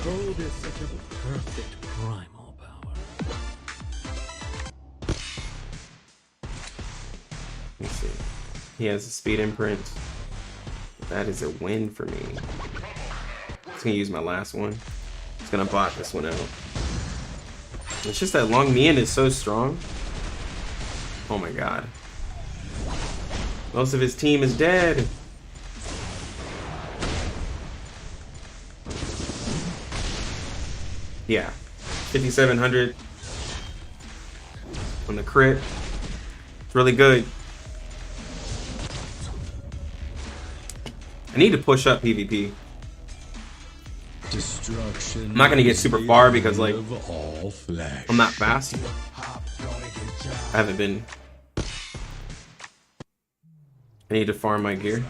Gold is such a perfect primal power. Let me see. He has a speed imprint. That is a win for me. I'm just gonna use my last one. Just gonna bot this one out. It's just that Long Mian is so strong. Oh my god. Most of his team is dead. Yeah, 5,700 on the crit. It's really good. I need to push up PvP. Destruction. I'm not gonna get super far because, like, all flesh. I'm not fast. I haven't been. I need to farm my gear.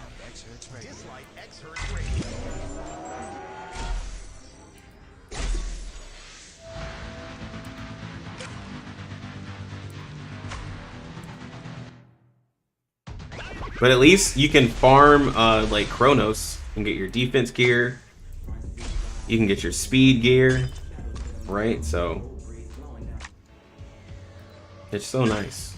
But at least you can farm like Chronos and get your defense gear. You can get your speed gear, right? So it's so nice.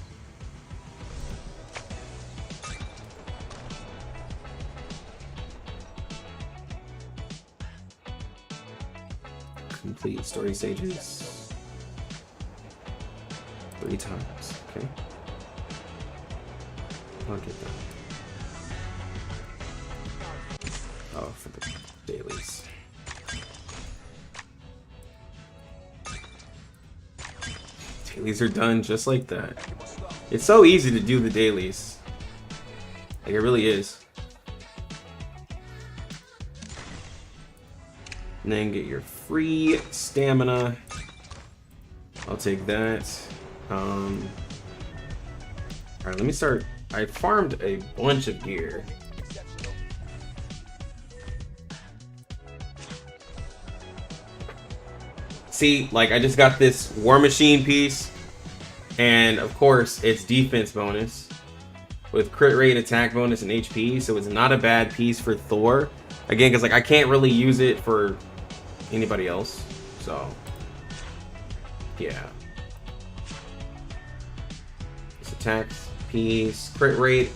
Complete story stages 3 times. Okay. I'll get that. Oh, for the dailies. Dailies are done just like that. It's so easy to do the dailies. Like, it really is. And then get your free stamina. I'll take that. Alright, let me start. I farmed a bunch of gear. See, like, I just got this War Machine piece, and of course it's defense bonus with crit rate, attack bonus, and HP, so it's not a bad piece for Thor. Again, because, like, I can't really use it for anybody else, so yeah. This attacks piece, crit rate,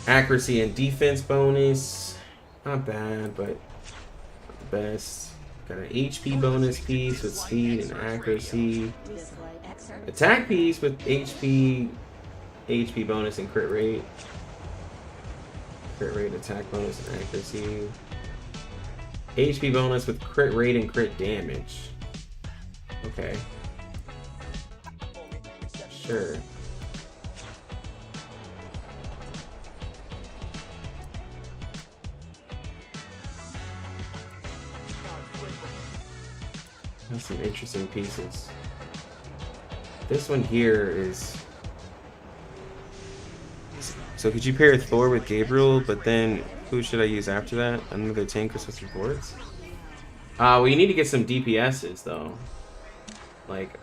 accuracy, and defense bonus. Not bad, but not the best. Got an HP bonus piece with speed and accuracy. Attack piece with HP bonus and crit rate. Crit rate, attack bonus, and accuracy. HP bonus with crit rate and crit damage. Okay. Sure. That's some interesting pieces. This one here is... So could you pair Thor with Gabriel, but then who should I use after that? Another tank with some supports? Well, you need to get some DPSs though. Like,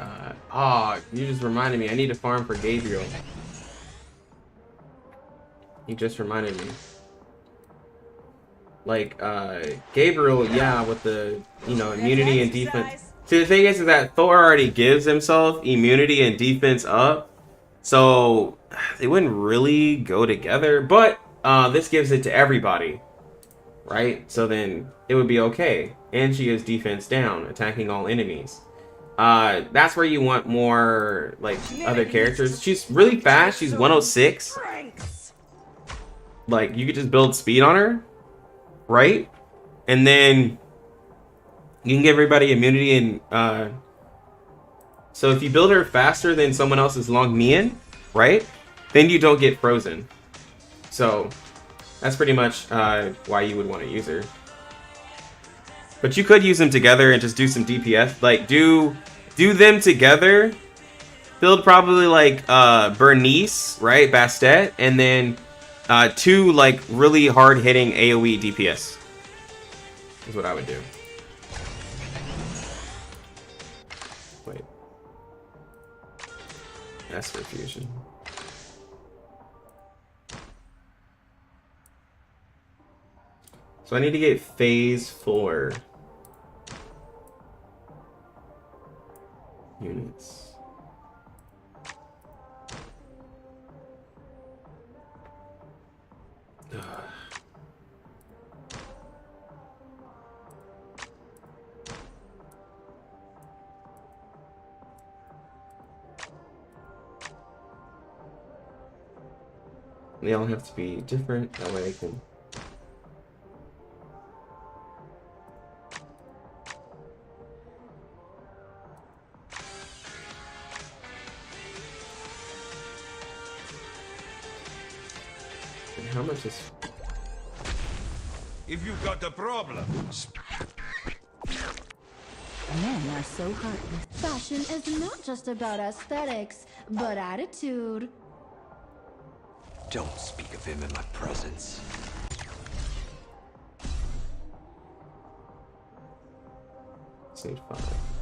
you just reminded me. I need to farm for Gabriel. You just reminded me. Like, Gabriel, yeah, with the, you know, immunity and defense. See, the thing is that Thor already gives himself immunity and defense up, so they wouldn't really go together, but this gives it to everybody, right? So then it would be okay. And she has defense down, attacking all enemies. That's where you want more, like, other characters. She's really fast. She's 106. Like, you could just build speed on her, right? And then you can give everybody immunity, and so if you build her faster than someone else's long Mian, right, then you don't get frozen. So that's pretty much why you would want to use her. But you could use them together and just do some DPS. Like do them together. Build probably like Bernice, right, Bastet, and then 2 like really hard hitting AoE DPS. Is what I would do. Wait. That's for fusion. So I need to get phase 4 units. They all have to be different, that way I can... And how much is... If you've got a problem... Men are so heartless. Fashion is not just about aesthetics, but attitude. Don't speak of him in my presence. Stage 5.